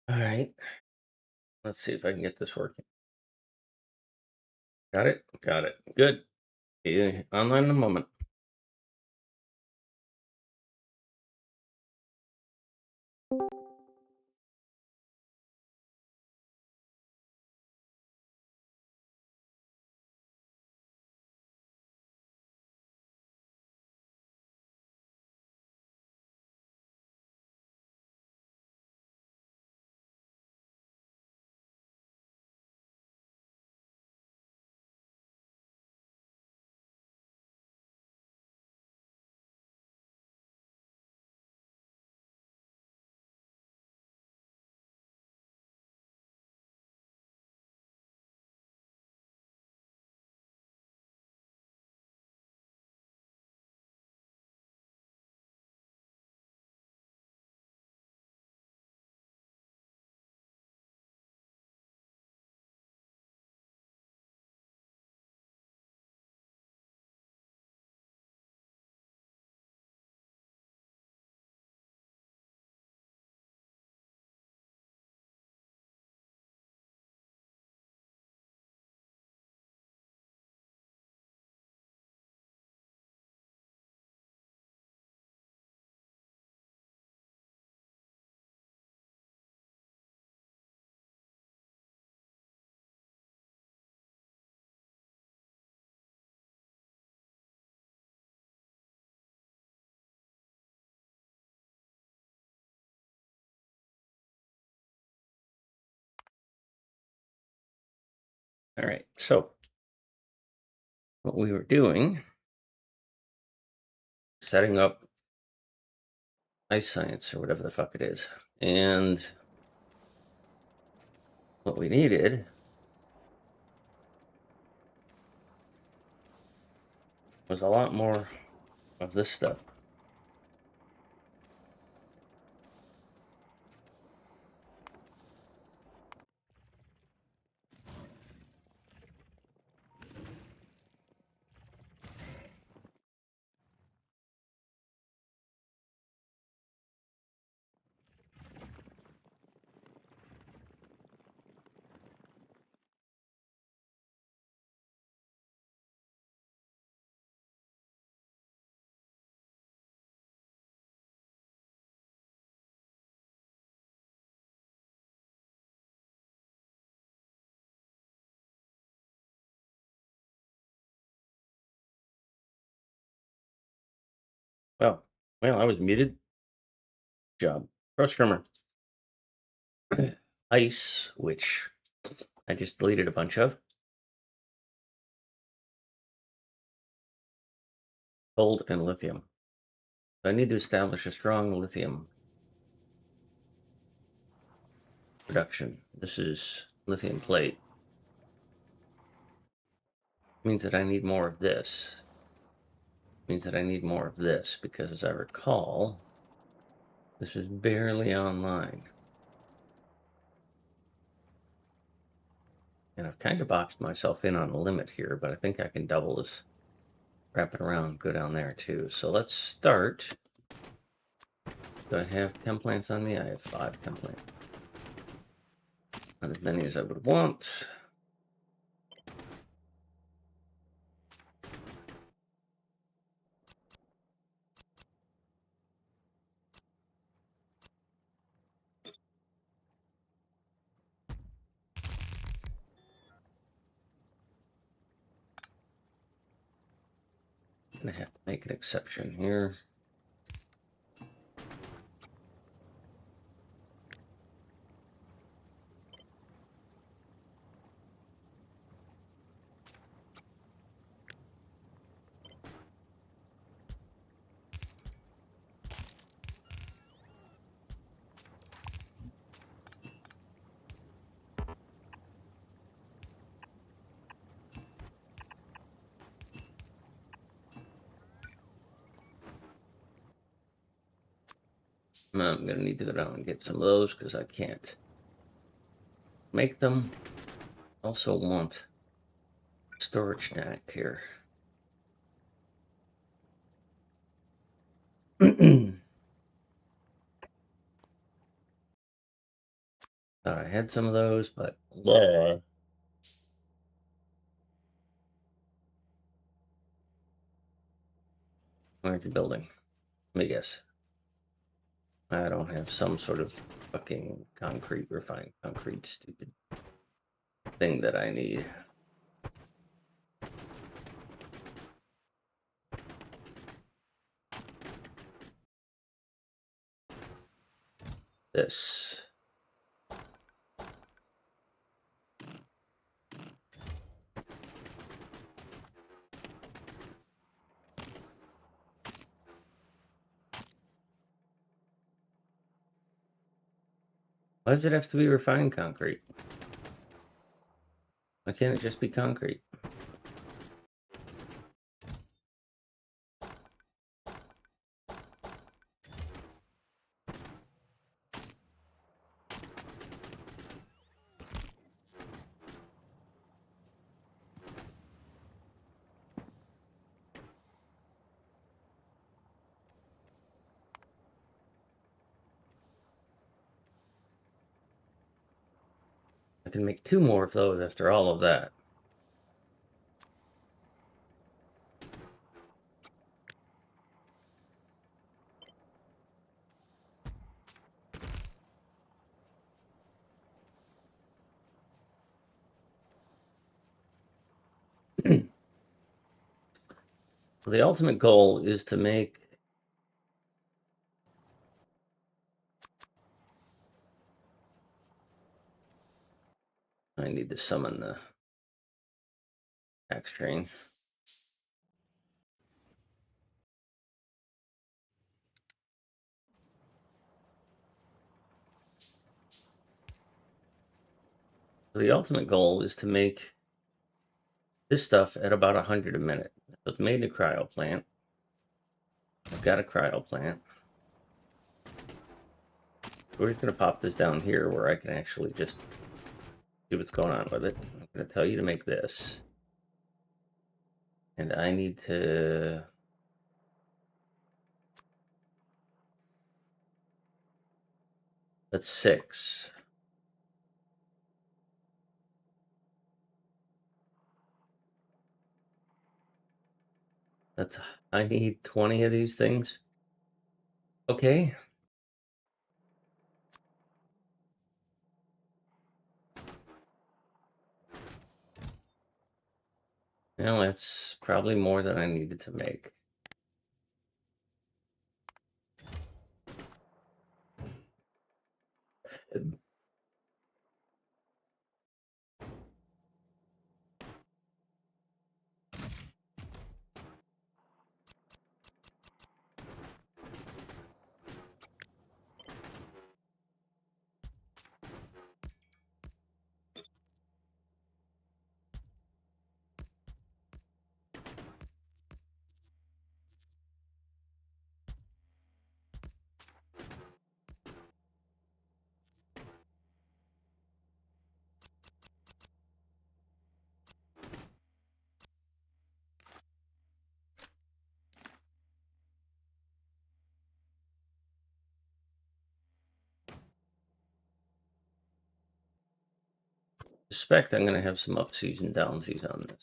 All right. Let's see if I can get this working. Got it? Got it. Good. Yeah, online in a moment. All right. So what we were doing, setting up ice science or whatever the fuck it is. And what we needed was a lot more of this stuff. Well, I was muted. Job. Pro scrummer. Ice, which I just deleted a bunch of. Gold and lithium. I need to establish a strong lithium production. This is lithium plate. Means that I need more of this. Means that I need more of this because, as I recall, this is barely online. And I've kind of boxed myself in on a limit here, but I think I can double this, wrap it around, go down there too. So let's start. Do I have chem plants on me? I have 5 chem plants. Not as many as I would want. I'm gonna have to make an exception here. I'm gonna need to go down and get some of those because I can't make them. Also want storage tank here. Thought I had some of those, but bleh. What aren't you building? Let me guess. I don't have some sort of fucking concrete, refined concrete, stupid thing that I need. This. Why does it have to be refined concrete? Why can't it just be concrete? I can make 2 more of those after all of that. The ultimate goal is to make. I need to summon the axe train. The ultimate goal is to make this stuff at about 100 a minute. So it's made in a cryo plant. I've got a cryo plant. We're just going to pop this down here where I can actually just see what's going on with it. I'm going to tell you to make this. And I need to... That's 6. That's... I need 20 of these things. Okay. Well, that's probably more than I needed to make. Suspect I'm going to have some upsies and downsies on this.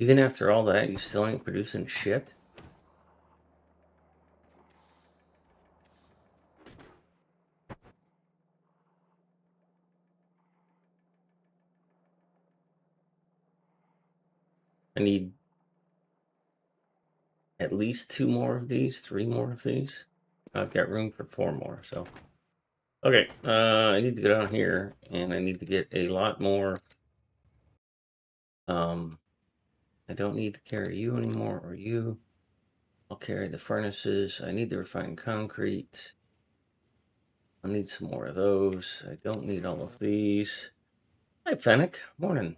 Even after all that, you still ain't producing shit? I need at least 2 more of these, 3 more of these. I've got room for 4 more, so. Okay, I need to go down here, and I need to get a lot more. I don't need to carry you anymore, or you. I'll carry the furnaces. I need the refined concrete. I need some more of those. I don't need all of these. Hi, Fennec. Morning.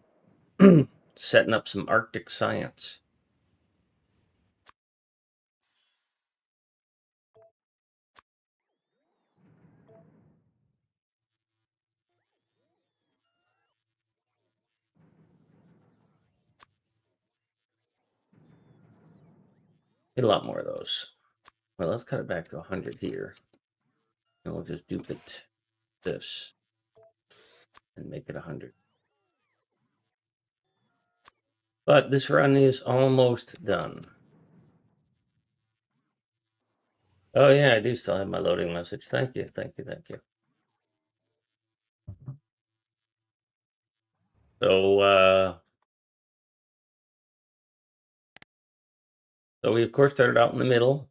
Setting up some Arctic science. Need a lot more of those. Well, let's cut it back to 100 here. And we'll just duplicate this and make it 100. But this run is almost done. Oh, yeah, I do still have my loading message. Thank you, thank you, thank you. So, we, of course, started out in the middle.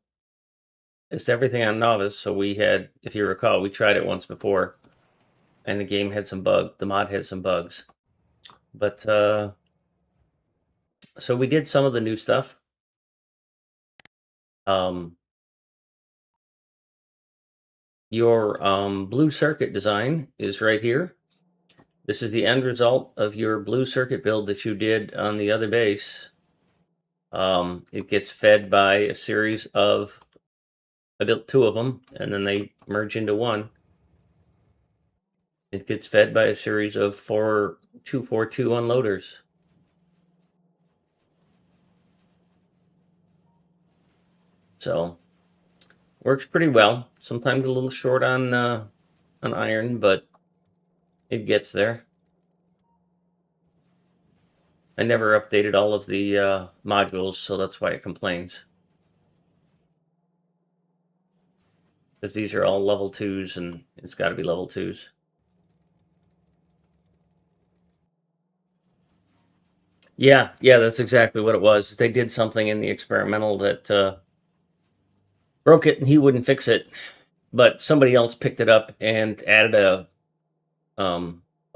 It's everything on Nauvis. So we had, if you recall, we tried it once before. And the game had some the mod had some bugs. But, so we did some of the new stuff. Your blue circuit design is right here. This is the end result of your blue circuit build that you did on the other base. It gets fed by a series of, I built 2 of them, and then they merge into one. It gets fed by a series of 242 unloaders. So works pretty well. Sometimes a little short on iron, but it gets there. I never updated all of the modules, so that's why it complains. Because these are all level 2s, and it's got to be level 2s. Yeah, that's exactly what it was. They did something in the experimental that broke it, and he wouldn't fix it. But somebody else picked it up and added a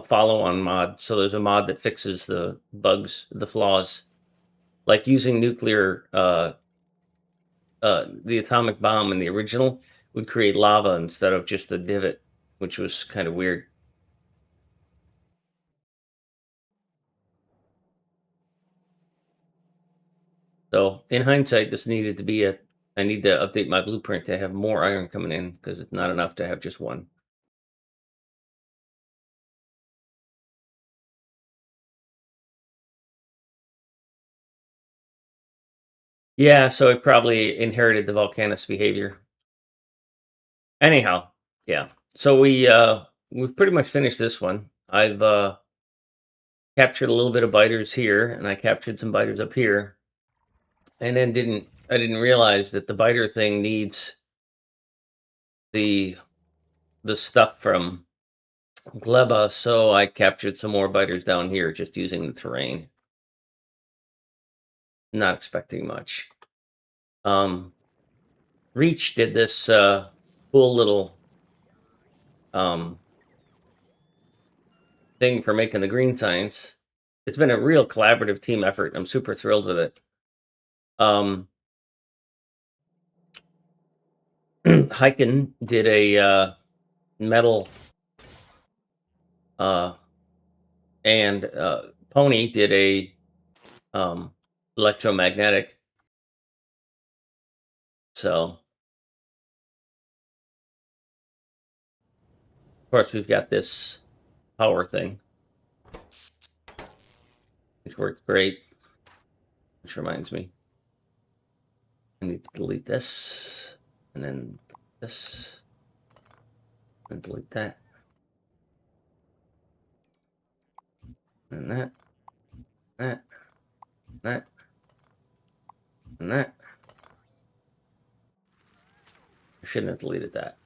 follow-on mod. So there's a mod that fixes the bugs, the flaws, like using nuclear. The atomic bomb in the original would create lava instead of just a divot, which was kind of weird. So in hindsight, this needed to be a. I need to update my blueprint to have more iron coming in because it's not enough to have just one. Yeah, so it probably inherited the volcanist behavior. Anyhow, yeah. So we've pretty much finished this one. I've captured a little bit of biters here, and I captured some biters up here, and then I didn't realize that the biter thing needs the stuff from Gleba, so I captured some more biters down here just using the terrain. Not expecting much. Reach did this cool little thing for making the green science. It's been a real collaborative team effort. I'm super thrilled with it. Hyken did a metal, uh, and Pony did a electromagnetic. So, of course, we've got this power thing, which worked great. Which reminds me, I need to delete this, and then this, and delete that, and that, that, and that. I shouldn't have deleted that.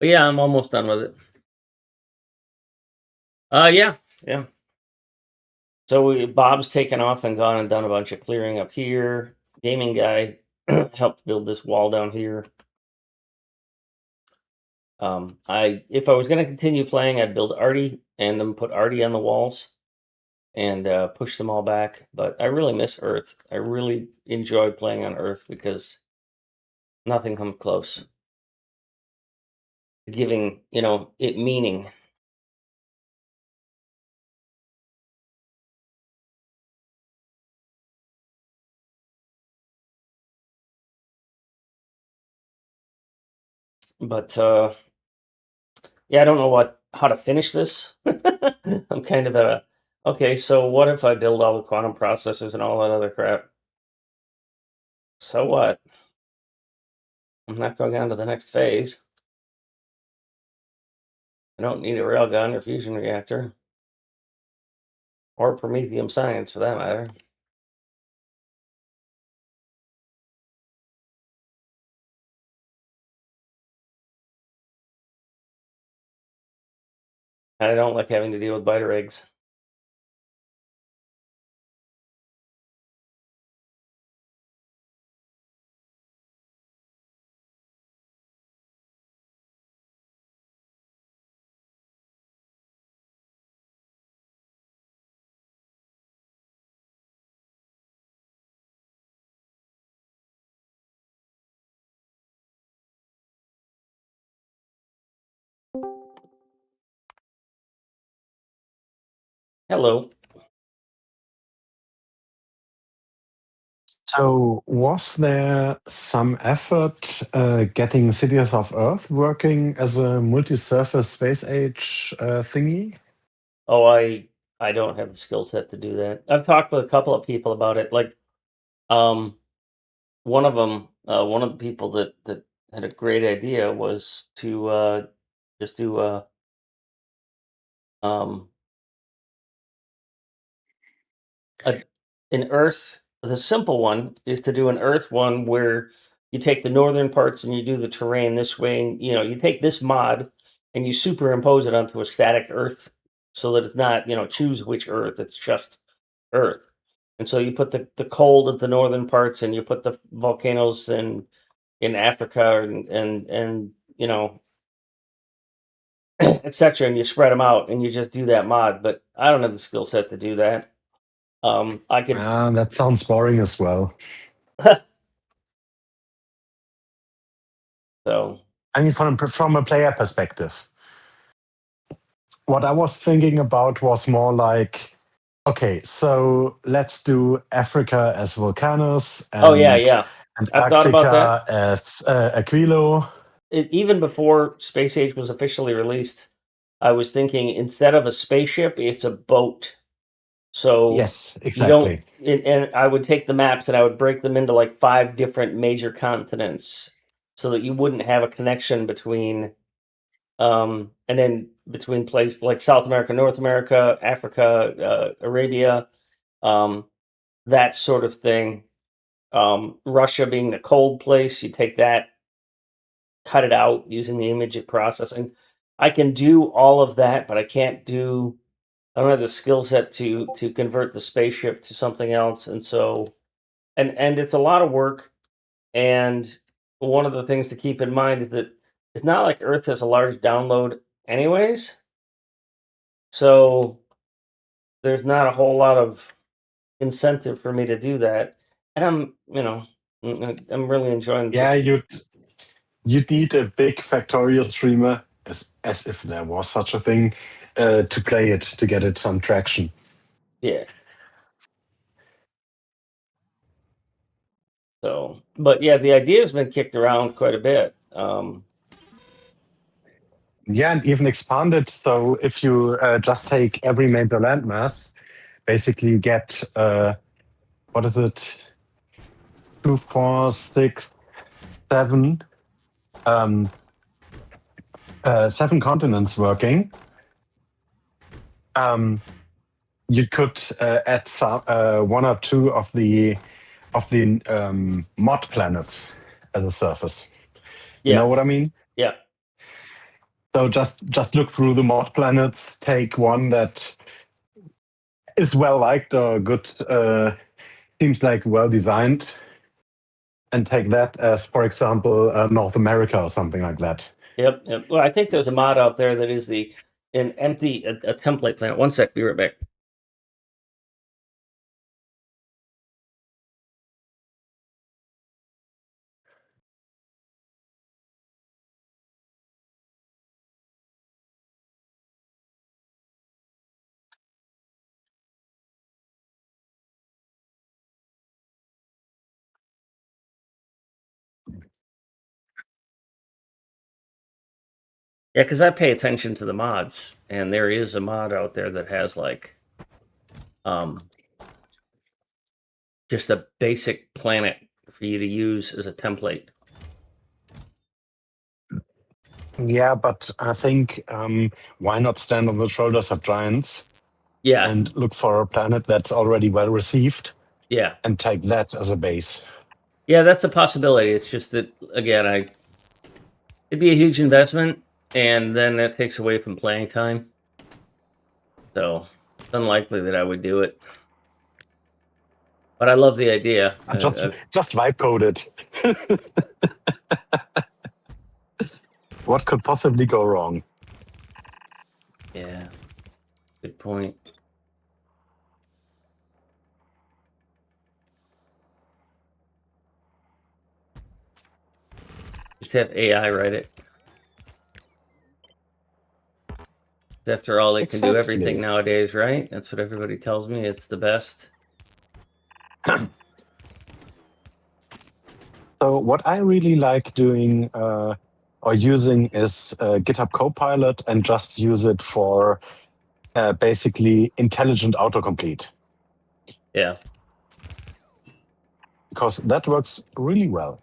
But yeah, I'm almost done with it. Yeah, yeah. So Bob's taken off and gone and done a bunch of clearing up here. Gaming guy helped build this wall down here. If I was going to continue playing, I'd build Artie and then put Artie on the walls and push them all back. But I really miss Earth. I really enjoy playing on Earth because nothing comes close to giving it meaning. But yeah, I don't know how to finish this. I'm kind of at a okay. So what if I build all the quantum processors and all that other crap? So what? I'm not going on to the next phase. I don't need a railgun or fusion reactor or Prometheum science for that matter. And I don't like having to deal with biter eggs. Hello. So, was there some effort getting Cities of Earth working as a multi-surface space age thingy? Oh, I don't have the skill set to do that. I've talked with a couple of people about it. Like, um, one of them, one of the people that had a great idea was to just do um a an Earth. The simple one is to do an Earth one where you take the northern parts and you do the terrain this way, and you take this mod and you superimpose it onto a static Earth, so that it's not choose which Earth. It's just Earth, and so you put the cold at the northern parts, and you put the volcanoes in Africa and etc. And you spread them out, and you just do that mod. But I don't have the skill set to do that. I could. That sounds boring as well. So I mean, from a player perspective, what I was thinking about was more like, okay, so let's do Africa as Volcanus oh yeah, and yeah. I've thought about that. Antarctica as Aquilo. Even before Space Age was officially released, I was thinking instead of a spaceship, it's a boat. So Yes, you don't, exactly. and I would take the maps and I would break them into like 5 different major continents, so that you wouldn't have a connection between, and then between places like South America, North America, Africa, Arabia, um, that sort of thing. Russia being the cold place, you take that, cut it out using the image processing. I can do all of that, but I don't have the skill set to convert the spaceship to something else, and so and it's a lot of work. And one of the things to keep in mind is that it's not like Earth has a large download, anyways. So there's not a whole lot of incentive for me to do that, and I'm really enjoying Yeah, just you'd need a big Factorio streamer, as if there was such a thing, to play it to get it some traction. yeah. So, but yeah, the idea has been kicked around quite a bit. Yeah, and even expanded. So if you just take every major landmass, basically you get what is it, 2, 4, 6? seven um, 7 continents working, you could add some, one or two of the mod planets as a surface. You know Yeah. what I mean? Yeah. So just look through the mod planets, take one that is well liked or good, seems like well designed, and take that as, for example, North America or something like that. Yep. Yep. Well, I think there's a mod out there that is an empty a template planet. One sec. Be right back. Yeah, because I pay attention to the mods, and there is a mod out there that has like um just a basic planet for you to use as a template. Yeah, but I think why not stand on the shoulders of giants Yeah. and look for a planet that's already well received Yeah. and take that as a base? Yeah, that's a possibility. It's just that again, it'd be a huge investment, and then that takes away from playing time. So it's unlikely that I would do it. But I love the idea. Just Of just vibe code it. What could possibly go wrong? yeah, good point. Just have AI write it. After all, they can do everything Exactly. nowadays, right? That's what everybody tells me. It's the best. So what I really like doing or using is GitHub Copilot and just use it for basically intelligent autocomplete Yeah. because that works really well.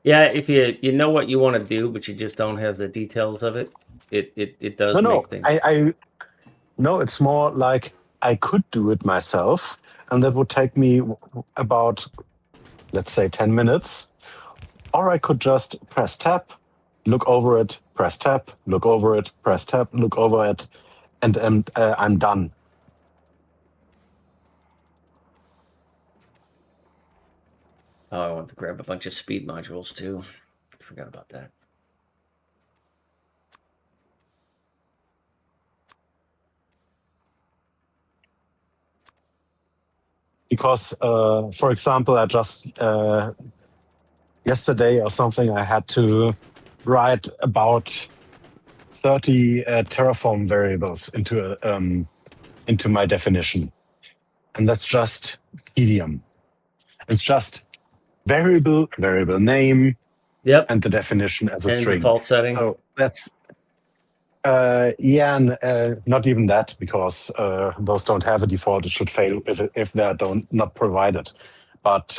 Yeah, if you know what you want to do, but you just don't have the details of it, it No, does no, make things. I no, it's more like I could do it myself, and that would take me about, let's say, 10 minutes. Or I could just press tab, look over it, press tab, look over it, press tab, look over it, and I'm done. Oh, I want to grab a bunch of speed modules too. I forgot about that. Because, for example, I just yesterday or something, I had to write about 30 Terraform variables into my definition, and that's just tedium. It's just variable name, Yep, and the definition as a and string. default setting. So that's yeah, and, not even that because those don't have a default. It should fail if they're don't not provided. But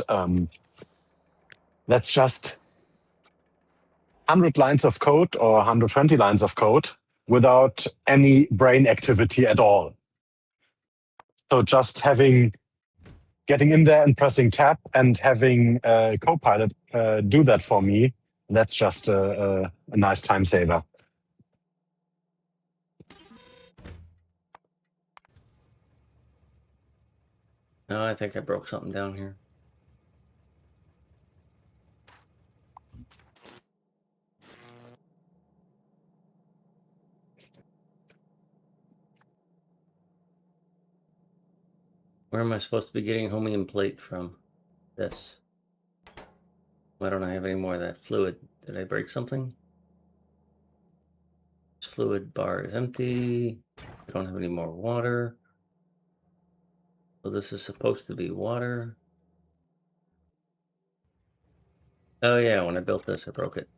that's just 100 lines of code or 120 lines of code without any brain activity at all. So just getting in there and pressing tab and having Copilot do that for me, that's just a nice time saver. Oh, I think I broke something down here. Where am I supposed to be getting Homium plate from? This. Why don't I have any more of that fluid? Did I break something? This fluid bar is empty. I don't have any more water. So this is supposed to be water. Oh yeah, when I built this, I broke it.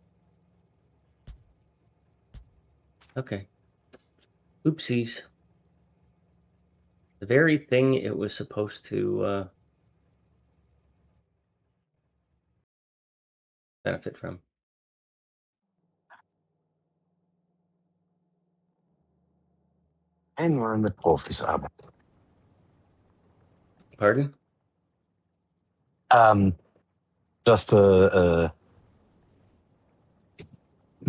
Okay. Oopsies. The very thing it was supposed to benefit from. Einmal mit Profis arbeiten. Pardon? Just a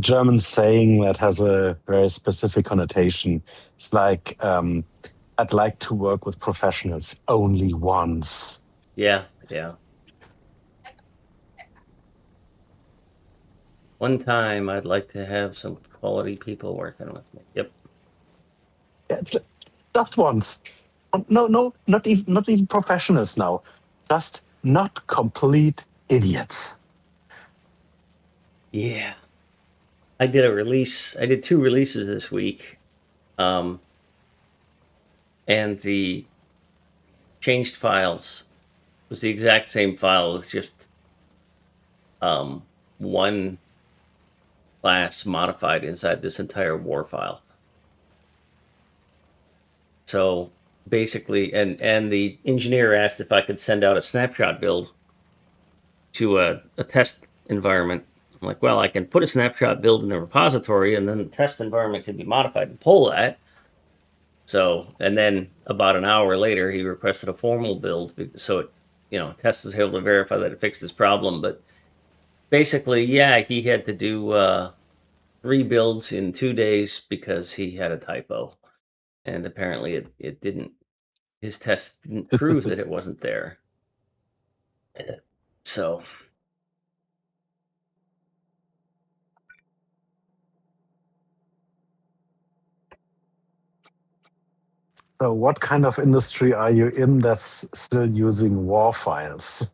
German saying that has a very specific connotation. It's like, I'd like to work with professionals only once. Yeah, yeah. One time I'd like to have some quality people working with me. Yep. Yeah, just once. No, not even professionals now. Just not complete idiots. Yeah. I did a release. I did 2 releases this week. And the changed files was the exact same file with just one class modified inside this entire war file. So basically, and the engineer asked if I could send out a snapshot build to a test environment. I'm like, well, I can put a snapshot build in the repository, and then the test environment can be modified and pull that. So, and then about an hour later, he requested a formal build, so it, test was able to verify that it fixed this problem. But basically, yeah, he had to do 3 builds in 2 days because he had a typo, and apparently it didn't. His test didn't prove that it wasn't there. So So, what kind of industry are you in that's still using WAR files?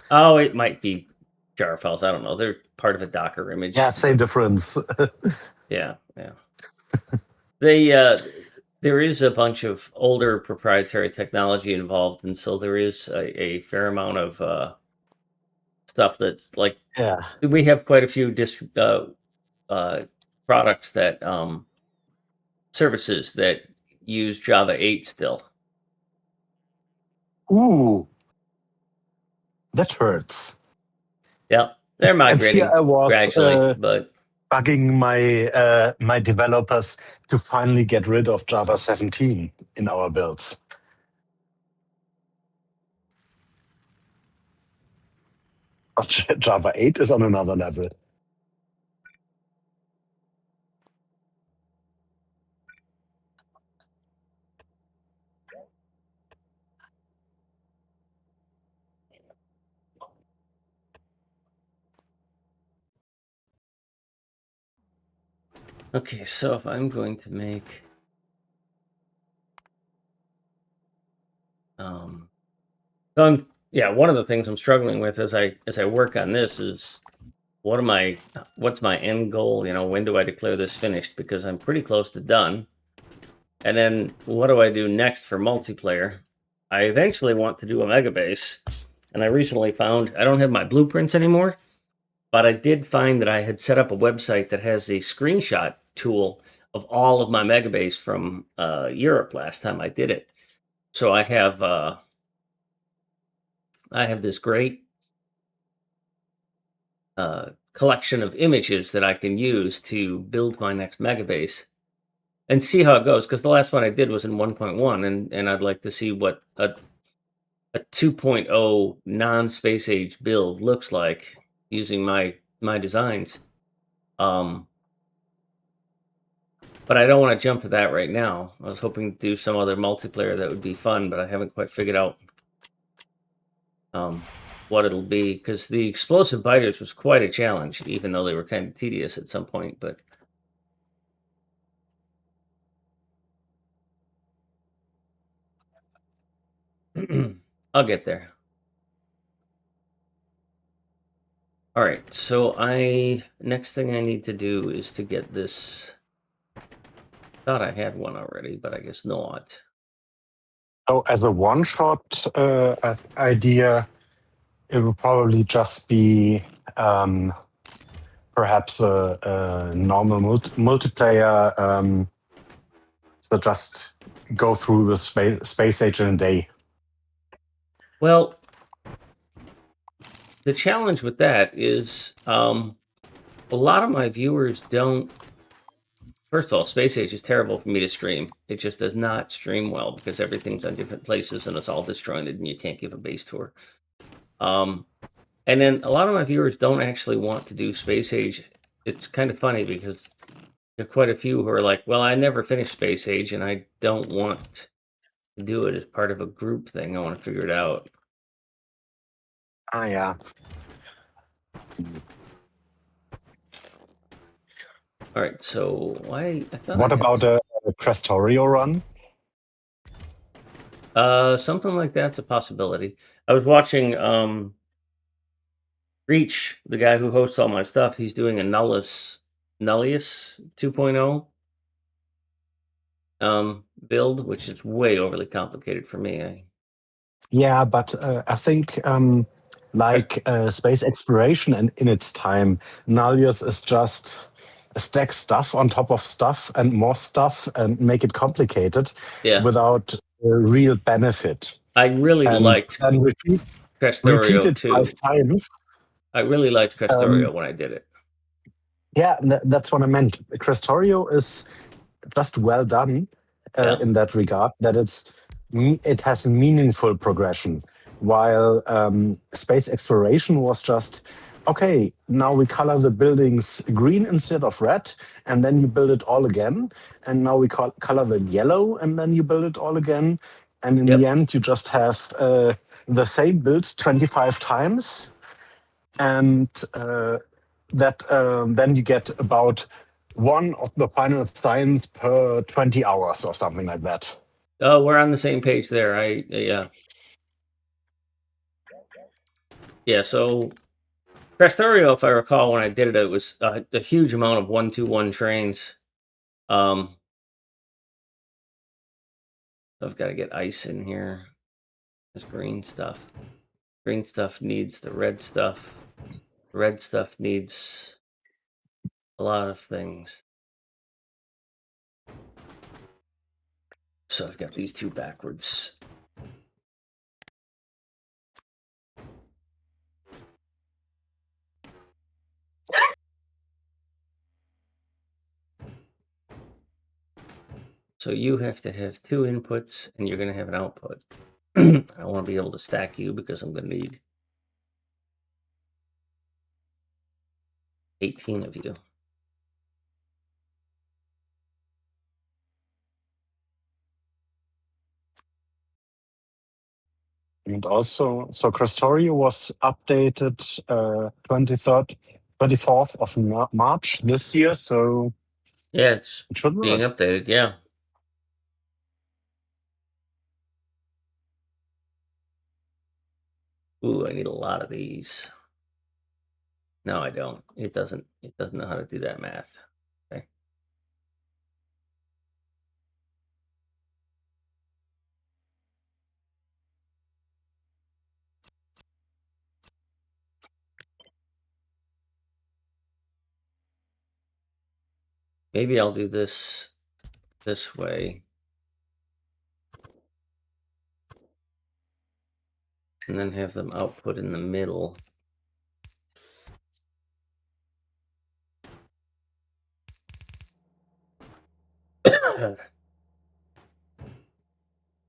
oh, it might be jar files. I don't know. They're part of a Docker Yeah, image. same difference. Yeah, yeah. They there is a bunch of older proprietary technology involved, and so there is a fair amount of stuff that's like Yeah. we have quite a few uh, products that services that use Java 8 still. Ooh, that hurts. Yeah, they're And here migrating I was gradually, but bugging my developers to finally get rid of Java 17 in our builds. But Java 8 is on another level. okay. So if I'm going to make so one of the things I'm struggling with as I work on this is what's my end goal? When do I declare this finished? Because I'm pretty close to done. And then what do I do next for multiplayer? I eventually want to do a mega base. And I recently found I don't have my blueprints anymore, but I did find that I had set up a website that has a screenshot tool of all of my mega base from Europe last time I did it. So I have this great collection of images that I can use to build my next mega base and see how it goes. Because the last one I did was in 1.1, and I'd like to see what a 2.0 non-space age build looks like using my designs. But I don't want to jump to that right now. I was hoping to do some other multiplayer that would be fun, but I haven't quite figured out what it'll be, because the explosive biters was quite a challenge, even though they were kind of tedious at some point. But I'll get there. All right, so next thing I need to do is to get this. Thought I had one already, but I guess not. So, as a one-shot idea, it would probably just be perhaps a normal multiplayer. So just go through the space age in a day. Well, the challenge with that is a lot of my viewers don't. First of all, Space Age is terrible for me to stream. It just does not stream well because everything's on different places and it's all disjointed and you can't give a base tour. Um, and then a lot of my viewers don't actually want to do Space Age. It's kind of funny because there are quite a few who are like, well, I never finished Space Age and I don't want to do it as part of a group thing. I want to figure it out. Ah, yeah. All right, so I thought I What had about a Crestorio run? something like that's a possibility. I was watching Reach, the guy who hosts all my stuff. He's doing a Nullius 2.0 build, which is way overly complicated for me. Yeah, but I think like space exploration and in its time, Nalius is just stack stuff on top of stuff and more stuff and make it complicated Yeah, without real benefit. I really And liked then repeat Crestorio it five too. times. I really liked Um, Crestorio when I did it. yeah, that's what I meant. Crestorio is just well done Yeah, in that regard that it has meaningful progression while space exploration was just okay, now we color the buildings green instead of red and then you build it all again, and now we color them yellow and then you build it all again, and in the yep. end you just have the same build 25 times, and that then you get about one of the final signs per 20 hours or something like that. Oh, we're on the same page there. Yeah. So Crestorio, if I recall, when I did it, it was a huge amount of 1-2-1 trains. Um, I've got to get ice in here. This green stuff. Green stuff needs the red stuff. Red stuff needs a lot of things. So I've got these two backwards. So you have to have two inputs and you're going to have an output. I want to be able to stack you because I'm going to need 18 of you. And also, so Crestorio was updated 23rd, 24th of March this year, so Yeah, it's it should being work. updated. Yeah. Ooh, I need a lot of these. No, I don't. It doesn't. It doesn't know how to do that math. Okay. Maybe I'll do this way, and then have them output in the middle.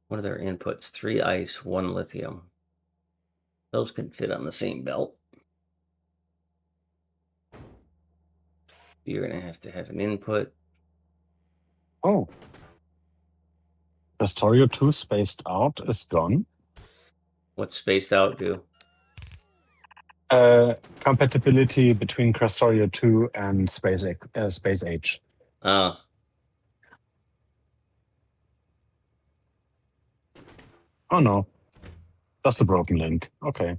What are their inputs? 3 ice, 1 lithium. Those can fit on the same belt. You're going to have an input. Oh, Crestorio 2 spaced out is gone. What's spaced out do? Compatibility between Crestorio 2 and Space Age. Ah, Oh no, that's a broken link. Okay.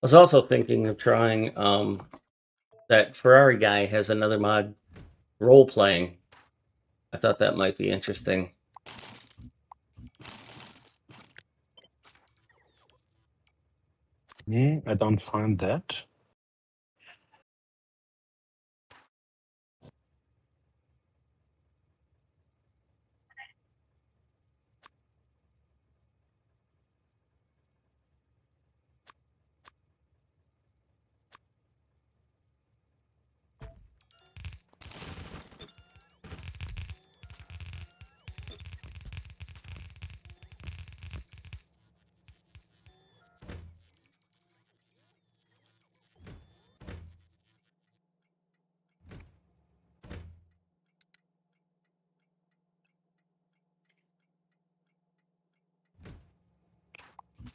was also thinking of trying that Ferrari guy has another mod, role playing. I thought that might be interesting. I don't find that.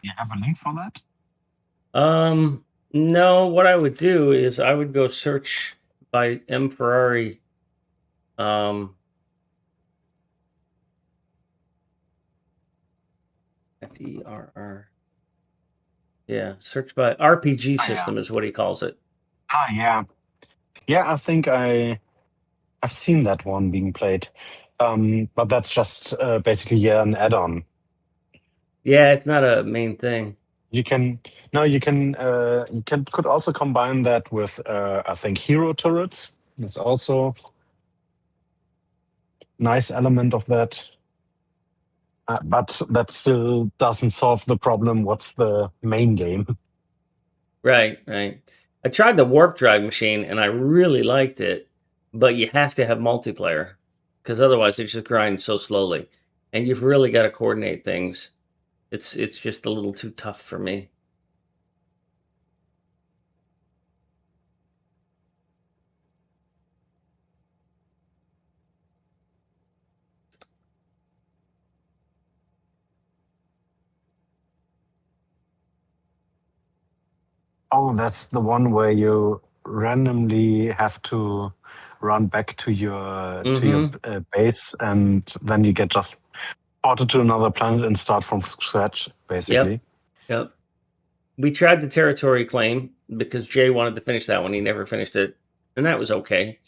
You have a link for that? No, what I would do is I would go search by M Ferrari. Ferr. Yeah, search by RPG Oh, yeah. system is what he calls it. Yeah. Yeah, I think I've seen that one being played. But that's just basically an add-on. Yeah, it's not a main thing. You can no, you can could also combine that with I think hero turrets. It's also nice element of that. But that still doesn't solve the problem. What's the main game? Right, right. I tried the warp drive machine and I really liked it, but you have to have multiplayer because otherwise it just grinds so slowly, and you've really got to coordinate things. It's just a little too tough for me. Oh, that's the one where you randomly have to run back to your Mm-hmm. base, and then you get just ported to another planet and start from scratch, Yep. basically. Yep. We tried the territory claim because Jay wanted to finish that one. He never finished it, and that was okay.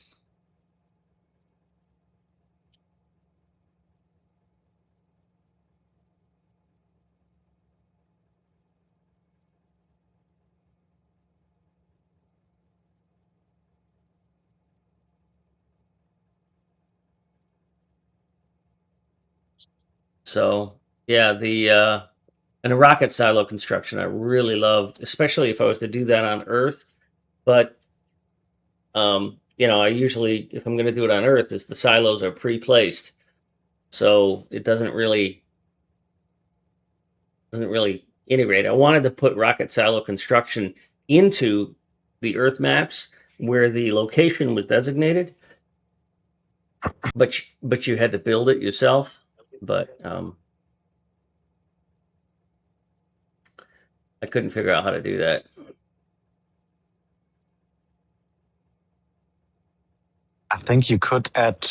So yeah, the and the rocket silo construction I really loved, especially if I was to do that on Earth. But I usually, if I'm going to do it on Earth, is the silos are pre-placed, so it doesn't really integrate. I wanted to put rocket silo construction into the Earth maps where the location was designated, but you had to build it yourself. But I couldn't figure out how to do that. I think you could add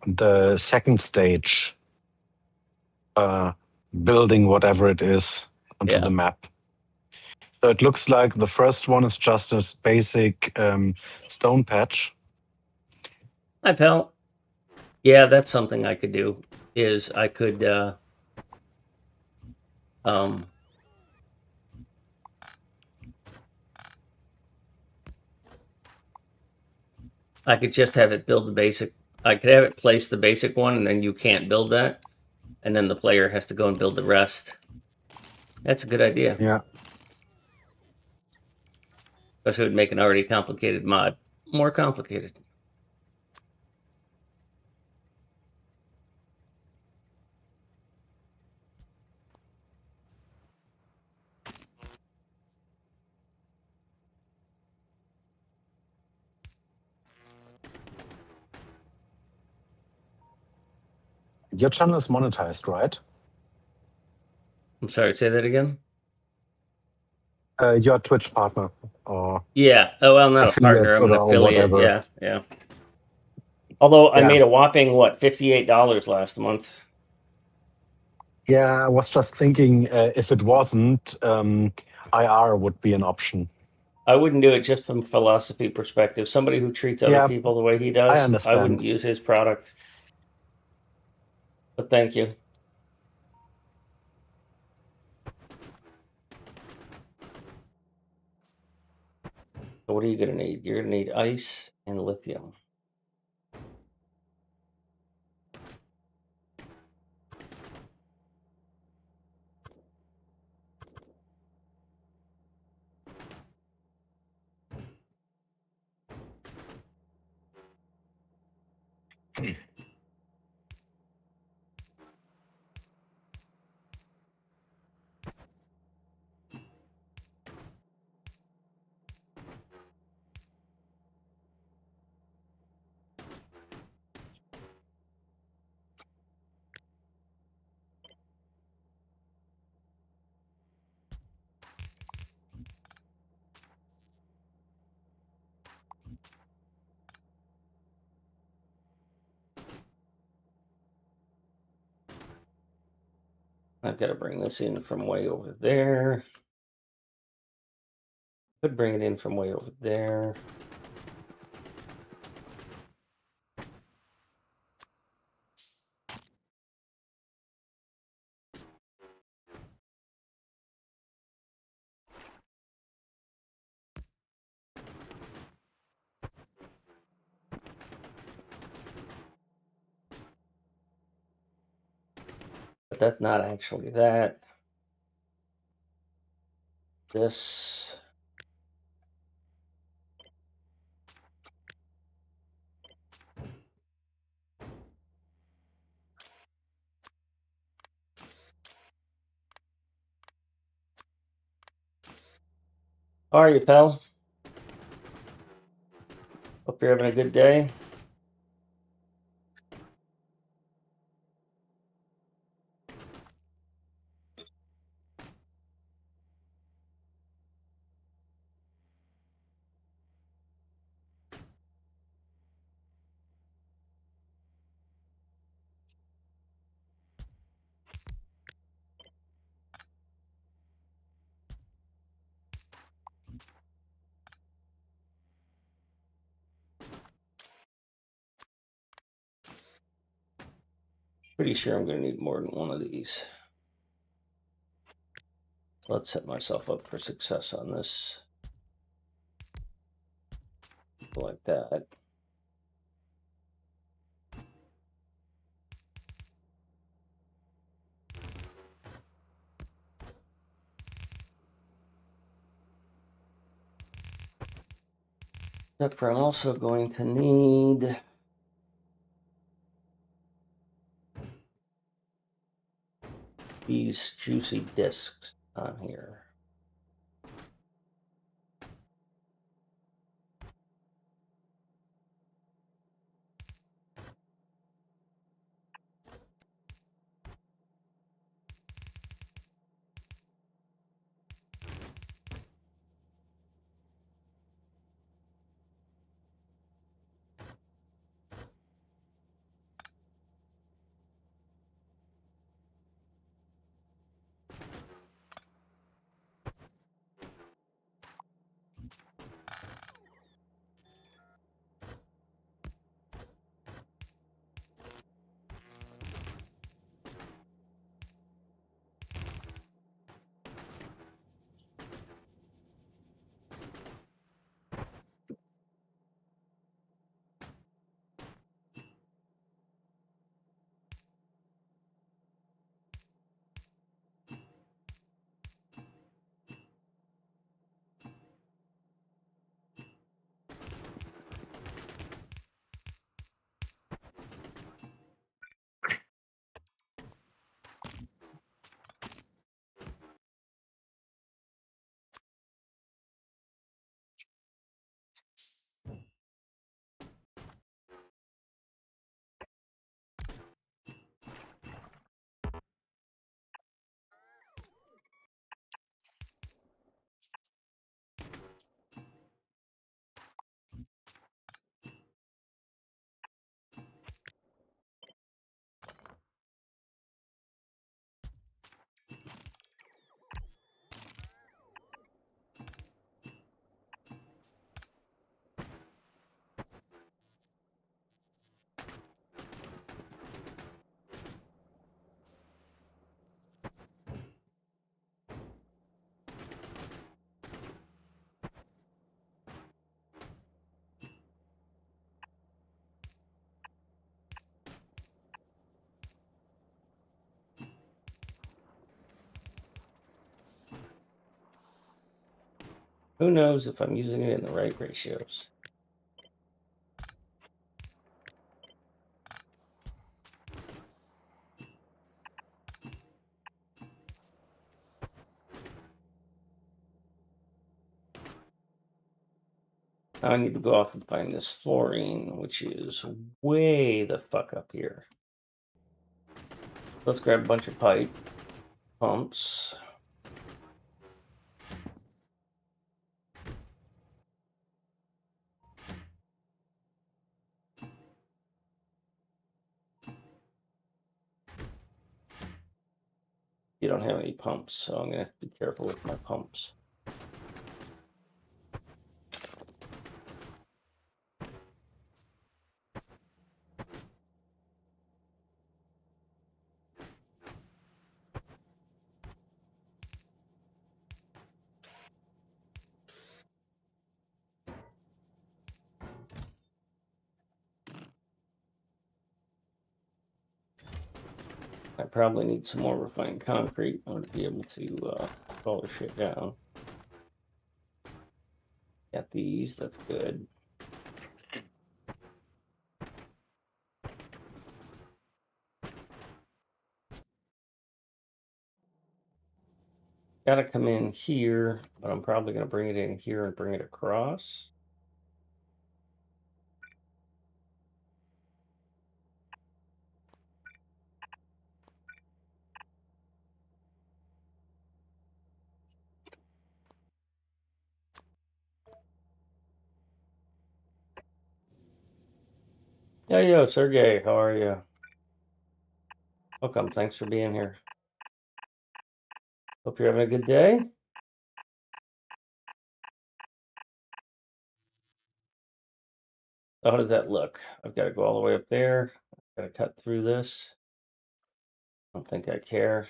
the second stage, uh, building whatever it is onto the Yeah. map. So it looks like the first one is just a basic stone patch. Hi, pal. Yeah, that's something I could do. Is um, I could just have it build the basic. I could have it place the basic one, and then you can't build that, and then the player has to go and build the rest. That's a good idea. Yeah. Especially would make an already complicated mod more complicated. Your channel is monetized, right? I'm sorry, say that again. Your Twitch partner or Yeah. Oh, well, I'm not a partner. affiliate I'm an or affiliate. whatever. Yeah, yeah. Although I Yeah. made a whopping $58 last month. Yeah, I was just thinking if it wasn't, IR would be an option. I wouldn't do it just from philosophy perspective. Somebody who treats other Yeah, people the way he I does, I wouldn't understand. use his product. But thank you. So what are you going to need? You're going to need ice and lithium. I've got to bring this in from way over there. Could bring it in from way over there. But that's not actually that. This. How are you, pal? Hope you're having a good day. Pretty sure I'm going to need more than one of these. So let's set myself up for success on this. Like that. Except for I'm also going to need these juicy discs on here. Who knows if I'm using it in the right ratios? Now I need to go off and find this fluorine, which is way the fuck up here. Let's grab a bunch of pipe pumps. You don't have any pumps, so I'm gonna have to be careful with my pumps. I probably need some more refined concrete in order to be able to put all this shit down. Got these, that's good. Gotta come in here, but I'm probably gonna bring it in here and bring it across. Yo, Sergey, how are you? Welcome, thanks for being here. Hope you're having a good day. How does that look? I've got to go all the way up there. I've got to cut through this. I don't think I care.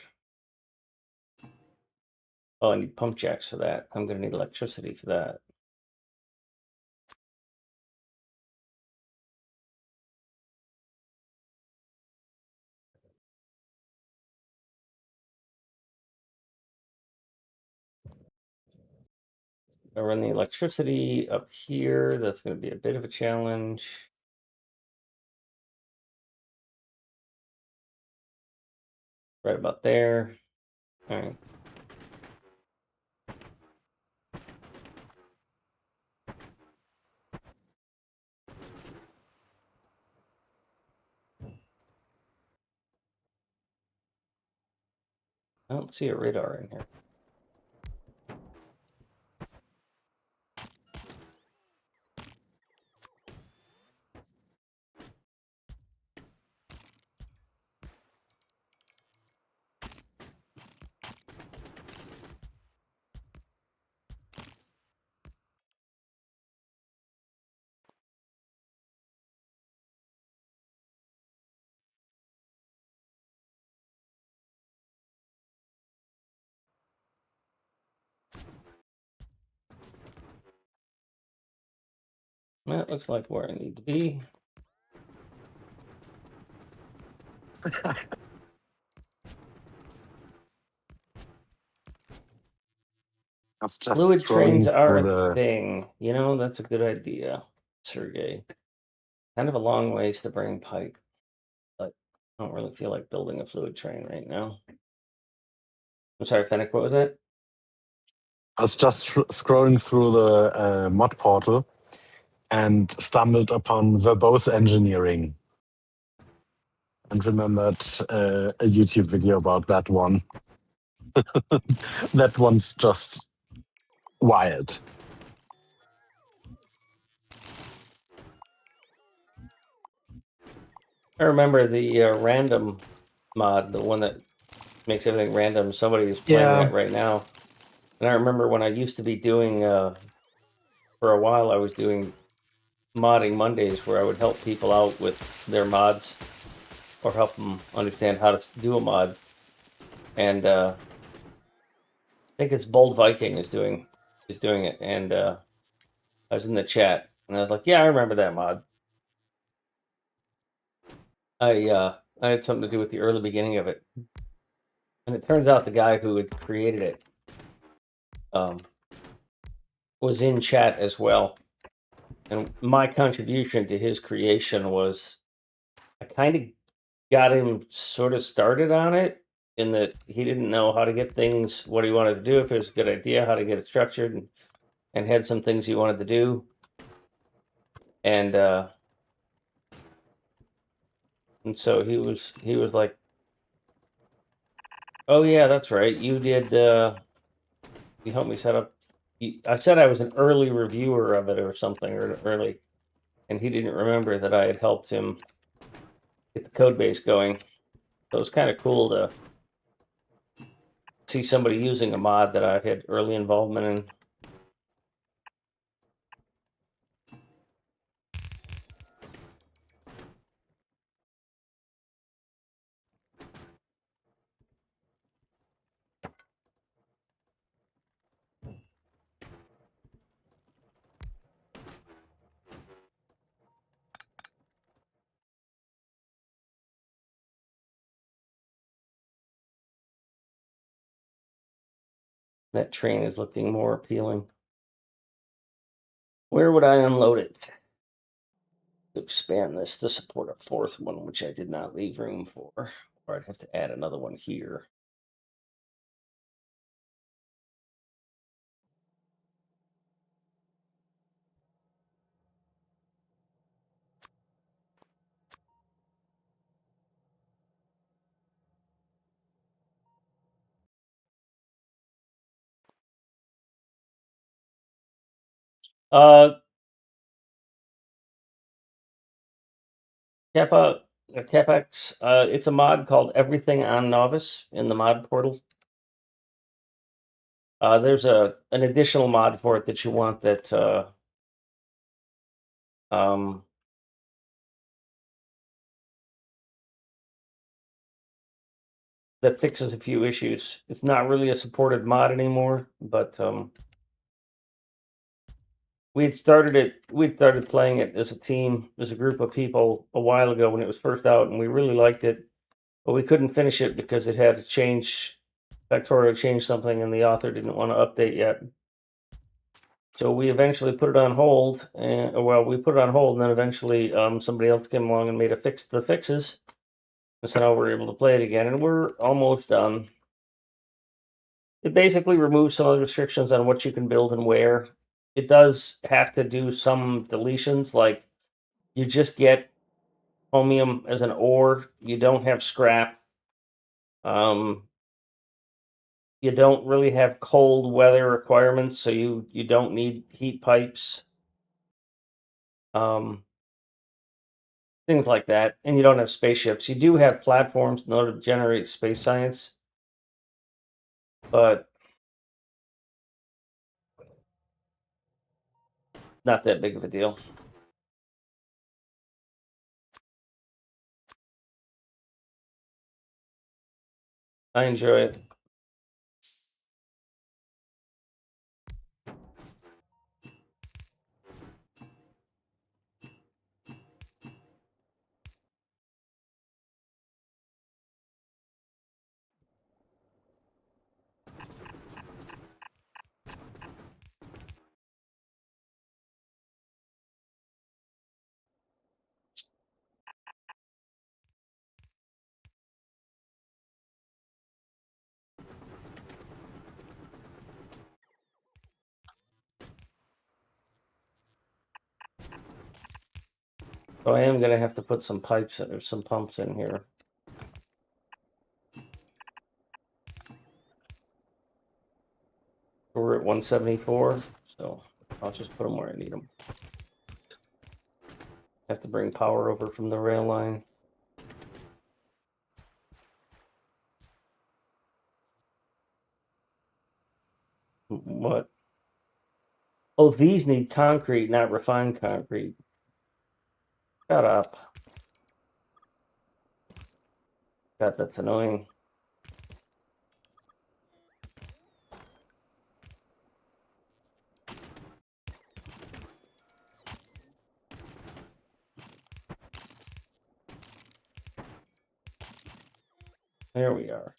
Oh, I need pump jacks for that. I'm going to need electricity for that. I run the electricity up here. That's going to be a bit of a challenge. Right about there. All right. I don't see a radar in here. That looks like where I need to be. That's just Fluid trains scrolling are through a the. thing. You know, that's a good idea, Sergey. Kind of a long ways to bring pipe, but I don't really feel like building a fluid train right now. I'm sorry, Fennec, what was that? I was just scrolling through the mod portal and stumbled upon verbose engineering and remembered a YouTube video about that one. That one's just wild. I remember the random mod, the one that makes everything random. Somebody is playing Yeah, that right now. And I remember when I used to be doing, for a while, I was doing modding Mondays where I would help people out with their mods or help them understand how to do a mod. And I think it's Bold Viking is doing it. And I was in the chat and I was like, yeah, I remember that mod. I had something to do with the early beginning of it. And it turns out the guy who had created it was in chat as well. And my contribution to his creation was I kind of got him sort of started on it in that he didn't know how to get things, what he wanted to do, if it was a good idea, how to get it structured, and had some things he wanted to do. And so he was like, "Oh yeah, that's right. You did. You helped me set up." I said I was an early reviewer of it or something, or early, and he didn't remember that I had helped him get the code base going. So it was kind of cool to see somebody using a mod that I had early involvement in. That train is looking more appealing. Where would I unload it? To expand this to support a fourth one, which I did not leave room for, or I'd have to add another one here. Uh, Kappa, Capex, it's a mod called Everything on Nauvis in the mod portal. There's an additional mod for it that you want that um, that fixes a few issues. It's not really a supported mod anymore, but we'd started playing it as a team, as a group of people a while ago when it was first out, and we really liked it, but we couldn't finish it because it had to change. Factorio changed something, and the author didn't want to update yet. So we eventually put it on hold, and we put it on hold, and then eventually somebody else came along and made the fixes, and so now we're able to play it again, and we're almost done. It basically removes some of the restrictions on what you can build and where. It does have to do some deletions, like you just get chromium as an ore. You don't have scrap. Um, you don't really have cold weather requirements, so you don't need heat pipes. Um, things like that, and you don't have spaceships. You do have platforms in order to generate space science, but not that big of a deal. I enjoy it. So I am going to have to put some pipes or some pumps in here. We're at 174, so I'll just put them where I need them. Have to bring power over from the rail line. What? Oh, these need concrete, not refined concrete. Shut up. God, that's annoying. There we are.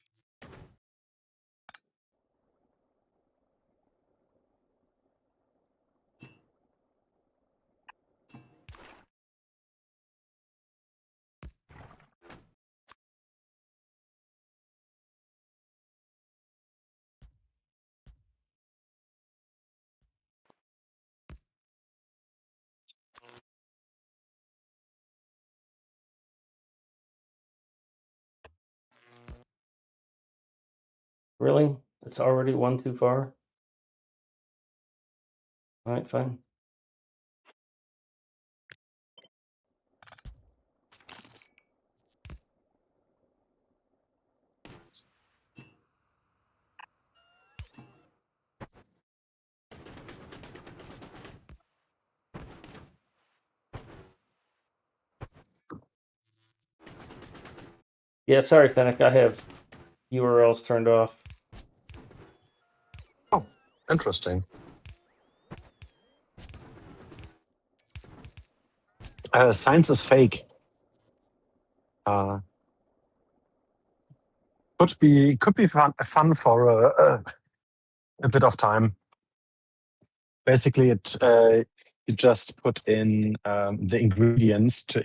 Really? It's already one too far? All right, fine. Yeah, sorry, Fennec. I have URLs turned off. Oh, interesting. Science is fake. Could be fun for a bit of time. Basically, you just put in the ingredients to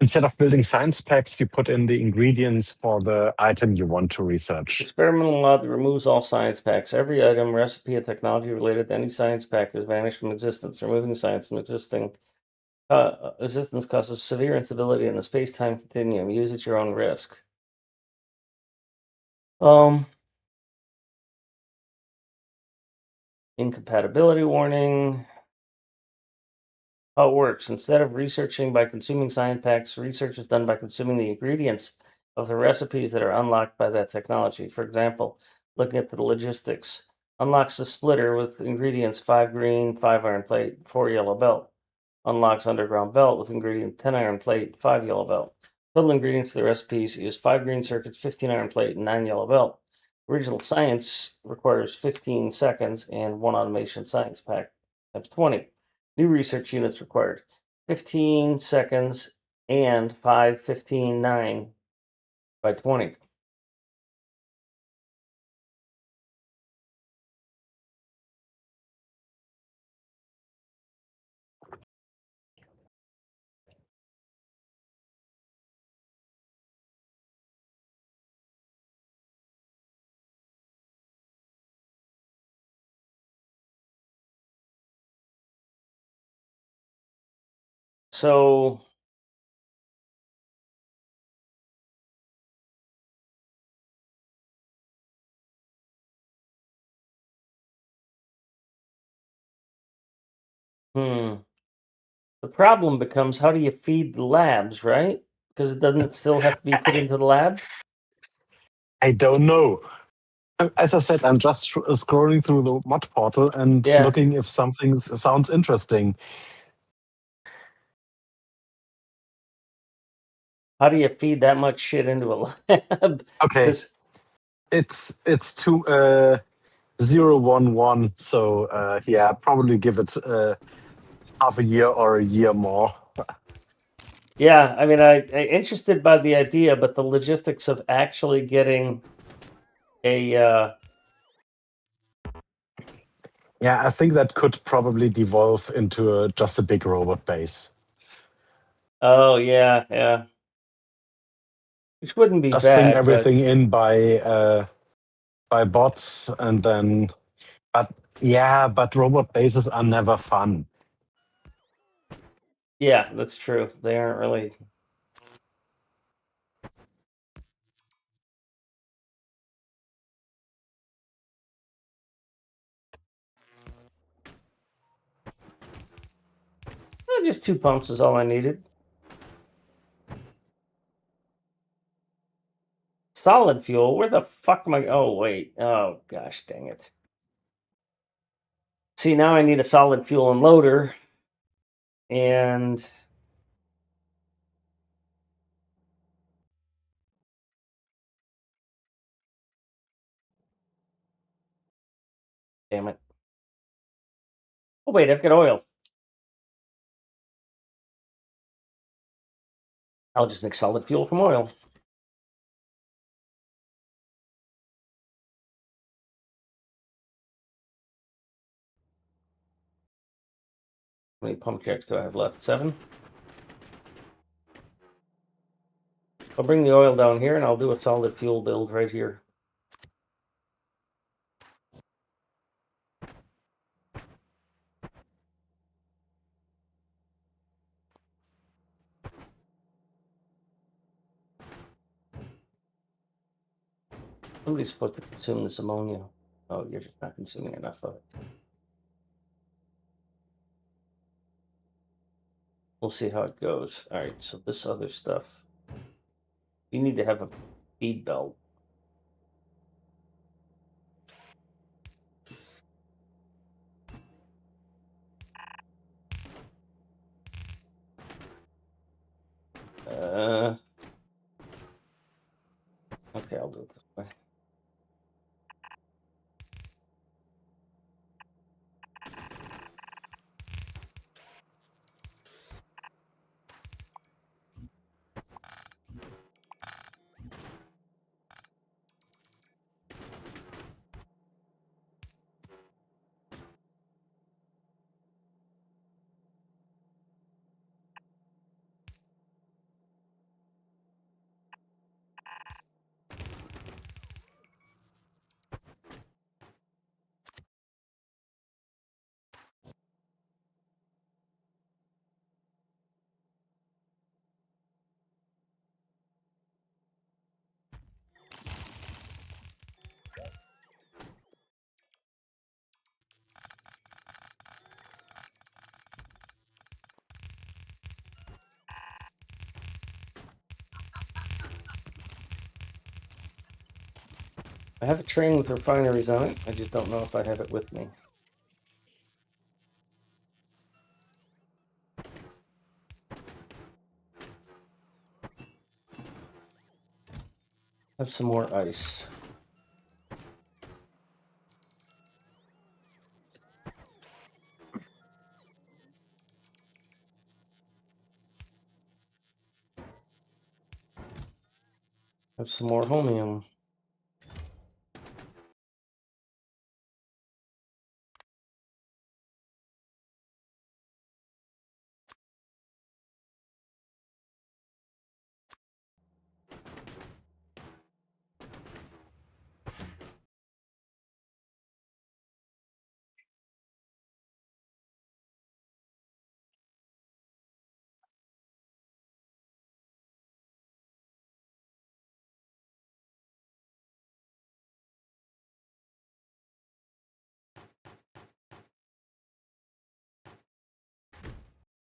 instead of building science packs, you put in the ingredients for the item you want to research. Experimental law that removes all science packs. Every item, recipe, and technology related to any science pack has vanished from existence. Removing science from existence causes severe instability in the space-time continuum. Use at your own risk. Incompatibility warning. How it works. Instead of researching by consuming science packs, research is done by consuming the ingredients of the recipes that are unlocked by that technology. For example, looking at the logistics, unlocks the splitter with ingredients 5 green, 5 iron plate, 4 yellow belt. Unlocks underground belt with ingredient 10 iron plate, 5 yellow belt. Total ingredients of the recipes use 5 green circuits, 15 iron plate, and 9 yellow belt. Original science requires 15 seconds and 1 automation science pack times 20. New research units required 15 seconds and 5, 15, 9 by 20. So, the problem becomes how do you feed the labs, right? Because it doesn't still have to be put into the lab? I don't know. As I said, I'm just scrolling through the mod portal and Yeah. looking if something sounds interesting. How do you feed that much shit into a lab? Okay, Because it's 2011, so yeah, probably give it half a year or a year more. yeah, I mean, I interested by the idea, but the logistics of actually getting a Yeah, I think that could probably devolve into just a big robot base. oh yeah, which wouldn't be Just bring bad, but everything in by bots, and then. But yeah, but robot bases are never fun. yeah, that's true. They aren't really. Just 2 pumps is all I needed. Solid fuel. Where the fuck am I? Oh wait. Oh gosh, dang it. See, now I need a solid fuel unloader, and damn it. Oh wait, I've got oil. I'll just make solid fuel from oil. How many pump checks do I have left? 7. I'll bring the oil down here, and I'll do a solid fuel build right here. Somebody's supposed to consume this ammonia. Oh, you're just not consuming enough of it. We'll see how it goes. All right, so this other stuff. You need to have a feed belt. Okay, I'll do it this way. I have a train with refineries on it. I just don't know if I have it with me. Have some more ice. Have some more homium.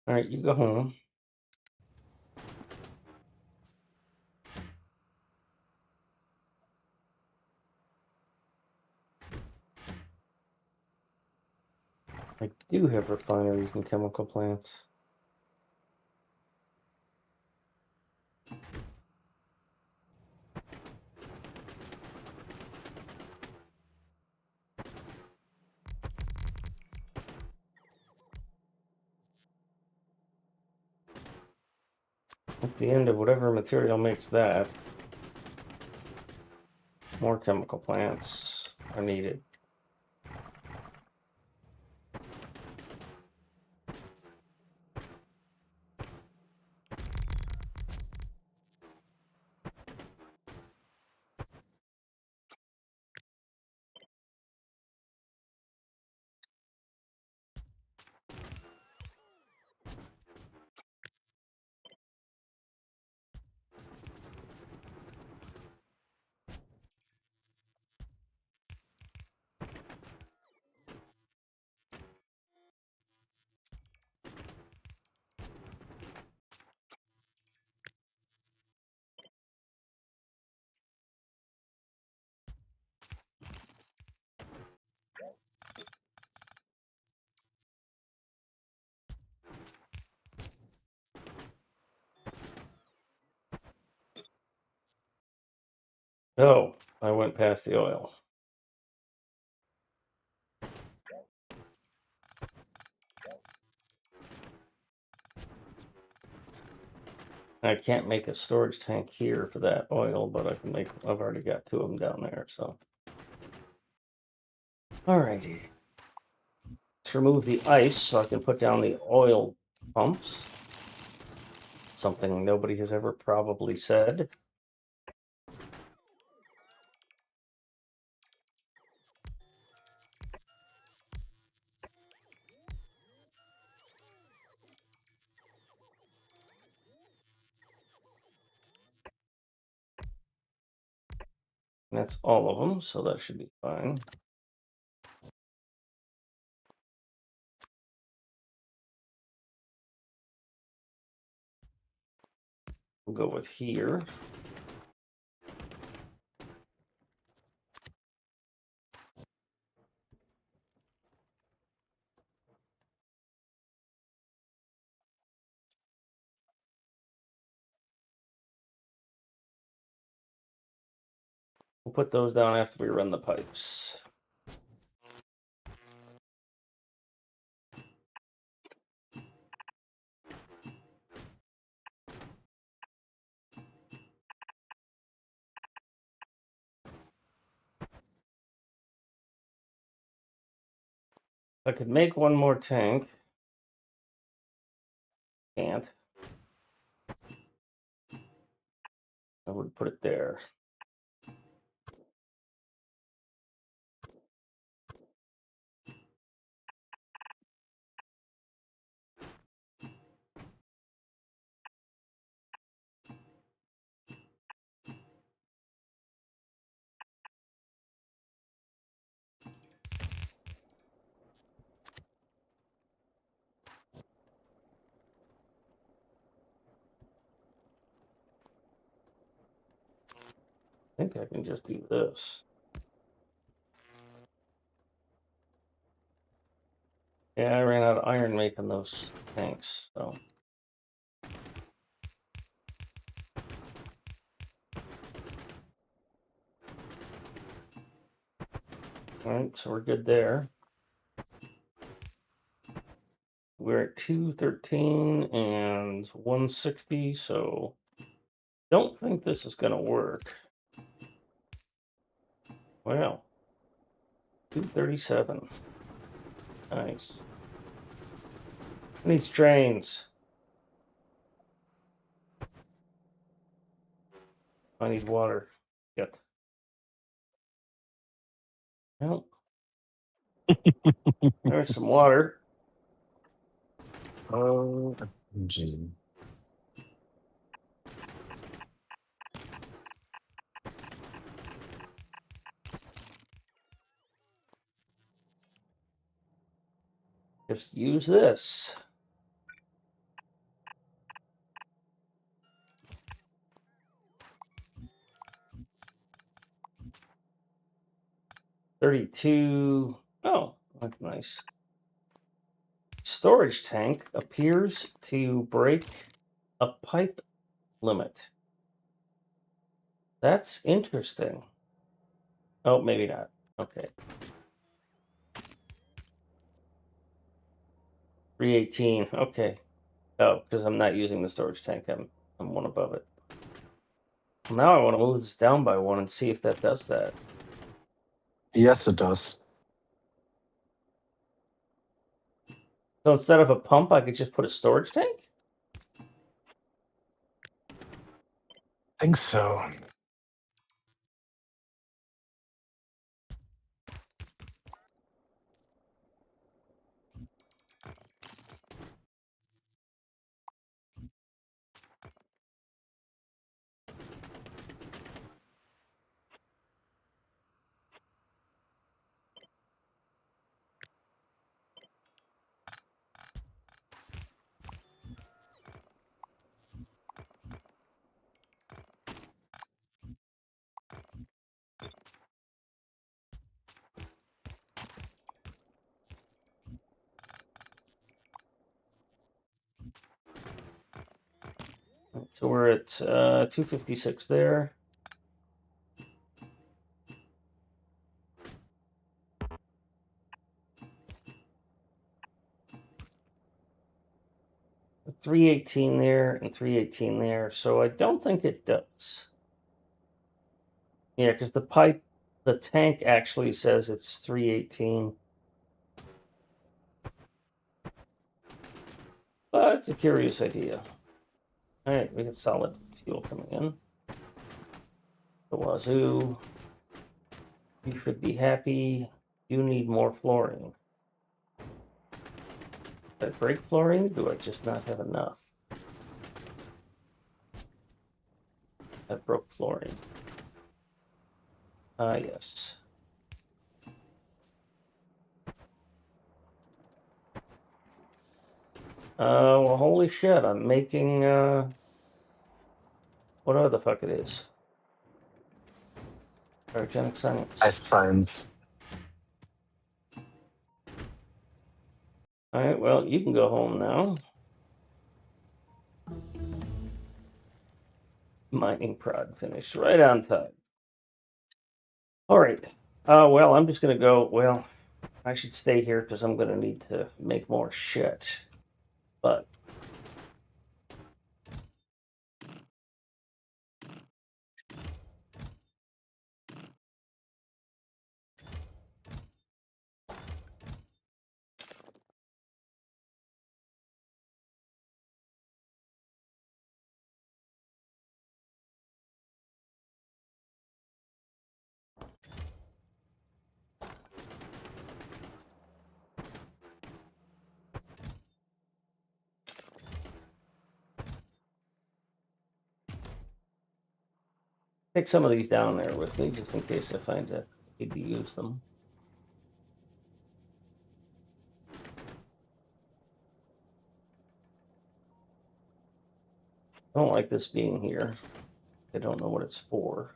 All right, you go home. I do have refineries and chemical plants. At the end of whatever material makes that, more chemical plants are needed. Oh, I went past the oil. I can't make a storage tank here for that oil, but I can make, I've already got 2 of them down there, so. Alrighty. Let's remove the ice so I can put down the oil pumps. Something nobody has ever probably said. And that's all of them, so that should be fine. We'll go with here. We'll put those down after we run the pipes. I could make one more tank. Can't. I would put it there. I think I can just do this. Yeah, I ran out of iron making those tanks, so. All right, so we're good there. We're at 213 and 160, so don't think this is going to work. Well, 237. Nice. I need strains. I need water. Yep. Well, there's some water. Gee. Just use this. $32. Oh, that's nice. Storage tank appears to break a pipe limit. That's interesting. Oh, maybe not. Okay. 318. Okay. Oh, because I'm not using the storage tank. I'm one above it. Well, now I want to move this down by one and see if that does that. Yes, it does. So instead of a pump, I could just put a storage tank? Think so. So we're at 256 there. $318 there and $318 there. So I don't think it does. Yeah, because the tank actually says it's 318. But it's a curious idea. All right, we got solid fuel coming in. The wazoo. You should be happy. You need more fluorine. Did I break fluorine? Do I just not have enough? I broke fluorine. Yes. Well, holy shit, I'm making, whatever the fuck it is. Cryogenic science. Ice science. All right, well, you can go home now. Mining prod finished right on time. All right. Well, I'm just going to go. Well, I should stay here because I'm going to need to make more shit. But take some of these down there with me just in case I find a need to use them. I don't like this being here. I don't know what it's for.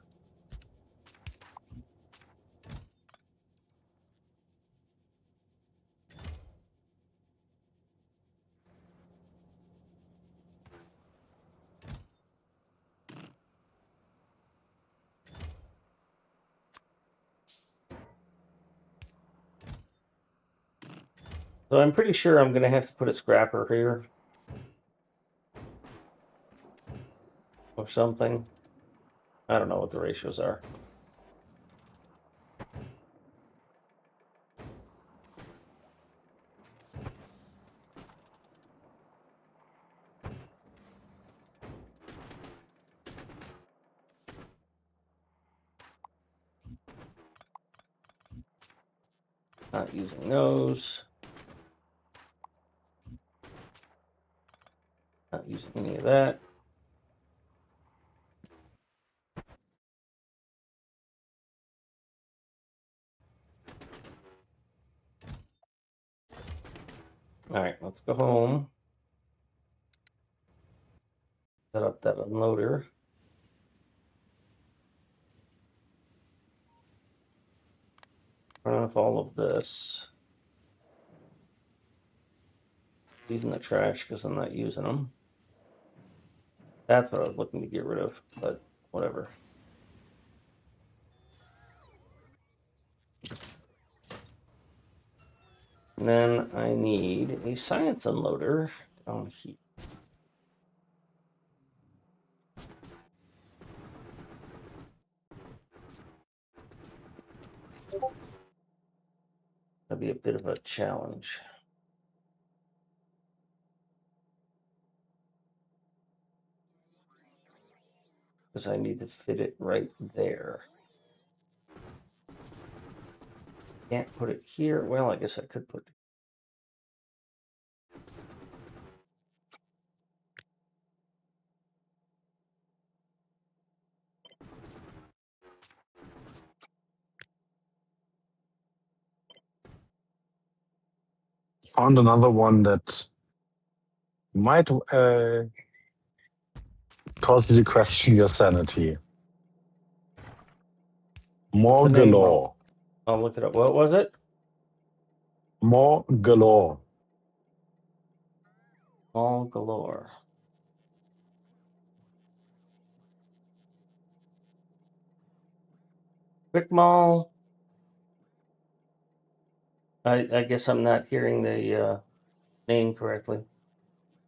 So I'm pretty sure I'm going to have to put a scrapper here. Or something. I don't know what the ratios are. Not using those. Not using any of that. All right, let's go home. Set up that unloader. Turn off all of this. These in the trash because I'm not using them. That's what I was looking to get rid of, but whatever. And then I need a science unloader down here. That'd be a bit of a challenge. Because I need to fit it right there. Can't put it here. Well, I guess I could put it. Found another one that might cause you to question your sanity. What's More the name? galore. I'll look it up. What was it? More galore. All galore. Quick Mall. I guess I'm not hearing the name correctly.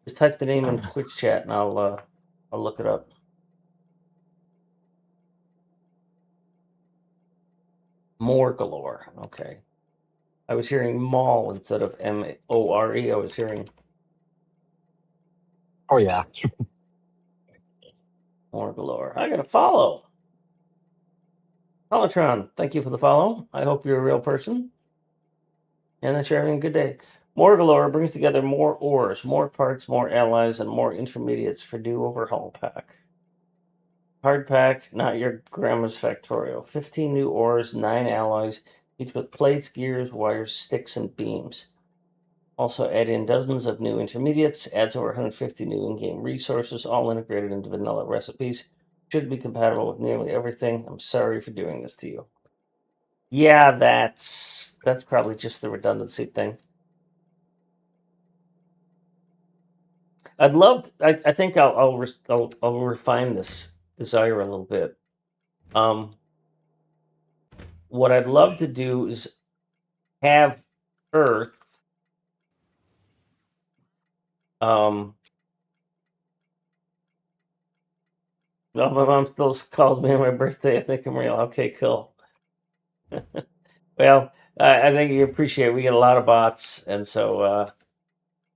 Just type the name in Twitch chat and I'll look it up. More galore. Okay. I was hearing mall instead of MORE. I was hearing Oh yeah. more galore. I got a follow. Holotron, thank you for the follow. I hope you're a real person and that you're having a good day. More galore brings together more ores, more parts, more allies, and more intermediates for new overhaul pack. Hard pack, not your grandma's Factorio. 15 new ores, 9 alloys, each with plates, gears, wires, sticks, and beams. Also add in dozens of new intermediates, adds over 150 new in-game resources, all integrated into vanilla recipes. Should be compatible with nearly everything. I'm sorry for doing this to you. Yeah, that's probably just the redundancy thing. I'd love. I think I'll refine this desire a little bit. What I'd love to do is have Earth. No, my mom still calls me on my birthday. I think I'm real. Okay, cool. Well, I think you appreciate it. We get a lot of bots, and so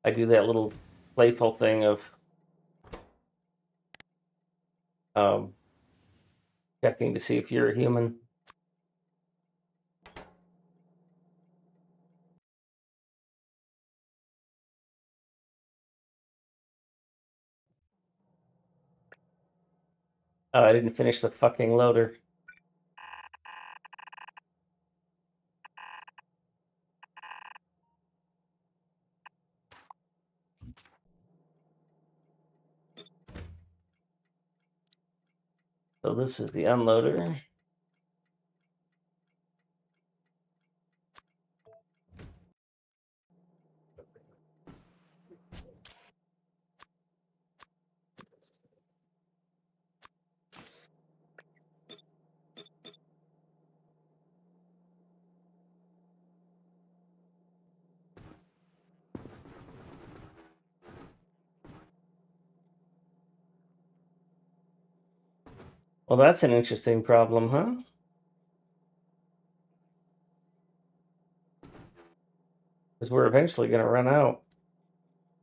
I do that little playful thing of checking to see if you're a human. Oh, I didn't finish the fucking loader. So this is the unloader. Well, that's an interesting problem, huh? Because we're eventually going to run out.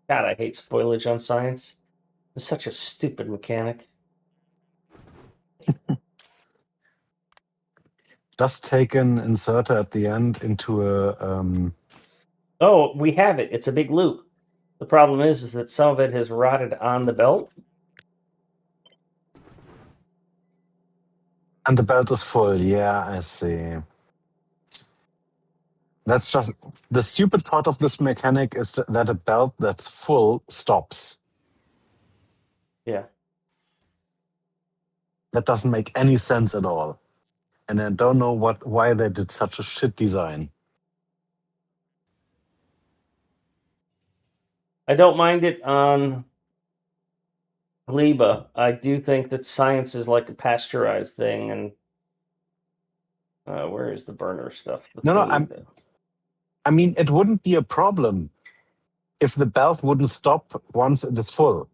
God, I hate spoilage on science. It's such a stupid mechanic. Just take an inserter at the end into a. Oh, we have it. It's a big loop. The problem is that some of it has rotted on the belt. And the belt is full. Yeah, I see. That's just the stupid part of this mechanic is that a belt that's full stops. Yeah. That doesn't make any sense at all. And I don't know why they did such a shit design. I don't mind it on Gleba. I do think that science is like a pasteurized thing, and where is the burner stuff? The No, thingy. I mean, it wouldn't be a problem if the belt wouldn't stop once it is full.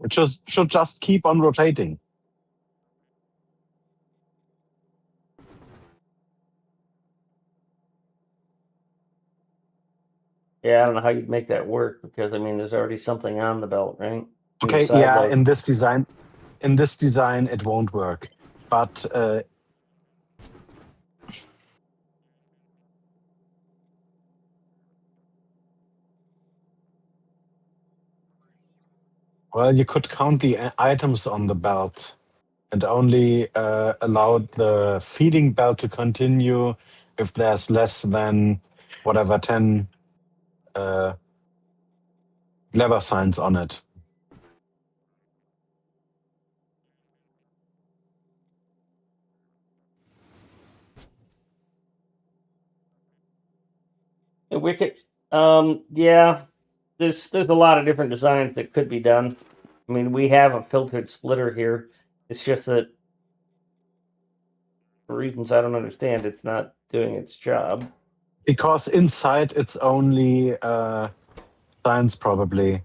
It just should just keep on rotating. Yeah, I don't know how you'd make that work because I mean, there's already something on the belt, right? In the Okay, side yeah, load. in this design, it won't work. But well, you could count the items on the belt and only allow the feeding belt to continue if there's less than whatever 10 lever signs on it. Wicked. Yeah, there's a lot of different designs that could be done. I mean, we have a filtered splitter here. It's just that for reasons I don't understand, it's not doing its job. Because inside it's only signs, probably.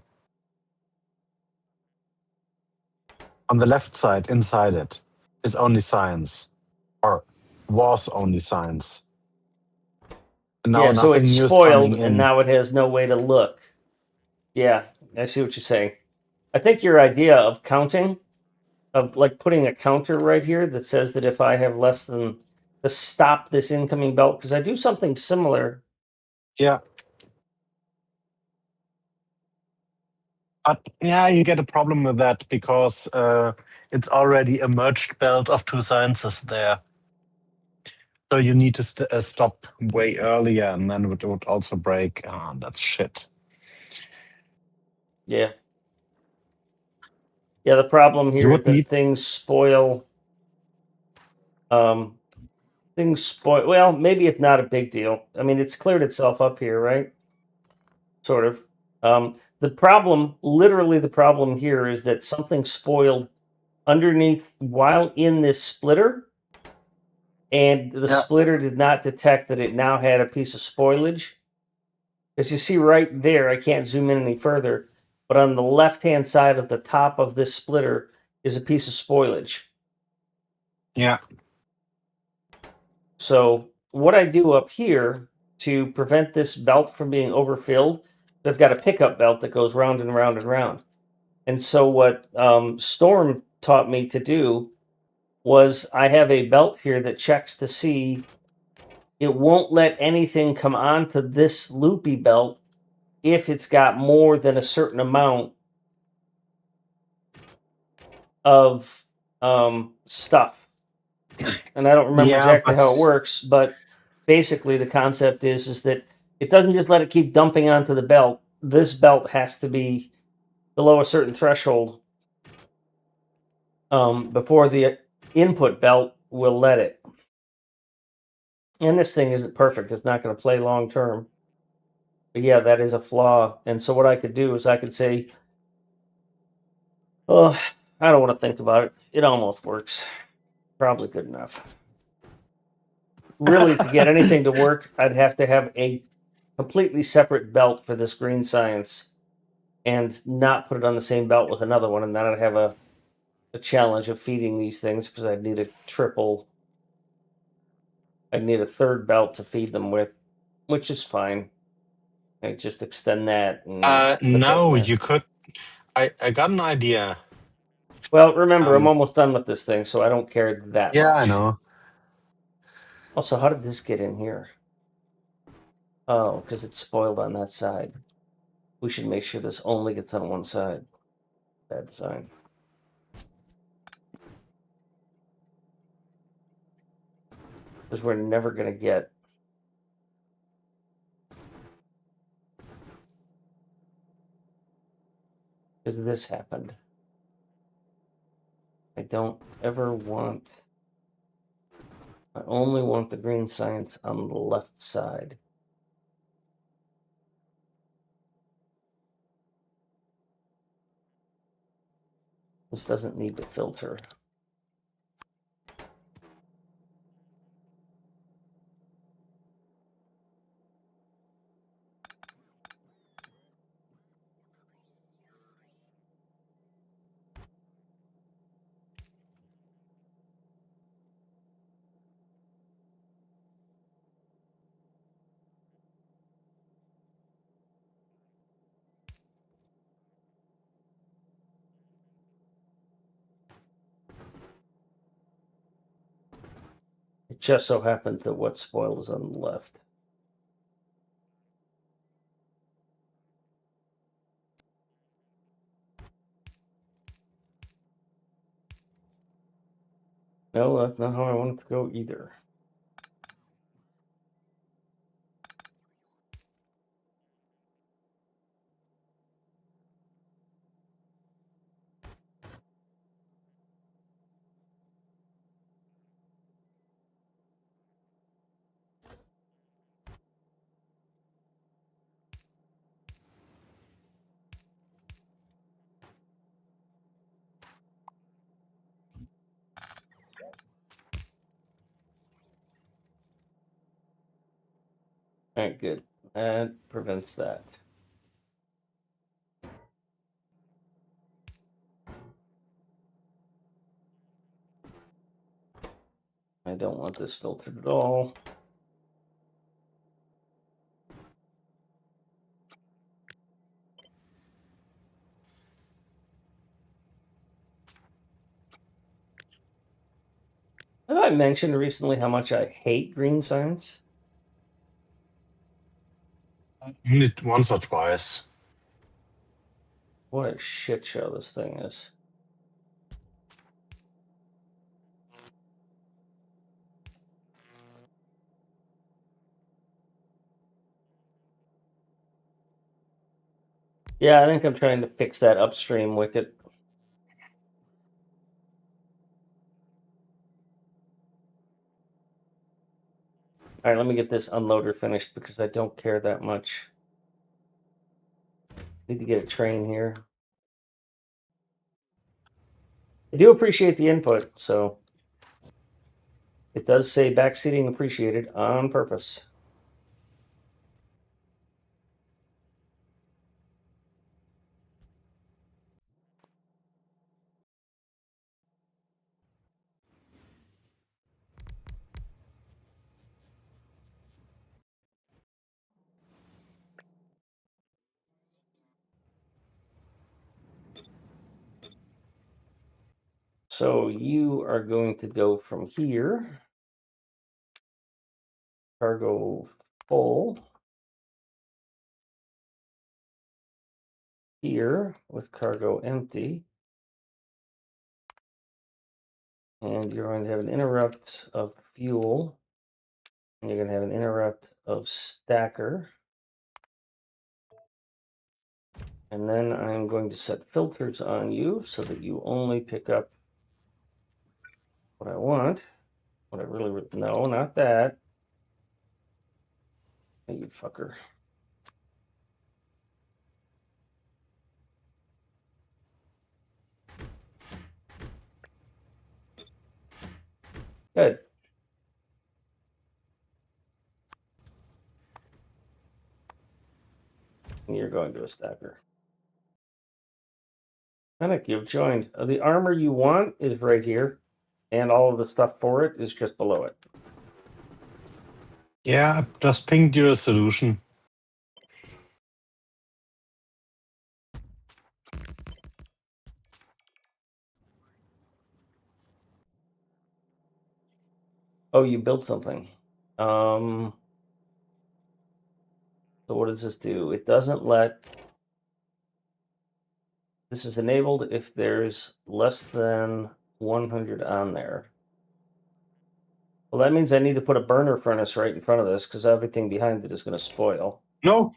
On the left side, inside it, is only signs. Or was only signs. And now Yeah, so nothing it's new is coming spoiled, and in. now it has no way to look. Yeah, I see what you're saying. I think your idea of counting, of like putting a counter right here that says that if I have less than to stop this incoming belt, because I do something similar. Yeah. But yeah, you get a problem with that because it's already a merged belt of two sciences there. So you need to stop way earlier, and then it would also break. That's shit. Yeah. Yeah, the problem You here is would that need. things spoil. Um, things spoil. Well, maybe it's not a big deal. I mean, it's cleared itself up here, right? Sort of. The problem, literally, the problem here is that something spoiled underneath while in this splitter, and the Yeah. splitter did not detect that it now had a piece of spoilage. As you see right there, I can't zoom in any further, but on the left-hand side of the top of this splitter is a piece of spoilage. Yeah. So what I do up here to prevent this belt from being overfilled, I've got a pickup belt that goes round and round and round. And so what Storm taught me to do was I have a belt here that checks to see it won't let anything come onto this loopy belt if it's got more than a certain amount of stuff. And I don't remember Yeah, exactly how it but works, but basically the concept is that it doesn't just let it keep dumping onto the belt. This belt has to be below a certain threshold before the input belt will let it. And this thing isn't perfect; it's not going to play long term. But yeah, that is a flaw. And so what I could do is I could say, "Oh, I don't want to think about it. It almost works. Probably good enough." Really, to get anything to work, I'd have to have a completely separate belt for this green science and not put it on the same belt with another one, and then I'd have a challenge of feeding these things because I'd need a third belt to feed them with, which is fine. I just extend that and put that in no, there. you could. I got an idea. Well, remember, I'm Um, almost done with this thing, so I don't care that yeah, I much. know. Also, how did this get in here? Oh, because it's spoiled on that side. We should make sure this only gets on one side. Bad design. Because we're never going to get. Because this happened. I don't ever want. I only want the green science on the left side. This doesn't need to filter. It just so happens that what's spoiled is on the left. No, that's not how I want it to go either. All right, good. That prevents that. I don't want this filtered at all. Have I mentioned recently how much I hate green science? Only once or twice. What a shit show this thing is. Yeah, I think I'm trying to fix that upstream wicket. All right, let me get this unloader finished because I don't care that much. Need to get a train here. I do appreciate the input, so it does say backseating appreciated on purpose. So you are going to go from here, cargo full, here with cargo empty, and you're going to have an interrupt of fuel, and you're going to have an interrupt of stacker, and then I'm going to set filters on you so that you only pick up what I want, what I really, no, not that. Hey, you fucker. Good. And you're going to a stacker. Panic, you've joined. The armor you want is right here, and all of the stuff for it is just below it. Yeah, I just pinged you a solution. Oh, you built something. So what does this do? It doesn't let... This is enabled if there's less than 100 on there. Well, that means I need to put a burner furnace right in front of this because everything behind it is going to spoil. No,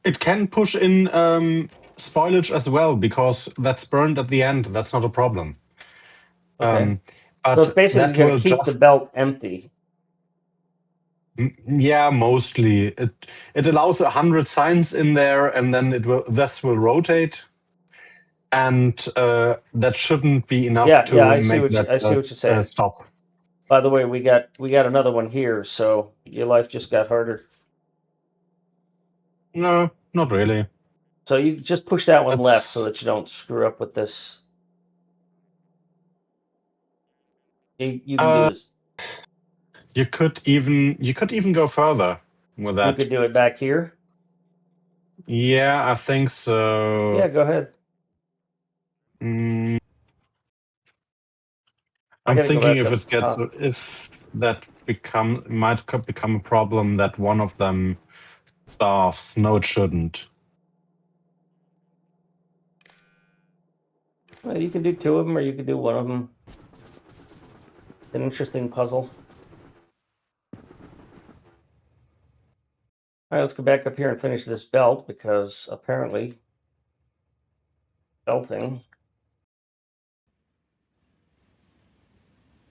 it can push in spoilage as well because that's burned at the end. That's not a problem. Okay. So it's But basically that going will to keep the just, belt empty. yeah, mostly. It allows 100 signs in there, and then this will rotate, and that shouldn't be enough Yeah, to I see make what that I see what you're saying. stop. By the way, we got another one here, so your life just got harder. No, not really. So you just push that one left so That's that you don't screw up with this. You can do this. you could even go further with You that. could do it back here. Yeah, I think Yeah, so. go ahead. Mm, I I'm got to go thinking back up top. if that might become a problem that one of them starves. No, it shouldn't. Well, you can do two of them, or you could do one of them. It's an interesting puzzle. All right, let's go back up here and finish this belt because apparently belting.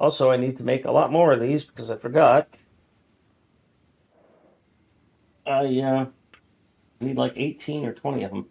Also, I need to make a lot more of these because I forgot. I need like 18 or 20 of them.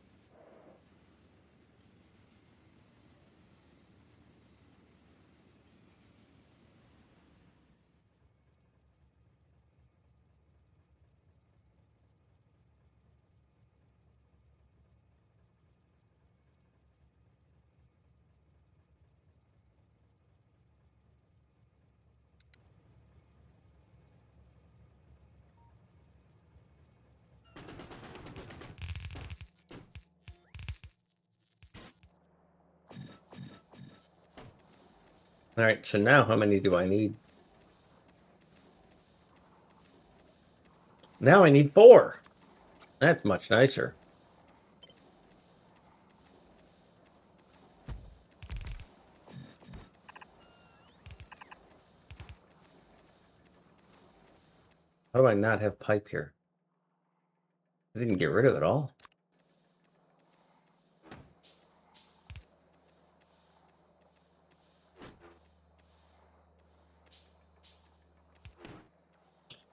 All right, so now how many do I need? Now I need 4. That's much nicer. How do I not have pipe here? I didn't get rid of it all.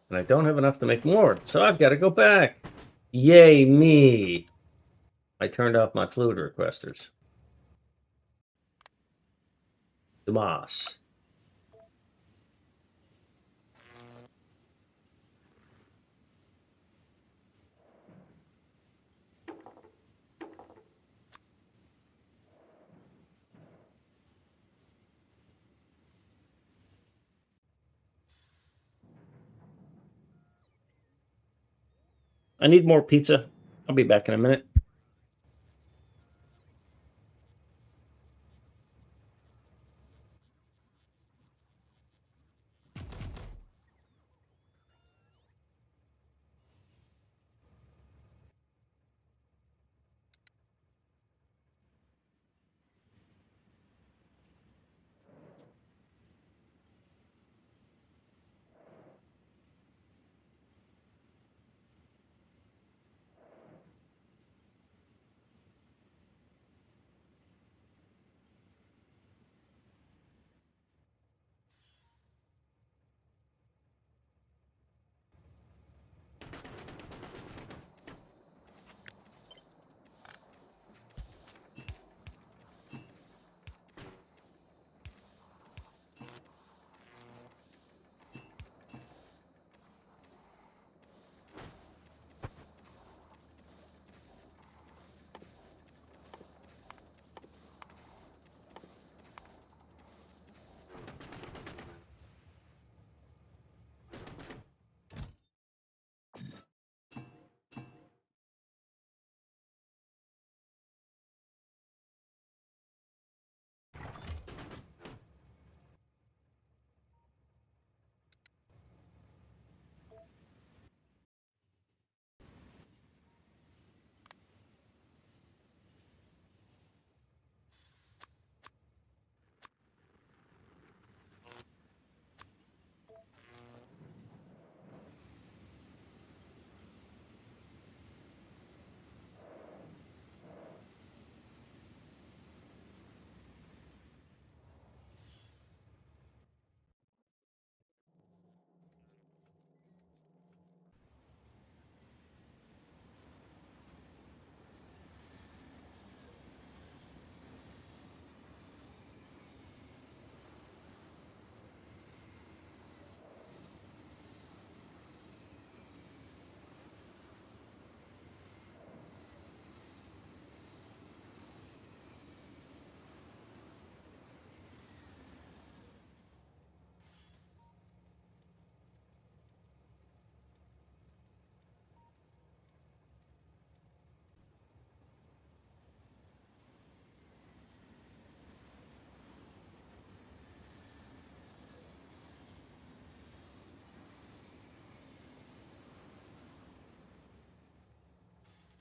And I don't have enough to make more, so I've got to go back. Yay me! I turned off my fluid requesters. Dumas. I need more pizza. I'll be back in a minute.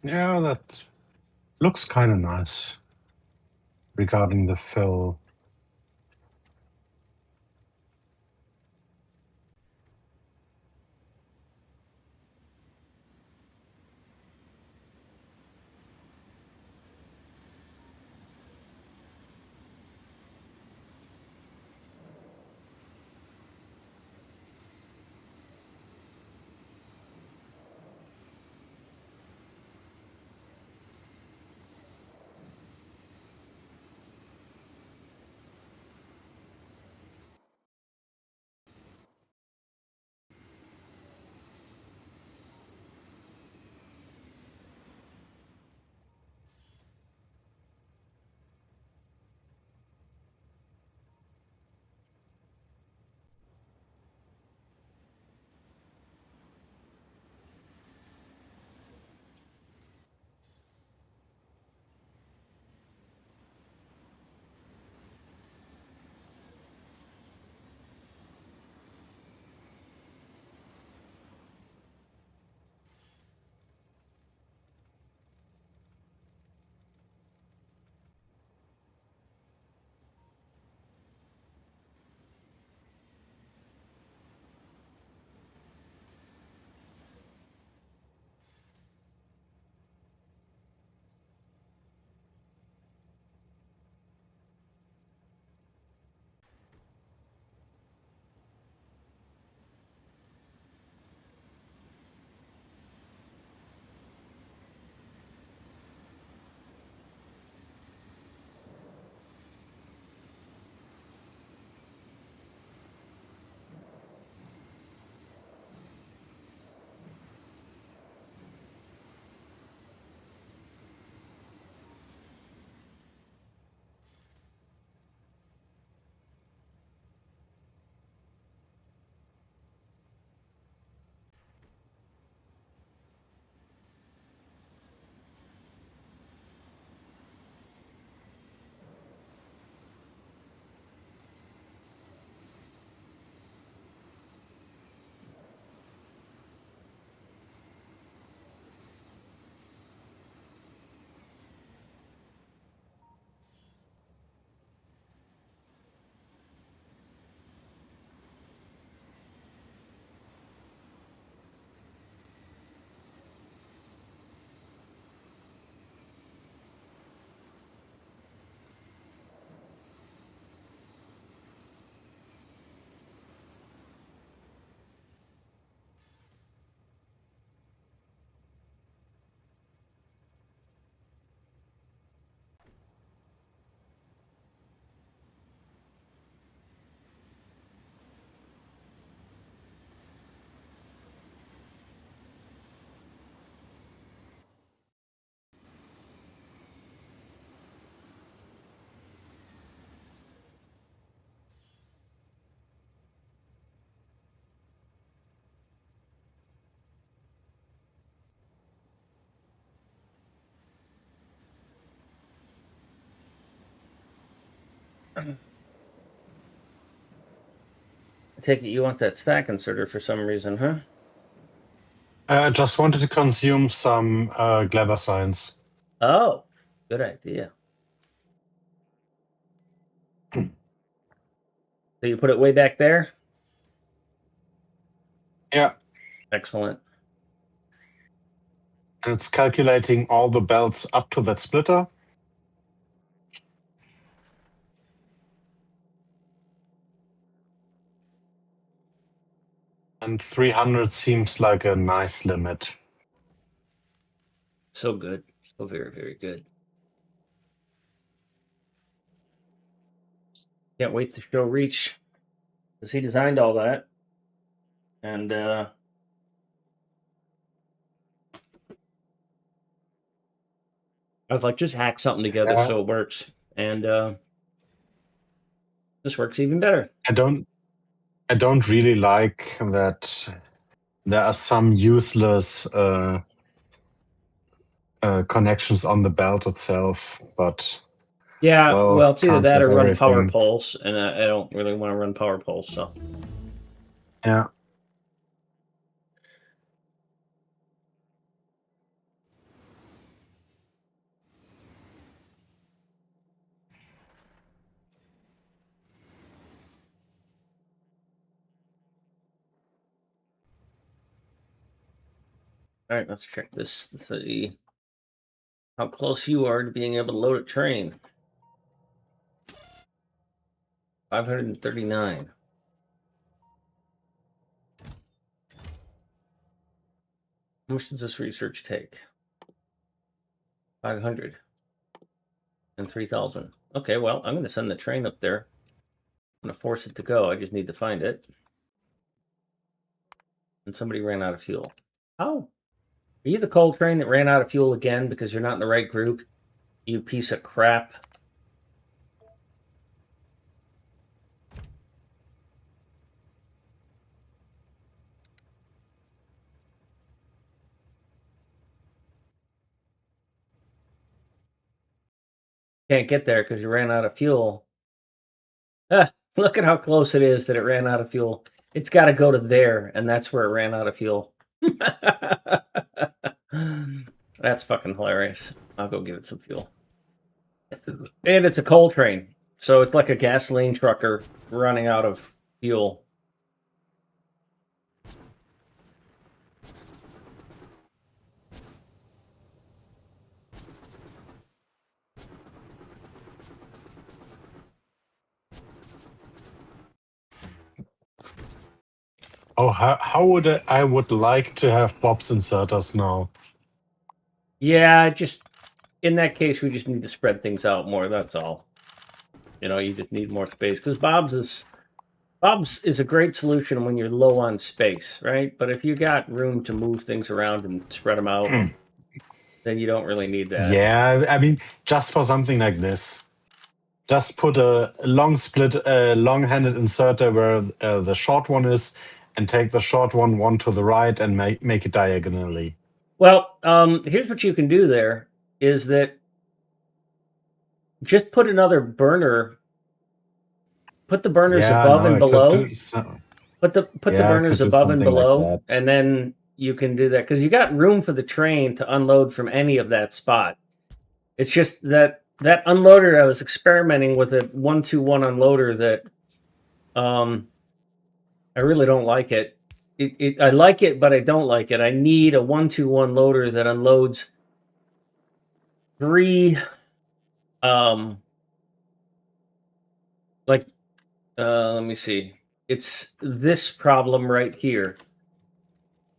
Yeah, that looks kind of nice regarding the fill. I take it you want that stack inserter for some reason, huh? I just wanted to consume some Glabber science. Oh, good idea. So you put it way back there? Yeah. Excellent. And it's calculating all the belts up to that splitter. And 300 seems like a nice limit. So good. So very, very good. Can't wait to show Reach, because he designed all that. And I was like, just hack something together so it works. And this works even better. I don't really like that there are some useless connections on the belt itself, but Yeah, well, it's either can't that have or run power everything. pulse, and I don't really want to run power pulse, so. Yeah. All right, let's check this to see how close you are to being able to load a train. 539. How much does this research take? 500 and 3,000. Okay, well, I'm going to send the train up there. I'm going to force it to go. I just need to find it. And somebody ran out of fuel. Oh, are you the coal train that ran out of fuel again because you're not in the right group? You piece of crap. Can't get there because you ran out of fuel. Ah, look at how close it is that it ran out of fuel. It's got to go to there, and that's where it ran out of fuel. That's fucking hilarious. I'll go give it some fuel. And it's a coal train, so it's like a gasoline trucker running out of fuel. Oh, how would I would like to have Bob's inserters now. Yeah, just in that case, we just need to spread things out more. That's all. You just need more space because Bob's is a great solution when you're low on space, right? But if you got room to move things around and spread them out, then you don't really need that. Yeah, I mean, just for something like this, just put a long split, long-handed inserter where the short one is, and take the short one to the right, and make it diagonally. Well, here's what you can do there is that just put another burner, put the burners Yeah, above no, and I could do below. so. Put the Yeah, I could burners do above and something like below, that. and then you can do that because you got room for the train to unload from any of that spot. It's just that unloader I was experimenting with, a 1-2-1 unloader that I really don't like it. I like it, but I don't like it. I need a 1-2-1 loader that unloads three um like let me see. It's this problem right here.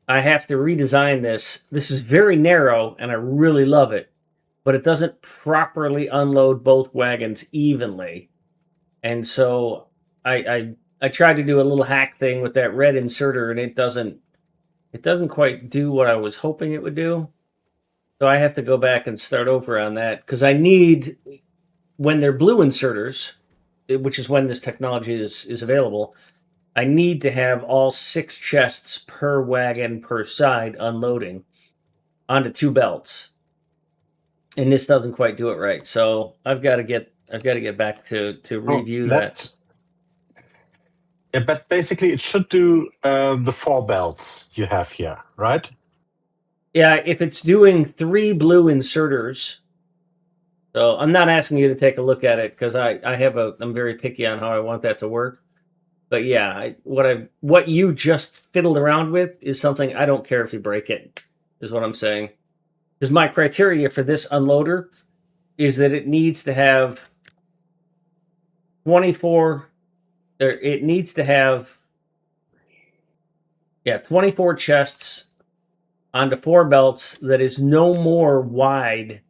I have to redesign this. This is very narrow and I really love it, but it doesn't properly unload both wagons evenly. And so I tried to do a little hack thing with that red inserter and it doesn't quite do what I was hoping it would do. So I have to go back and start over on that because I need, when they're blue inserters, which is when this technology is available, I need to have all 6 chests per wagon per side unloading onto 2 belts. and this doesn't quite do it right. So I've got to get back to review that. Yeah, but basically it should do the 4 belts you have here, right? Yeah, if it's doing 3 blue inserters, so I'm not asking you to take a look at it because I'm very picky on how I want that to work. But yeah, what you just fiddled around with is something I don't care if you break it, is what I'm saying. Because my criteria for this unloader is that it needs to have 24, or it needs to have 24 chests onto 4 belts that is no more wide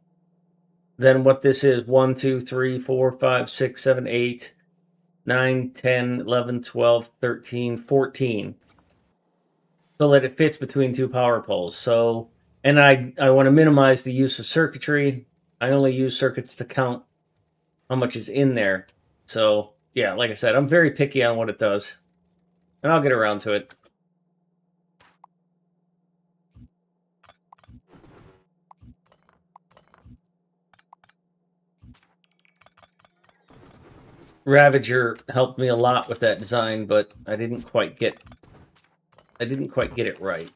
than what this is: 1, 2, 3, 4, 5, 6, 7, 8, 9, 10, 11, 12, 13, 14. So that it fits between 2 power poles. So, and I want to minimize the use of circuitry. I only use circuits to count how much is in there. So, yeah, like I said, I'm very picky on what it does, and I'll get around to it. Ravager helped me a lot with that design, but I didn't quite get it right.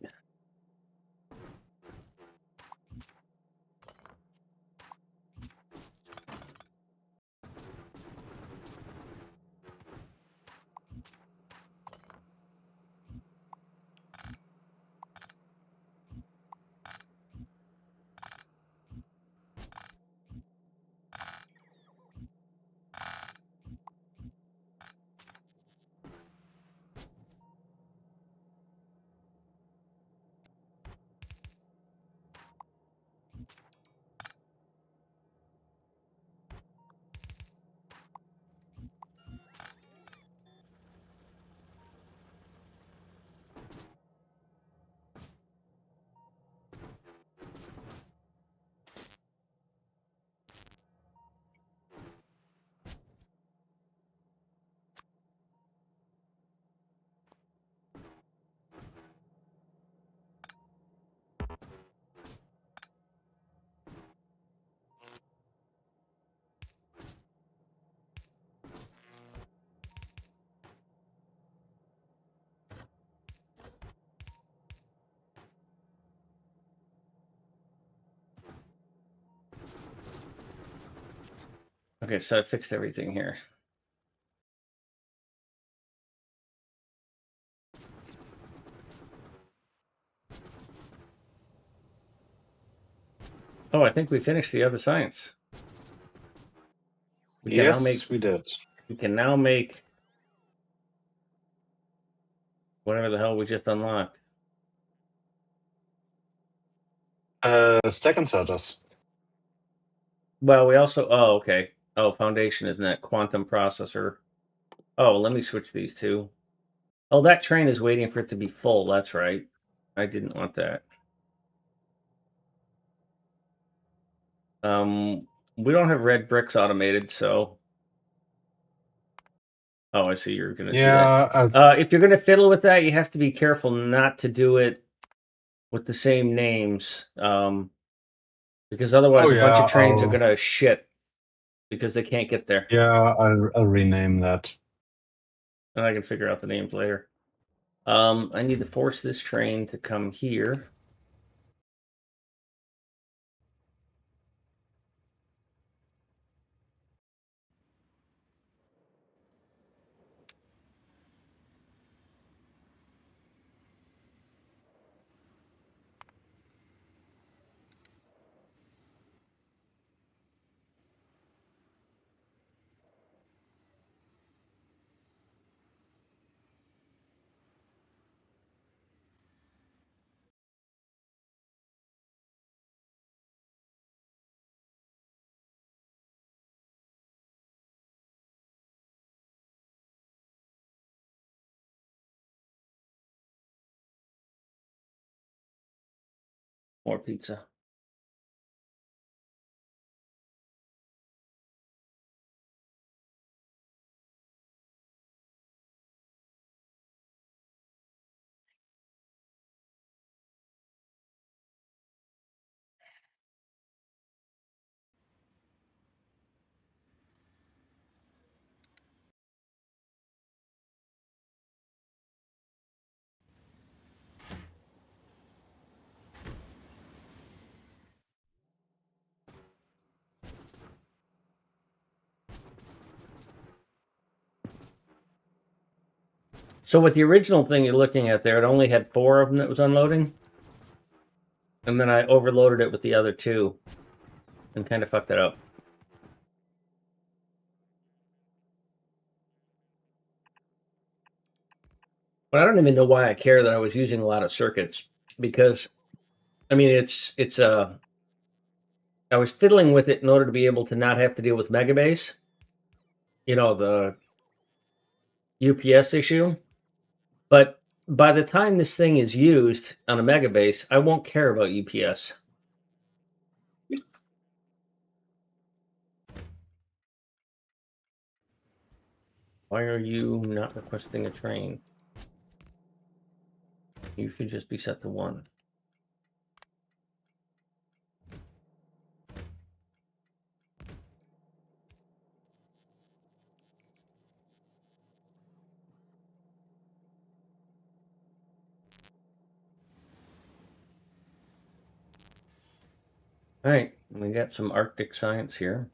Okay, so I fixed everything here. Oh, I think we finished the other science. We can now make We did. we can now make whatever the hell we just unlocked. Stack inserters. Well, we also okay. Oh, foundation isn't that quantum processor. Oh, let me switch these two. Oh, that train is waiting for it to be full. That's right. I didn't want that. Um, we don't have red bricks automated, so. Oh, I see. You're gonna do that. Yeah, If you're gonna fiddle with that, you have to be careful not to do it with the same names, because otherwise, oh a bunch of yeah, trains are gonna shit because they can't get there. I'll rename that. And I can figure out the names later. I need to force this train to come here. More pizza. So with the original thing you're looking at there, it only had 4 of them that was unloading. And then I overloaded it with the other 2 and kind of fucked it up. But I don't even know why I care that I was using a lot of circuits, because I mean it's I was fiddling with it in order to be able to not have to deal with Megabase, the UPS issue. But by the time this thing is used on a Megabase, I won't care about UPS. Why are you not requesting a train? You should just be set to 1. All right, we got some Arctic science here.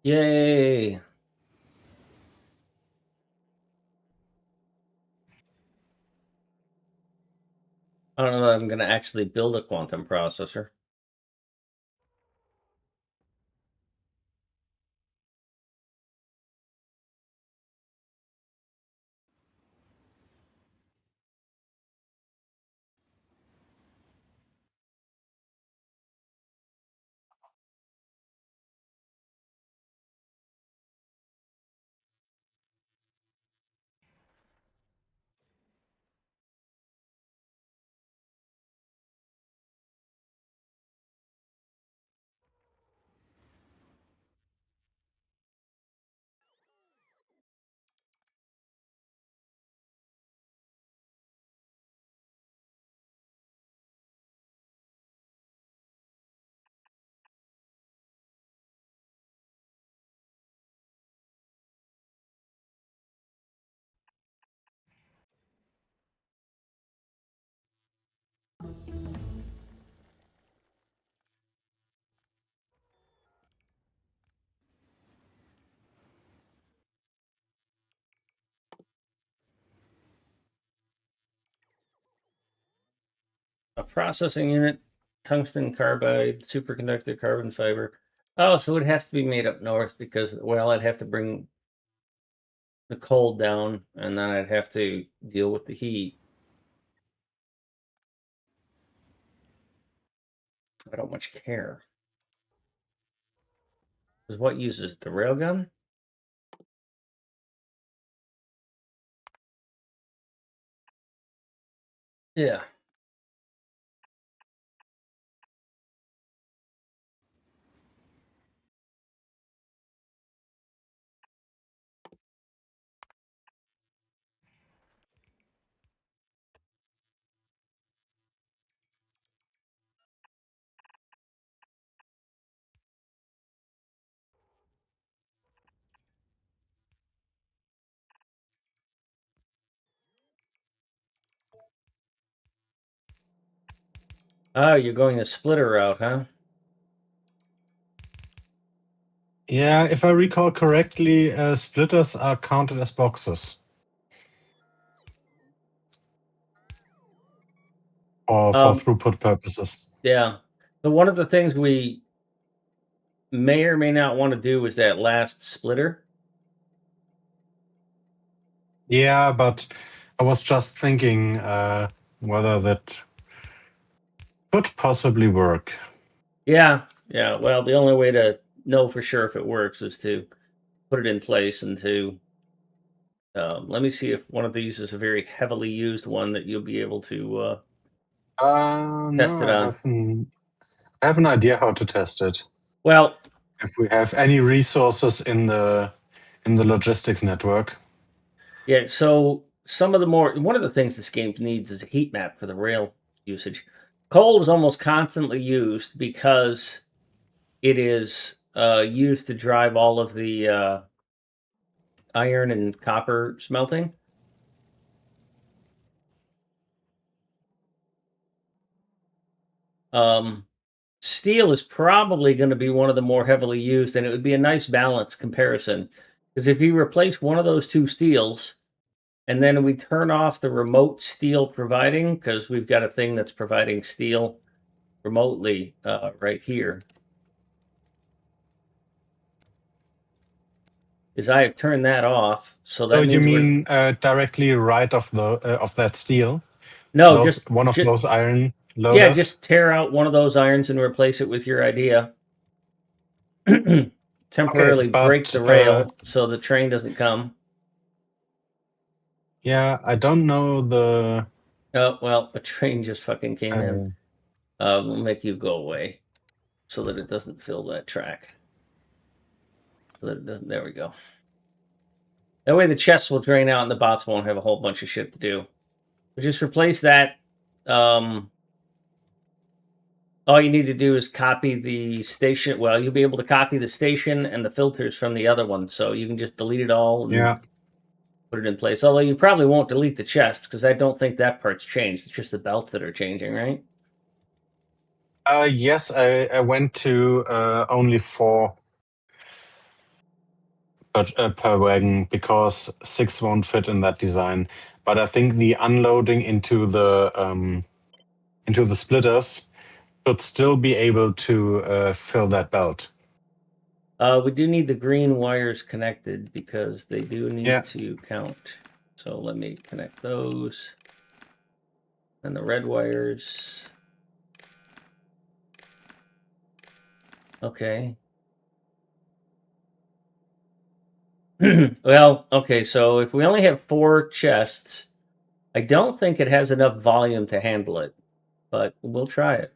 Yay! I don't know that I'm going to actually build a quantum processor. A processing unit, tungsten carbide, superconductor carbon fiber. Oh, so it has to be made up north because, well, I'd have to bring the cold down and then I'd have to deal with the heat. I don't much care. Because what uses it? The railgun? Yeah. Oh, you're going the splitter route, huh? Yeah, if I recall correctly, splitters are counted as boxes. Or for throughput purposes. Yeah. So one of the things we may or may not want to do is that last splitter. Yeah, but I was just thinking whether that could possibly work. Yeah. Yeah. Well, the only way to know for sure if it works is to put it in place and to let me see if one of these is a very heavily used one that you'll be able to test No, it on. I have an idea how to test it. Well, If we have any resources in the logistics network. Yeah, so one of the things this game needs is a heat map for the rail usage. Coal is almost constantly used because it is used to drive all of the iron and copper smelting. Steel is probably going to be one of the more heavily used, and it would be a nice balance comparison. Because if you replace one of those two steels, and then we turn off the remote steel providing, because we've got a thing that's providing steel remotely right here, is I have turned that off. So So that you means we're mean directly right of that steel? no, Those one of those iron yeah, loaders? just tear out one of those irons and replace it with your idea. Okay, Temporarily break but the rail so the train doesn't come. yeah, I don't know the. Oh well, a train just fucking came in. Uh, We'll make you go away so that it doesn't fill that track. So that it doesn't. There we go. That way the chests will drain out and the bots won't have a whole bunch of shit to do. But just replace that. Um, all you need to do is copy the station. Well, you'll be able to copy the station and the filters from the other one, so you can just delete it all and yeah. put it in place. Although you probably won't delete the chests because I don't think that part's changed. It's just the belts that are changing, right? Yes, I went to only 4 per wagon because 6 won't fit in that design. But I think the unloading into the splitters should still be able to fill that belt. We do need the green wires connected because they do need Yeah. to count. So let me connect those. And the red wires. Okay. Well, okay, so if we only have 4 chests, I don't think it has enough volume to handle it, but we'll try it.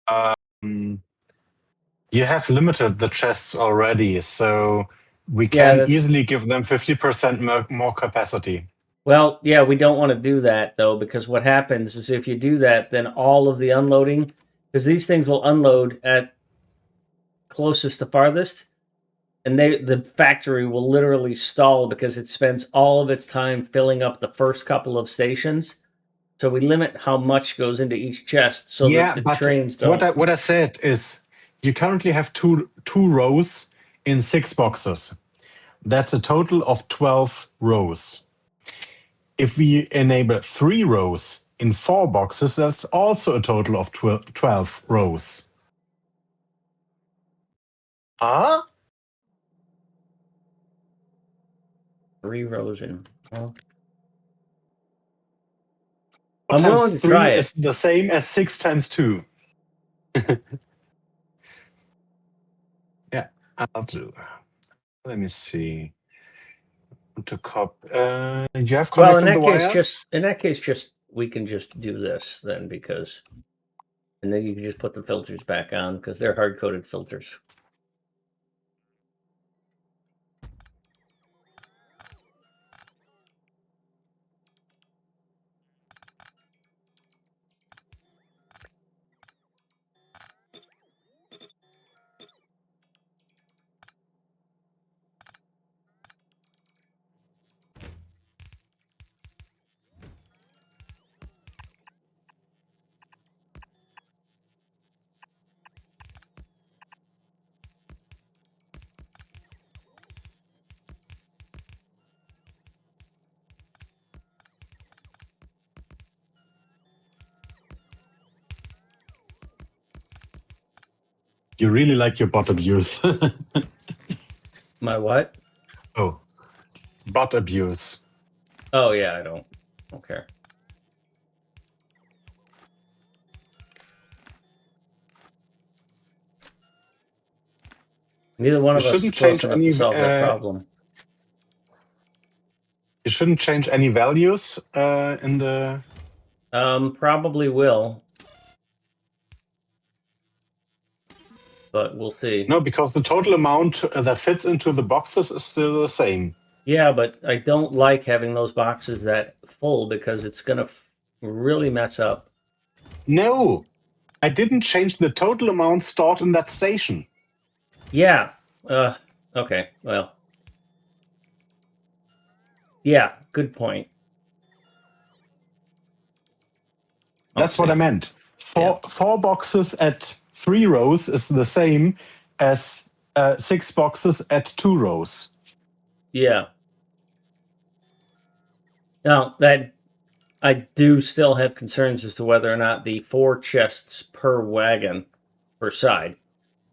Um, you have limited the chests already, so we Yeah, can that's easily give them 50% more capacity. well, yeah, we don't want to do that though, because what happens is if you do that, then all of the unloading, because these things will unload at closest to farthest, and the factory will literally stall because it spends all of its time filling up the first couple of stations. So we limit how much goes into each chest so that Yeah, the but trains what don't. I said is you currently have two rows in 6 boxes. That's a total of 12 rows. If we enable 3 rows in 4 boxes, that's also a total of 12 rows. Huh? 3 rows in. Well, 4 I'm times willing to 3 try is it. the same as 6 times 2. Yeah, I'll do. Let me see. To you have Well, in connected the that case, just wires? in that case, just we can just do this then because, and then you can just put the filters back on because they're hard coded filters. You really like your bot abuse. My what? Oh, bot abuse. Oh yeah, I don't care. Neither one You of us is shouldn't close change enough to any. solve that problem. You shouldn't change any values in the. Probably will. but we'll see. No, because the total amount that fits into the boxes is still the same. Yeah, but I don't like having those boxes that full because it's going to really mess up. No, I didn't change the total amount stored in that station. Yeah. Okay. Well, yeah, good point. I'll That's what I see. meant. Yeah. Four boxes at 3 rows is the same as 6 boxes at 2 rows. Yeah. Now, that I do still have concerns as to whether or not the 4 chests per wagon per side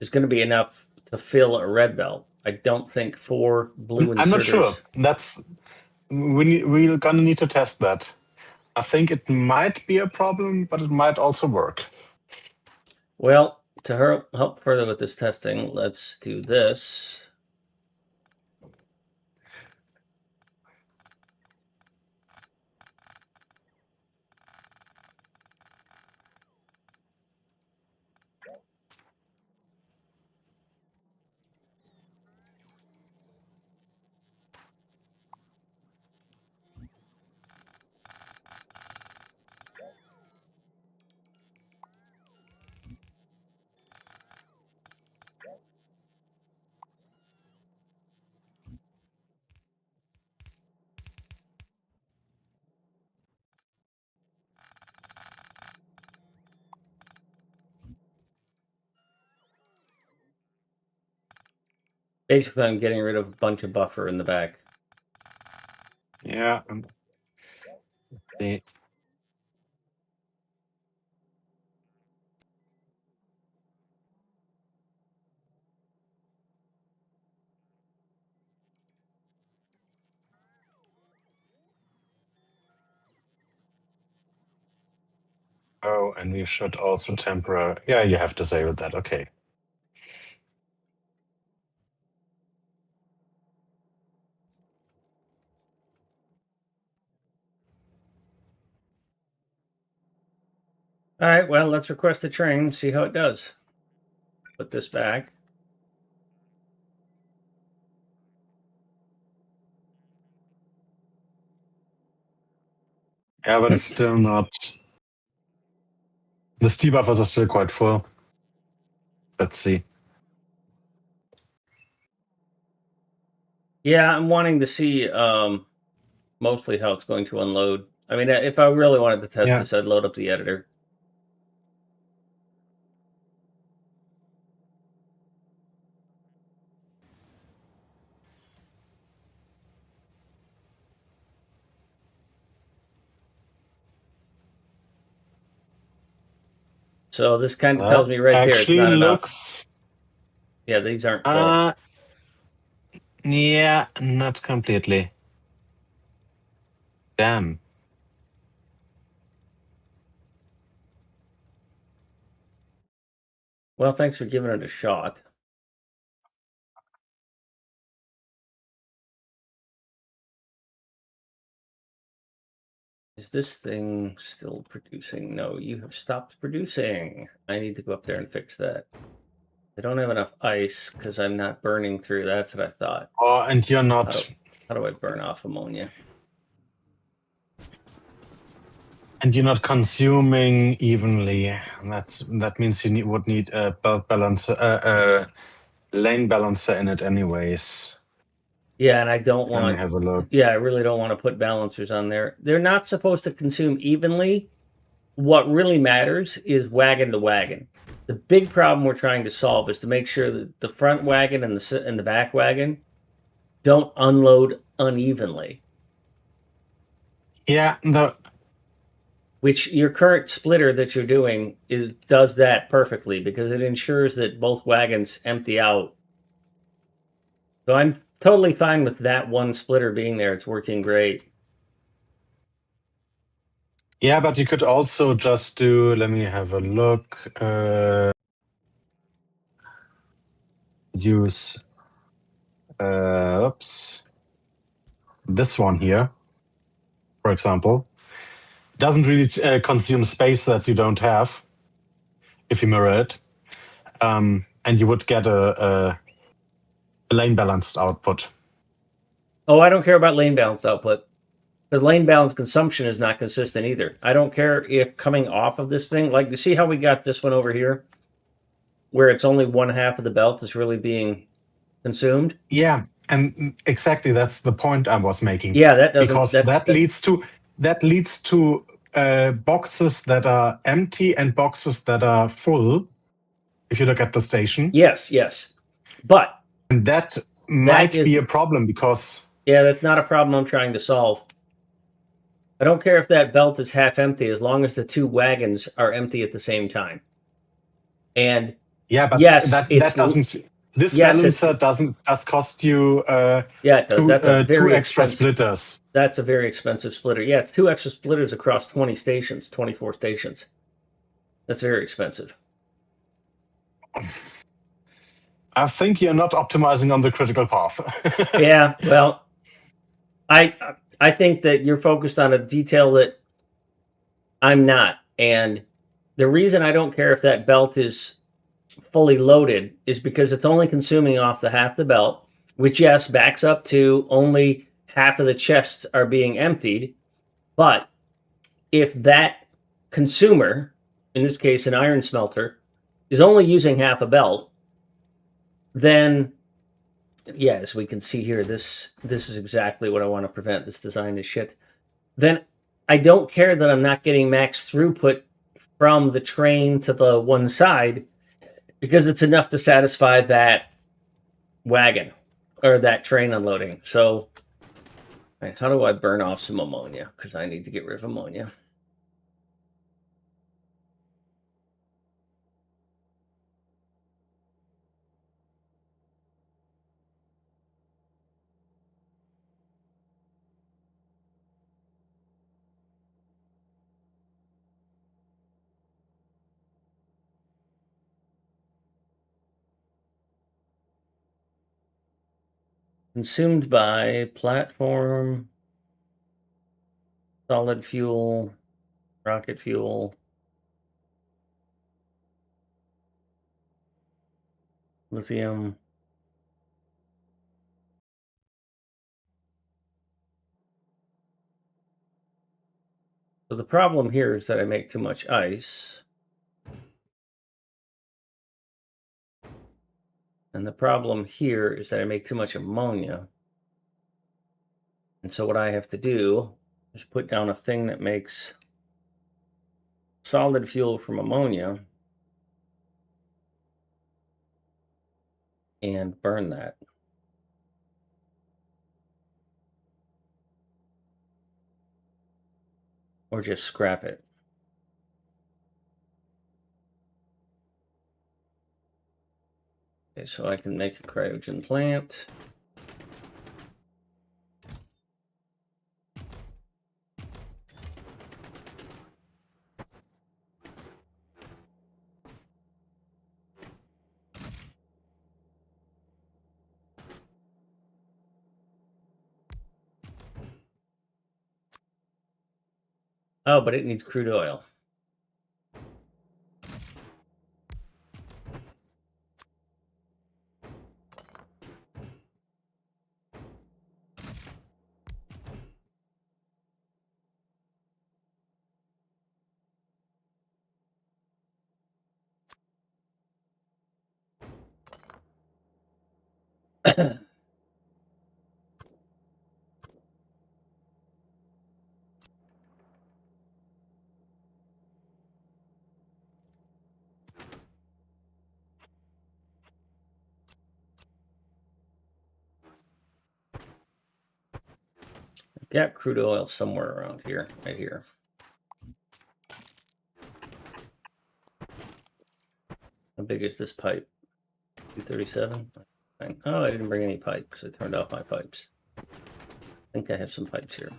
is going to be enough to fill a red belt. I don't think 4 blue I'm not sure. inserters. We're gonna need to test that. I think it might be a problem, but it might also work. Well, to help further with this testing, let's do this. Basically, I'm getting rid of a bunch of buffer in the back. Yeah. Oh, and we should also temper. Yeah, you have to say with that. Okay. All right, well, let's request a train, see how it does. Put this back. Yeah, but it's still not. The T buffers are still quite full. Let's see. Yeah, I'm wanting to see mostly how it's going to unload. I mean, if I really wanted to test Yeah. this, I'd load up the editor. So this kind of tells That me right there it's actually not enough. looks. Yeah, these aren't full. Yeah, not completely. Damn. Well, thanks for giving it a shot. Is this thing still producing? No, you have stopped producing. I need to go up there and fix that. I don't have enough ice because I'm not burning through. That's what I thought. Oh, and you're How do, not. how do I burn off ammonia? And you're not consuming evenly. That means you would need a belt balancer, lane balancer in it, anyways. Yeah, and I don't Let me want. have a look. Yeah, I really don't want to put balancers on there. They're not supposed to consume evenly. What really matters is wagon to wagon. The big problem we're trying to solve is to make sure that the front wagon and the back wagon don't unload unevenly. Yeah, Which your current splitter that you're doing does that perfectly because it ensures that both wagons empty out. So I'm totally fine with that one splitter being there. It's working great. yeah, but you could also just do. Let me have a look. Use. Oops. This one here, for example, doesn't really consume space that you don't have if you mirror it. And and you would get a lane balanced output. Oh, I don't care about lane balanced output. Because lane balance consumption is not consistent either. I don't care if coming off of this thing, like you see how we got this one over here, where it's only one half of the belt is really being consumed. Yeah, and exactly that's the point I was making. Yeah, that doesn't Because that leads to boxes that are empty and boxes that are full. If you look at the station, yes, but and that that might is be a problem because that's not a problem I'm trying to solve. I don't care if that belt is half empty as long as the two wagons are empty at the same time. And yeah, but yes, that doesn't. This yes, it's balancer does cost you yeah, it does. That's a two very extra expensive. splitters. That's a very expensive splitter. Yeah, it's 2 extra splitters across 20 stations, 24 stations. That's very expensive. I think you're not optimizing on the critical path. Yeah, well, I I think that you're focused on a detail that I'm not. And the reason I don't care if that belt is fully loaded is because it's only consuming off the half the belt, which yes, backs up to only half of the chests are being emptied. But if that consumer, in this case an iron smelter, is only using half a belt, then yeah, as we can see here, this is exactly what I want to prevent. This design is shit. Then I don't care that I'm not getting max throughput from the train to the one side because it's enough to satisfy that wagon or that train unloading. So, how do I burn off some ammonia? Because I need to get rid of ammonia. Consumed by platform, solid fuel, rocket fuel, lithium. So the problem here is that I make too much ice. And the problem here is that I make too much ammonia. And so what I have to do is put down a thing that makes solid fuel from ammonia and burn that. Or just scrap it. Okay, so I can make a cryogen plant. Oh, but it needs crude oil. I've got crude oil somewhere around here, right here. How big is this pipe? 237? Oh, I didn't bring any pipe because I turned off my pipes. I think I have some pipes here.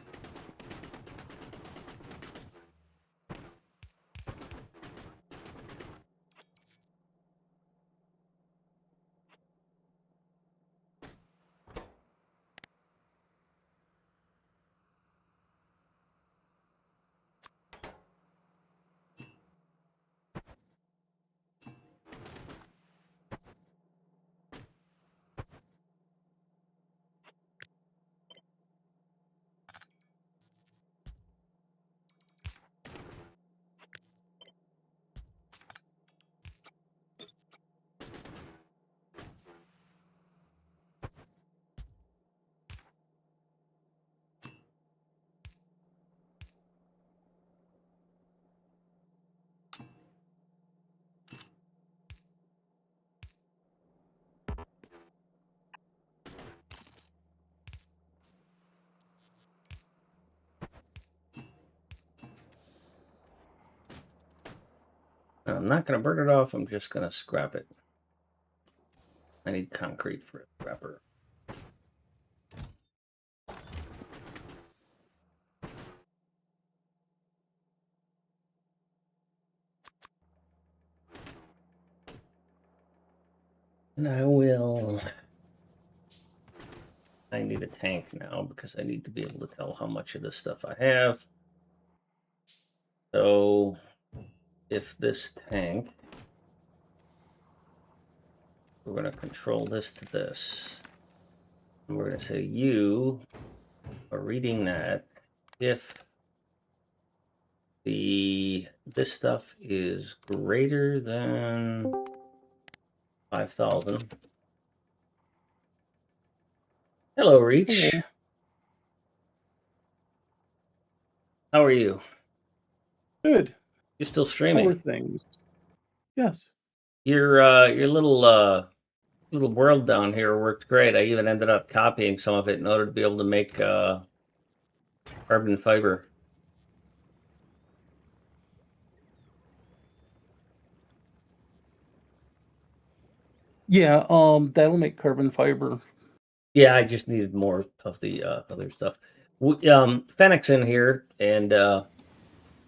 I'm not going to burn it off. I'm just going to scrap it. I need concrete for a scrapper. And I will... I need a tank now because I need to be able to tell how much of this stuff I have. So if this tank, we're going to control this to this. And we're going to say you are reading that if this stuff is greater than 5,000. Hello, Reach. Hello. How are you? Good. You're still How are streaming. things? Yes. Your little world down here worked great. I even ended up copying some of it in order to be able to make carbon fiber. Yeah, that'll make carbon fiber. Yeah, I just needed more of the other stuff. Fennec's in here, and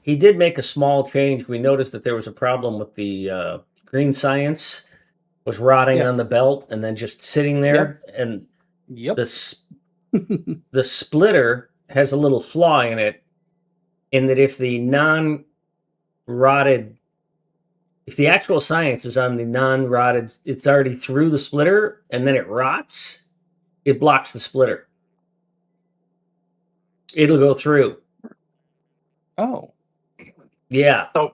he did make a small change. We noticed that there was a problem with the green science was rotting Yeah. on the belt and then just sitting there. And Yep. the splitter has a little flaw in it, in that if the non-rotted, if the actual science is on the non-rotted, it's already through the splitter, and then it rots, it blocks the splitter. It'll go through. Oh. Yeah. So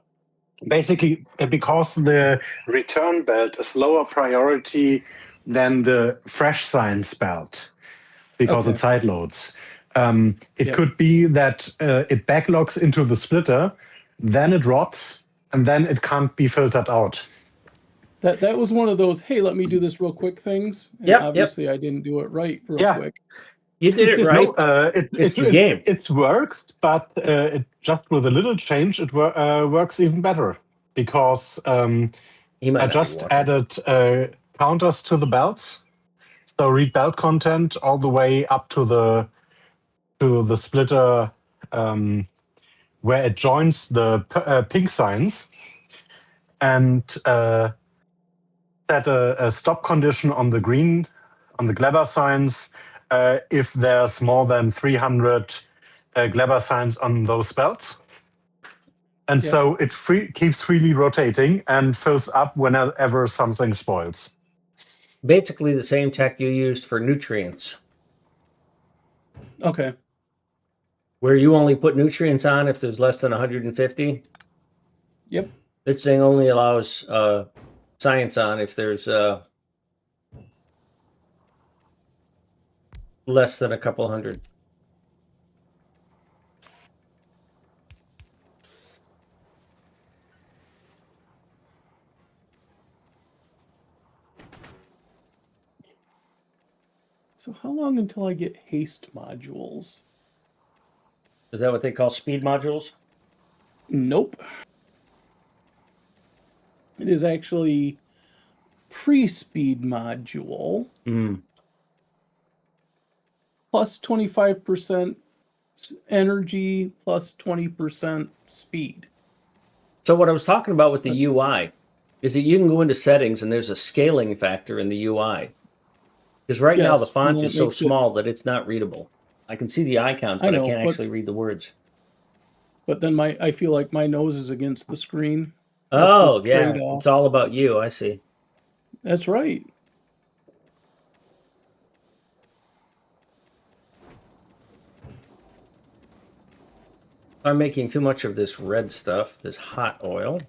basically, because the return belt is lower priority than the fresh science belt, because Okay. it side loads, it Yep. could be that it backlogs into the splitter, then it rots, and then it can't be filtered out. That was one of those, hey, let me do this real quick things. And Yep, obviously I didn't do it right real Yeah. quick. You did it right. No, It's the game. it works, but it just with a little change, it works even better because He might I not be just watching. added counters to the belts. So read belt content all the way up to the splitter where it joins the pink signs, and set a stop condition on the green, on the Gleber signs, if there's more than 300 Gleber signs on those belts. And Yep. so it keeps freely rotating and fills up whenever something spoils. Basically the same tech you used for nutrients, Okay. where you only put nutrients on if there's less than 150. Yep. This thing only allows science on if there's less than a couple hundred. So how long until I get haste modules? Is that what they call speed modules? Nope. It is actually pre-speed module plus 25% energy plus 20% speed. So what I was talking about with the UI is that you can go into settings and there's a scaling factor in the UI. Because right now the Yes, and font then is it so makes it. small that it's not readable. I can see the icons, I but I know, can't but actually read the words. but then I feel like my nose is against the screen. Oh, the yeah. trade-off. It's all about you. I see. That's right. I'm making too much of this red stuff, this hot oil.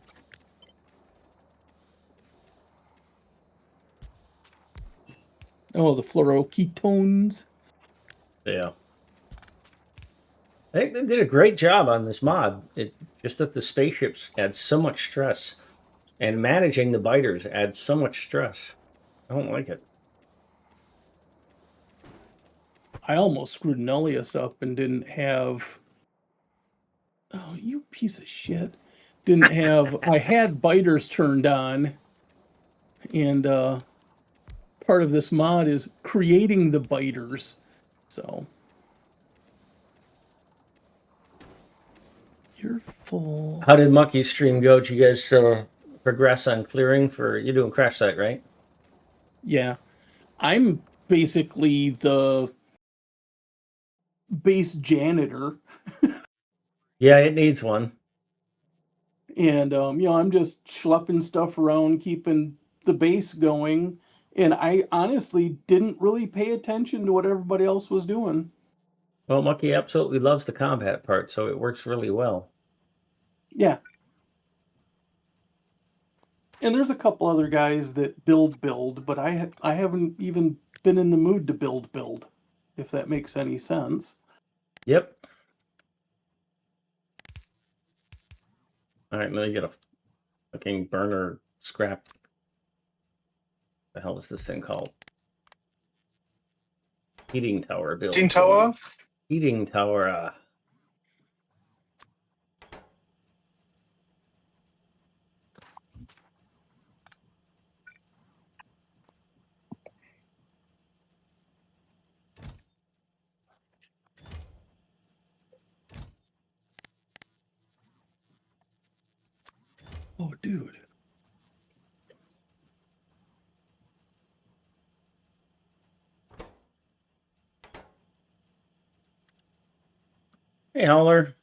Oh, the fluoroketones. Yeah. I think they did a great job on this mod. It just that the spaceships add so much stress, and managing the biters adds so much stress. I don't like it. I almost screwed Nullius up and didn't have. Oh, you piece of shit! didn't have, I had biters turned on, and part of this mod is creating the biters. So you're full. How did Mucky's stream go? Did you guys progress on clearing for, you're doing crash site, right? Yeah. I'm basically the base janitor. Yeah, it needs one. And I'm just schlepping stuff around, keeping the base going. And I honestly didn't really pay attention to what everybody else was doing. Well, Mucky absolutely loves the combat part, so it works really well. Yeah. And there's a couple other guys that build, but I haven't even been in the mood to build, if that makes any sense. Yep. All right, let me get a fucking burner scrap. The hell is this thing called? Heating tower build. Heating tower? Heating tower. Oh, dude. Hey, Howler.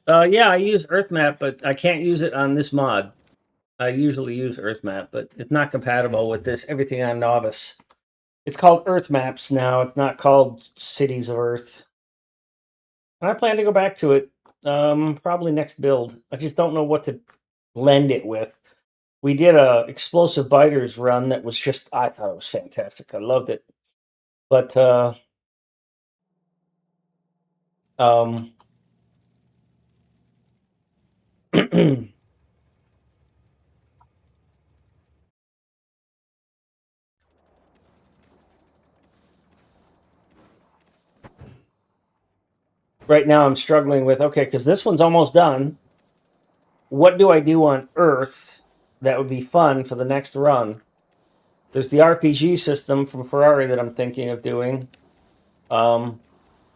Yeah, I use Earth Map, but I can't use it on this mod. I usually use Earth Map, but it's not compatible with this everything on Nauvis. It's called Earth Maps now. It's not called Cities of Earth. And I plan to go back to it probably next build. I just don't know what to blend it with. We did a explosive biters run that was just, I thought it was fantastic. I loved it. But right now I'm struggling with, okay, because this one's almost done. What do I do on Earth that would be fun for the next run? There's the RPG system from Ferrari that I'm thinking of doing.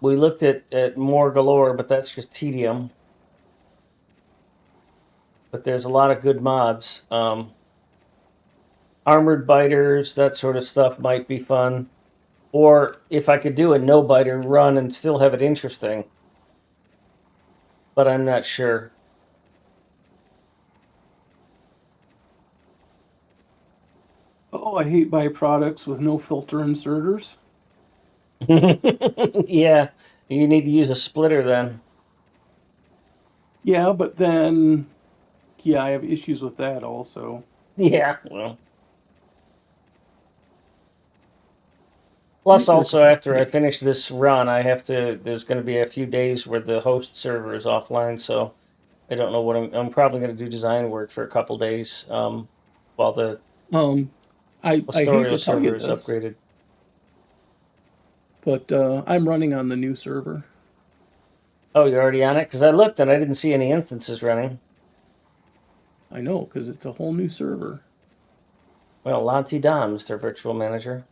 We looked at more galore, but that's just tedium. But there's a lot of good mods. Armored biters, that sort of stuff might be fun. Or if I could do a no biter run and still have it interesting. But I'm not sure. Oh, I hate byproducts with no filter inserters. Yeah, you need to use a splitter then. Yeah, but then, yeah, I have issues with that also. Yeah, well. Plus, Right there at the also after I factory. finish this run, I have to. There's going to be a few days where the host server is offline, so I don't know what I'm probably going to do design work for a couple days while the I hate Factorio to tell you server is this, upgraded. but I'm running on the new server. Oh, you're already on it? Because I looked and I didn't see any instances running. I know, because it's a whole new server. Well, Lanti da, Mr. Virtual Manager.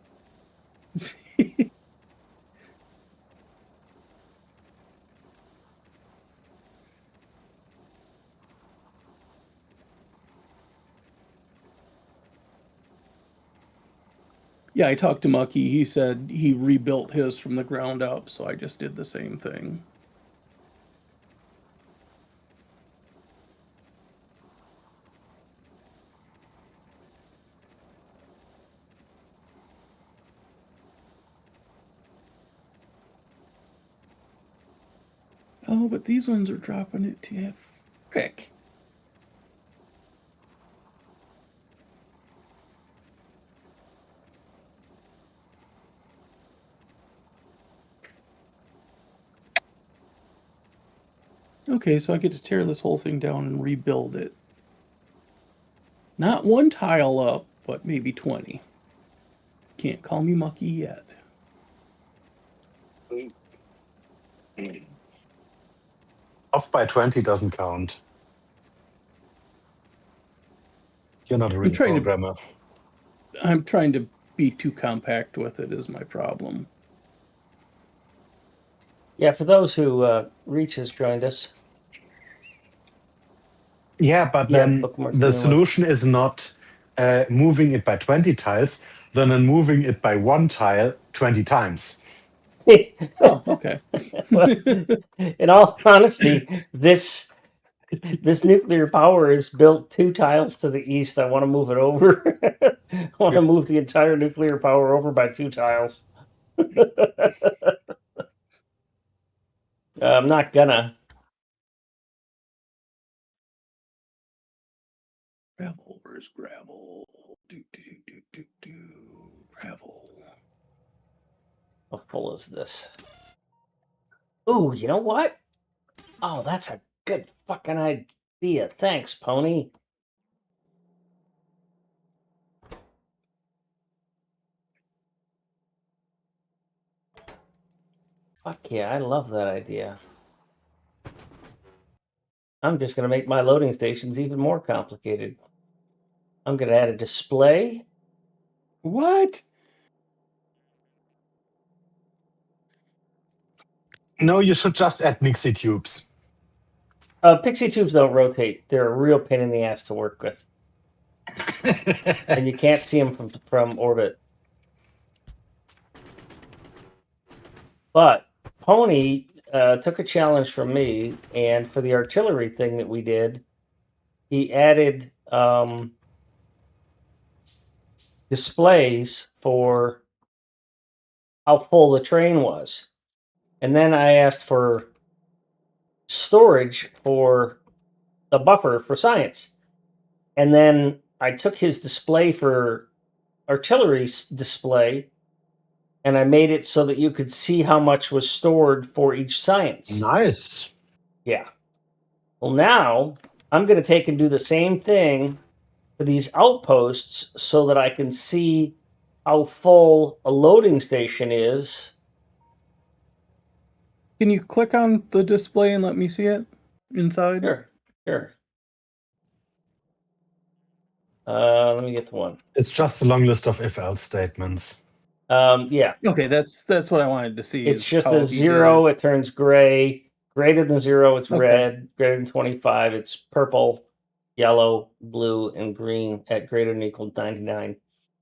Yeah, I talked to Mucky. He said he rebuilt his from the ground up, so I just did the same thing. Oh, but these ones are dropping it to you. Frick. Okay, so I get to tear this whole thing down and rebuild it. Not one tile up, but maybe 20. Can't call me Mucky yet. Off by 20 doesn't count. You're not a real programmer. I'm trying to be too compact with it is my problem. Yeah, for those who Reach has joined us. Yeah, but Yeah, then bookmark the the new one. solution is not moving it by 20 tiles, then moving it by one tile 20 times. Oh, okay. In all honesty, this nuclear power is built 2 tiles to the east. I want to move it over. I want to move the entire nuclear power over by 2 tiles. I'm not gonna. Gravel, where's gravel? Gravel. How full is this? Ooh, you know what? Oh, that's a good fucking idea. Thanks, Pony. Fuck yeah, I love that idea. I'm just going to make my loading stations even more complicated. I'm going to add a display. What? No, you should just add Nixie tubes. Pixie tubes don't rotate. They're a real pain in the ass to work with. And you can't see them from orbit. But Pony took a challenge from me, and for the artillery thing that we did, he added displays for how full the train was. And then I asked for storage for the buffer for science. And then I took his display for artillery display and I made it so that you could see how much was stored for each science. Nice. Yeah. Well, now I'm going to take and do the same thing for these outposts so that I can see how full a loading station is. Can you click on the display and let me see it inside? Sure. Let me get to one. It's just a long list of if-else statements. Yeah. Okay, that's what I wanted to see. It's just a 0, it turns gray. Greater than 0, it's red. Greater than 25, it's purple, yellow, blue, and green at greater than or equal to 99.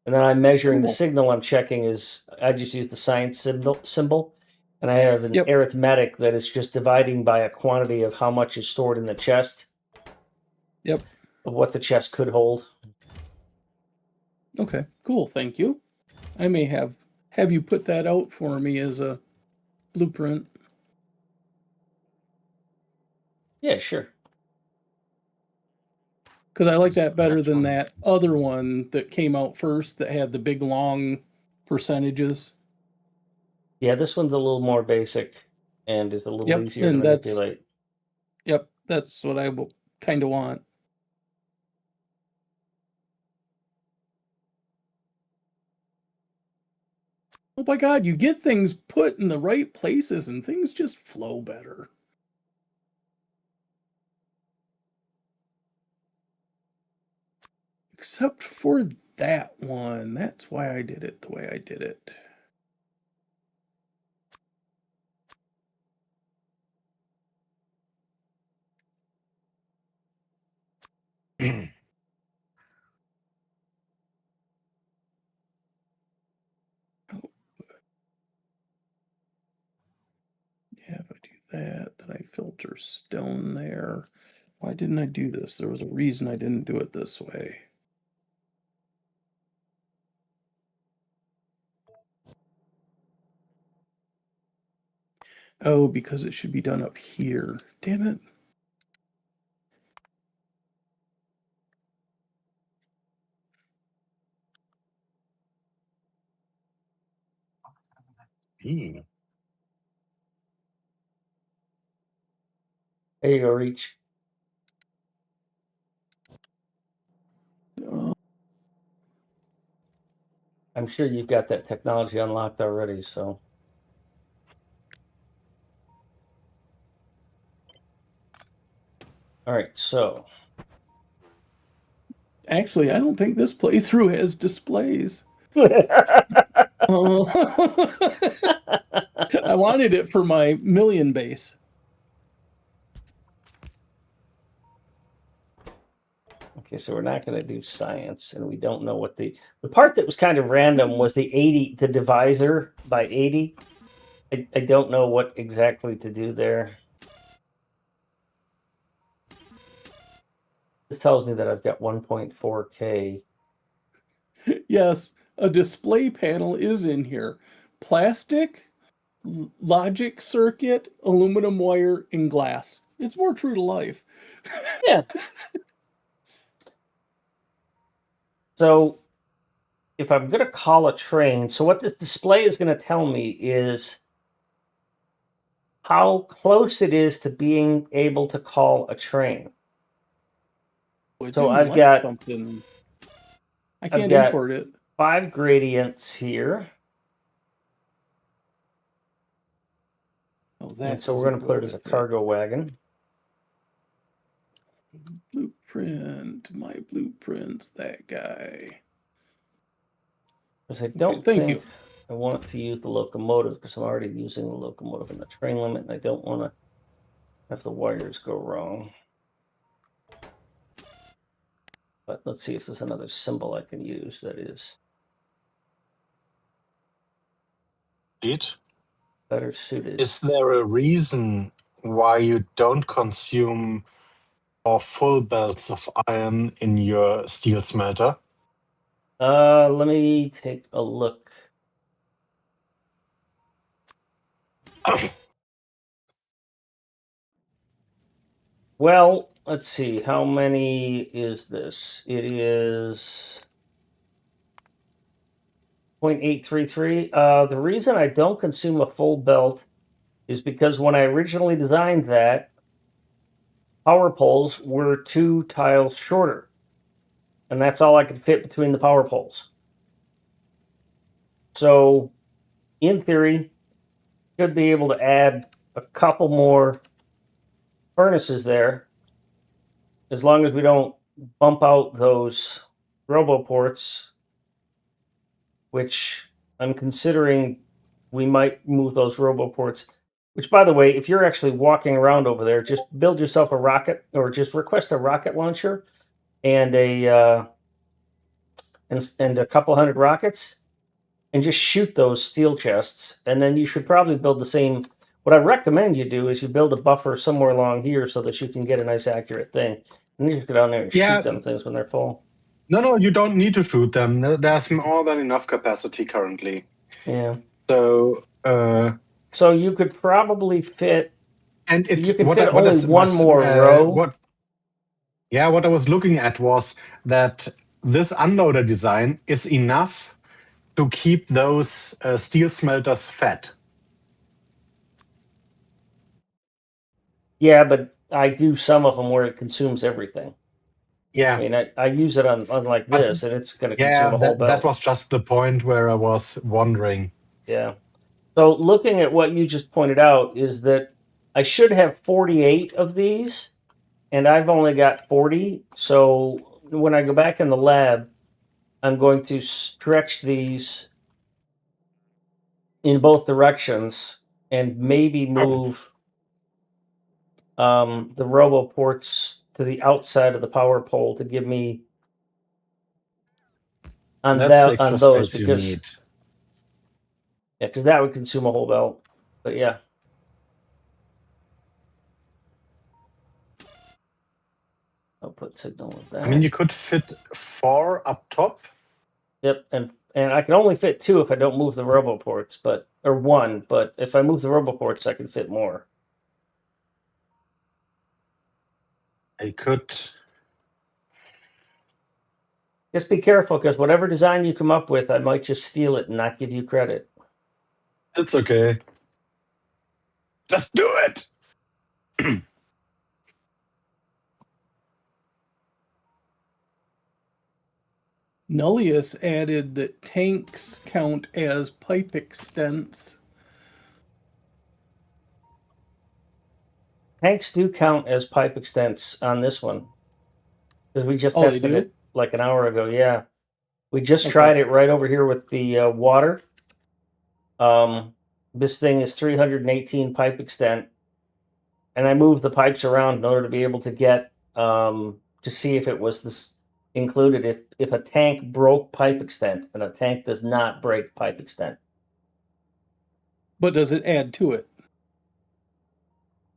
And then I'm measuring the signal I'm checking is, I just use the science symbol. And I have an arithmetic that is just dividing by a quantity of how much is stored in the chest. Yep. Of what the chest could hold. Okay, cool. Thank you. I may have you put that out for me as a blueprint. Yeah, sure. Because I like that better than that other one that came out first that had the big long percentages. Yeah, this one's a little more basic and it's a little easier to manipulate. Yep, that's what I kind of want. Oh my God, you get things put in the right places and things just flow better. Except for that one. That's why I did it the way I did it. Yeah, if I do that, then I filter stone there. Why didn't I do this? There was a reason I didn't do it this way. Oh, because it should be done up here. Damn it. There you go, Reach. I'm sure you've got that technology unlocked already, so. All right, so Actually, I don't think this playthrough has displays. I wanted it for my million base. okay, so we're not going to do science, and we don't know what the part that was kind of random was the 80, the divisor by 80. I don't know what exactly to do there. This tells me that I've got 1.4K. Yes, a display panel is in here. Plastic, logic circuit, aluminum wire, and glass. It's more true to life. Yeah. So if I'm going to call a train, so what this display is going to tell me is how close it is to being able to call a train. It So didn't like something. I I've can't got import it. 5 gradients here. Oh, And that so we're going doesn't to go put it as a with it. cargo wagon. Blueprint, my blueprints, that guy. Because I Okay, don't thank think you. I want to use the locomotive because I'm already using the locomotive in the train limit, and I don't want to have the wires go wrong. But let's see if there's another symbol I can use that is better suited. Is there a reason why you don't consume or full belts of iron in your steel smelter? Let me take a look. Well, let's see. How many is this? It is 0.833. The reason I don't consume a full belt is because when I originally designed that, power poles were 2 tiles shorter. And that's all I could fit between the power poles. So, in theory, should be able to add a couple more furnaces there, as long as we don't bump out those robo ports, which I'm considering we might move those robo ports. Which, by the way, if you're actually walking around over there, just build yourself a rocket, or just request a rocket launcher and and a couple hundred rockets, and just shoot those steel chests. And then you should probably build the same. What I recommend you do is you build a buffer somewhere along here so that you can get a nice accurate thing. And you just go down there and shoot them things when they're full. No, you don't need to shoot them. There's more than enough capacity currently. Yeah. So, So you could probably fit. and You it's could what fit I, what only is one was more row. what I was looking at was that this unloader design is enough to keep those steel smelters fed. Yeah, but I do some of them where it consumes everything. Yeah, I mean, I use it on like but this, and it's going to yeah, consume a whole that belt. was just the point where I was wondering. Yeah. So looking at what you just pointed out is that I should have 48 of these, and I've only got 40. So when I go back in the lab, I'm going to stretch these in both directions and maybe move the robo ports to the outside of the power pole to give me That's the on extra those, space you because need. that would consume a whole belt. But yeah. Output signal of that. I mean, you could fit 4 up top. Yep, and I can only fit 2 if I don't move the robo ports, or 1. But if I move the robo ports, I can fit more. I could. Just be careful, because whatever design you come up with, I might just steal it and not give you credit. It's okay. Just do it. Nullius added that tanks count as pipe extents. Tanks do count as pipe extents on this one because we just Oh, they tested do? it like an hour ago. Yeah, we just Okay. tried it right over here with the water. This thing is 318 pipe extent, and I moved the pipes around in order to be able to get to see if it was this included. If a tank broke pipe extent, and a tank does not break pipe extent. But does it add to it?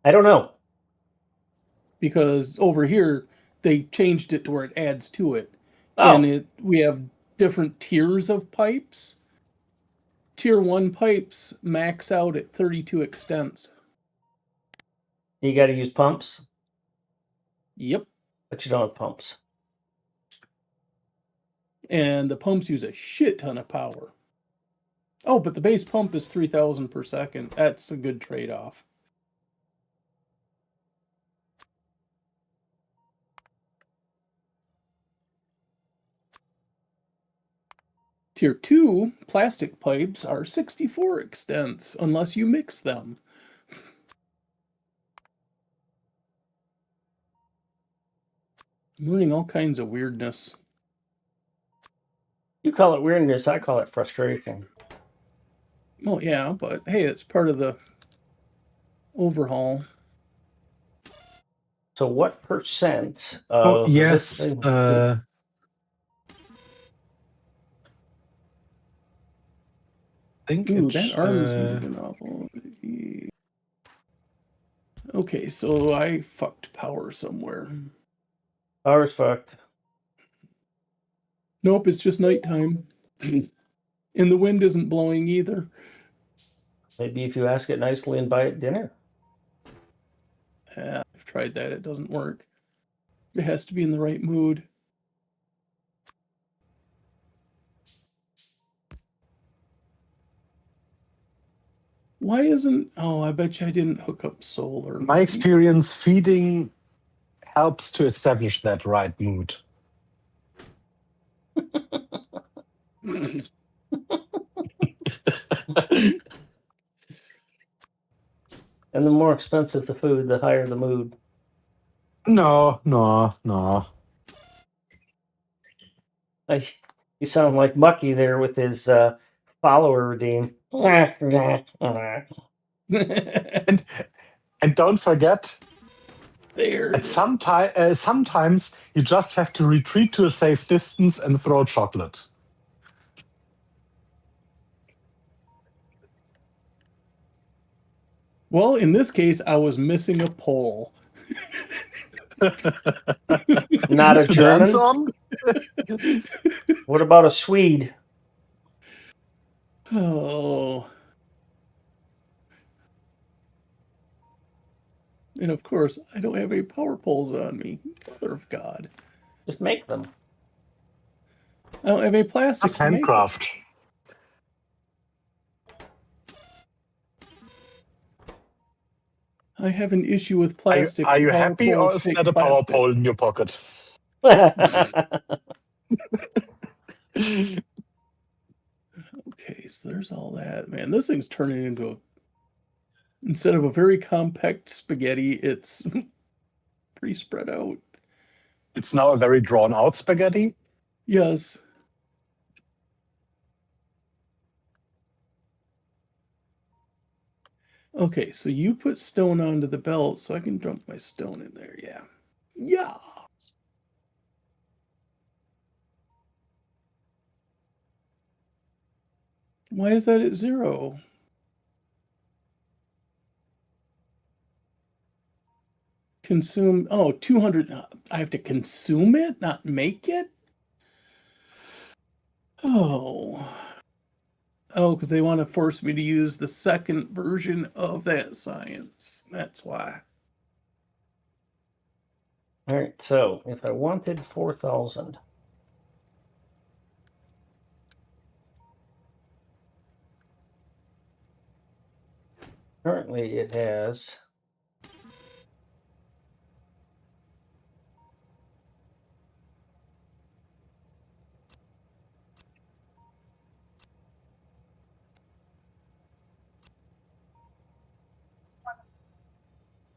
I don't know. Because over here they changed it to where it adds to it. And Oh, we have different tiers of pipes. Tier 1 pipes max out at 32 extents. you got to use pumps, Yep. but you don't have pumps. And the pumps use a shit ton of power. Oh, but the base pump is 3,000 per second. That's a good trade-off. Tier 2 plastic pipes are 64 extents, unless you mix them. I'm learning all kinds of weirdness. You call it weirdness, I call it frustration. Oh, yeah, but hey, it's part of the overhaul. So, what percent Oh, of this yes. thing? I think Ooh, it. that arm is moving awful. Okay, so I fucked power somewhere. Power's fucked. Nope, it's just nighttime. And the wind isn't blowing either. Maybe if you ask it nicely and buy it dinner. I've tried that, it doesn't work. It has to be in the right mood. Why isn't... Oh, I bet you I didn't hook up solar. My experience, feeding helps to establish that right mood. And the more expensive the food, the higher the mood. No, no, no. You sound like Mucky there with his follower redeem. And don't forget, There it at is. sometimes you just have to retreat to a safe distance and throw chocolate. Well, in this case, I was missing a pole. Not a Dance German? on? What about a Swede? Oh. And of course, I don't have any power poles on me. Mother of God. Just make them. I don't have any plastic Just to make them. handcraft. I have an issue with plastic. Are The you power happy, or poles is take that a power plastic. pole in your pocket? Okay, so there's all that. Man, this thing's turning into a... Instead of a very compact spaghetti, it's pretty spread out. It's now a very drawn out spaghetti. Yes. Okay, so you put stone onto the belt, so I can dump my stone in there. Yeah. Yeah. Why is that at 0? Consume... Oh, 200. I have to consume it, not make it? Oh. Oh, because they want to force me to use the second version of that science. That's why. All right, so if I wanted 4,000, currently it has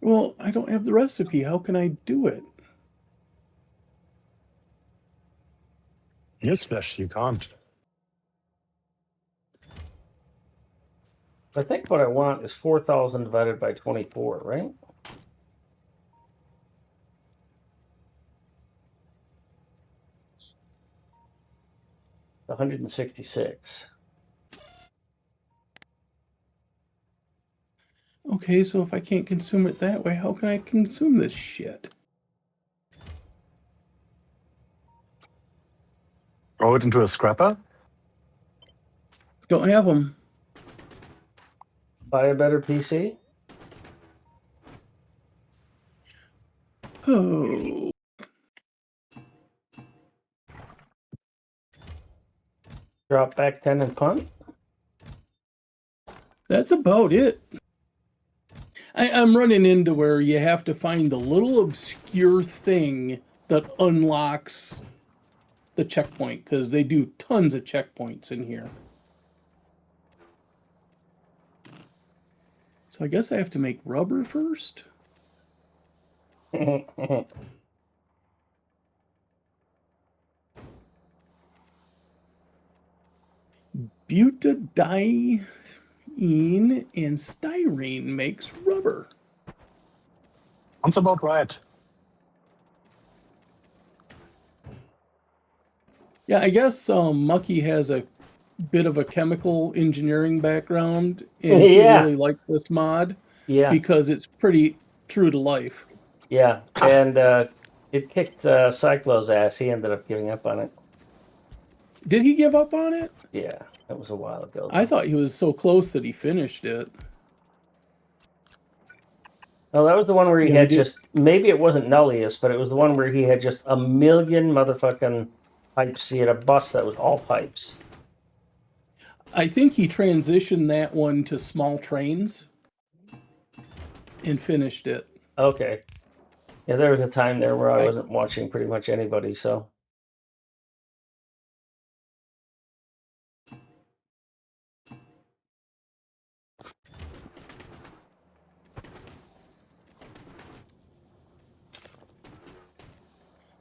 Well, I don't have the recipe. How can I do it? Newsflash, you can't. I think what I want is 4,000 divided by 24, right? $166. Okay, so if I can't consume it that way, how can I consume this shit? Throw it into a scrapper. Don't have them. Buy a better PC? Oh, Drop back 10 and punt? that's about it. I'm running into where you have to find the little obscure thing that unlocks the checkpoint, because they do tons of checkpoints in here. So I guess I have to make rubber first? Butadiene and styrene makes rubber. Sounds about right. Yeah, I guess Mucky has a bit of a chemical engineering background, and he Yeah. really liked this mod Yeah, because it's pretty true to life. yeah. And it kicked Cyclo's ass. He ended up giving up on it. Did he give up on it? Yeah, that was a while ago. I Though. thought he was so close that he finished it. No, that was the one where he Yeah, had just, maybe it wasn't Nullius, but it was the one where he had just a million motherfucking pipes. He had a bus that was all pipes. I think he transitioned that one to small trains and finished it. Okay. Yeah, there was a time there where I I- wasn't watching pretty much anybody, so.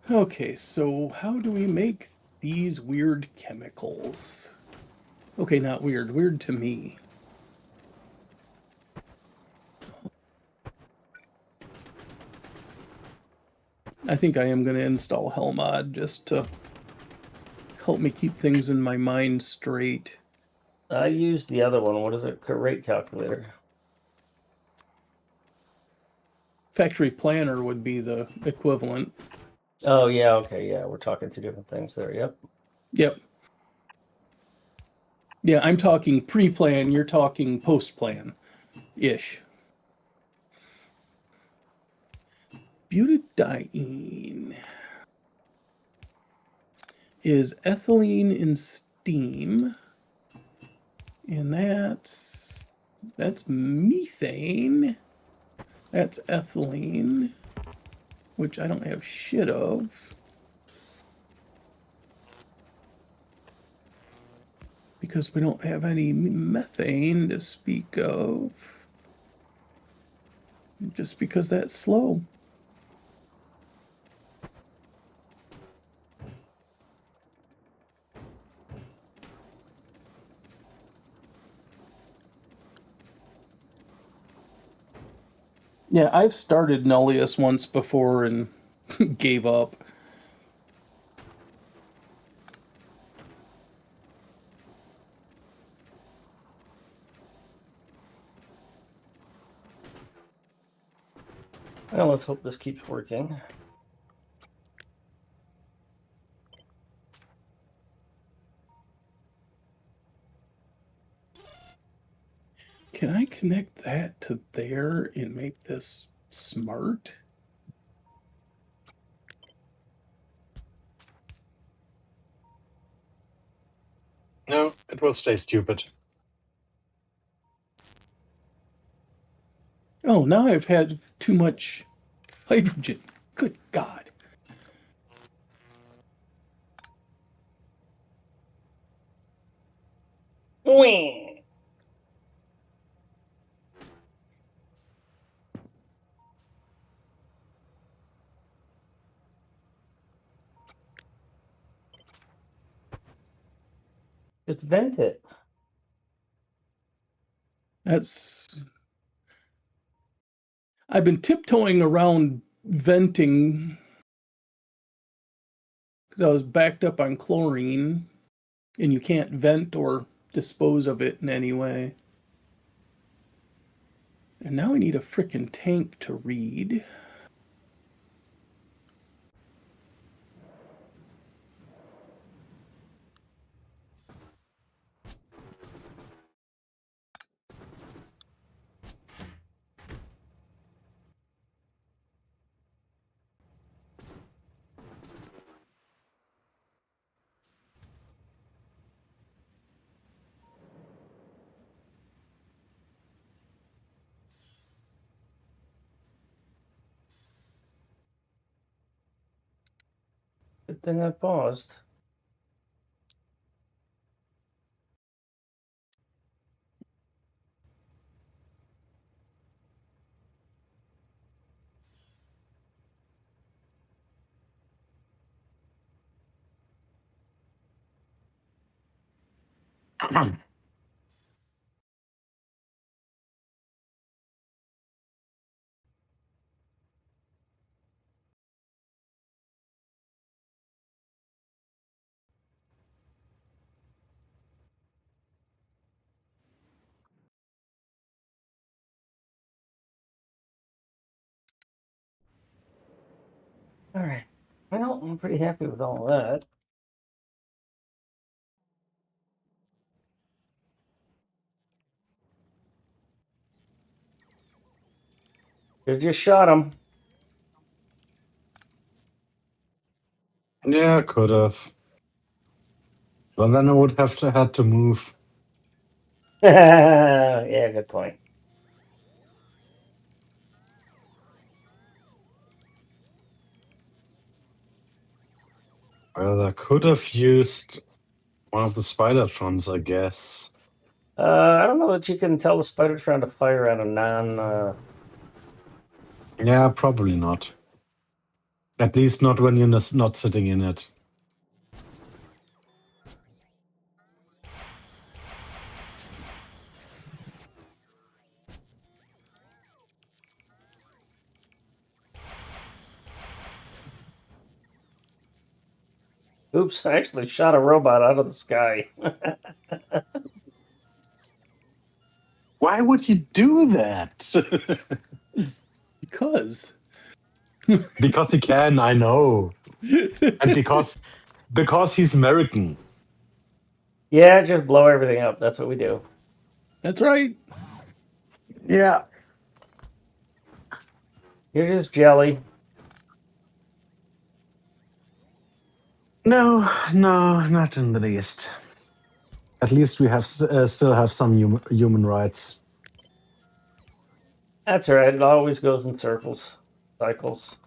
Okay, so how do we make these weird chemicals? Okay, not weird. Weird to me. I think I am going to install Hellmod just to help me keep things in my mind straight. I used the other one. What is it? Rate calculator. Factory Planner would be the equivalent. Oh, yeah, okay, yeah. We're talking two different things there. Yep. Yep. Yeah, I'm talking pre-plan, you're talking post-plan-ish. Butadiene is ethylene in steam, and that's methane. That's ethylene, which I don't have shit of. Because we don't have any methane to speak of. Just because that's slow. Yeah, I've started Nullius once before and gave up. Well, let's hope this keeps working. Can I connect that to there and make this smart? No, it will stay stupid. Oh, now I've had too much hydrogen. Good God. Whee! Just vent it. I've been tiptoeing around venting because I was backed up on chlorine, and you can't vent or dispose of it in any way. And now I need a frickin' tank to read. Good thing I paused. All right. Well, I'm pretty happy with all that. You just shot him. Yeah, could have. Well, then I would have had to move. Yeah, good point. Well, I could have used one of the Spidertrons, I guess. I don't know that you can tell the spider trying to fire at a non. Yeah, probably not. At least not when you're not sitting in it. Oops! I actually shot a robot out of the sky. Why would you do that? Because. Because he can, I know. And because he's American. Yeah, just blow everything up. That's what we do. That's right. Yeah. You're just jelly. No, not in the least. At least we have still have some human rights. That's all right. It always goes in circles, cycles.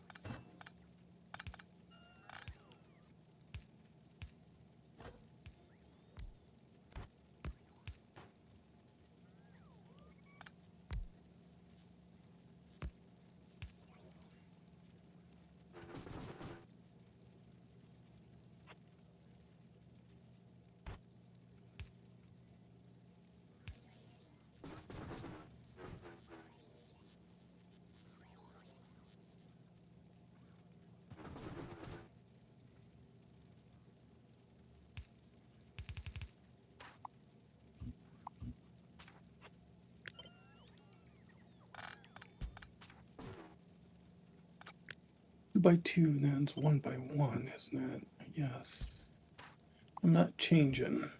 Two by two, then it's 1 by 1, isn't it? Yes. I'm not changing.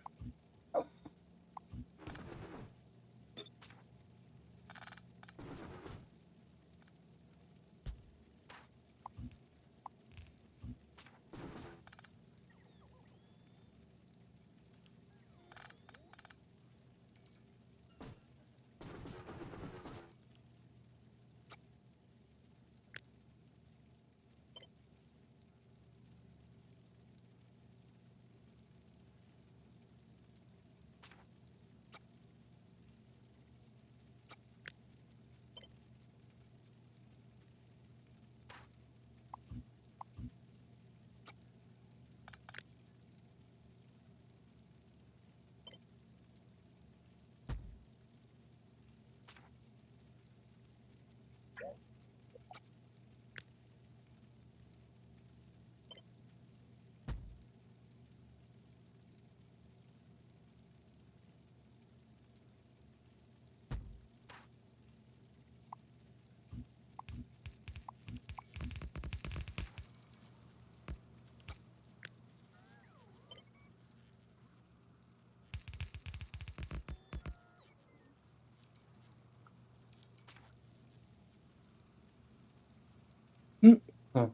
Mm. Hmm.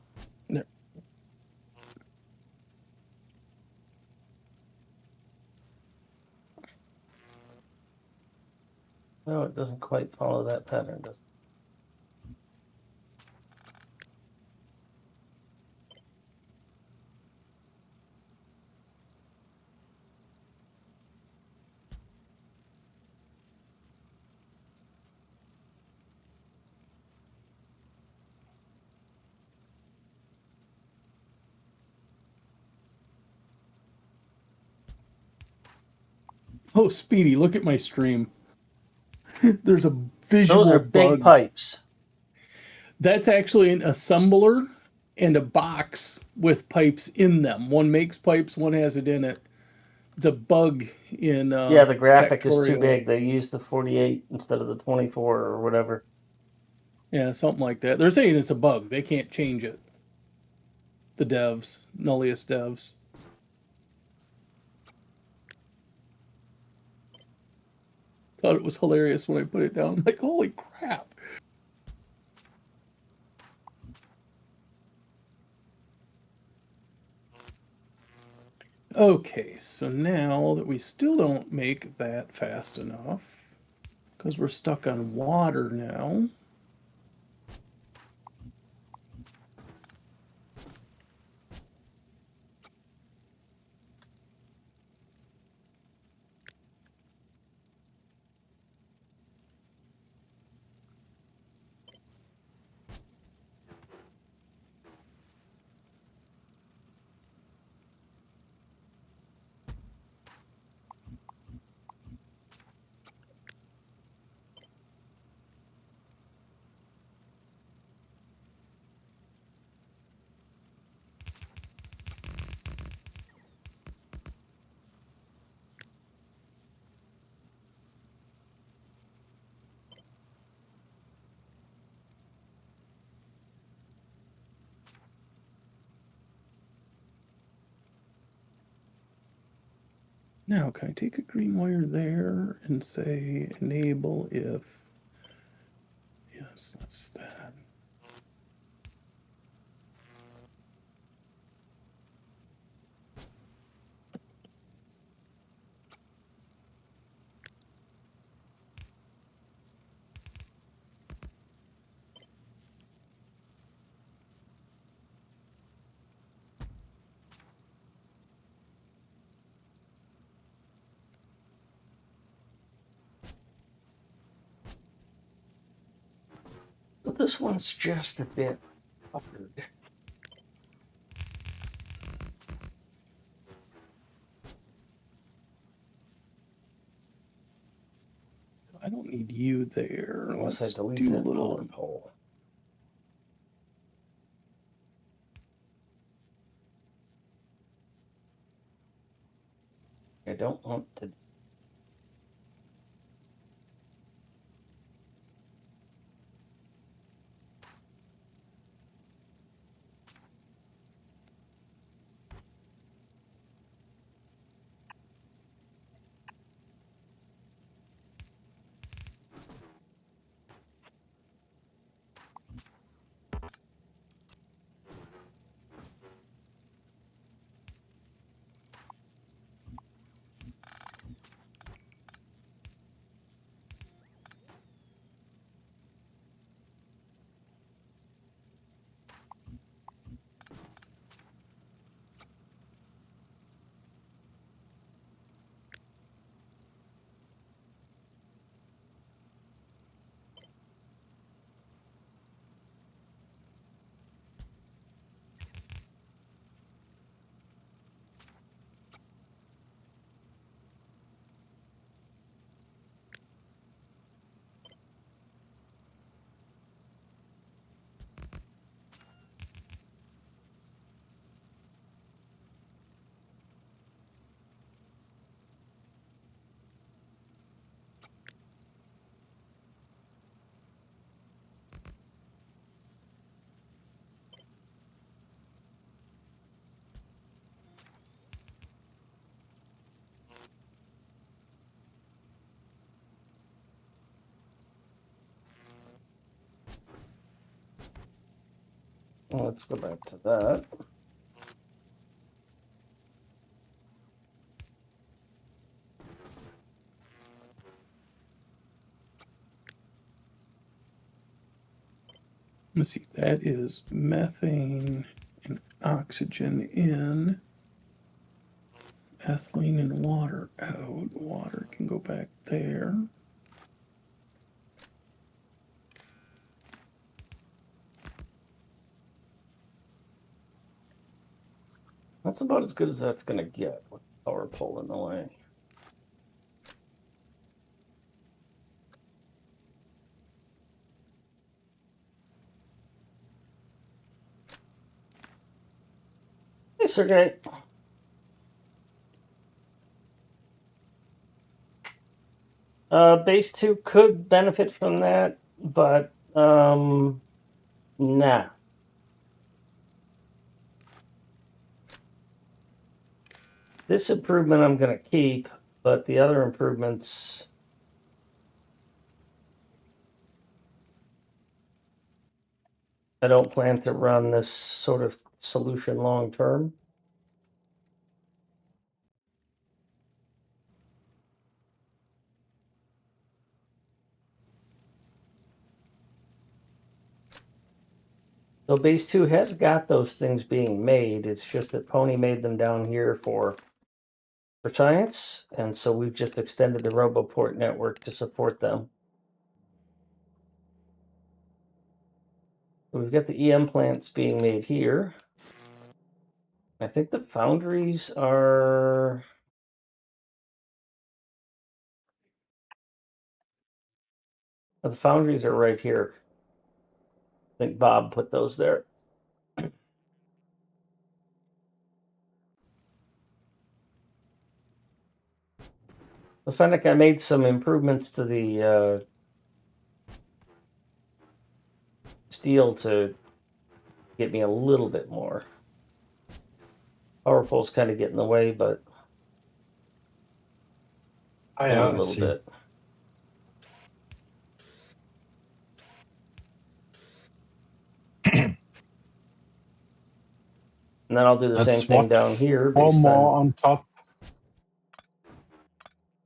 There. No, it doesn't quite follow that pattern, does it? Oh, Speedy, look at my stream. There's a visual Those are big bug. pipes. That's actually an assembler and a box with pipes in them. One makes pipes, one has it in it. It's a bug in Yeah, the graphic is too Factorio. big. They use the 48 instead of the 24 or whatever. Yeah, something like that. They're saying it's a bug. They can't change it. The devs, Nullius devs. Thought it was hilarious when I put it down. I'm like, holy crap. Okay, so now that we still don't make that fast enough, because we're stuck on water now. Now, can I take a green wire there and say enable if, yes, that's that. But this one's just a bit puckered. I don't need you there. Unless I Let's delete do a that little. power pole. I don't want to. Well, let's go back to that. Let's see. That is methane and oxygen in. Ethylene and water out. Water can go back there. That's about as good as that's going to get with the power pole in the way. Hey, Sergey. Base 2 could benefit from that, but nah. This improvement I'm going to keep, but the other improvements, I don't plan to run this sort of solution long term. So base 2 has got those things being made. It's just that Pony made them down here for science, and so we've just extended the RoboPort network to support them. So we've got the EM plants being made here. I think the foundries are... The foundries are right here. I think Bob put those there. The Fennec, I made some improvements to the steel to get me a little bit more. Power pole's kind of getting in the way, but Oh, only yeah, a I little see. bit. And then I'll do the same That's thing what, down here 4 based more on... on top.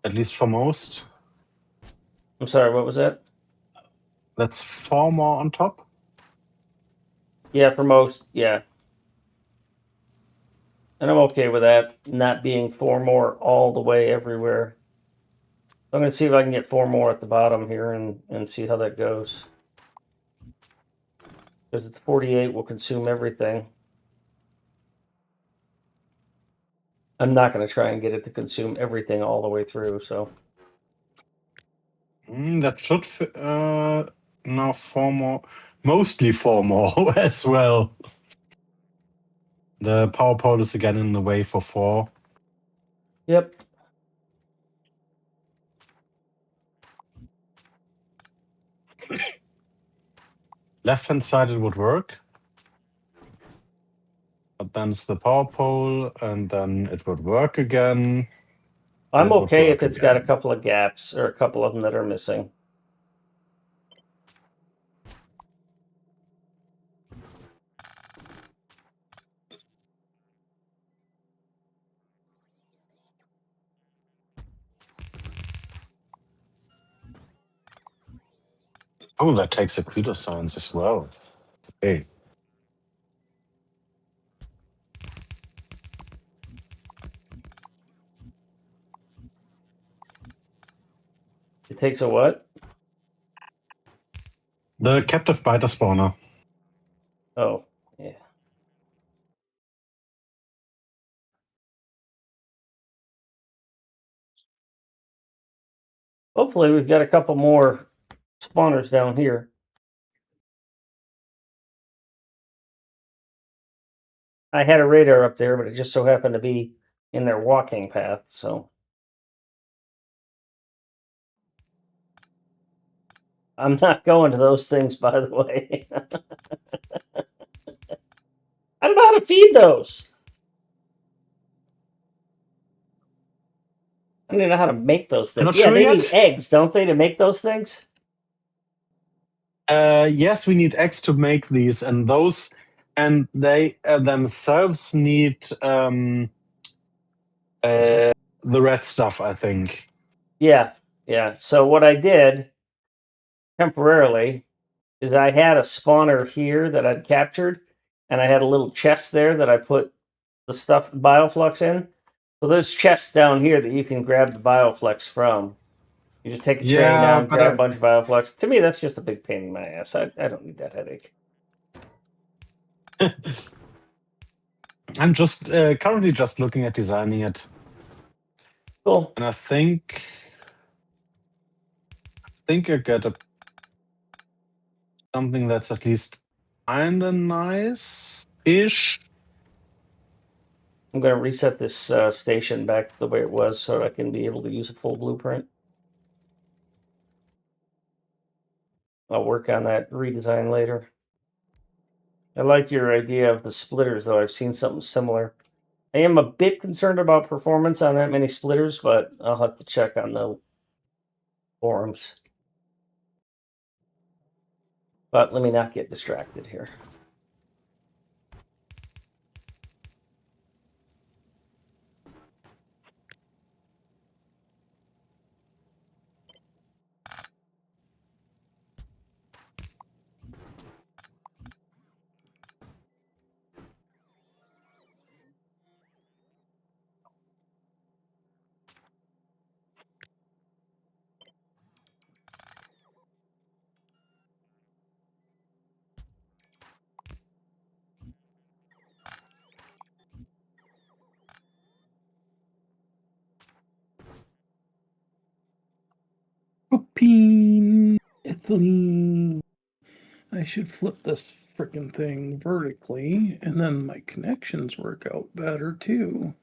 At least for most. I'm sorry, what was that? That's 4 more on top. Yeah, for most, yeah. And I'm okay with that, not being 4 more all the way everywhere. I'm going to see if I can get 4 more at the bottom here and see how that goes. Because it's 48 will consume everything. I'm not going to try and get it to consume everything all the way through, so... That should now 4 more, mostly 4 more as well. The power pole is again in the way for 4. Yep. Left-hand side it would work. But then it's the power pole, and then it would work again. I'm It would okay if work it's got a again. couple of gaps or a couple of them that are missing. Oh, that takes a kilo science as well. Okay. It takes a what? The captive biter spawner. Oh, yeah. Hopefully we've got a couple more spawners down here. I had a radar up there, but it just so happened to be in their walking path, so... I'm not going to those things, by the way. I don't know how to feed those. I don't even know how to make those You're things. not Yeah, sure they yet? need eggs, don't they, to make those things? Yes, we need eggs to make these, and those and they themselves need the red stuff, I think. Yeah. So what I did temporarily is I had a spawner here that I'd captured, and I had a little chest there that I put the stuff bioflux in. So there's chests down here that you can grab the bioflux from. You just take a train Yeah, down, but grab a bunch of bioflux. To me, that's just a big pain in my ass. I don't need that headache. I'm just currently just looking at designing it, Cool. and I think I get something that's at least kind of nice-ish. I'm going to reset this station back to the way it was so I can be able to use a full blueprint. I'll work on that redesign later. I like your idea of the splitters, though. I've seen something similar. I am a bit concerned about performance on that many splitters, but I'll have to check on the forums. But let me not get distracted here. Propene, ethylene. I should flip this frickin' thing vertically, and then my connections work out better too.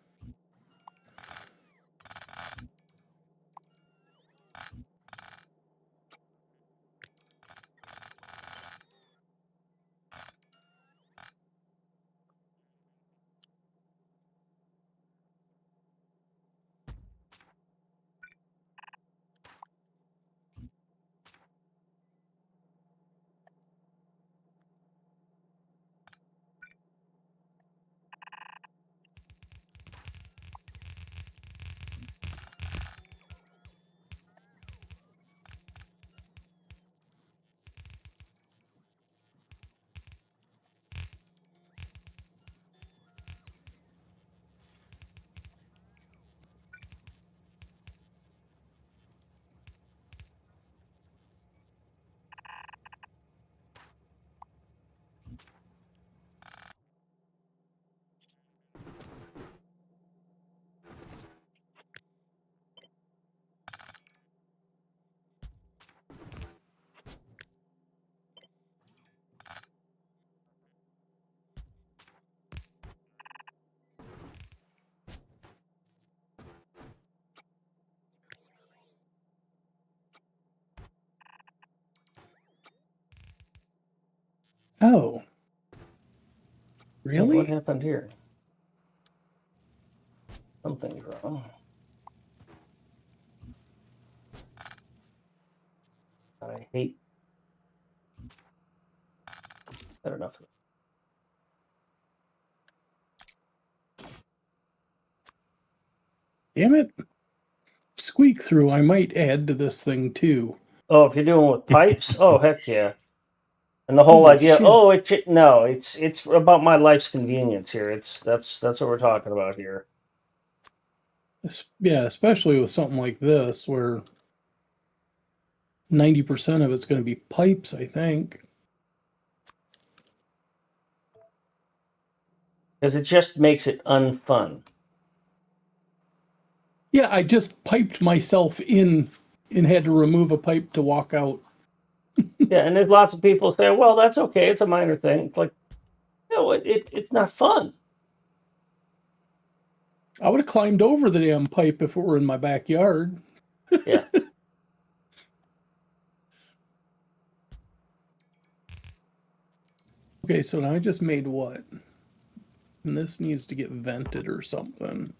Oh. Hey, what Really? happened here? Something's wrong. I hate. Better enough. Damn it. Squeak through, I might add to this thing too. Oh, if you're doing with pipes, oh heck yeah. And the whole Holy idea, shit. oh, no, it's about my life's convenience here. That's what we're talking about here. Yeah, especially with something like this where 90% of it's going to be pipes, I think. Because it just makes it unfun. Yeah, I just piped myself in and had to remove a pipe to walk out. Yeah, and there's lots of people say, well, that's okay, it's a minor thing. It's like, no, it's not fun. I would have climbed over the damn pipe if it were in my backyard. Yeah. Okay, so now I just made what? And this needs to get vented or something.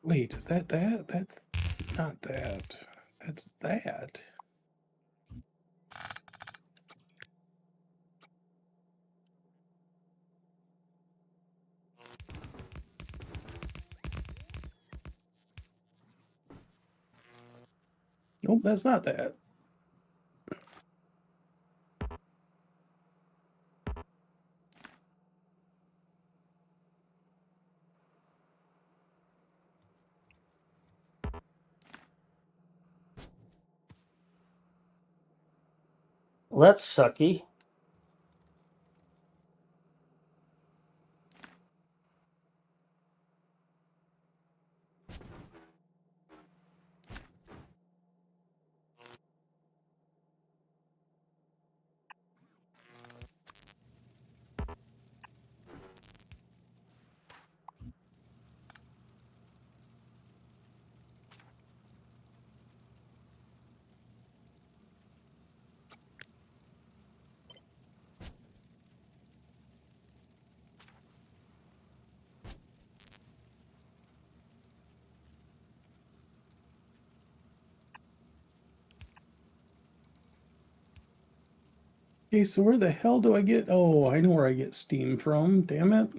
Wait, is that that? That's not that. That's that. Nope, that's not that. Well, that's sucky. Okay, so where the hell do I get? Oh, I know where I get steam from. Damn it.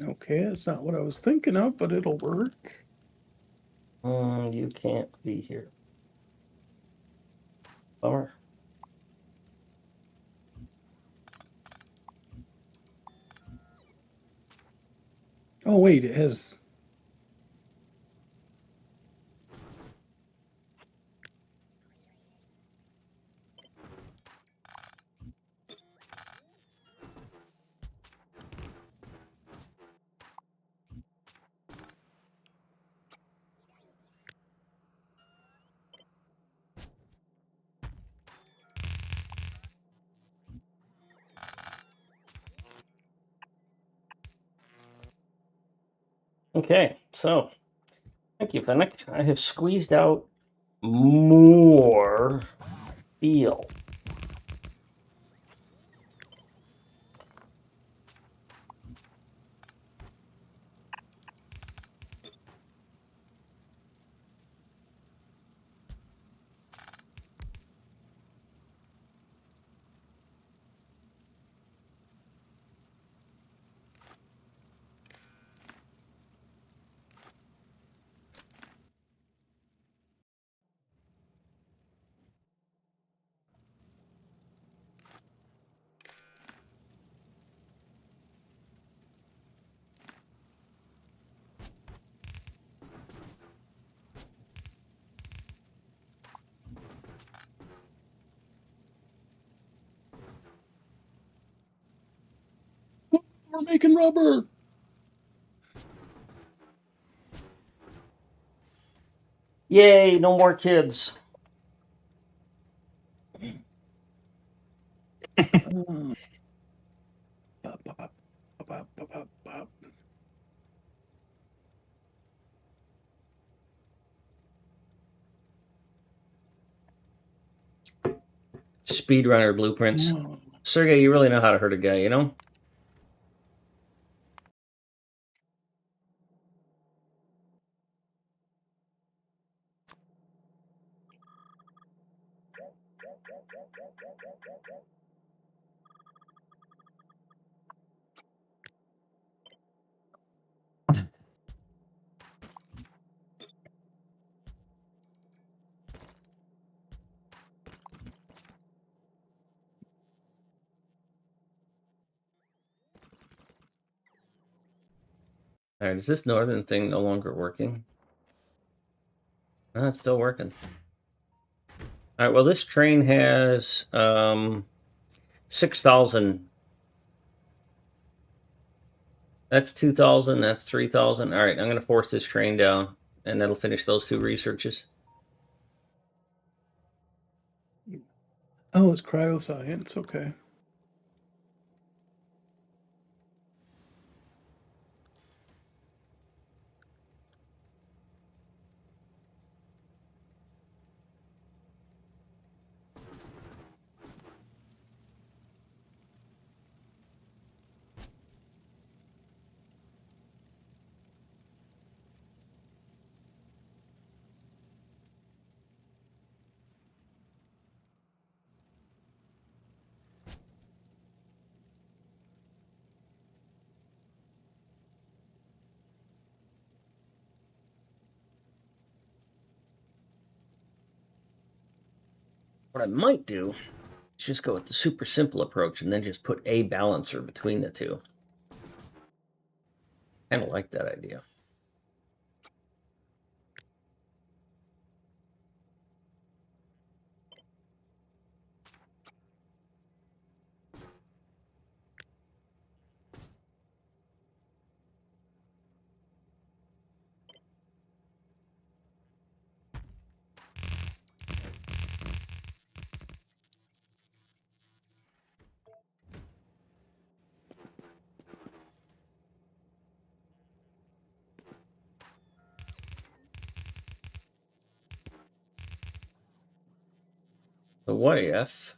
Okay, that's not what I was thinking of, but it'll work. You can't be here. Bummer. Oh, wait, it has. Okay, so thank you, Fennec. I have squeezed out more steel. We're making rubber. Yay, no more kids. Uh, bop, bop, bop, bop, bop, bop, bop. Speedrunner blueprints. Oh. Sergey, you really know how to hurt a guy, you know? All right, is this northern thing no longer working? No, it's still working. All right, well, this train has 6,000. That's 2,000. That's 3,000. All right, I'm going to force this train down, and that'll finish those 2 researches. Oh, it's cryoscience. Okay. What I might do is just go with the super simple approach and then just put a balancer between the 2. Kind of like that idea. So what if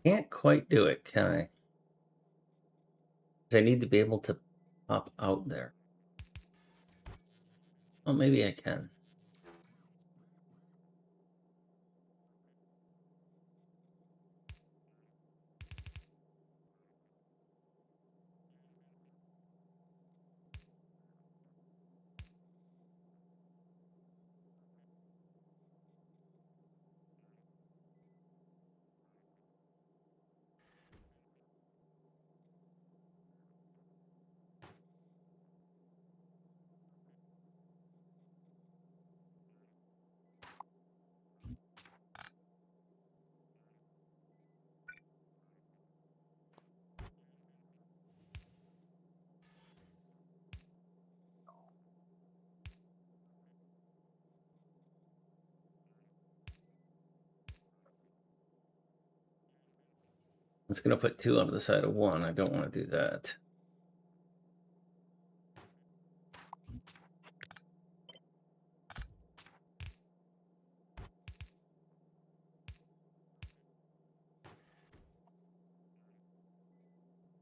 can't quite do it, can I? 'Cause I need to be able to pop out there. Oh, maybe I can. It's going to put 2 on the side of 1. I don't want to do that.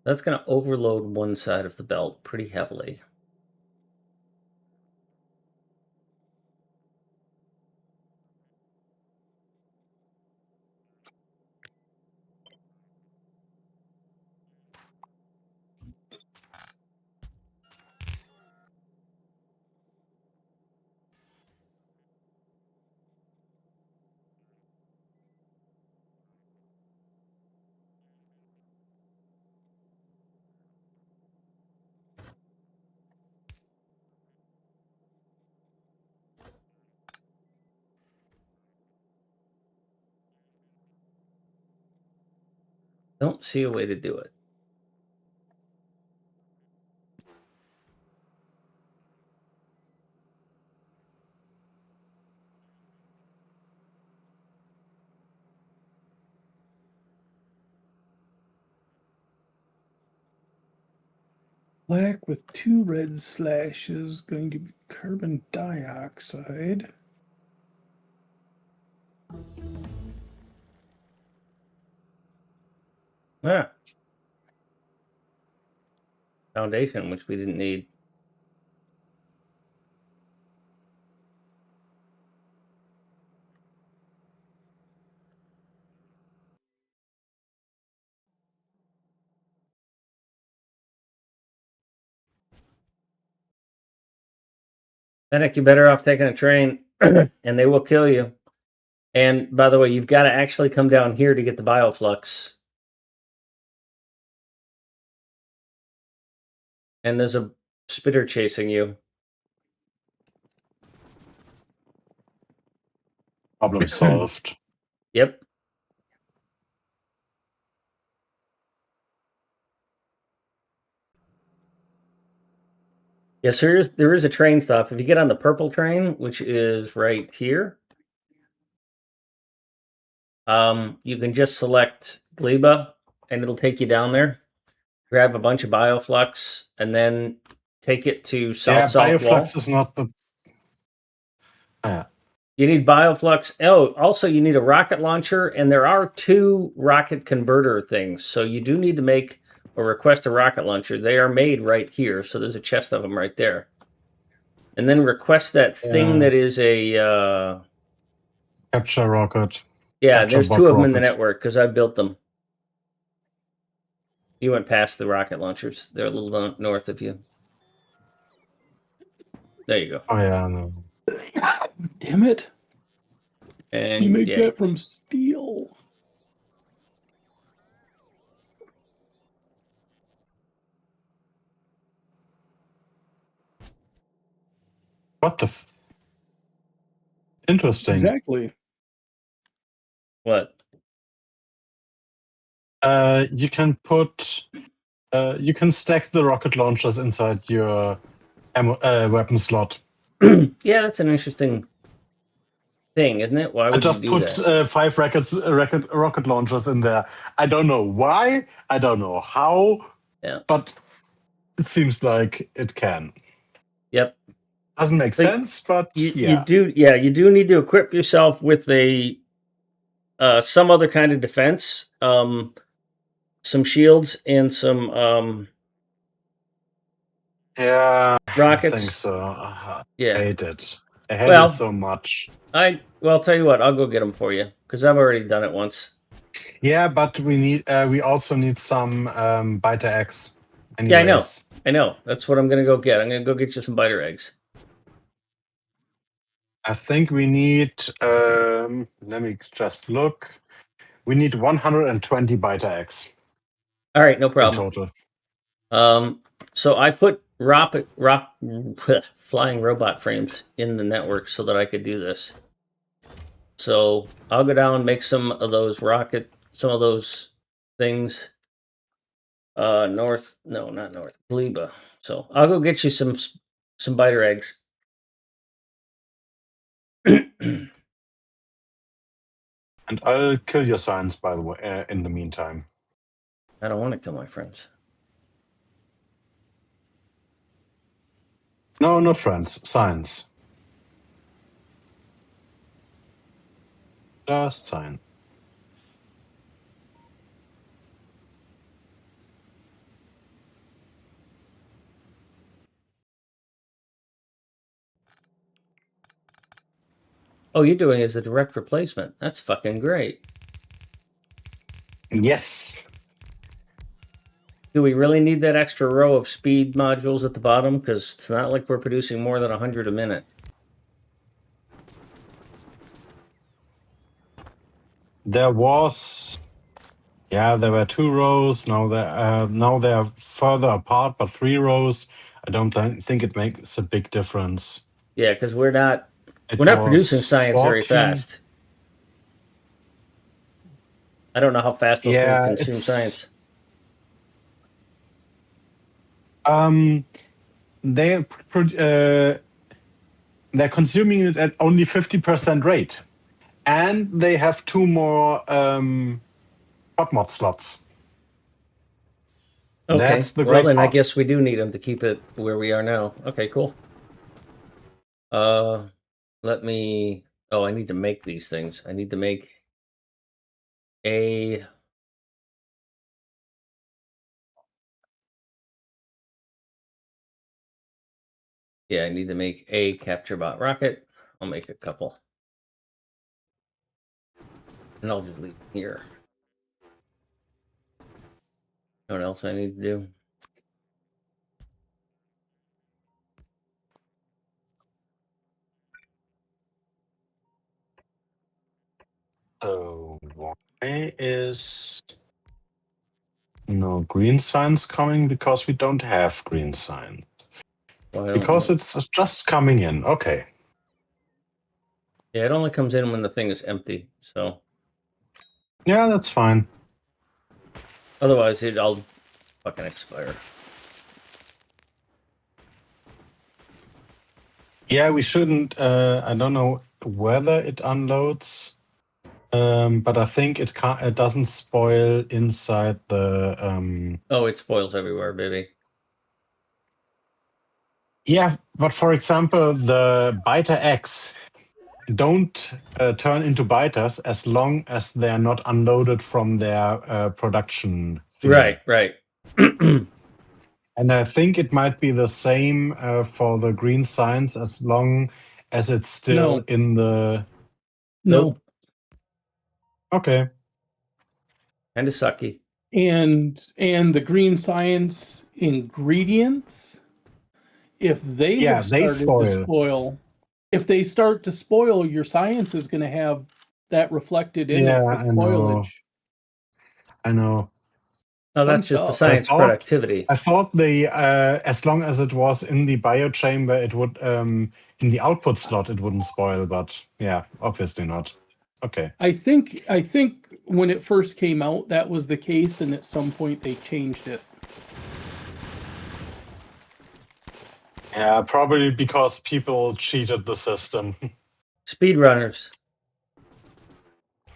That's going to overload one side of the belt pretty heavily. Don't see a way to do it. Black with 2 red slashes, going to be carbon dioxide. Ah. foundation, which we didn't need. Fennec, you're better off taking a train, and they will kill you. And by the way, you've got to actually come down here to get the bioflux. And there's a spitter chasing you. Problem solved. Yep. Yes, there is a train stop. If you get on the purple train, which is right here, you can just select Gleba, and it'll take you down there. Grab a bunch of bioflux, and then take it to south wall. Bioflux is not the. You need bioflux. Oh, also you need a rocket launcher, and there are 2 rocket converter things. So you do need to make or request a rocket launcher. They are made right here. So there's a chest of them right there. And then request that thing that is a capture rocket. Yeah, capture there's bot 2 of them in the rocket. network because I built them. You went past the rocket launchers. They're a little north of you. There you go. Oh yeah, no. Damn it. And You make yeah, that from steel. What the? Interesting. Exactly. what? You can put. You can stack the rocket launchers inside your weapon slot. Yeah, that's an interesting thing, isn't it? Why I would you just do put that? 5 rocket launchers in there. I don't know why. I don't know how. Yeah. But it seems like it can. Yep. Doesn't make sense, but you do need to equip yourself with a some other kind of defense, some shields and some Yeah, rockets. I think so. I Yeah. hate it. I hate Well, it so much. I'll tell you what, I'll go get them for you because I've already done it once. Yeah, but we also need some biter eggs. Yeah, Anyways. I know. That's what I'm gonna go get. I'm gonna go get you some biter eggs. I think we need. Let me just look. We need 120 biter eggs All right, no in problem. total. So I put flying robot frames in the network so that I could do this. So I'll go down and make some of those things. North, no, not north, Gleba. So I'll go get you some biter eggs. And I'll kill your science, by the way, in the meantime. I don't want to kill my friends. No, not friends. Science. Just science. Oh, you're doing it as a direct replacement. That's fucking great. Yes. Do we really need that extra row of speed modules at the bottom? Because it's not like we're producing more than 100 a minute. There was. Yeah, there were 2 rows. Now they're further apart, but 3 rows. I don't think it makes a big difference. Yeah, because we're not It producing was science very 14. fast. I don't know how fast those things Yeah, consume it's science. they they're consuming it at only 50% rate, and they have 2 more hot mod slots. Okay. That's the Well, great then I part. guess we do need them to keep it where we are now. Okay, cool. Let me. Oh, I need to make these things. I need to make a Yeah, I need to make a capture bot rocket. I'll make a couple. And I'll just leave it here. Know what else I need to do? So why is no green signs coming? Because we don't have green signs. Well, I don't Because know. it's just coming in. Okay. Yeah, it only comes in when the thing is empty. So Yeah, that's fine. otherwise, I'll fucking expire. Yeah, we shouldn't. I don't know whether it unloads, but I think it doesn't spoil inside the. Oh, it spoils everywhere, baby. Yeah, but for example, the biter eggs don't turn into biters as long as they are not unloaded from their production thingy. Right. And I think it might be the same for the green signs as long as it's still No. in the. No. Nope. Okay. Kind of sucky. And the green science ingredients, if they Yeah, have they started to spoil. spoil, if they start to spoil, your science is going to have that reflected in Yeah, it, the I know. spoilage. I know. Oh, Fun that's just the stuff. I science thought productivity. I thought the as long as it was in the biochamber, it would in the output slot it wouldn't spoil. But yeah, obviously not. Okay. I think when it first came out, that was the case, and at some point they changed it. Yeah, probably because people cheated the system. Speedrunners.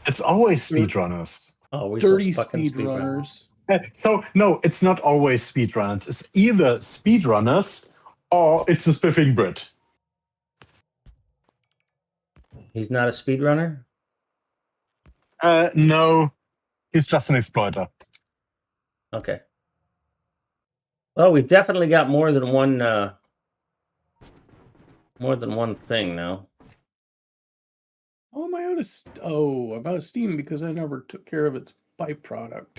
It's always Dir- speedrunners. Always those Dirty fucking speedrunners. speedrunners. So no, it's not always speedrunners. It's either speedrunners or it's a spiffing Brit. He's not a speedrunner? No, he's just an exploiter. Okay. Well, we've definitely got more than one thing now. Oh, am I out of? I'm out of steam because I never took care of its byproduct.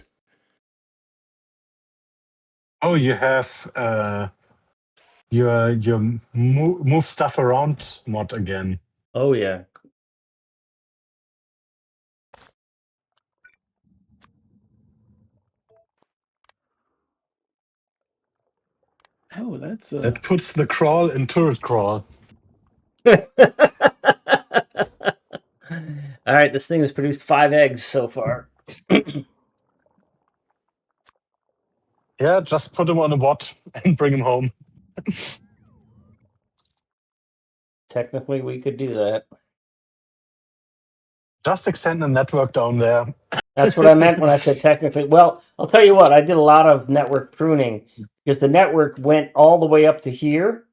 Oh, you have your move stuff around mod again. Oh yeah. Oh, that's a. That puts the crawl in turret crawl. All right, this thing has produced 5 eggs so far. Yeah, just put him on a bot and bring him home. Technically, we could do that. Just extend the network down there. That's what I meant when I said technically. Well, I'll tell you what, I did a lot of network pruning because the network went all the way up to here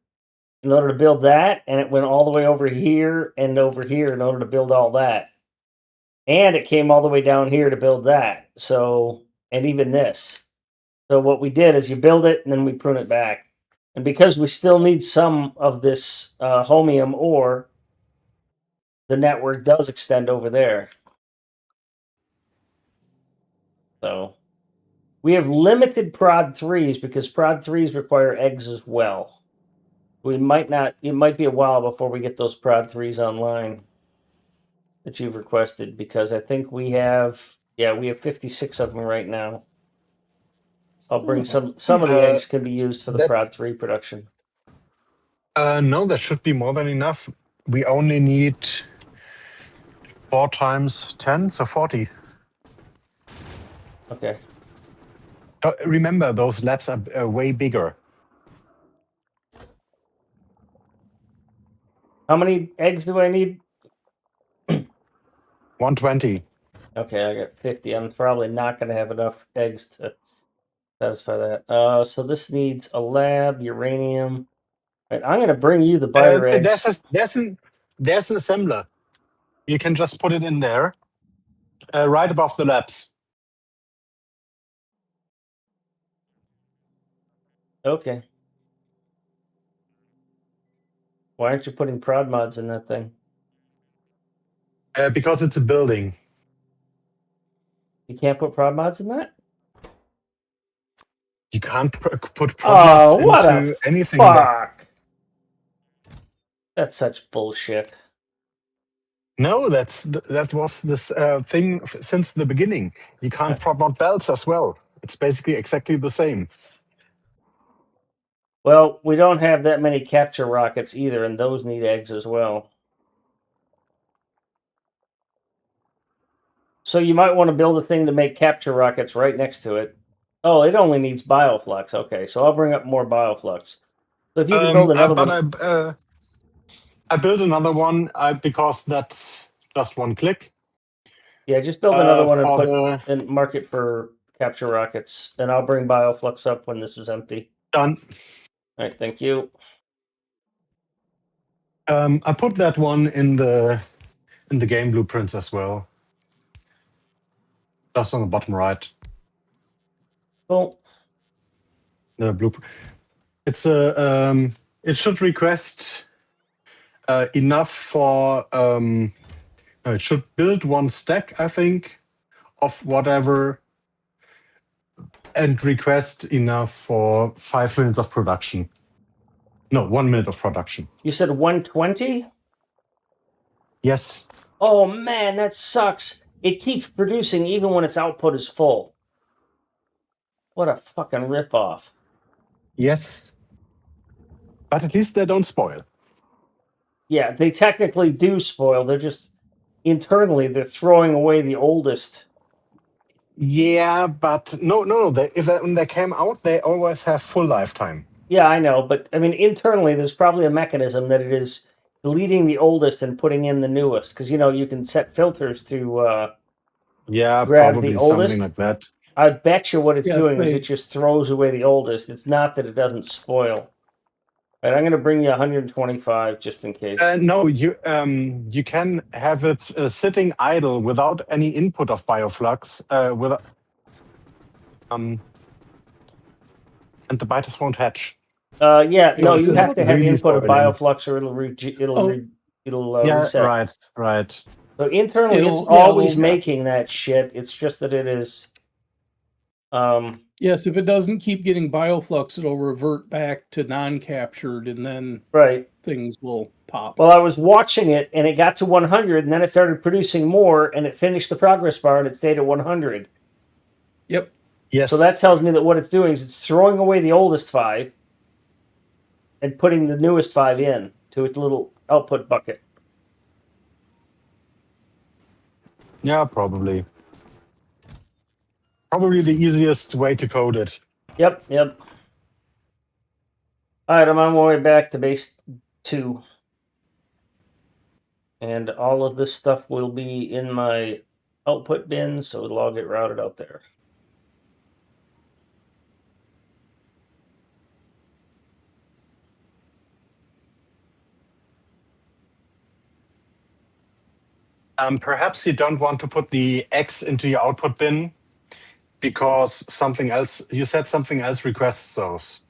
in order to build that, and it went all the way over here and over here in order to build all that. And it came all the way down here to build that. So, and even this. So what we did is you build it and then we prune it back. And because we still need some of this homium ore, the network does extend over there. So we have limited prod 3s because prod 3s require eggs as well. We might not, it might be a while before we get those prod 3s online that you've requested because I think we have 56 of them right now. I'll bring some of the eggs can be used for the That prod 3 production. no, that should be more than enough. We only need 4 times 10, so 40. Okay. Remember, those labs are way bigger. How many eggs do I need? 120. Okay, I got 50. I'm probably not going to have enough eggs to satisfy that. So this needs a lab, uranium. Right, I'm going to bring you the biter eggs. There's an assembler. You can just put it in there, right above the labs. Okay. Why aren't you putting prod mods in that thing? Because it's a building. You can't put prod mods in that? You can't put prod mods Oh, what a into anything in that. fuck! That's such bullshit. No, that was this thing since the beginning. You can't prod mod belts as well. It's basically exactly the same. Well, we don't have that many capture rockets either, and those need eggs as well. So you might want to build a thing to make capture rockets right next to it. Oh, it only needs bioflux. Okay, so I'll bring up more bioflux. So if you can build another one. I built another one because that's just one click. Yeah, just build another one and for put the and mark it for capture rockets, and I'll bring bioflux up when this is empty. done. All right, thank you. I put that one in the game blueprints as well. Just on the bottom right. Cool. The blueprint. It's a it should request enough for it should build one stack, I think, of whatever, and request enough for 5 minutes of production. No, 1 minute of production. You said 120? Yes. Oh man, that sucks. It keeps producing even when its output is full. What a fucking ripoff. Yes. But at least they don't spoil. Yeah, they technically do spoil. They're just internally they're throwing away the oldest. Yeah, but no. When they came out, they always have full lifetime. Yeah, I know, but I mean internally there's probably a mechanism that it is deleting the oldest and putting in the newest because you can set filters to Yeah, grab the probably oldest. something like that. I bet you what it's Yes, doing is they- it just throws away the oldest. It's not that it doesn't spoil. All right, I'm going to bring you 125 just in case. No, you can have it sitting idle without any input of bioflux. And the biters won't hatch. Yeah, no, It's you have to have really input of spoiling. bioflux or it'll Yeah, reset. right. So internally, it's It'll- always it'll- making that shit. It's just that it is. Yes, if it doesn't keep getting bioflux, it'll revert back to non-captured, and then Right. things will pop. Well, I was watching it, and it got to 100, and then it started producing more, and it finished the progress bar, and it stayed at 100. Yep. Yes. So that tells me that what it's doing is it's throwing away the oldest 5 and putting the newest 5 in to its little output bucket. Yeah, probably. Probably the easiest way to code it. Yep. All right, I'm on my way back to base 2. And all of this stuff will be in my output bin, so it'll all get routed out there. Perhaps you don't want to put the X into your output bin because you said something else requests those.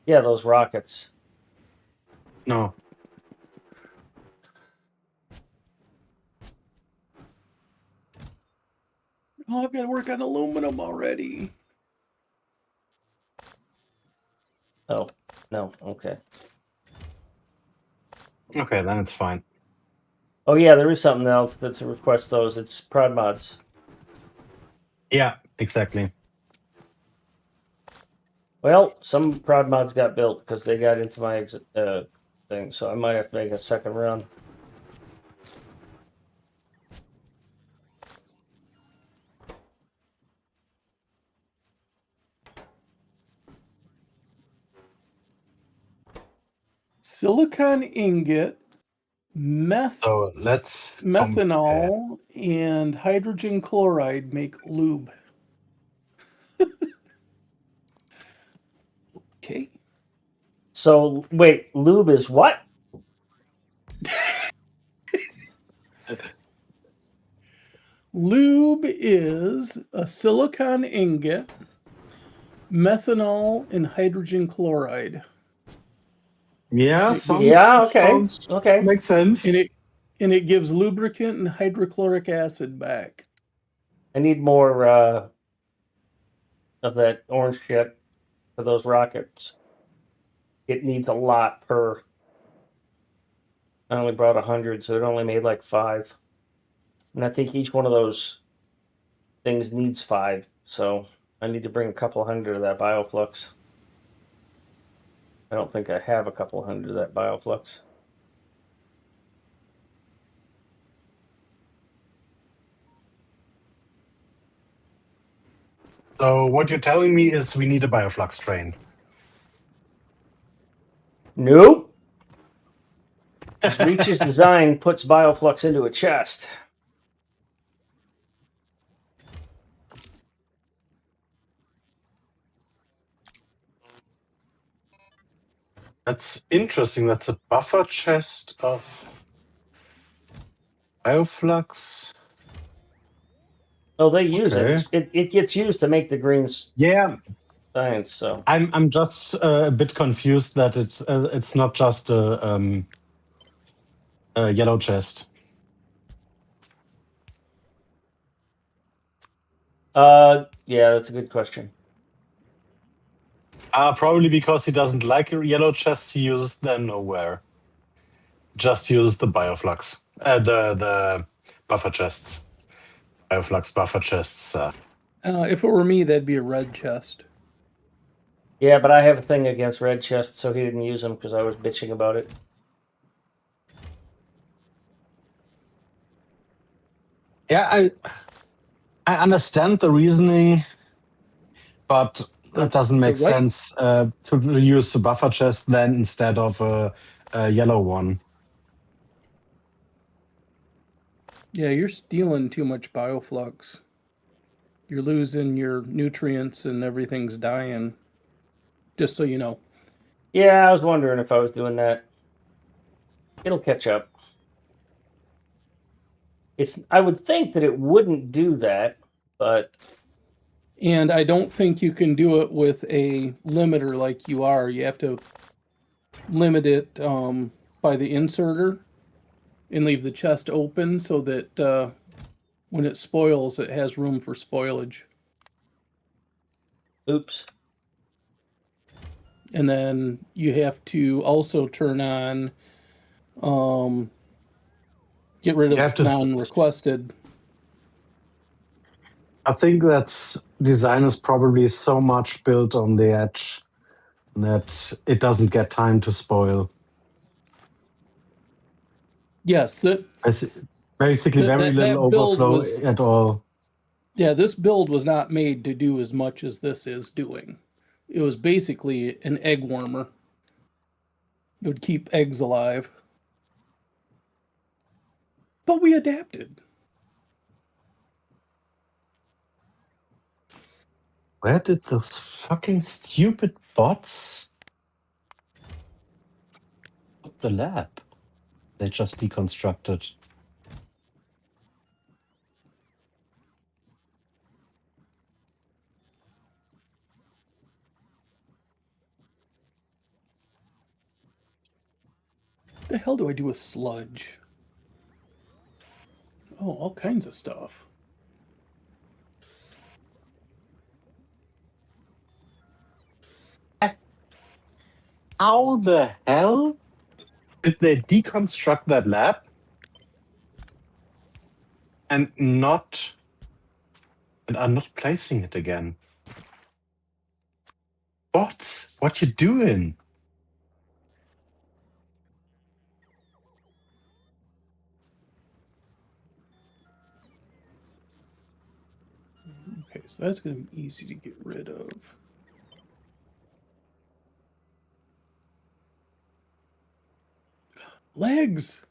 Yeah, those rockets. No. Oh, I've got to work on aluminum already. Oh, no, okay. Okay, then it's fine. Oh yeah, there is something else that's a request those. It's prod mods. Yeah, exactly. Well, some prod mods got built because they got into my exit thing, so I might have to make a second run. Silicon ingot, So let's methanol, and hydrogen chloride make lube. Okay. So wait, lube is what? Lube is a silicon ingot, methanol, and hydrogen chloride. Yeah, It gives- Yeah, okay. sounds Okay. makes sense. and it gives lubricant and hydrochloric acid back. I need more of that orange shit for those rockets. It needs a lot per. I only brought 100, so it only made like 5. And I think each one of those things needs 5. So I need to bring a couple hundred of that bioflux. I don't think I have a couple hundred of that bioflux. So what you're telling me is we need a bioflux train. Nope. Just Reach's design puts bioflux into a chest. That's interesting. That's a buffer chest of bioflux. Oh, they use Okay. it. It gets used to make the green Yeah, science. So I'm just a bit confused that it's not just a yellow chest. yeah, that's a good question. Probably because he doesn't like yellow chests. He uses them nowhere. Just uses the bioflux, the buffer chests, bioflux buffer chests. If it were me, that'd be a red chest. Yeah, but I have a thing against red chests, so he didn't use them because I was bitching about it. Yeah, I understand the reasoning, but The it doesn't make right, sense to use the buffer chest then instead of a yellow one. yeah, you're stealing too much bioflux. You're losing your nutrients and everything's dying. Just so you know. Yeah, I was wondering if I was doing that. It'll catch up. I would think that it wouldn't do that, but And I don't think you can do it with a limiter like you are. You have to limit it by the inserter and leave the chest open so that when it spoils, it has room for spoilage. oops. And then you have to also turn on get rid You have of to. non-requested. I think that's design is probably so much built on the edge that it doesn't get time to spoil. Yes, Basically, very little that build overflow was, at all. yeah, this build was not made to do as much as this is doing. It was basically an egg warmer. It would keep eggs alive. But we adapted. Where did those fucking stupid bots put the lab? They just deconstructed. What the hell do I do with sludge? Oh, all kinds of stuff. How the hell did they deconstruct that lab and are not placing it again? Bots, what you doing? Okay, so that's going to be easy to get rid of. Legs!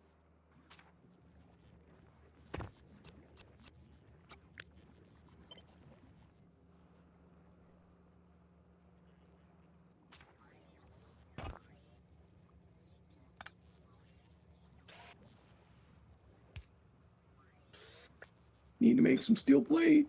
Need to make some steel plate.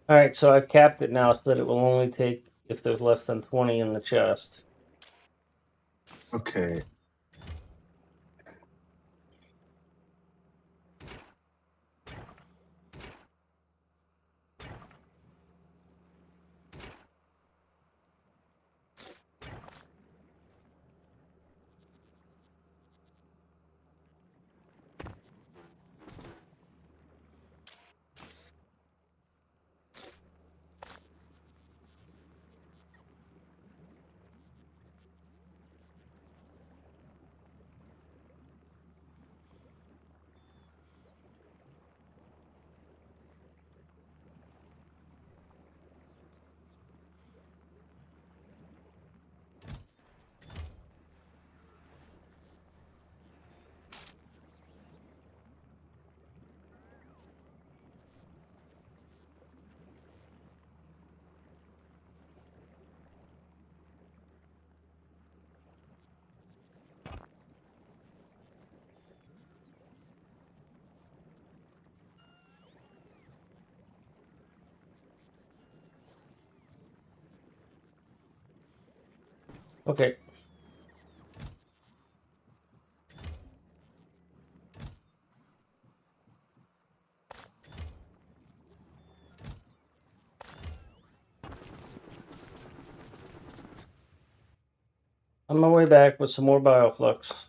All right, so I've capped it now so that it will only take if there's less than 20 in the chest. Okay. Okay. On my way back with some more bioflux.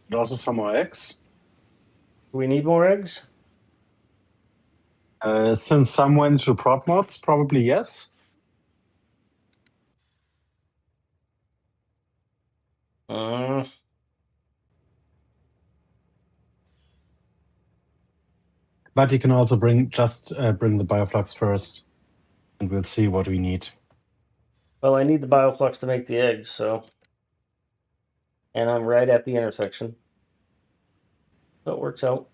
And also some more eggs. Do we need more eggs? Since some went to prop mods, probably yes. Uh, But you can also bring the bioflux first, and we'll see what we need. well, I need the bioflux to make the eggs, so. And I'm right at the intersection. So it works out.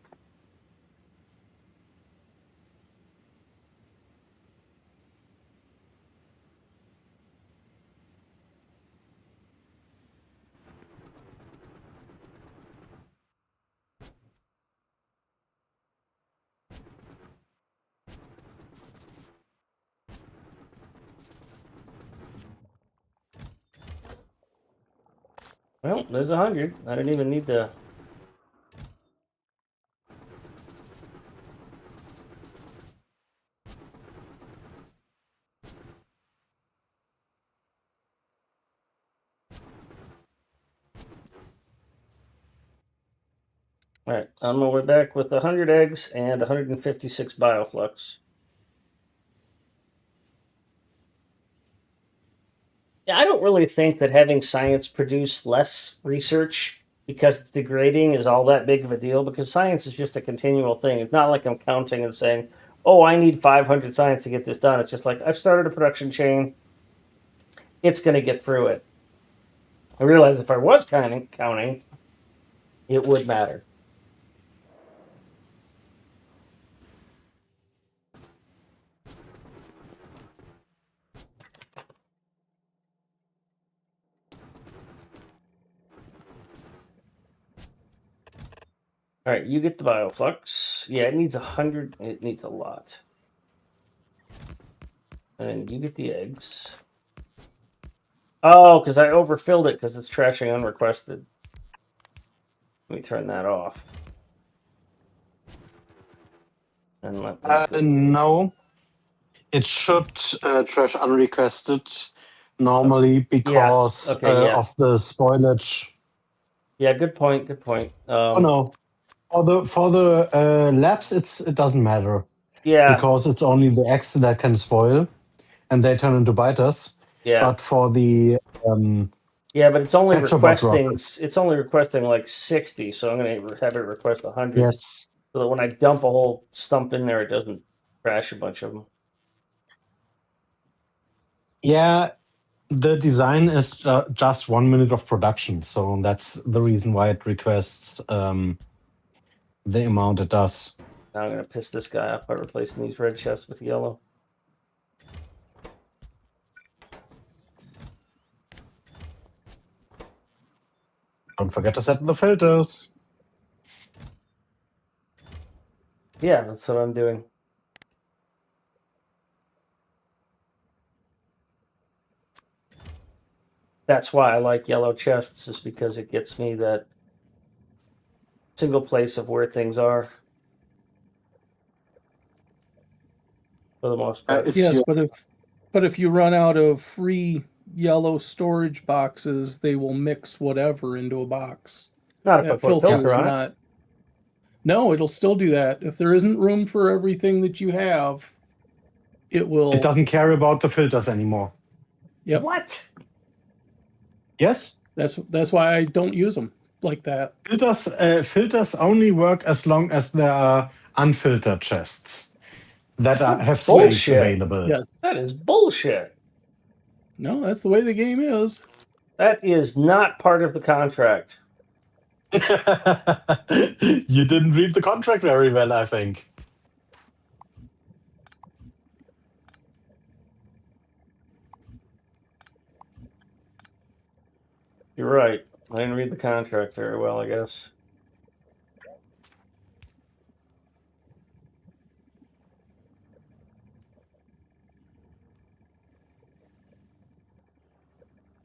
Well, there's 100. I didn't even need the. All right, on my way back with 100 eggs and 156 bioflux. Yeah, I don't really think that having science produce less research because it's degrading is all that big of a deal, because science is just a continual thing. It's not like I'm counting and saying, oh, I need 500 science to get this done. It's just like, I've started a production chain. It's going to get through it. I realize if I was counting, it would matter. All right, you get the bioflux. Yeah, it needs 100. It needs a lot. And then you get the eggs. Oh, because I overfilled it because it's trashing unrequested. Let me turn that off. And let that go. No, it should trash unrequested normally because Okay, yeah. of the spoilage. Yeah, good point. Good point. Oh no, for the labs, it doesn't matter Yeah, because it's only the eggs that can spoil, and they turn into biters. yeah, But for the yeah. But it's only Petrobot requesting. rockets, It's only requesting like 60. So I'm gonna have it request 100, yes, so that when I dump a whole stump in there, it doesn't crash a bunch of them. yeah. The design is just 1 minute of production, so that's the reason why it requests the amount it does. Now I'm gonna piss this guy off by replacing these red chests with yellow. Don't forget to set the filters. Yeah, that's what I'm doing. That's why I like yellow chests, just because it gets me that single place of where things are. For the most part. Yes, but if you run out of free yellow storage boxes, they will mix whatever into a box. Not if I That put a filter filter is on it. not. No, it'll still do that. If there isn't room for everything that you have, it will. It doesn't care about the filters anymore. Yep. What? Yes, That's why I don't use them like that. filters only work as long as there are unfiltered chests that That's have space bullshit. available. Yes. That is bullshit. No, that's the way the game is. That is not part of the contract. You didn't read the contract very well, I think. You're right. I didn't read the contract very well, I guess.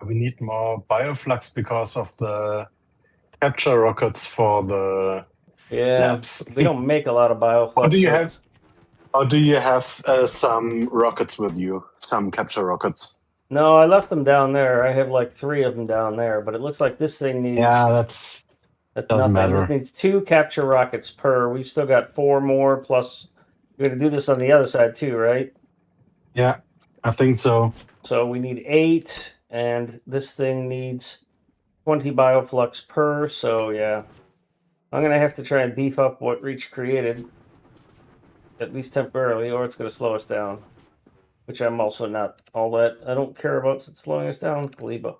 We need more bioflux because of the capture rockets for the Yeah, labs. we don't make a lot of bioflux. Or do you have some rockets with you? Some capture rockets? No, I left them down there. I have like 3 of them down there, but it looks like this thing needs That's doesn't nothing. matter. This needs 2 capture rockets per. We've still got 4 more, plus we're going to do this on the other side too, right? Yeah, I think so. So we need 8, and this thing needs 20 bioflux per. So yeah, I'm going to have to try and beef up what Reach created, at least temporarily, or it's going to slow us down. Which I'm also not all that. I don't care about since slowing us down. Kaliba.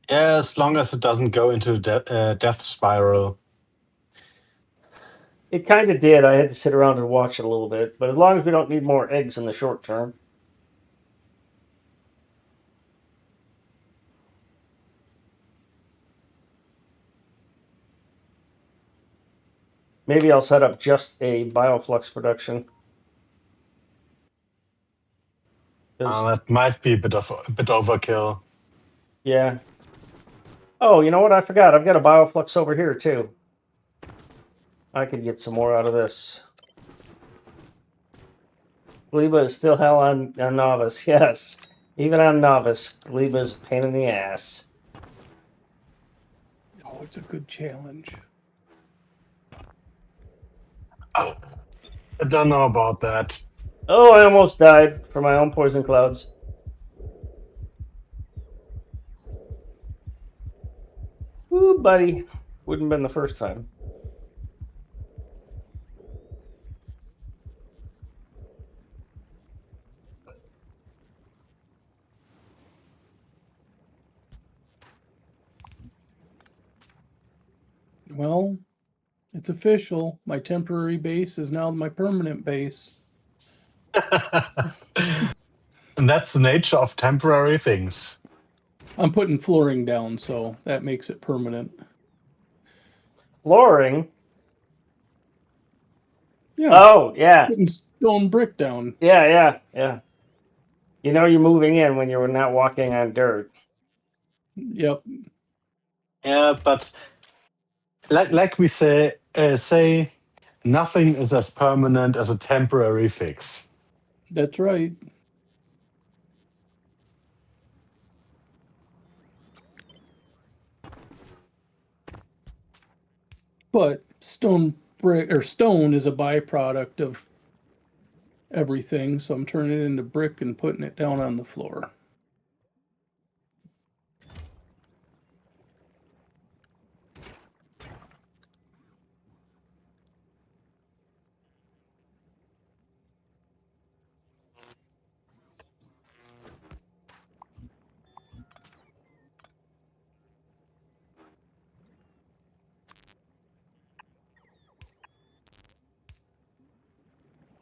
Yeah, as long as it doesn't go into death spiral. It kind of did. I had to sit around and watch it a little bit, but as long as we don't need more eggs in the short term. Maybe I'll set up just a bioflux production. That might be a bit overkill. Yeah. Oh, you know what? I forgot. I've got a bioflux over here too. I could get some more out of this. Gleba is still hell on Nauvis. Yes. Even on Nauvis, Gleba is a pain in the ass. Oh, it's a good challenge. Oh, I don't know about that. Oh, I almost died from my own poison clouds. Ooh, buddy. Wouldn't have been the first time. Well, it's official. My temporary base is now my permanent base. And that's the nature of temporary things. I'm putting flooring down, so that makes it permanent. Flooring? Yeah. Oh, yeah. Putting stone brick down. Yeah. You know you're moving in when you're not walking on dirt. Yep. Yeah, but like we say, nothing is as permanent as a temporary fix. That's right. But stone brick or stone is a byproduct of everything, so I'm turning it into brick and putting it down on the floor.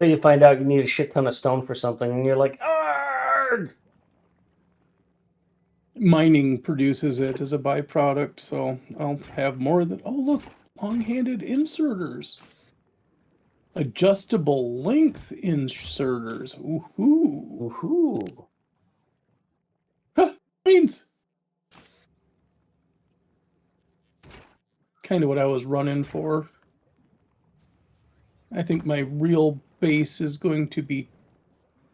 So you find out you need a shit ton of stone for something, and you're like, argh! Mining produces it as a byproduct, so I'll have more than. Oh, look, long-handed inserters. Adjustable length inserters. Ooh. Woohoo! Means kind of what I was running for. I think my real base is going to be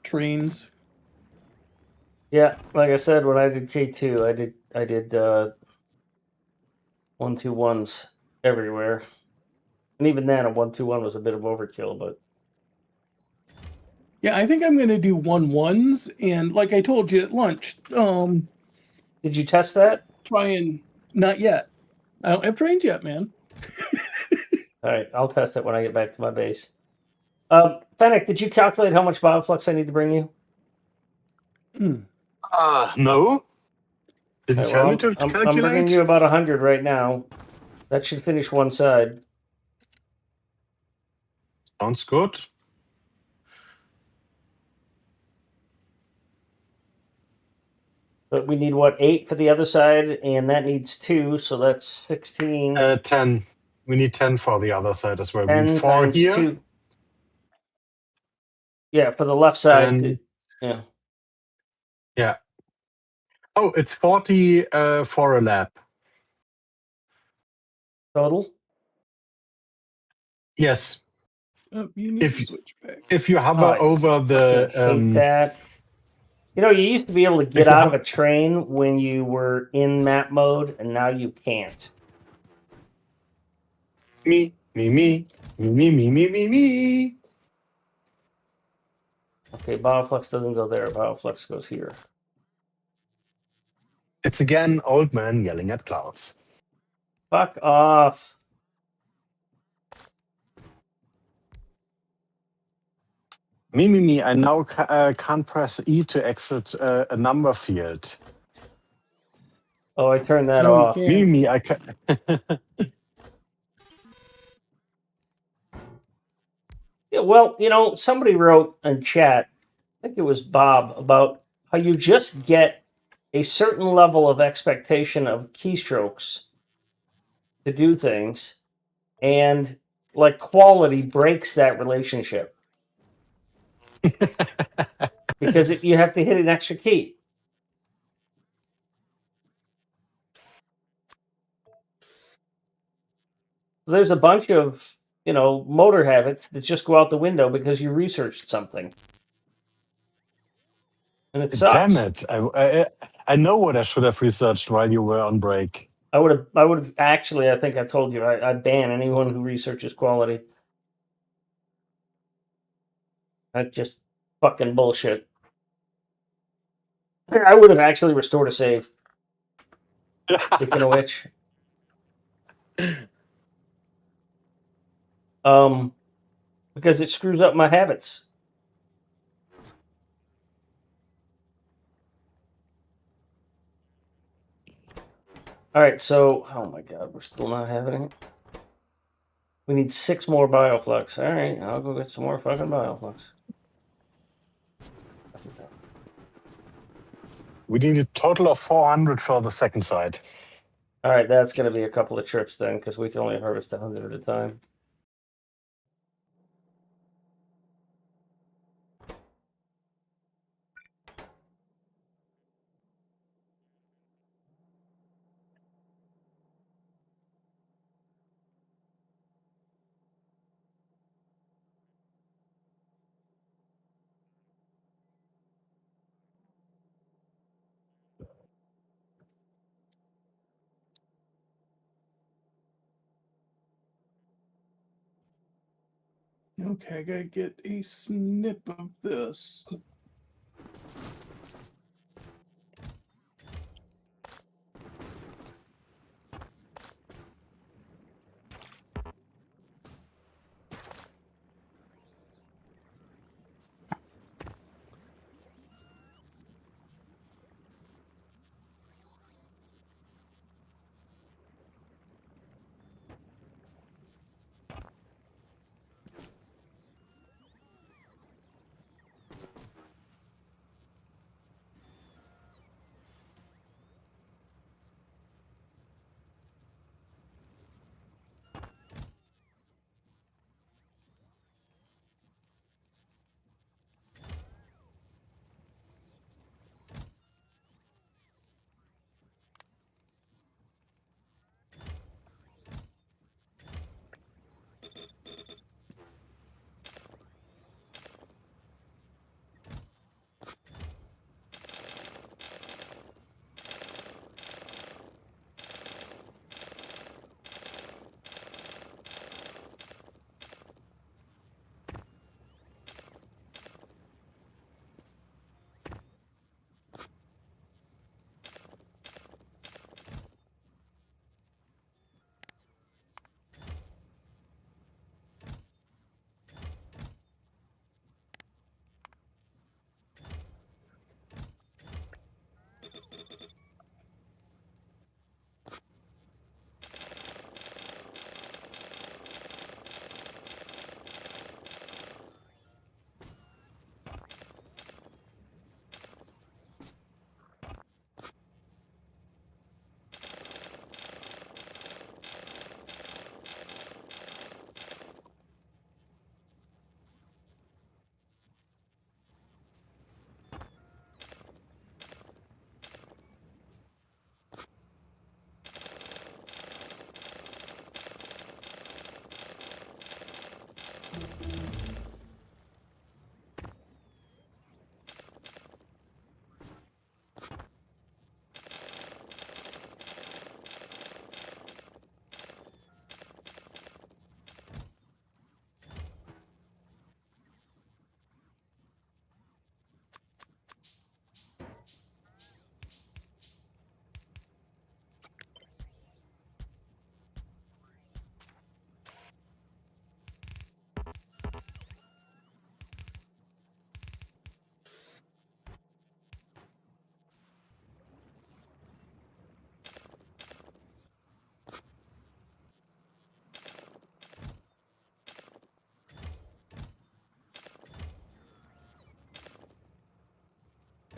trains. Yeah, like I said, when I did K2, I did 1-2-1s everywhere, and even then, a 1-2-1 was a bit of overkill. But Yeah, I think I'm going to do 1-1s, and like I told you at lunch, did you test that? try and not yet. I don't have trains yet, man. All right, I'll test it when I get back to my base. Fennec, did you calculate how much bioflux I need to bring you? No. Did you All right, tell well, me to I'm calculate? bringing you about 100 right now. That should finish one side. Sounds good. But we need, what, 8 for the other side, and that needs 2, so that's 16. 10. We need 10 for the other side as well. We need 10 4 times here. 2. Yeah, for the left side. And Yeah. yeah. Oh, it's 40 for a lap. Total? Yes. Oh, you need If to switch back. if you hover I over the hate that. You know, you used to be able to get if you out of have- a train when you were in map mode, and now you can't. me. Okay, bioflux doesn't go there. Bioflux goes here. It's again old man yelling at clouds. Fuck off. Me. I now can't press E to exit a number field. Oh, I turned that No, you off. can't. Me. I can. Yeah, well, you know, somebody wrote in chat, I think it was Bob, about how you just get a certain level of expectation of keystrokes to do things, and like quality breaks that relationship because you have to hit an extra key. There's a bunch of, you know, motor habits that just go out the window because you researched something, and it Damn sucks. it! I know what I should have researched while you were on break. I would have actually. I think I told you I ban anyone who researches quality. That's just fucking bullshit. I would have actually restored a save. Speaking of which, because it screws up my habits. All right, so oh my god, we're still not having it. We need 6 more bioflux. All right, I'll go get some more fucking bioflux. We need a total of 400 for the second side. All right, that's going to be a couple of trips then, because we can only harvest 100 at a time. Okay, I gotta get a snip of this.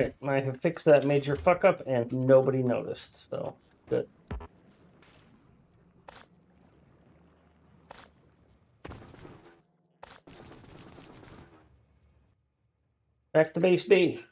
Okay, I have fixed that major fuck up and nobody noticed, so good. Back to base B.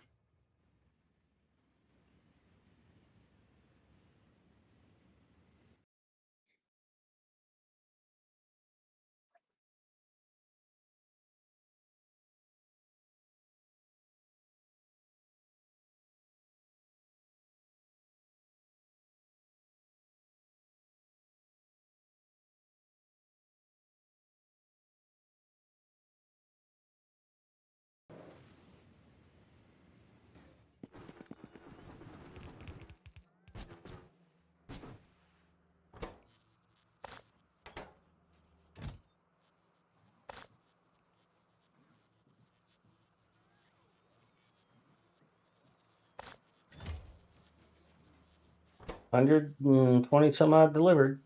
$120 some odd delivered.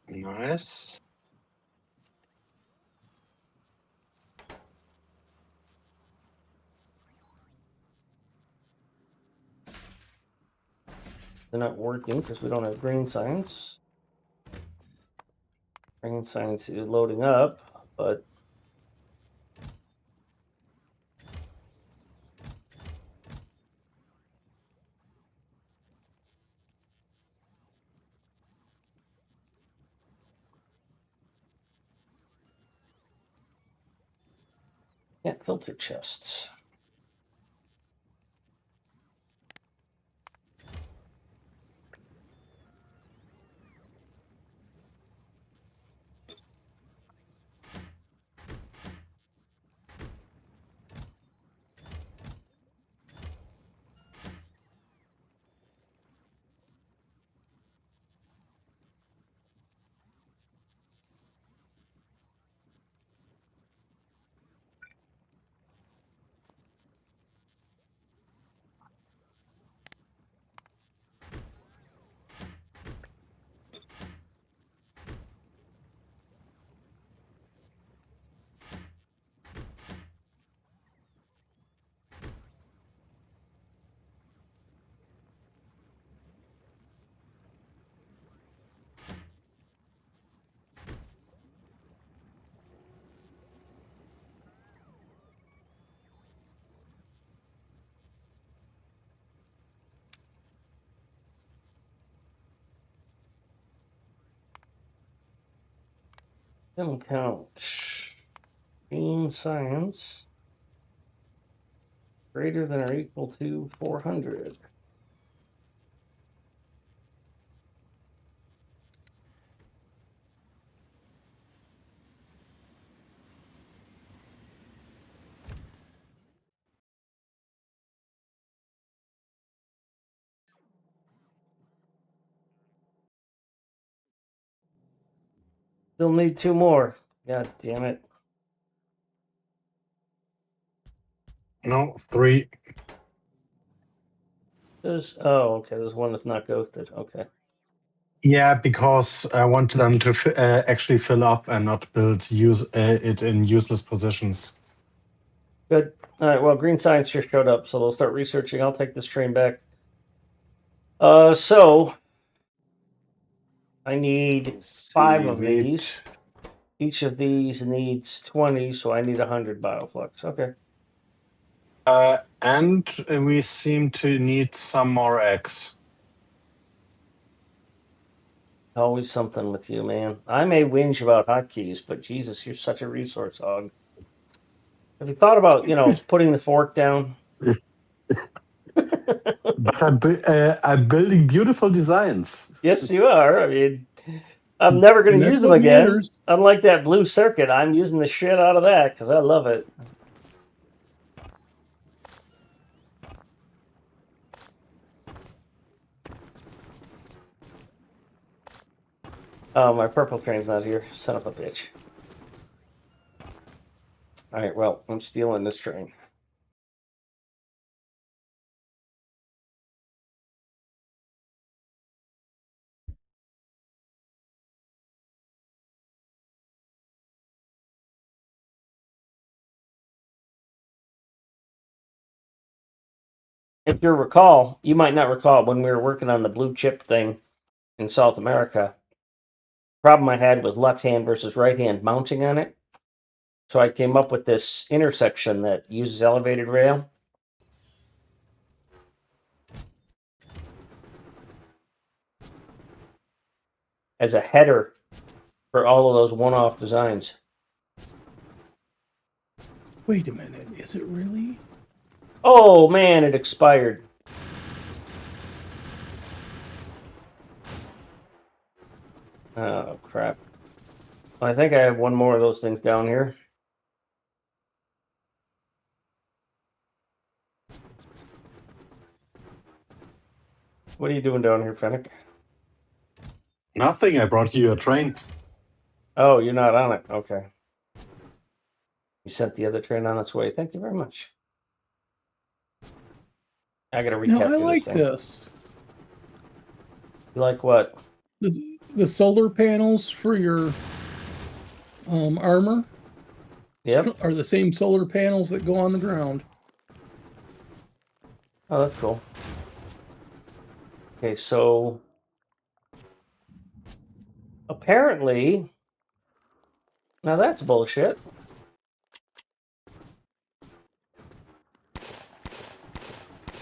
Nice. They're not working because we don't have green signs. Green signs is loading up, but can't filter chests. Them count. Green signs greater than or equal to 400. Still need 2 more. God damn it. No, 3. There's one that's not ghosted. Okay. Yeah, because I want them to actually fill up and not build it in useless positions. Good. All right. Well, green signs just showed up, so they'll start researching. I'll take this train back. So I need 5 of these. Each of these needs 20, so I need 100 bioflux. Okay. And we seem to need some more eggs. Always something with you, man. I may whinge about hotkeys, but Jesus, you're such a resource hog. Have you thought about, putting the fork down? But I'm building beautiful designs. Yes, you are. I mean, I'm never going And to that's use them what again. matters. Unlike that blue circuit, I'm using the shit out of that because I love it. Oh, my purple train's not here. Son of a bitch. All right, well, I'm stealing this train. if you recall, you might not recall when we were working on the blue chip thing in South America. Problem I had was left hand versus right hand mounting on it. So I came up with this intersection that uses elevated rail. As a header for all of those one-off designs. Wait a minute, is it really? Oh man, it expired. Oh crap. I think I have one more of those things down here. What are you doing down here, Fennec? Nothing. I brought you a train. Oh, you're not on it. Okay. You sent the other train on its way. Thank you very much. I gotta No, I recapture like this thing. this. You like what? The solar panels for your armor Yep. are the same solar panels that go on the ground. Oh, that's cool. Okay, so apparently, now that's bullshit.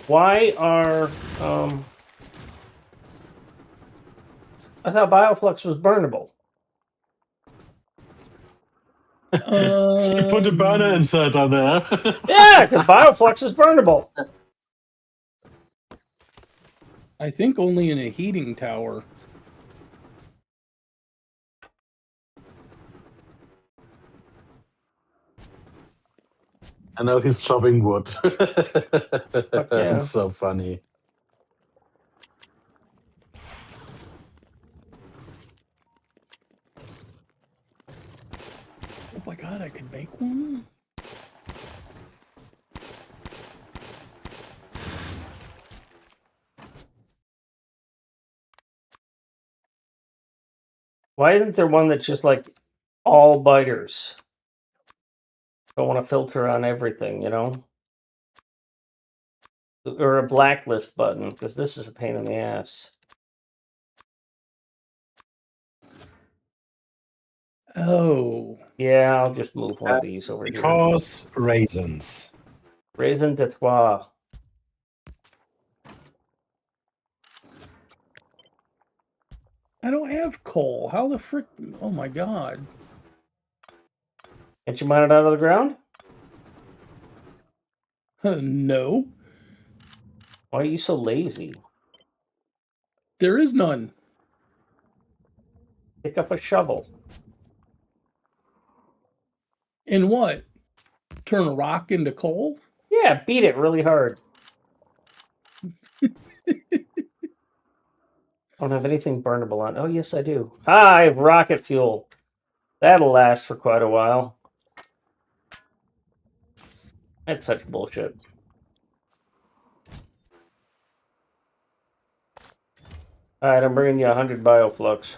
Why are I thought Bioflux was burnable. You put a burner insert on there. Yeah, because Bioflux is burnable. I think only in a heating tower. I know he's chopping wood. Yeah. It's so funny. Oh my god, I could make one? Why isn't there one that's just like all biters? Don't want to filter on everything, you know? Or a blacklist button, because this is a pain in the ass. Oh. Yeah, I'll just move one of these over here. Because raisins. Raisin de Trois. I don't have coal. How the frick? Oh my god. Can't you mine it out of the ground? No. Why are you so lazy? There is none. Pick up a shovel. In what? Turn a rock into coal? Yeah, beat it really hard. I don't have anything burnable on. Oh, yes, I do. Ah, I have rocket fuel. That'll last for quite a while. That's such bullshit. Alright, I'm bringing you 100 bioflux.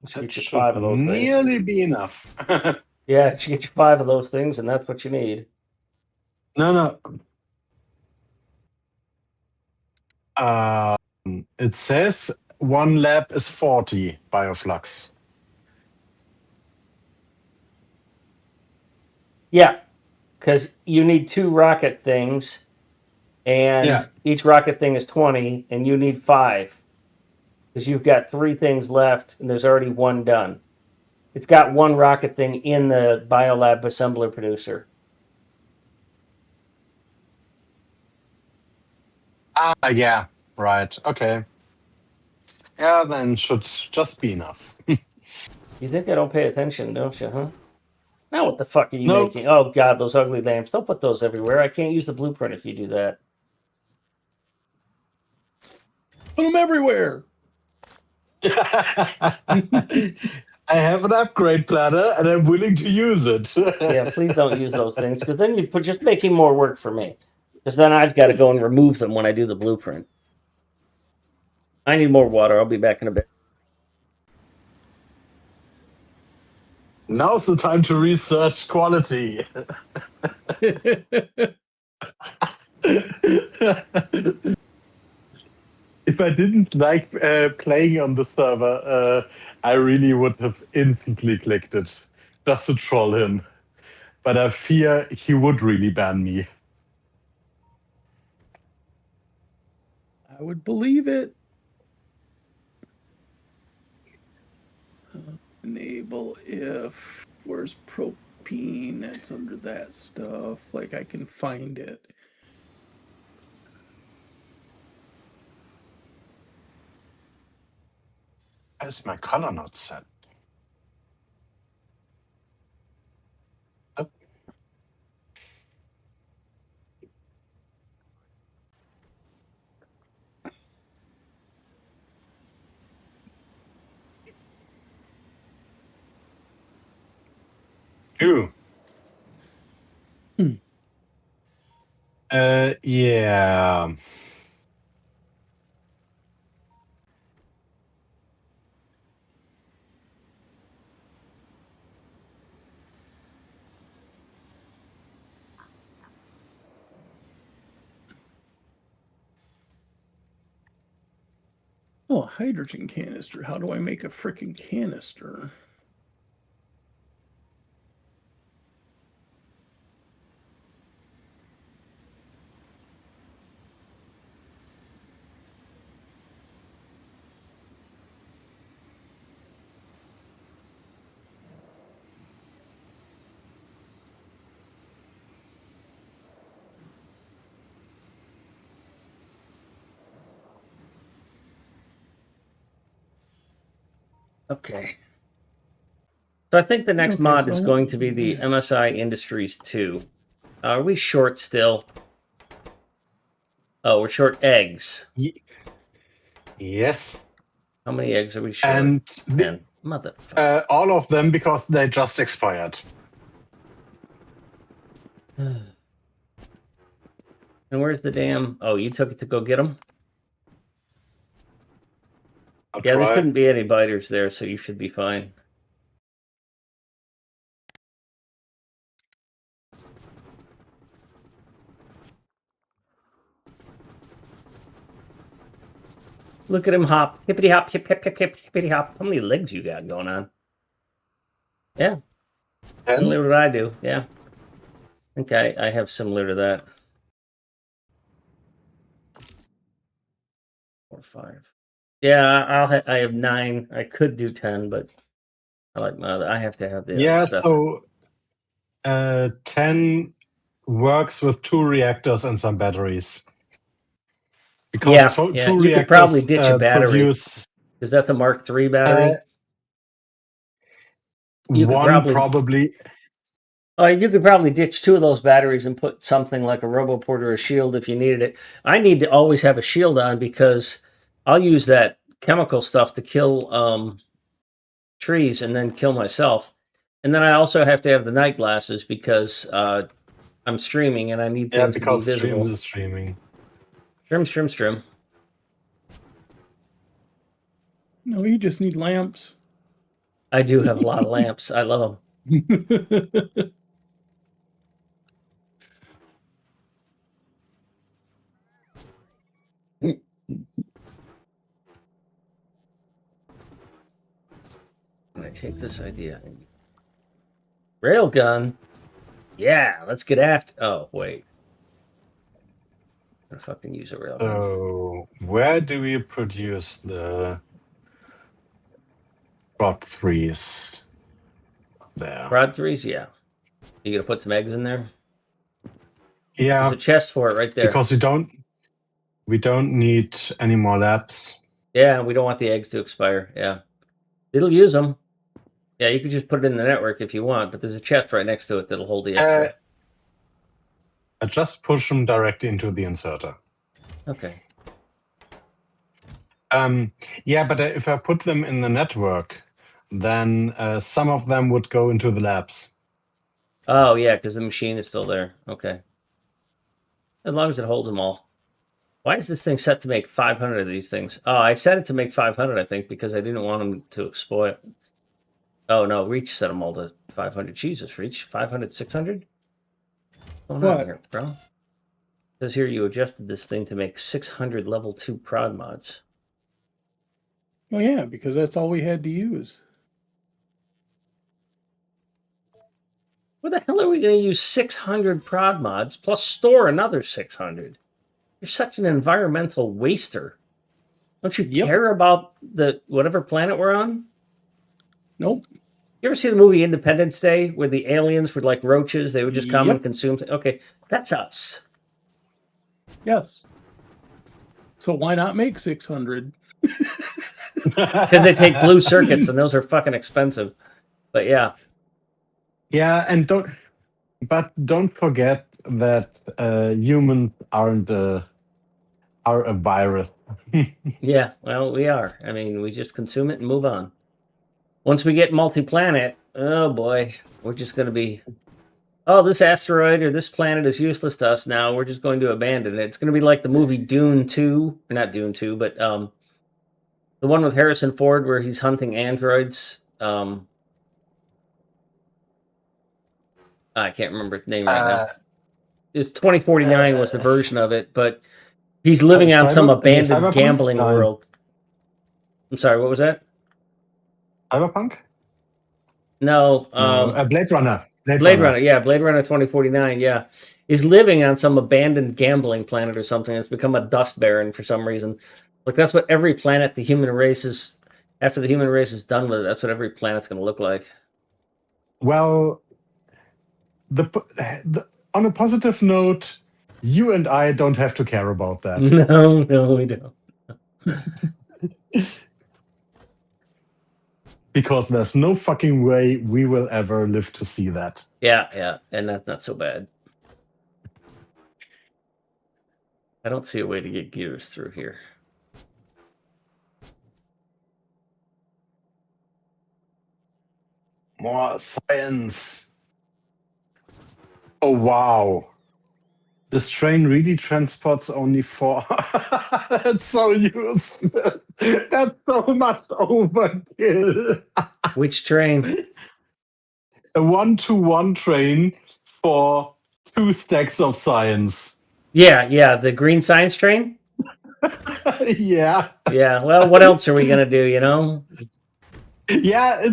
Should That get you should 5 of those things. nearly be enough. Yeah, it should get you 5 of those things, and that's what you need. No. It says one lab is 40 bioflux. Yeah, because you need 2 rocket things, and Yeah. each rocket thing is 20, and you need 5. Because you've got 3 things left, and there's already 1 done. It's got 1 rocket thing in the biolab assembler producer. Yeah. Right. Okay. Yeah, then should just be enough. You think I don't pay attention, don't you, huh? Now what the fuck are you No. making? Oh god, those ugly lamps. Don't put those everywhere. I can't use the blueprint if you do that. Put them everywhere. I have an upgrade platter and I'm willing to use it. Yeah, please don't use those things, because then you're just making more work for me. Because then I've got to go and remove them when I do the blueprint. I need more water. I'll be back in a bit. Now's the time to research quality. If I didn't like playing on the server, I really would have instantly clicked it just to troll him. But I fear he would really ban me. I would believe it. Enable if. Where's propene? That's under that stuff. Like I can find it. Why is my color not set? Oh. Ew. Hmm. Yeah. Oh, a hydrogen canister. How do I make a freaking canister? Okay. So I think the next Okay, mod so is I going want to be the that. MSI Industries 2. Are we short still? Oh, we're short eggs. Yes. How many eggs are we short? And 10. Motherfucker. all of them because they just expired. And where's the damn... Oh, you took it to go get them? I'll Yeah, there try. shouldn't be any biters there, so you should be fine. Look at him hop. Hippity hop, hip, hip, hip, hip, hippity hop. How many legs you got going on? Yeah, similar to what I do. Yeah. I think I have similar to that. 4, 5. Yeah, I have 9. I could do 10, but I like my other. I have to have the other Yeah, stuff. so 10 works with 2 reactors and some batteries. Because Yeah, two you could probably reactors ditch a battery. produce Is that the Mark III battery? You could one probably you could probably ditch 2 of those batteries and put something like a RoboPort or a shield if you needed it. I need to always have a shield on because I'll use that chemical stuff to kill trees and then kill myself. And then I also have to have the night glasses because I'm streaming and I need things to be because stream visible. is streaming. Strim. No, you just need lamps. I do have a lot of lamps. I love them. I take this idea and railgun. Yeah, let's get after. Oh wait, I'm gonna fucking use a railgun. So where do we produce the Prod 3s? There. Prod 3s, yeah. You gonna put some eggs in there? Yeah, There's a chest for it right there. because we don't need any more labs. Yeah, we don't want the eggs to expire. Yeah, it'll use them. Yeah, you could just put it in the network if you want, but there's a chest right next to it that'll hold the extra. I just push them directly into the inserter. Okay. Yeah, but if I put them in the network, then some of them would go into the labs. Oh yeah, because the machine is still there. Okay. As long as it holds them all. Why is this thing set to make 500 of these things? Oh, I set it to make 500, I think, because I didn't want them to spoil. Oh no, Reach set them all to 500. Jesus, Reach 500, 600? What's going on What? here, bro? It says here you adjusted this thing to make 600 level 2 prod mods. Well, yeah, because that's all we had to use. Where the hell are we going to use 600 prod mods plus store another 600? You're such an environmental waster. Don't you Yep. care about the whatever planet we're on? Nope. You ever see the movie Independence Day where the aliens were like roaches? They would just come and Yep. consume. Okay, that's us. Yes. So why not make 600? Because they take blue circuits and those are fucking expensive. But yeah. Yeah, and don't forget that humans are a virus. Yeah, well, we are. I mean, we just consume it and move on. Once we get multi-planet, oh boy, we're just going to be, oh, this asteroid or this planet is useless to us now. We're just going to abandon it. It's going to be like the movie Dune 2, or not Dune 2, but the one with Harrison Ford where he's hunting androids. I can't remember its name right now. Uh, It's 2049 was the uh, version of it, but he's living on some abandoned Cyberpunk? gambling Nine. world. I'm sorry, what was that? Cyberpunk? No, No, Blade Runner. Blade Runner, yeah, Blade Runner 2049, yeah. Is living on some abandoned gambling planet or something. It's become a dust baron for some reason. Like that's what every planet the human race is after the human race is done with it, that's what every planet's gonna look like. Well, the on a positive note, you and I don't have to care about that. No, we don't. Because there's no fucking way we will ever live to see that. Yeah, and that's not so bad. I don't see a way to get gears through here. More science. Oh, wow. This train really transports only four. That's so useful. That's so much overkill. Which train? A 1-to-1 train for 2 stacks of science. Yeah, the green science train? Yeah. Yeah, well, what else are we gonna do, you know? Yeah,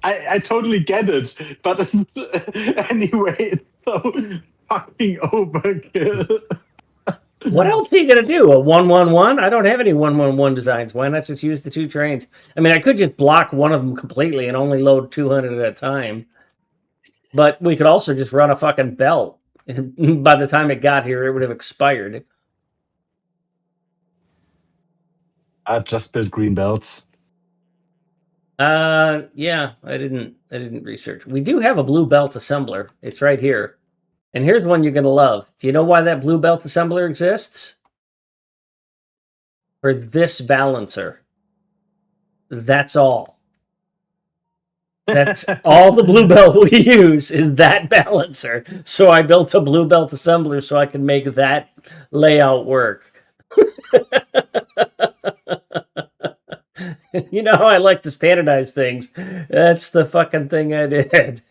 I totally get it, but anyway, it's so fucking overkill. What else are you gonna do? A 111? I don't have any 111 designs. Why not just use the 2 trains? I mean, I could just block one of them completely and only load 200 at a time. But we could also just run a fucking belt. By the time it got here, it would have expired. I just built green belts. Yeah, I didn't research. We do have a blue belt assembler. It's right here. And here's one you're gonna love. Do you know why that blue belt assembler exists? For this balancer. That's all. That's all the blue belt we use is that balancer. So I built a blue belt assembler so I can make that layout work. You know how I like to standardize things. That's the fucking thing I did.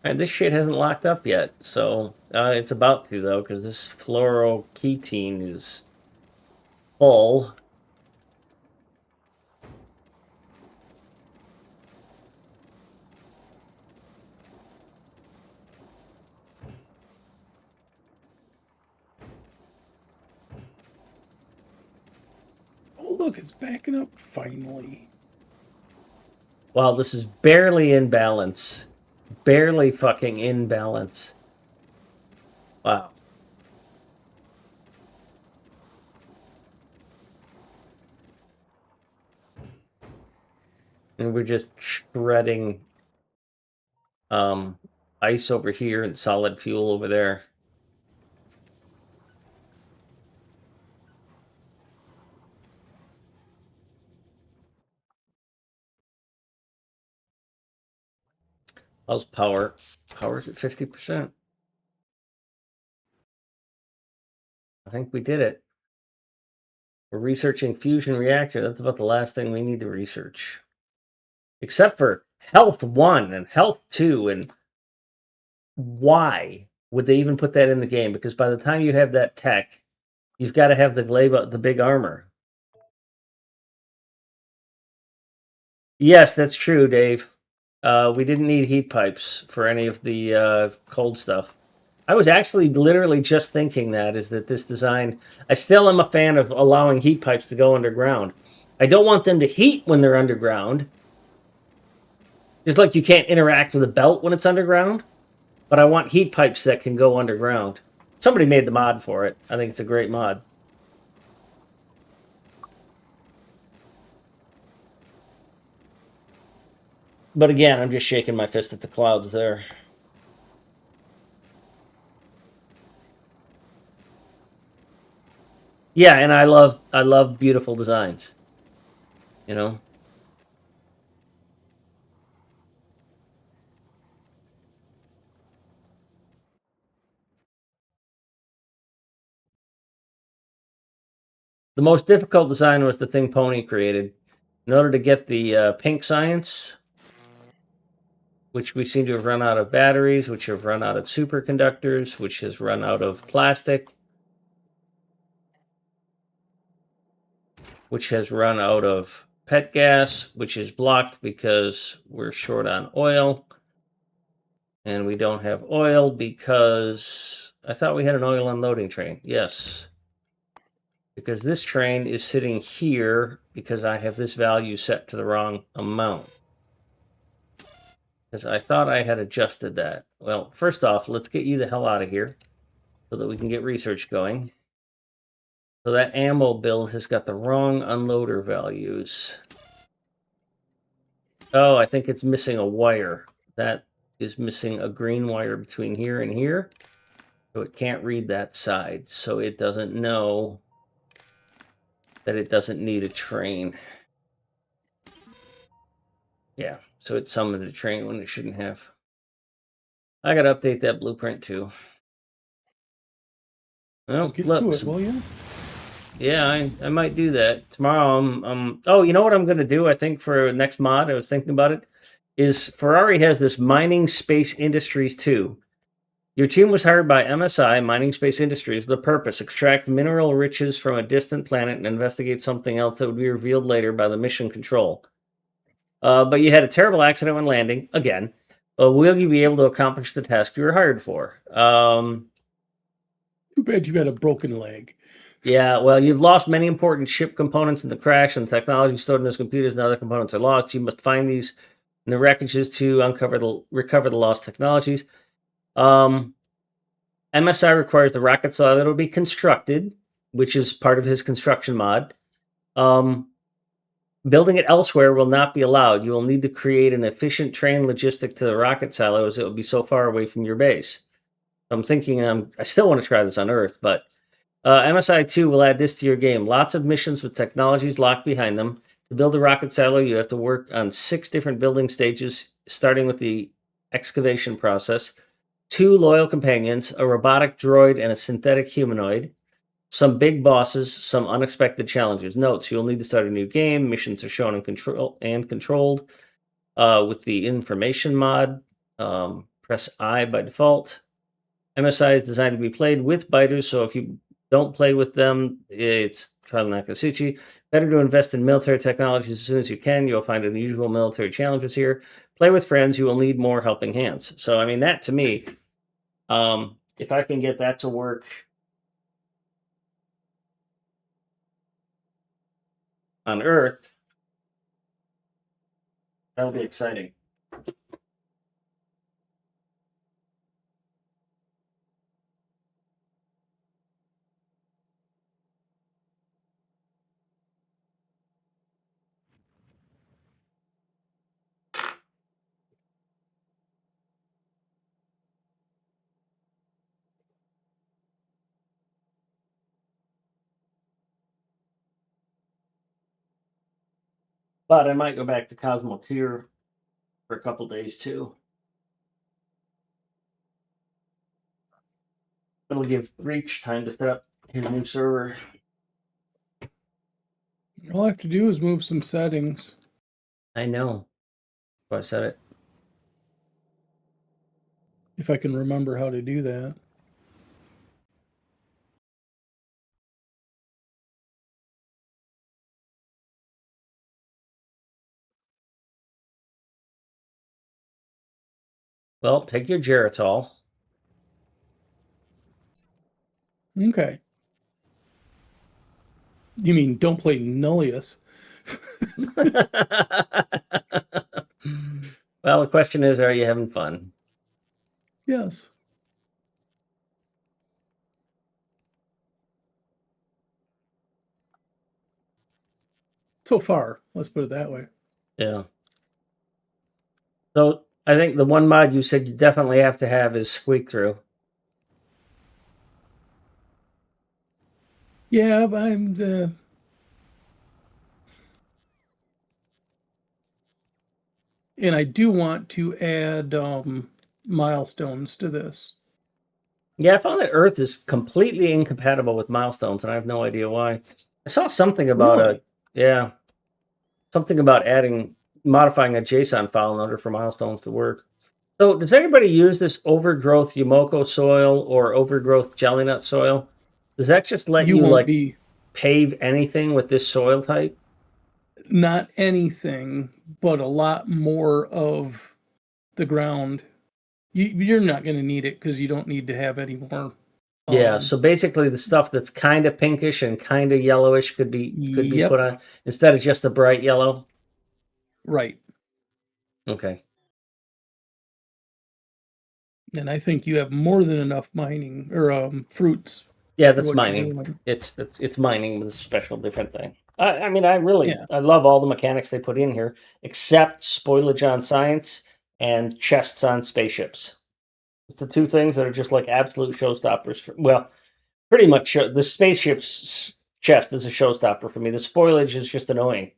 And this shit hasn't locked up yet, so it's about to though, because this fluoroketene is full. Oh, look, it's backing up finally. Wow, this is barely in balance. Barely fucking in balance. Wow. And we're just shredding ice over here and solid fuel over there. How's power? Power's at 50%. I think we did it. We're researching fusion reactor. That's about the last thing we need to research. Except for health 1 and health 2. And why would they even put that in the game? Because by the time you have that tech, you've got to have the big armor. Yes, that's true, Dave. We didn't need heat pipes for any of the cold stuff. I was actually literally just thinking that this design. I still am a fan of allowing heat pipes to go underground. I don't want them to heat when they're underground. Just like you can't interact with a belt when it's underground. But I want heat pipes that can go underground. Somebody made the mod for it. I think it's a great mod. But again, I'm just shaking my fist at the clouds there. Yeah, and I love beautiful designs. You know? The most difficult design was the thing Pony created. In order to get the pink science, which we seem to have run out of batteries, which have run out of superconductors, which has run out of plastic, which has run out of pet gas, which is blocked because we're short on oil. And we don't have oil because I thought we had an oil unloading train. Yes. Because this train is sitting here because I have this value set to the wrong amount. Because I thought I had adjusted that. Well, first off, let's get you the hell out of here so that we can get research going. So that ammo build has got the wrong unloader values. Oh, I think it's missing a wire. That is missing a green wire between here and here. So it can't read that side. So it doesn't know that it doesn't need a train. Yeah, so it summoned a train when it shouldn't have. I gotta update that blueprint too. Well, Get look, to it, will you? yeah, I might do that tomorrow. Oh, you know what I'm gonna do? I think for next mod, I was thinking about it. Is Ferrari has this Mining Space Industries 2. Your team was hired by MSI, Mining Space Industries, with a purpose: extract mineral riches from a distant planet and investigate something else that would be revealed later by the mission control. But you had a terrible accident when landing, again. Will you be able to accomplish the task you were hired for? Too bad you got a broken leg. Yeah, well, you've lost many important ship components in the crash, and the technology stored in those computers and other components are lost. You must find these in the wreckages to recover the lost technologies. MSI requires the rocket silo to be constructed, which is part of his construction mod. Building it elsewhere will not be allowed. You will need to create an efficient train logistic to the rocket silo as it will be so far away from your base. I'm thinking I still want to try this on Earth, but MSI 2 will add this to your game. Lots of missions with technologies locked behind them. To build a rocket silo, you have to work on 6 different building stages, starting with the excavation process. 2 loyal companions, a robotic droid, and a synthetic humanoid. Some big bosses, some unexpected challenges. Notes: you'll need to start a new game. Missions are shown and controlled with the information mod. Press I by default. MSI is designed to be played with biters, so if you don't play with them, it's probably not going to suit you. Better to invest in military technologies as soon as you can. You'll find unusual military challenges here. Play with friends. You will need more helping hands. So, I mean, that to me, if I can get that to work on Earth, that'll be exciting. But I might go back to Cosmo Tier for a couple days too. It'll give Reach time to set up his new server. All I have to do is move some settings. I know. I said it. If I can remember how to do that. Well, take your Geritol. Okay. You mean don't play Nullius? Well, the question is, are you having fun? Yes. So far, let's put it that way. Yeah. So I think the one mod you said you definitely have to have is Squeak Through. Yeah, but I'm the. And I do want to add milestones to this. Yeah, I found that Earth is completely incompatible with milestones, and I have no idea why. I saw something about Really? something about modifying a JSON file in order for milestones to work. So, does anybody use this overgrowth Yumoko soil or overgrowth jelly nut soil? Does that just let You you won't like be pave anything with this soil type? not anything, but a lot more of the ground. You're not going to need it because you don't need to have any more. Yeah, so basically the stuff that's kind of pinkish and kind of yellowish could be put Yep. on instead of just a bright yellow. Right. Okay. And I think you have more than enough mining or fruits Yeah, for that's what you're mining. doing. It's mining with a special different thing. I mean, I Yeah. love all the mechanics they put in here, except spoilage on science and chests on spaceships. It's the two things that are just like absolute showstoppers. Well, pretty much the spaceship's chest is a showstopper for me. The spoilage is just annoying,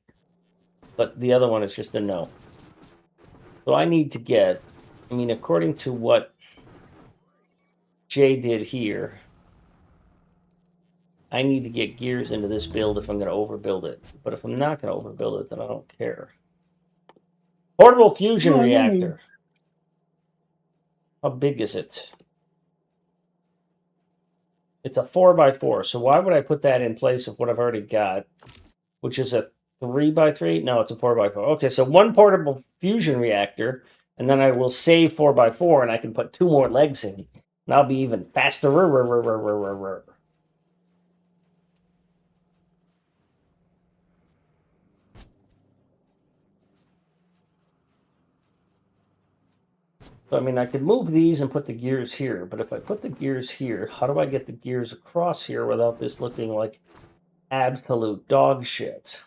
but the other one is just a no. So I need to get. I mean, according to what Jay did here, I need to get gears into this build if I'm going to overbuild it. But if I'm not going to overbuild it, then I don't care. Portable fusion Well, I've only reactor. How big is it? It's a 4x4. So why would I put that in place of what I've already got, which is a 3x3? No, it's a 4x4. Okay, so one portable fusion reactor, and then I will save 4x4, and I can put two more legs in, and I'll be even faster. So, I mean, I could move these and put the gears here, but if I put the gears here, how do I get the gears across here without this looking like absolute dog shit?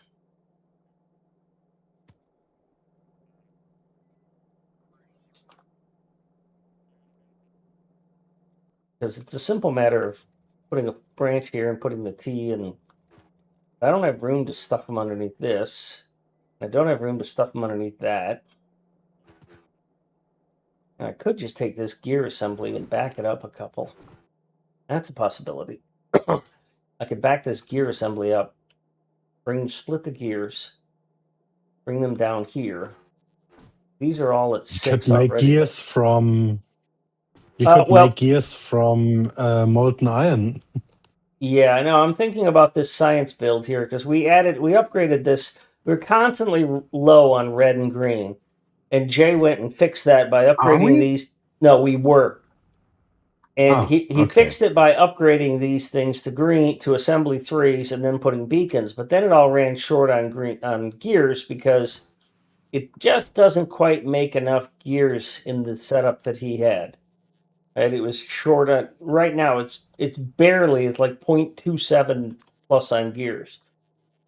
Because it's a simple matter of putting a branch here and putting the T, and I don't have room to stuff them underneath this. I don't have room to stuff them underneath that. And I could just take this gear assembly and back it up a couple. That's a possibility. I could back this gear assembly up, split the gears, bring them down here. These are all at You could 6 make already. gears from. You could make gears from molten iron. Yeah, I know. I'm thinking about this science build here because we upgraded this. We're constantly low on red and green, and Jay went and fixed that by Are upgrading we? these. No, we were, and he Okay. fixed it by upgrading these things to green to assembly 3s and then putting beacons. But then it all ran short on gears because it just doesn't quite make enough gears in the setup that he had. Right, it was short on. Right now, it's barely. It's like 0.27 plus on gears.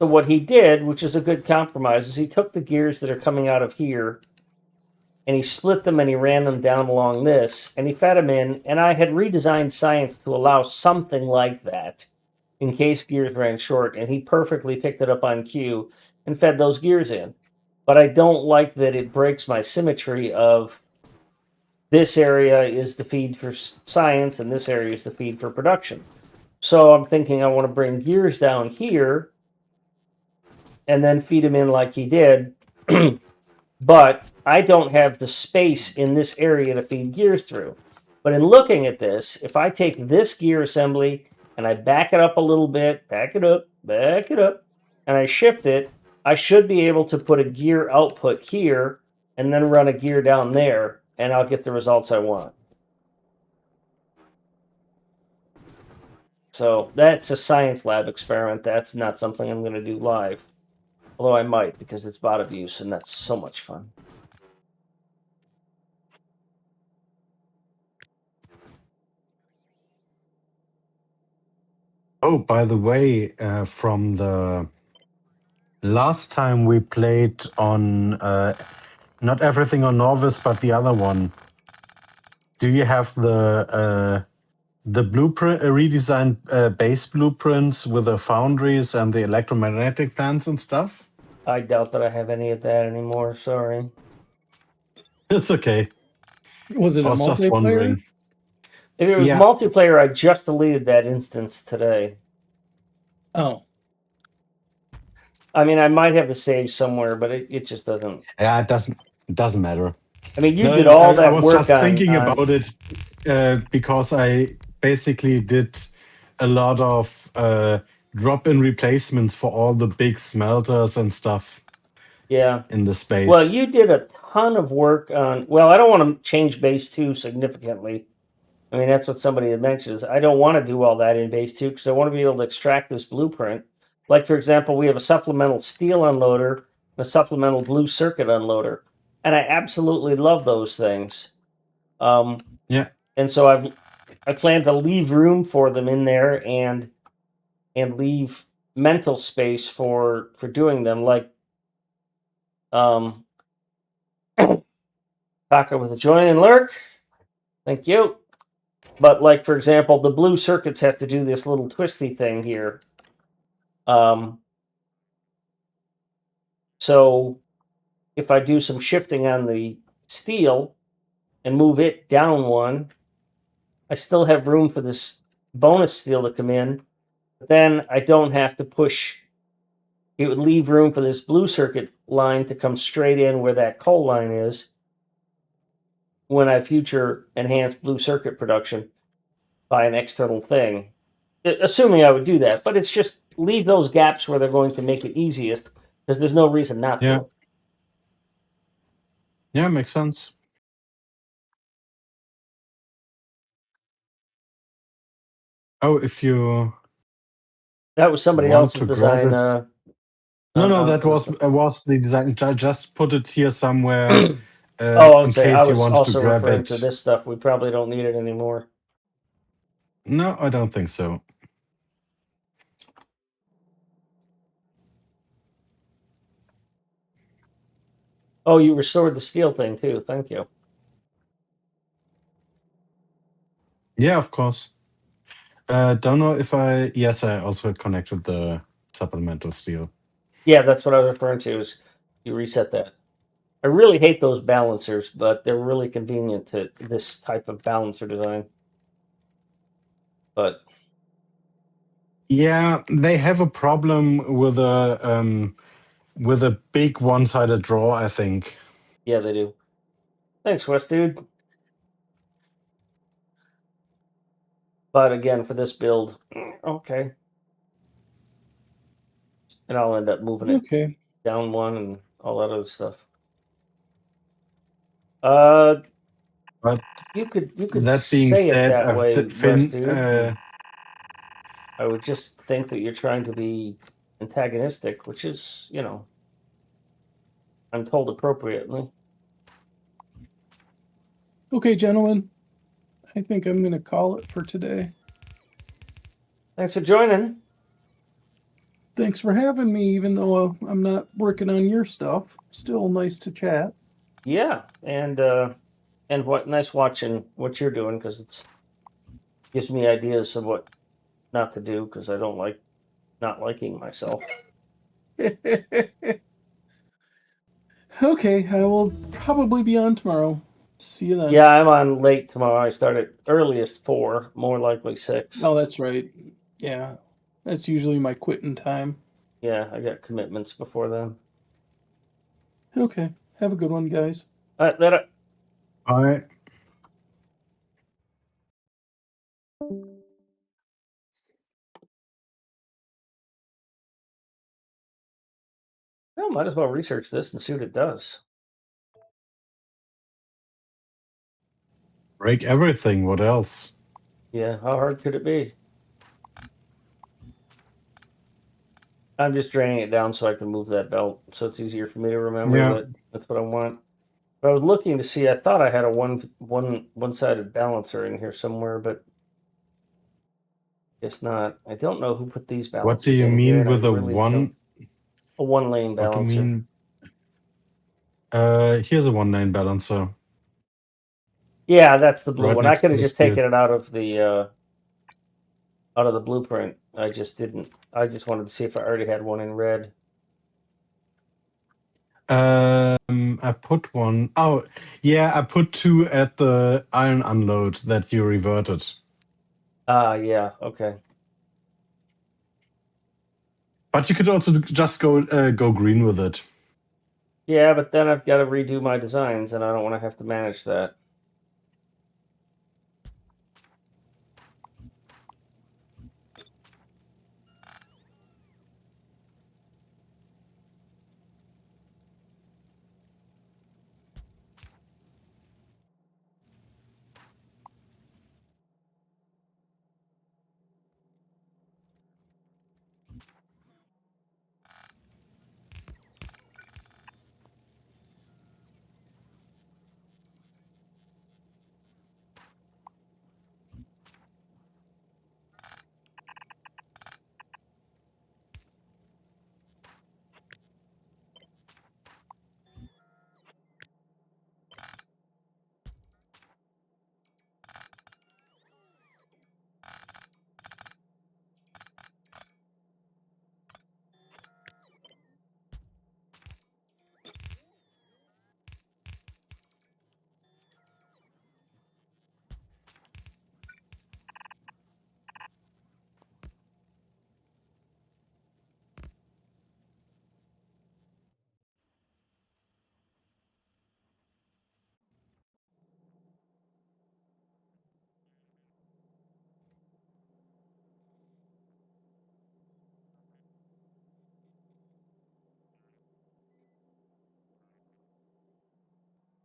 So what he did, which is a good compromise, is he took the gears that are coming out of here, and he split them and he ran them down along this, and he fed them in. And I had redesigned science to allow something like that in case gears ran short, and he perfectly picked it up on cue and fed those gears in. But I don't like that it breaks my symmetry of this area is the feed for science and this area is the feed for production. So I'm thinking I want to bring gears down here and then feed them in like he did. But I don't have the space in this area to feed gears through. But in looking at this, if I take this gear assembly and I back it up a little bit, back it up, and I shift it, I should be able to put a gear output here and then run a gear down there, and I'll get the results I want. So that's a science lab experiment. That's not something I'm going to do live. Although I might, because it's bot abuse, and that's so much fun. Oh, by the way, from the last time we played on not everything on Nauvis, but the other one, do you have the blueprint redesigned base blueprints with the foundries and the electromagnetic plants and stuff? I doubt that I have any of that anymore. Sorry. It's okay. Was it I a was just multiplayer? wondering. If it was Yeah. multiplayer, I just deleted that instance today. Oh, I mean, I might have the save somewhere, but it just doesn't. Yeah, it doesn't matter. I mean, you No, did all I that was work just on thinking about it because I basically did a lot of drop-in replacements for all the big smelters and stuff Yeah. in the space. Well, you did a ton of work on. Well, I don't want to change base 2 significantly. I mean, that's what somebody had mentioned. Is I don't want to do all that in base 2 because I want to be able to extract this blueprint. Like, for example, we have a supplemental steel unloader and a supplemental blue circuit unloader. And I absolutely love those things. Yeah. And so I plan to leave room for them in there and leave mental space for doing them, like Taka with a join and lurk. Thank you. But like, for example, the blue circuits have to do this little twisty thing here. So if I do some shifting on the steel and move it down one, I still have room for this bonus steel to come in. But then I don't have to push. It would leave room for this blue circuit line to come straight in where that coal line is when I future enhance blue circuit production by an external thing. Assuming I would do that, but it's just leave those gaps where they're going to make it easiest because there's no reason not Yeah. to. Yeah, makes sense. Oh, if you That was somebody want else's to grab design. it. No, that was the design. I just put it here somewhere Oh, I in would say I case you was want to also grab referring it. to this stuff. We probably don't need it anymore. No, I don't think so. Oh, you restored the steel thing too. Thank you. Yeah, of course. Don't know if I. Yes, I also connected the supplemental steel. Yeah, that's what I was referring to. Is you reset that. I really hate those balancers, but they're really convenient to this type of balancer design. But Yeah, they have a problem with a big one-sided draw, I think. yeah, they do. Thanks, West Dude. But again, for this build, okay. And I'll end up moving it okay. down one and all that other stuff. But You could that being say it said, that way, West Finn, Dude. I would just think that you're trying to be antagonistic, which is, I'm told appropriately. Okay, gentlemen. I think I'm going to call it for today. Thanks for joining. Thanks for having me, even though I'm not working on your stuff. Still nice to chat. Yeah, and what nice watching what you're doing because it's gives me ideas of what not to do because I don't like not liking myself. Okay, I will probably be on tomorrow. See you then. Yeah, I'm on late tomorrow. I start at earliest 4, more likely 6. Oh, that's right. Yeah, that's usually my quitting time. Yeah, I got commitments before then. Okay. Have a good one, guys. All right, later. All right. Well, might as well research this and see what it does. Break everything. What else? Yeah, how hard could it be? I'm just draining it down so I can move that belt, so it's easier for me to remember Yeah. that that's what I want. But I was looking to see. I thought I had a one-sided balancer in here somewhere, but it's not. I don't know who put these What do balancers you in here, mean and I with a really don't. one? A one-lane What do you balancer. mean? Here's a 1-lane balancer Yeah, that's the blue right one. I next could to have the just spear. taken it out of the blueprint. I just didn't. I just wanted to see if I already had one in red. I put one. Oh, yeah, I put 2 at the iron unload that you reverted. Ah, yeah, okay. But you could also just go green with it. Yeah, but then I've got to redo my designs, and I don't want to have to manage that.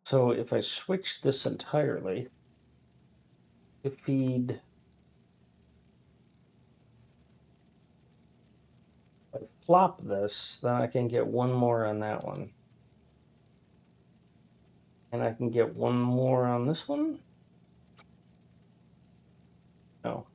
So if I switch this entirely to feed, if I flop this, then I can get one more on that one. And I can get one more on this one? No.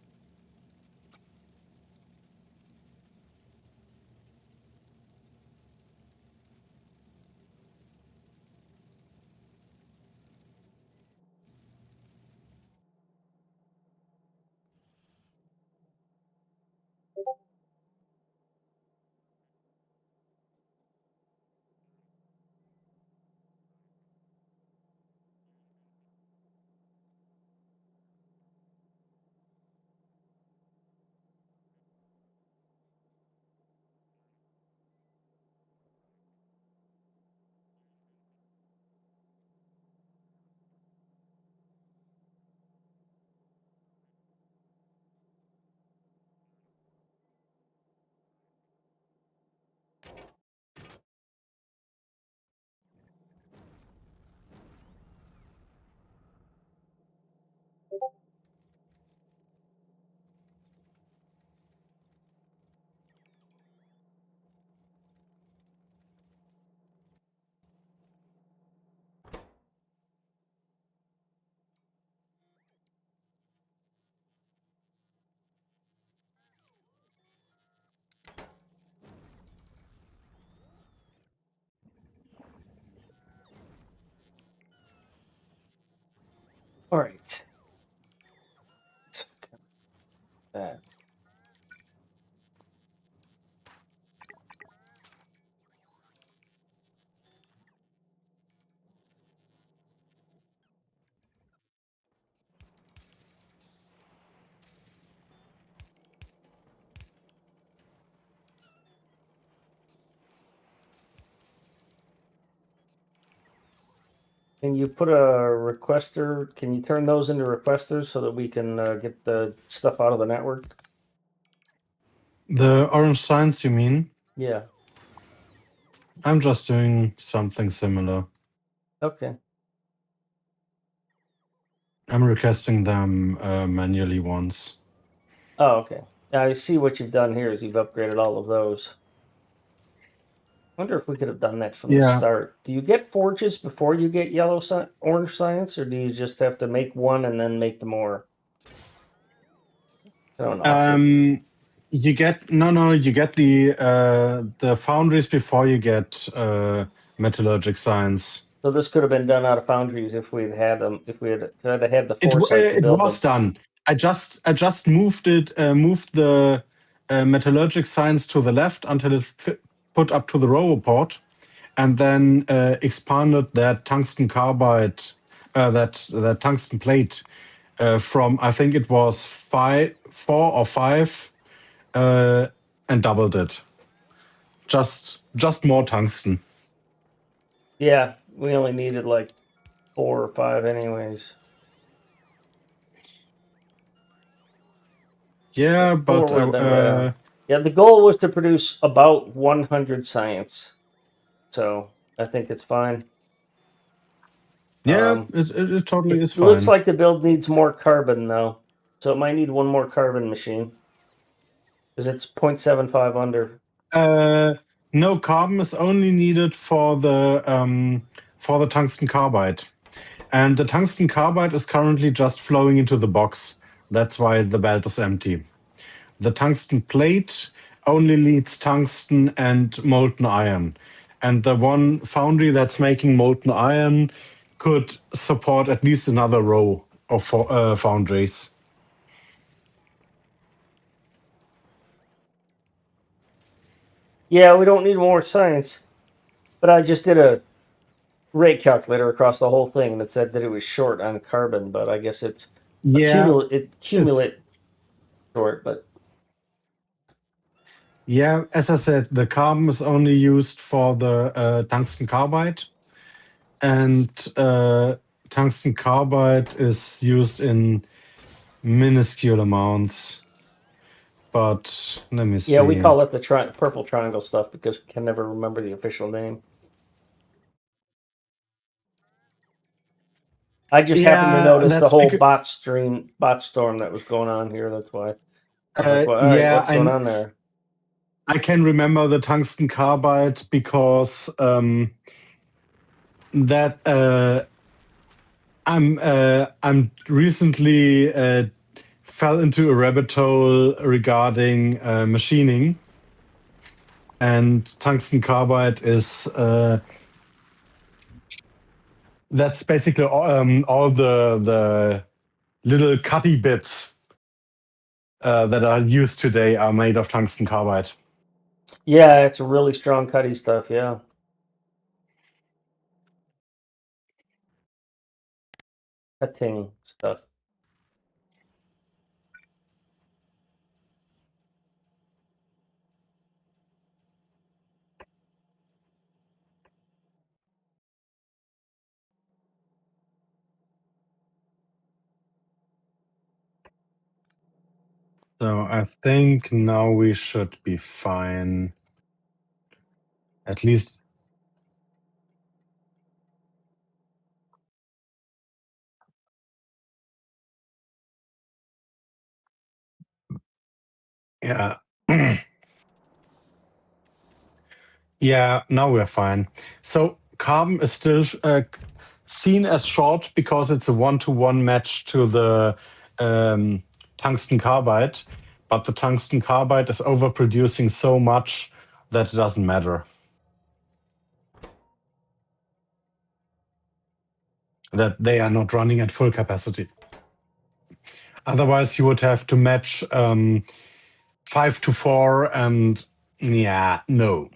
All right. That. Can you put a requester? Can you turn those into requesters so that we can get the stuff out of the network? The orange signs, you mean? Yeah. I'm just doing something similar. Okay. I'm requesting them manually once. Oh, okay. I see what you've done here is you've upgraded all of those. Wonder if we could have done that from the Yeah. start. Do you get forges before you get orange science, or do you just have to make one and then make the more? I don't know. You get you get the foundries before you get metallurgic science. So this could have been done out of foundries if we'd had them, if we had the foresight to It build was them. done. I just moved the metallurgic science to the left until it put up to the roboport, and then expanded that tungsten carbide, that tungsten plate from, I think it was 4 or 5, and doubled it. Just more tungsten. Yeah, we only needed like 4 or 5 anyways. Yeah, 4 but would have been right on. Yeah, the goal was to produce about 100 science. So I think it's fine. yeah, it totally is It looks fine. like the build needs more carbon though. So it might need one more carbon machine. Because it's 0.75 under. No, carbon is only needed for the tungsten carbide, and the tungsten carbide is currently just flowing into the box. That's why the belt is empty. The tungsten plate only needs tungsten and molten iron, and the one foundry that's making molten iron could support at least another row of foundries. Yeah, we don't need more science. But I just did a rate calculator across the whole thing and it said that it was short on carbon, but I guess it's Yeah, it's accumulate short, but yeah. As I said, the carbon is only used for the tungsten carbide, and tungsten carbide is used in minuscule amounts. But let me yeah, we see. call it the purple triangle stuff because we can never remember the official name. I just happened to Yeah, notice the that's whole because bot storm that was going on here. That's why I was like, well, all right, yeah, what's going on there? I can remember the tungsten carbide because that I'm recently fell into a rabbit hole regarding machining, and tungsten carbide is that's basically all the little cutty bits that are used today are made of tungsten carbide. Yeah, it's really strong cutty stuff. Yeah, cutting stuff. So I think now we should be fine. At least, yeah. Yeah, now we're fine. So carbon is still seen as short because it's a one-to-one match to the tungsten carbide, but the tungsten carbide is overproducing so much that it doesn't matter. That they are not running at full capacity. Otherwise, you would have to match 5 to 4, and yeah, no.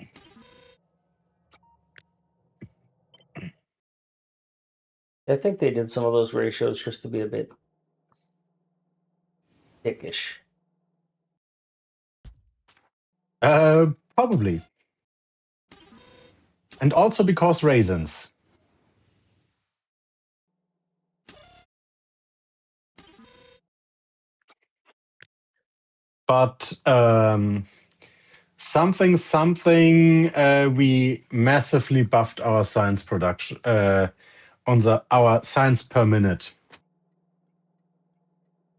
I think they did some of those ratios just to be a bit dickish. Probably. And also because raisins. But something, we massively buffed our science production on our science per minute.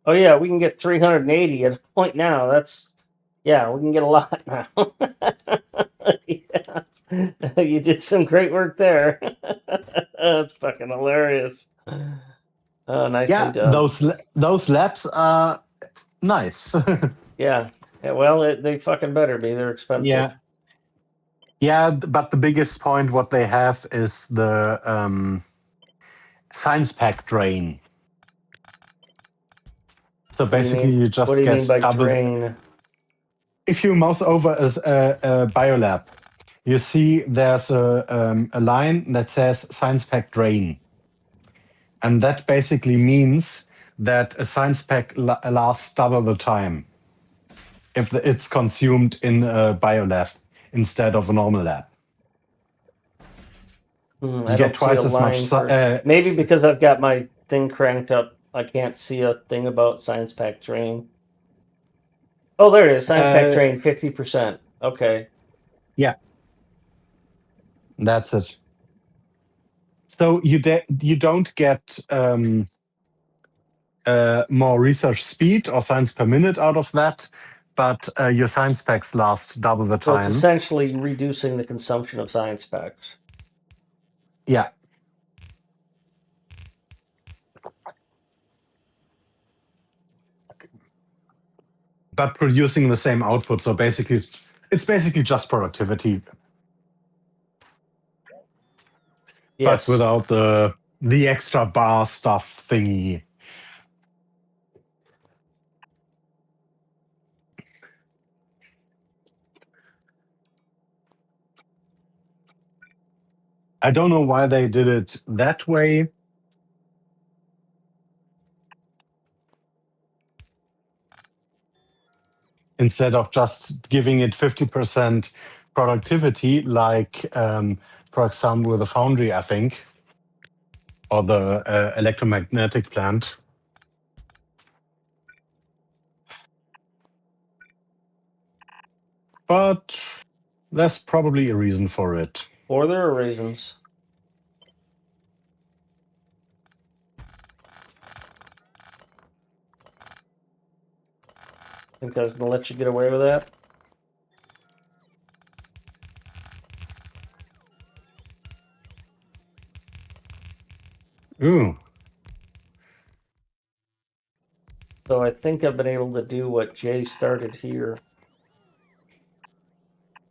Oh yeah, we can get 380 at a point now. That's we can get a lot now. Yeah. You did some great work there. That's fucking hilarious. Oh, nicely done. Those labs are nice. Yeah. Well, they fucking better be. They're expensive. But the biggest point what they have is the science pack drain. So What do you basically, mean? you What just do you mean get by double. drain? If you mouse over a biolab, you see there's a line that says science pack drain. And that basically means that a science pack lasts double the time if it's consumed in a biolab instead of a normal lab. You I get don't see a twice as much. line for maybe because I've got my thing cranked up. I can't see a thing about science pack drain. Oh, there it is. Science pack drain 50%. Okay. Yeah, that's it. So you don't get more research speed or science per minute out of that, but your science packs last double the So it's time. essentially reducing the consumption of science packs. Yeah. But producing the same output. So basically, it's basically just productivity, Yes. but without the extra bar stuff thingy. I don't know why they did it that way. Instead of just giving it 50% productivity, like, for example, with the foundry, I think, or the electromagnetic plant. But there's probably a reason for it. Or there are reasons. Think I was going to let you get away with that? Ooh. So I think I've been able to do what Jay started here.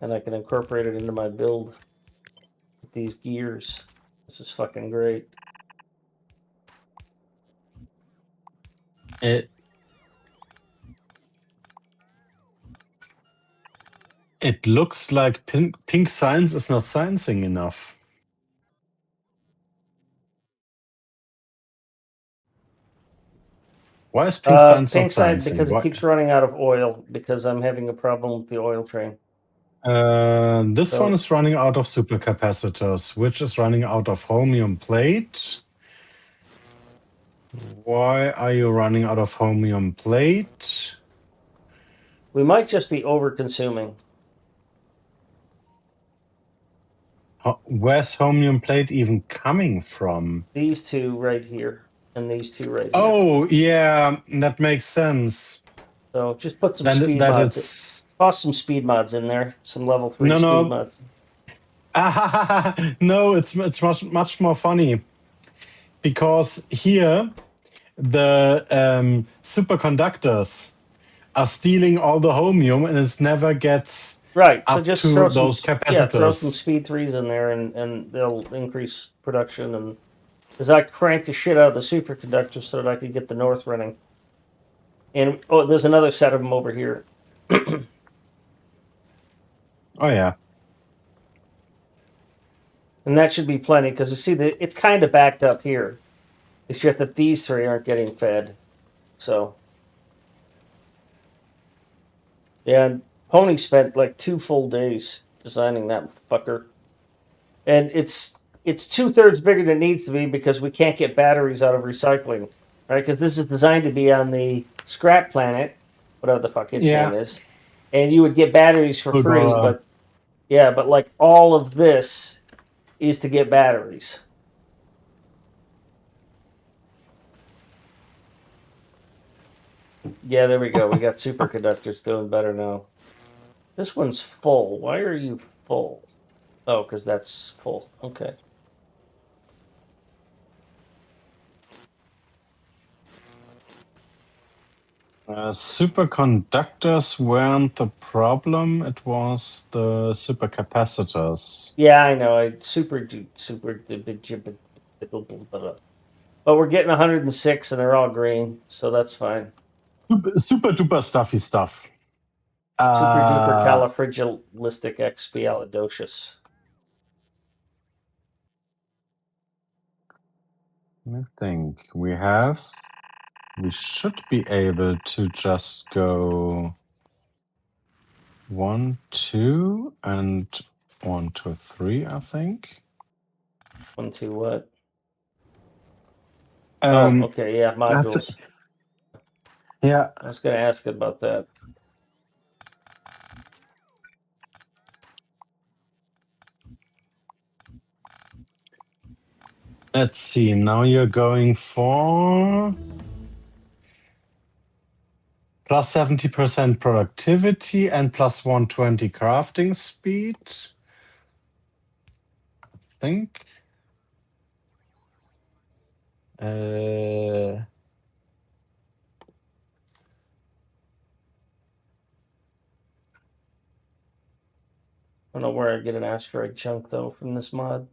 And I can incorporate it into my build with these gears. This is fucking great. It looks like pink science is not sciencing enough. Why is pink science not Pink side sciencing? because it keeps running out of oil because I'm having a problem with the oil train. This So- one is running out of supercapacitors, which is running out of chromium plate. Why are you running out of chromium plate? We might just be over consuming. Where's chromium plate even coming from? These two right here and these two right here. Oh, yeah, that makes sense. So just put some Then speed that mods. it's Toss some speed mods in there. Some level 3 No, speed no. mods. No, it's much more funny because here the superconductors are stealing all the chromium and it never gets Right. So up just to throw those some capacitors. throw some speed 3s in there and they'll increase production. And because I cranked the shit out of the superconductor so that I could get the north running. And oh, there's another set of them over here. Oh yeah. And that should be plenty because you see that it's kind of backed up here. It's just that these three aren't getting fed. So yeah, and Pony spent like 2 full days designing that fucker. And it's 2/3 bigger than it needs to be because we can't get batteries out of recycling. Right? Because this is designed to be on the scrap planet. whatever the fuck its Yeah. name is, and you would get batteries for free. Pilbara. But yeah, but like all of this is to get batteries. Yeah, there we go. We got superconductors doing better now. This one's full. Why are you full? Oh, because that's full. Okay. Superconductors weren't the problem. It was the supercapacitors. Yeah, I know. But we're getting 106 and they're all green, so that's fine. Super duper stuffy stuff. Super duper califragilisticexpialidocious. I think we should be able to just go 1, 2, and 1, 2, 3, I think. 1, 2, what? Um, okay, yeah, modules. Yeah. I was going to ask about that. Let's see. Now you're going for plus 70% productivity and plus 120 crafting speed. I think. I don't know where I get an asteroid chunk, though, from this mod.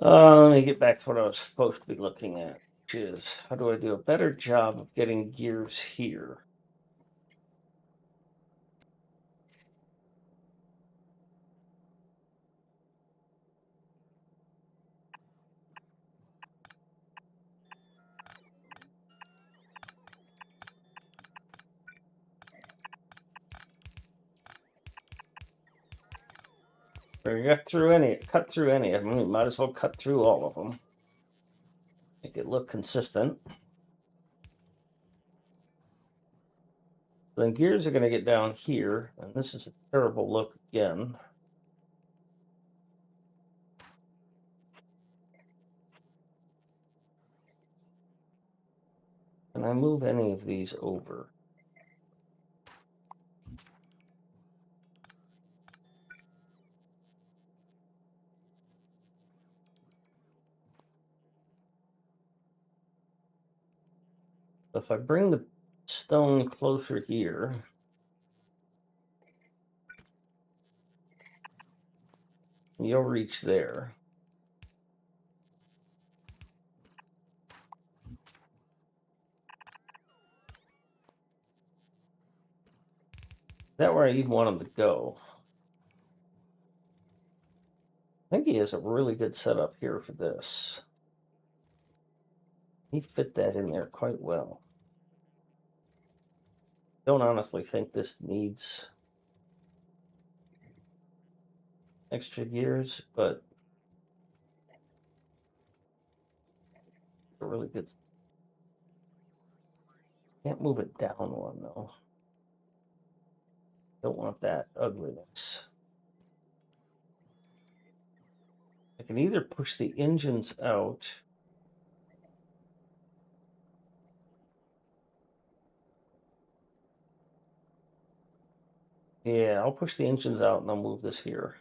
Let me get back to what I was supposed to be looking at, which is how do I do a better job of getting gears here? Or you cut through any of them. You might as well cut through all of them. Make it look consistent. Then gears are going to get down here, and this is a terrible look again. Can I move any of these over? If I bring the stone closer here, you'll reach there. Is that where I even want him to go? I think he has a really good setup here for this. He fit that in there quite well. Don't honestly think this needs extra gears, but a really good. Can't move it down one, though. Don't want that ugliness. I can either push the engines out. Yeah, I'll push the engines out and I'll move this here.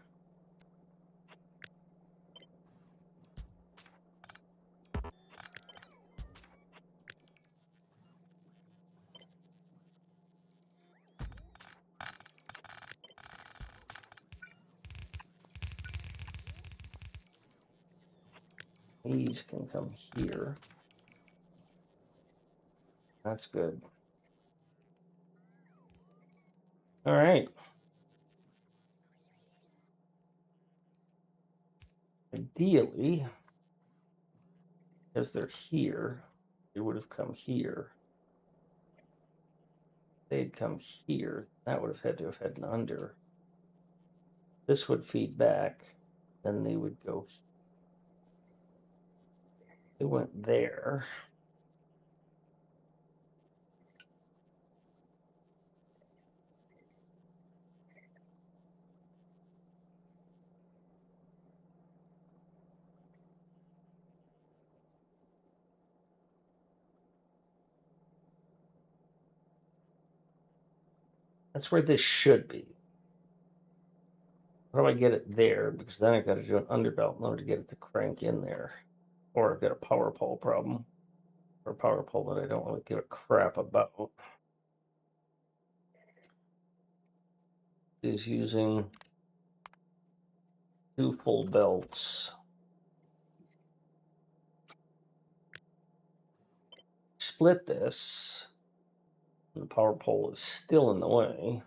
These can come here. That's good. All right. Ideally, because they're here, they would have come here. They'd come here. That would have had to have had an under. This would feed back. Then they would go. They went there. That's where this should be. How do I get it there? Because then I've got to do an underbelt in order to get it to crank in there. Or I've got a power pole problem. Or a power pole that I don't really give a crap about. Is using 2 full belts. Split this. The power pole is still in the way.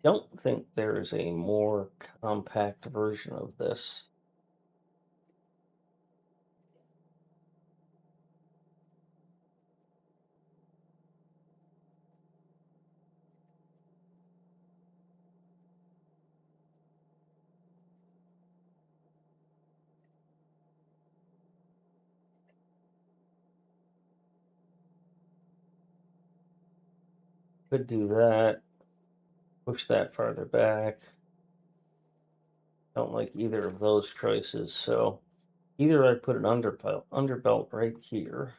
Don't think there is a more compact version of this. Could do that. Push that farther back. Don't like either of those choices, so either I put an underbelt right here.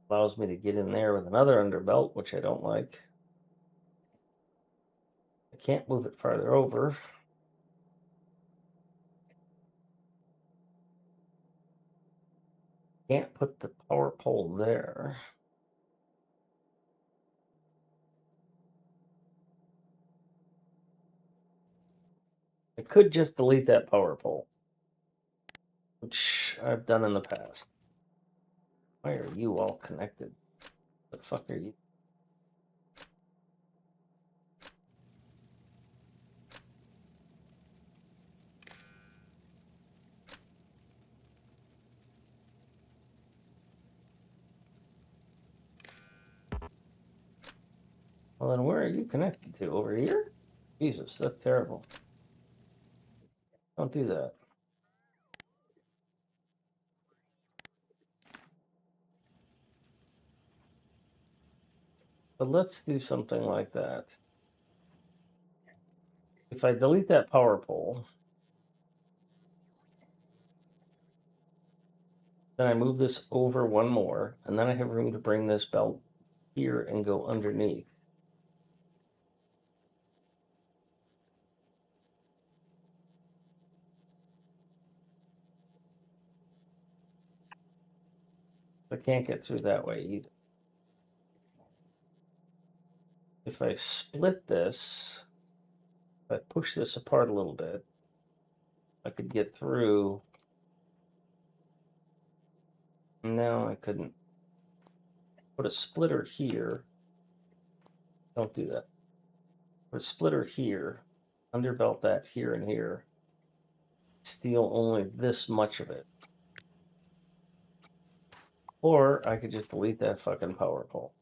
Allows me to get in there with another underbelt, which I don't like. I can't move it farther over. Can't put the power pole there. I could just delete that power pole, which I've done in the past. Why are you all connected? The fuck are you? Well, then where are you connected to? Over here? Jesus, that's terrible. Don't do that. But let's do something like that. If I delete that power pole, then I move this over one more, and then I have room to bring this belt here and go underneath. I can't get through that way either. If I split this, if I push this apart a little bit, I could get through. No, I couldn't. Put a splitter here. Don't do that. Put a splitter here. Underbelt that here and here. Steal only this much of it. Or I could just delete that fucking power pole.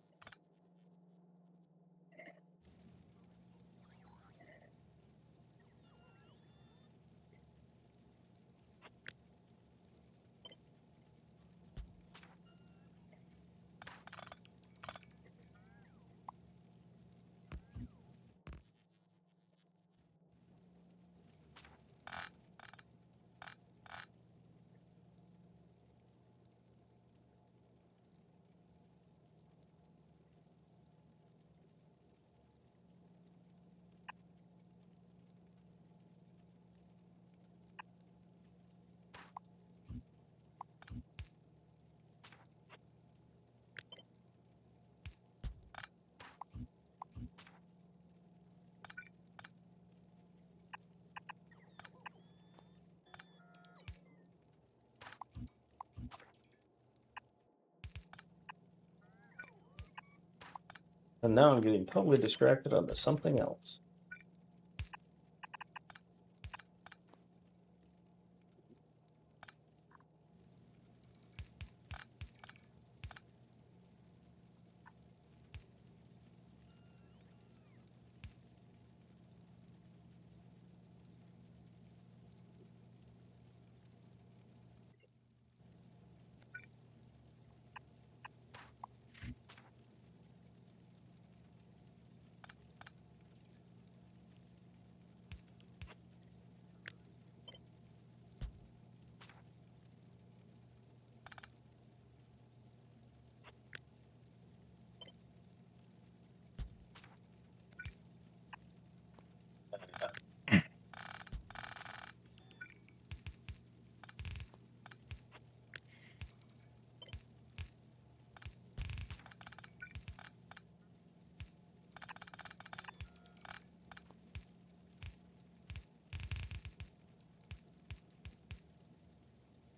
And now I'm getting totally distracted onto something else.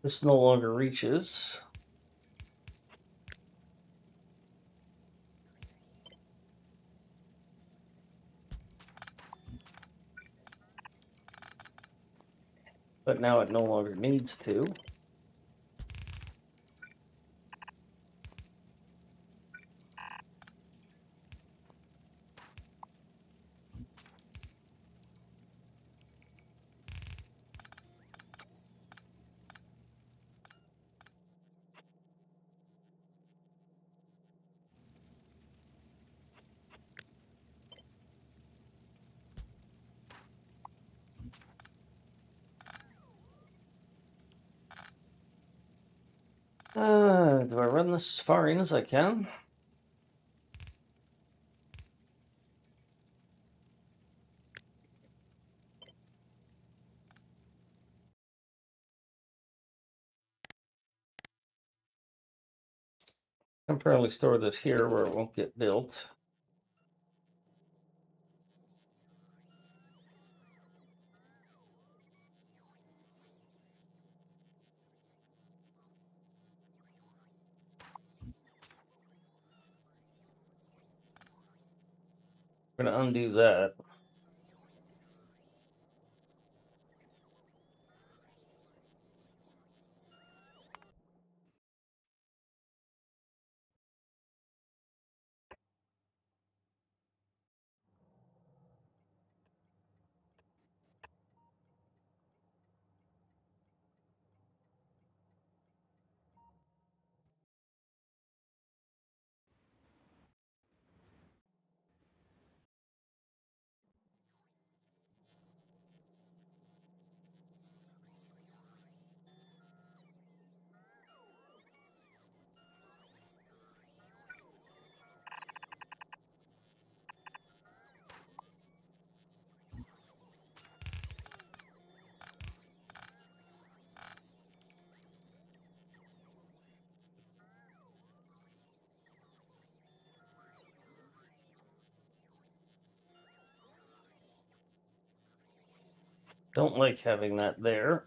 This no longer reaches. But now it no longer needs to. Do I run this as far in as I can? Temporarily store this here where it won't get built. I'm going to undo that. Don't like having that there.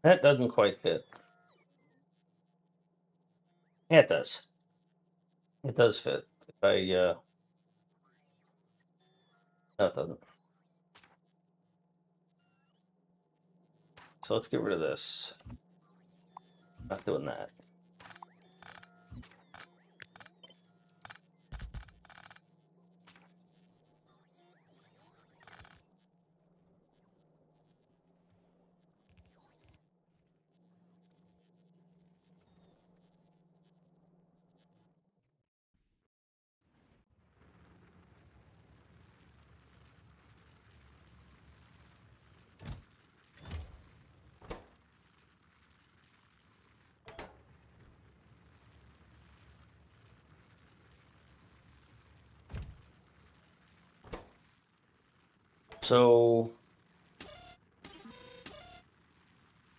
That doesn't quite fit. Yeah, it does. It does fit. If I, no, it doesn't. So let's get rid of this. Not doing that. So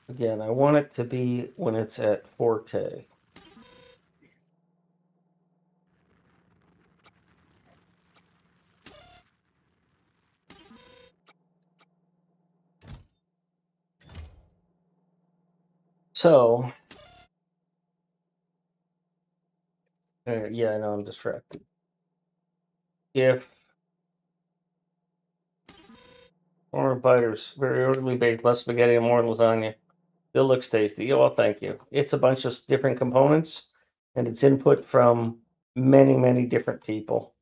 again, I want it to be when it's at 4K. So, yeah, I know I'm distracted. If more biters, very orderly baked, less spaghetti and more lasagna. Still looks tasty. Oh, well, thank you. It's a bunch of different components, and it's input from many, many different people.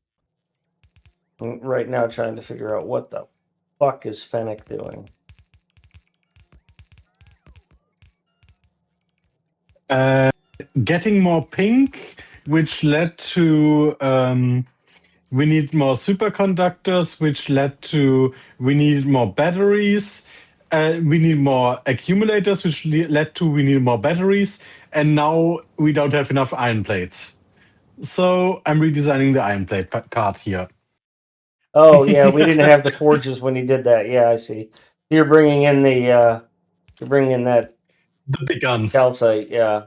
I'm right now trying to figure out what the fuck is Fennec doing. Getting more pink, which led to we need more superconductors, which led to we need more batteries. We need more accumulators, which led to we need more batteries. And now we don't have enough iron plates. So I'm redesigning the iron plate card here. Oh yeah, we didn't have the forges when you did that. Yeah, I see. You're bringing in the you're bringing in that The big guns. calcite, yeah.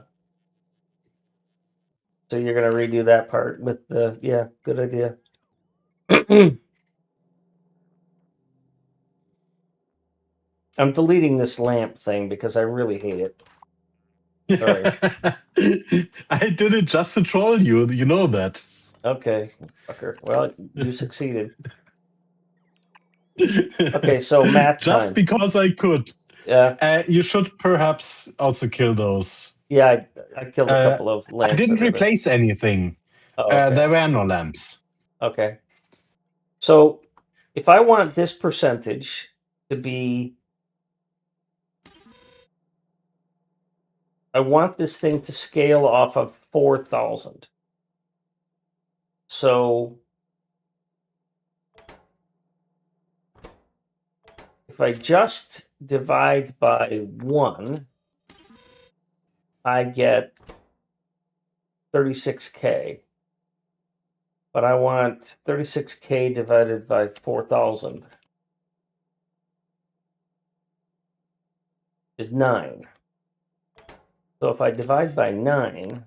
So you're gonna redo that part with the yeah, good idea. I'm deleting this lamp thing because I really hate it. Sorry. I did it just to troll you. You know that. Okay, fucker. Well, you succeeded. Okay, so math Just time. because I could. Yeah, You should perhaps also kill those. yeah. I killed a couple of I lamps. didn't replace anything. Oh, okay. There were no lamps. Okay. So if I want this percentage to be, I want this thing to scale off of 4,000. So if I just divide by 1, I get 36K. But I want 36K divided by 4,000 is 9. So if I divide by 9,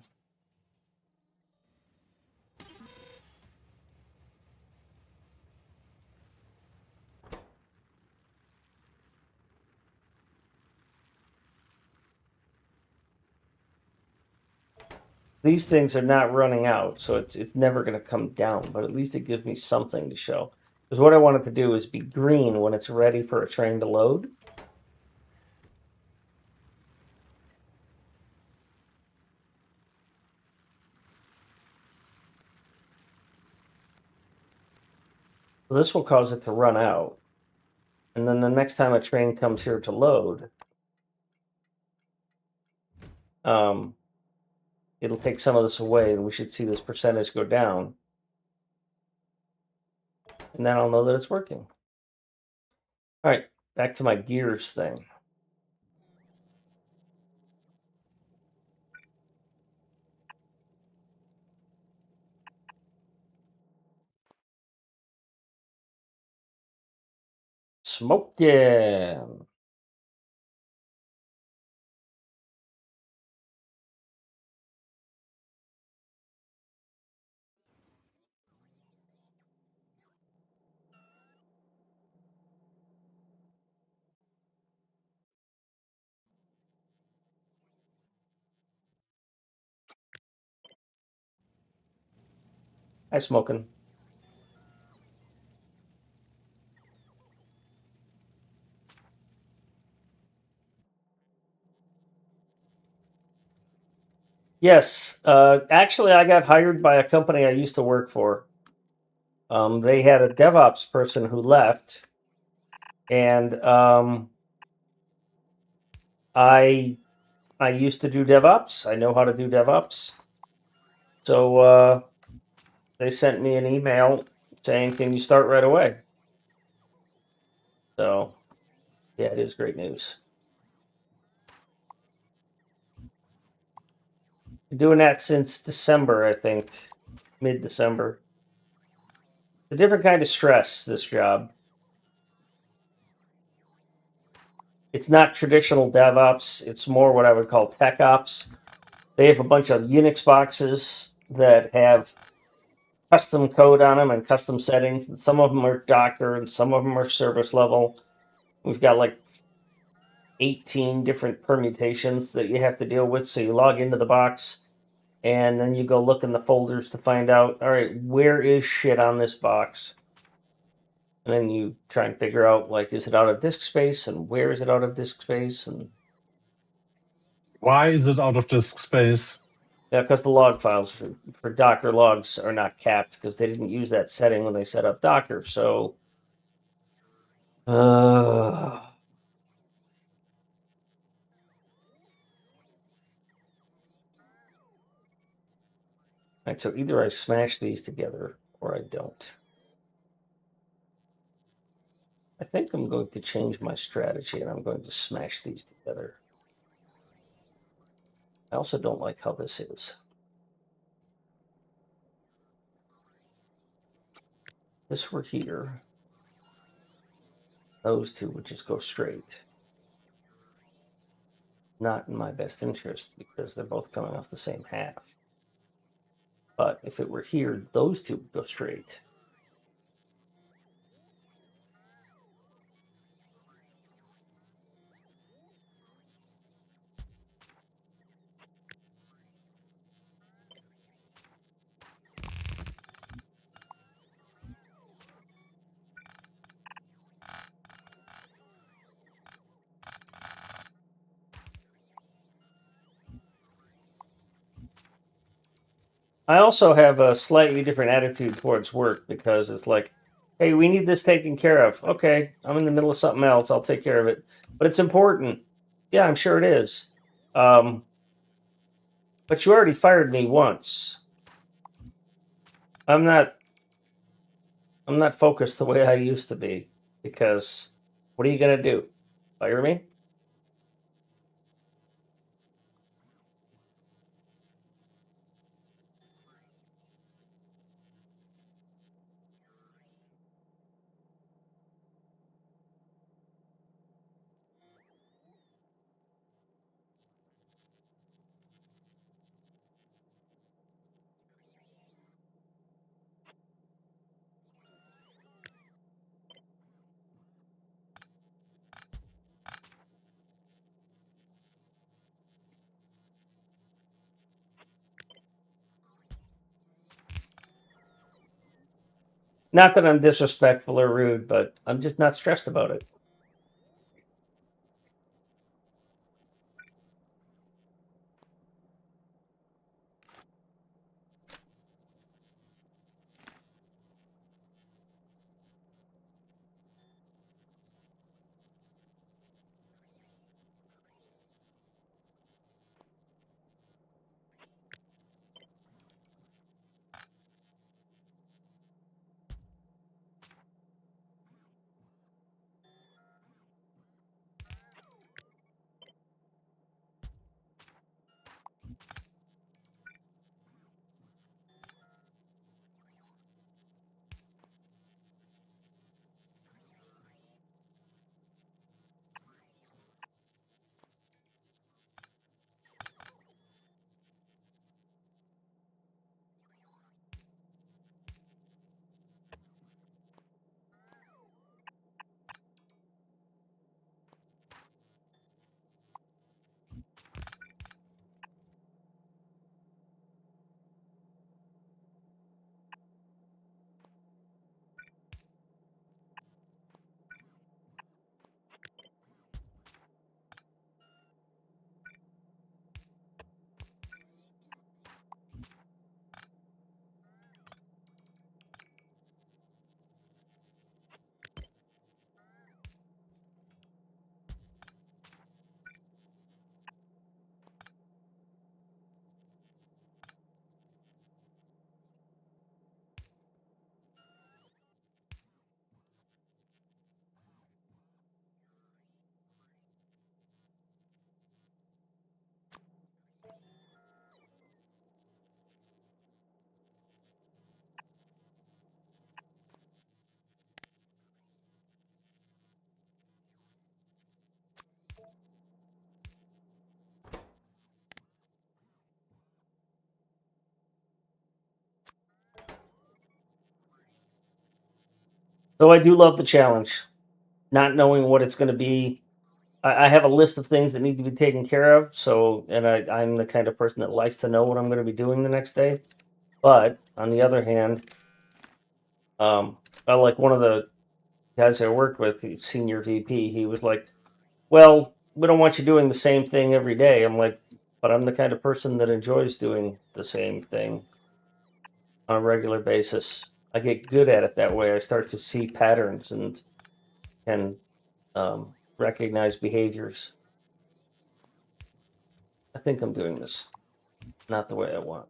these things are not running out, so it's never going to come down, but at least it gives me something to show. Because what I want it to do is be green when it's ready for a train to load. So this will cause it to run out. And then the next time a train comes here to load, it'll take some of this away, and we should see this percentage go down. And then I'll know that it's working. All right, back to my gears thing. Smoking. Hi, smoking. Yes, actually, I got hired by a company I used to work for. They had a DevOps person who left, and I used to do DevOps. I know how to do DevOps. So they sent me an email saying, "Can you start right away?" So yeah, it is great news. Been doing that since December, I think, mid-December. It's a different kind of stress, this job. It's not traditional DevOps. It's more what I would call tech ops. They have a bunch of Unix boxes that have custom code on them and custom settings. And some of them are Docker and some of them are service level. We've got like 18 different permutations that you have to deal with. So you log into the box and then you go look in the folders to find out, all right, where is shit on this box? And then you try and figure out, like, is it out of disk space and where is it out of disk space? And Why is it out of disk space? yeah, because the log files for Docker logs are not capped because they didn't use that setting when they set up Docker. So, right, so either I smash these together or I don't. I think I'm going to change my strategy and I'm going to smash these together. I also don't like how this is. This were here. Those two would just go straight. Not in my best interest because they're both coming off the same half. But if it were here, those two would go straight. I also have a slightly different attitude towards work because it's like, hey, we need this taken care of. Okay, I'm in the middle of something else. I'll take care of it. But it's important. Yeah, I'm sure it is. But you already fired me once. I'm not focused the way I used to be because what are you gonna do? Fire me? Not that I'm disrespectful or rude, but I'm just not stressed about it. So I do love the challenge, not knowing what it's going to be. I have a list of things that need to be taken care of. So, and I'm the kind of person that likes to know what I'm going to be doing the next day. But on the other hand, I like one of the guys I worked with, he's senior VP. He was like, "Well, we don't want you doing the same thing every day." I'm like, "But I'm the kind of person that enjoys doing the same thing on a regular basis. I get good at it that way. I start to see patterns and can recognize behaviors. I think I'm doing this not the way I want."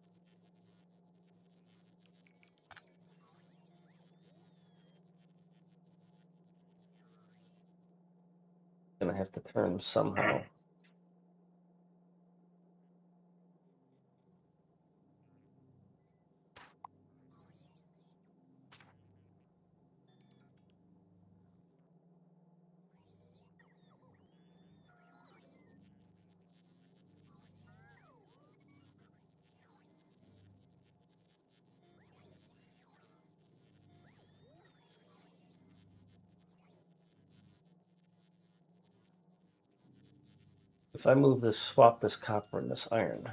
Gonna have to turn somehow. If I move this, swap this copper and this iron,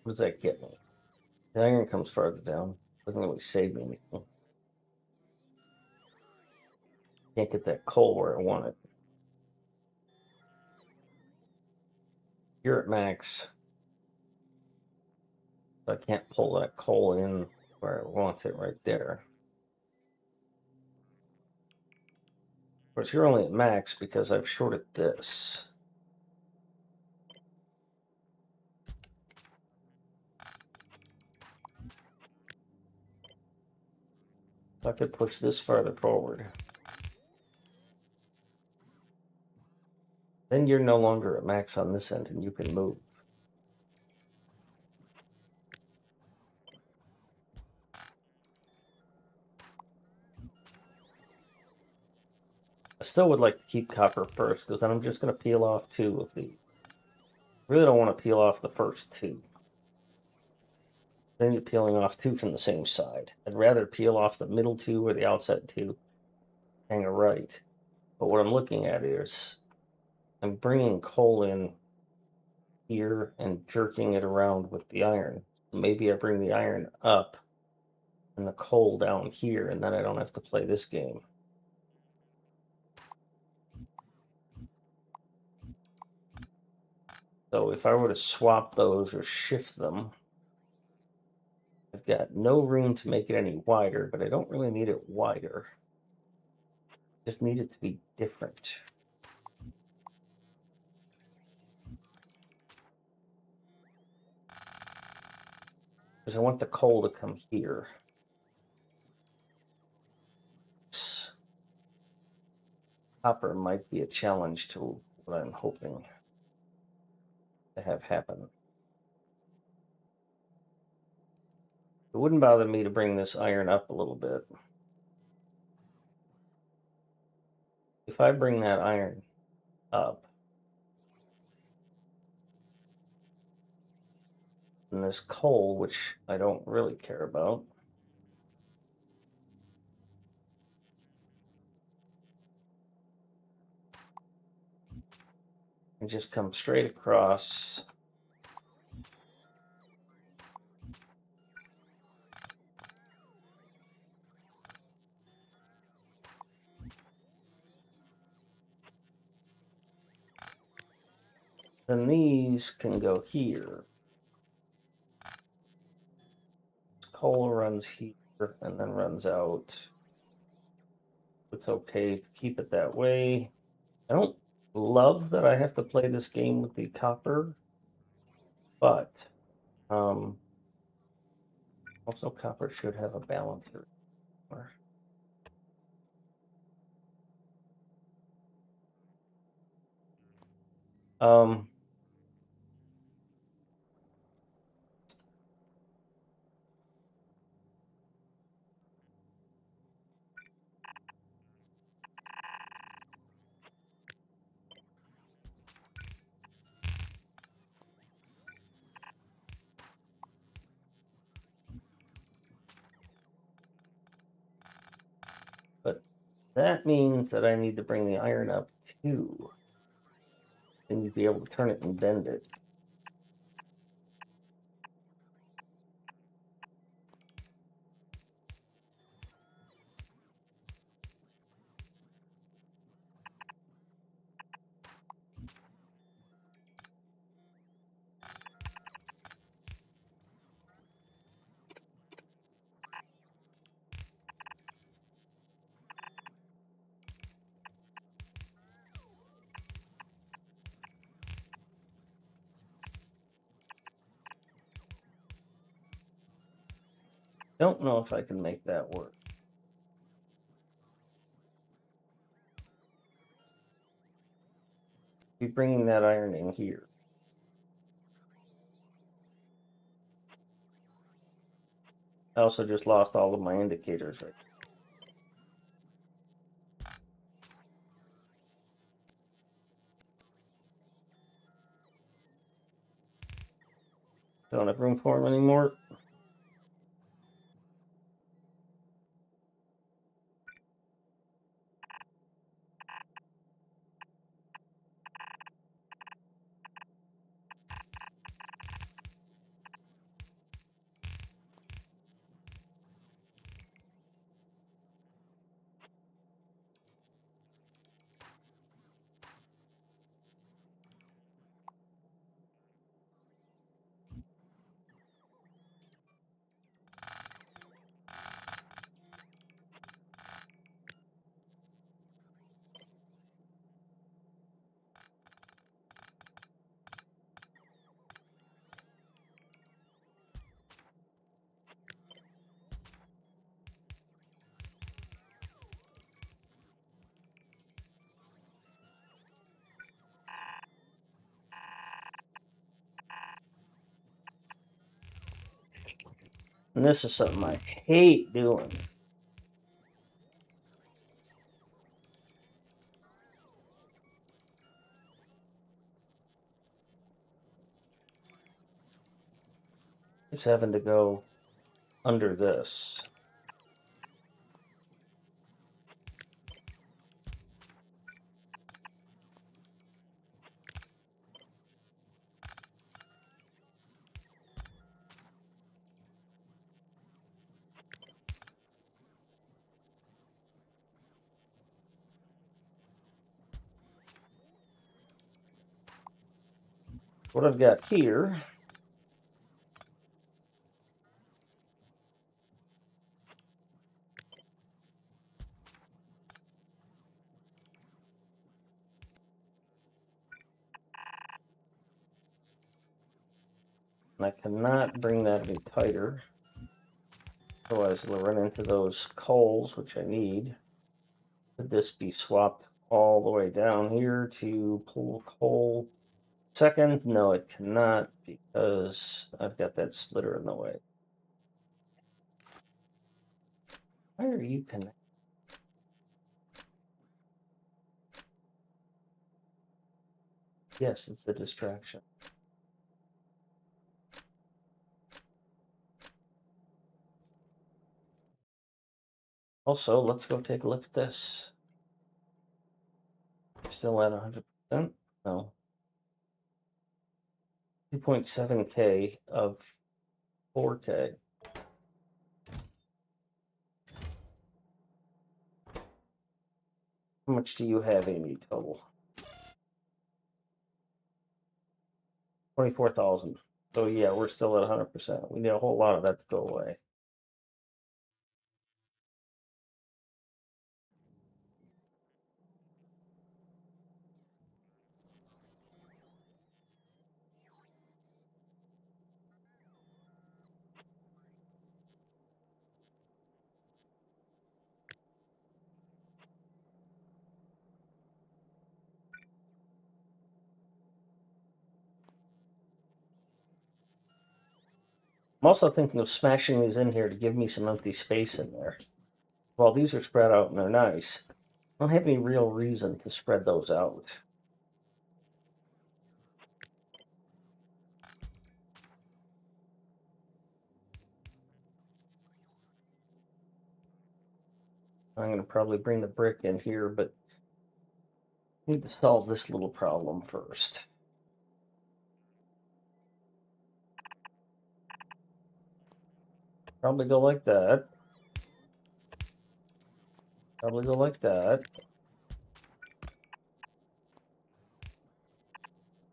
what does that get me? The iron comes farther down. Doesn't really save me anything. Can't get that coal where I want it. You're at max, so I can't pull that coal in where I want it right there. Of course, you're only at max because I've shorted this. So I could push this farther forward. Then you're no longer at max on this end and you can move. I still would like to keep copper first because then I'm just going to peel off 2 of the. Really don't want to peel off the first 2. Then you're peeling off 2 from the same side. I'd rather peel off the middle 2 or the outside 2. Hang a right. But what I'm looking at is I'm bringing coal in here and jerking it around with the iron. Maybe I bring the iron up and the coal down here, and then I don't have to play this game. So if I were to swap those or shift them, I've got no room to make it any wider, but I don't really need it wider. Just need it to be different. Because I want the coal to come here. Copper might be a challenge to what I'm hoping to have happen. It wouldn't bother me to bring this iron up a little bit. If I bring that iron up, and this coal, which I don't really care about, and just come straight across. Then these can go here. Coal runs here and then runs out. It's okay to keep it that way. I don't love that I have to play this game with the copper, but also copper should have a balancer. Um, That means that I need to bring the iron up too. Then you'd be able to turn it and bend it. Don't know if I can make that work. Be bringing that iron in here. I also just lost all of my indicators right. Don't have room for them anymore. And this is something I hate doing. Is having to go under this. What I've got here and I cannot bring that any tighter. Otherwise it'll run into those coals, which I need. Could this be swapped all the way down here to pull coal second? No, it cannot because I've got that splitter in the way. Why are you connected? Yes, it's the distraction. Also, let's go take a look at this. Still at 100%? No. 2.7K of 4K. How much do you have, Amy, total? 24,000. So yeah, we're still at 100%. We need a whole lot of that to go away. I'm also thinking of smashing these in here to give me some empty space in there. While these are spread out and they're nice, I don't have any real reason to spread those out. I'm going to probably bring the brick in here, but need to solve this little problem first. Probably go like that. Probably go like that.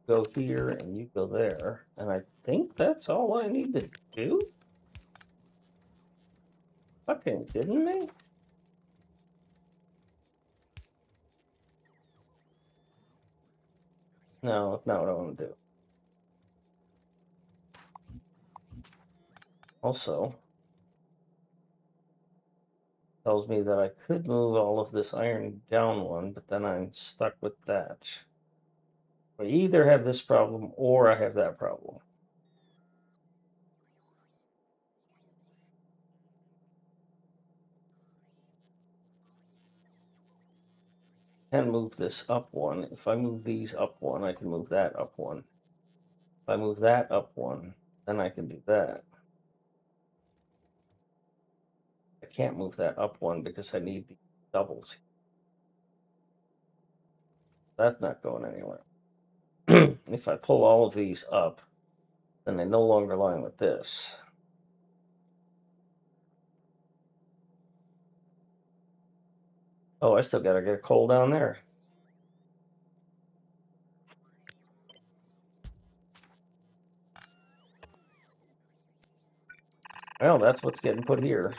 Go here and you go there. And I think that's all I need to do. Fucking kidding me? No, that's not what I want to do. Also, tells me that I could move all of this iron down one, but then I'm stuck with that. I either have this problem or I have that problem. And move this up one. If I move these up one, I can move that up one. If I move that up one, then I can do that. I can't move that up one because I need the doubles. That's not going anywhere. If I pull all of these up, then they no longer line with this. Oh, I still got to get a coal down there. Well, that's what's getting put here.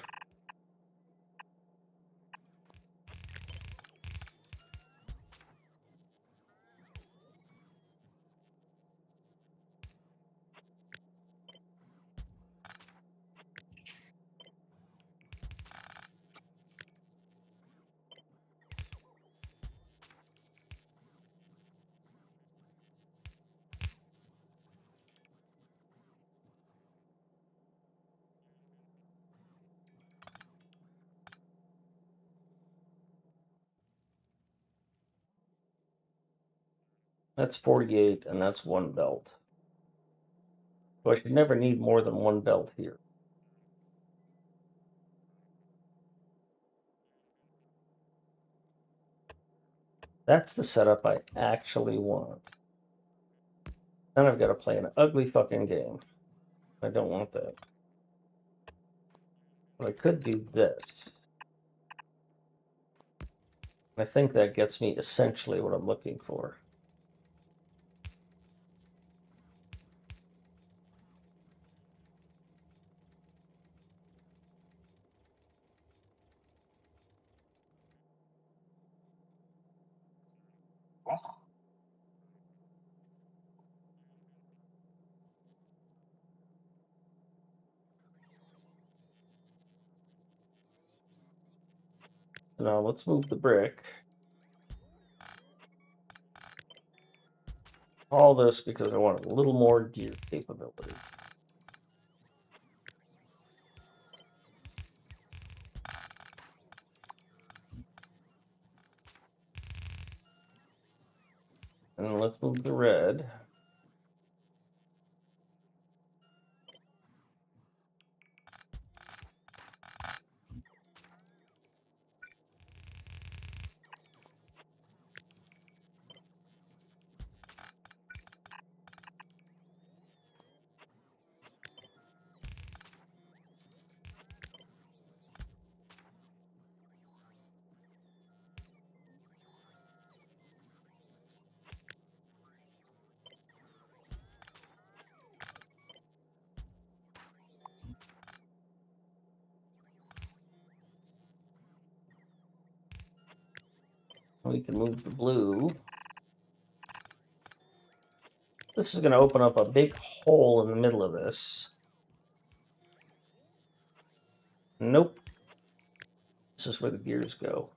That's 48, and that's one belt. So I should never need more than one belt here. That's the setup I actually want. Then I've got to play an ugly fucking game. I don't want that. But I could do this. I think that gets me essentially what I'm looking for. So now let's move the brick. All this because I want a little more gear capability. And let's move the red. We can move the blue. This is going to open up a big hole in the middle of this. Nope. This is where the gears go.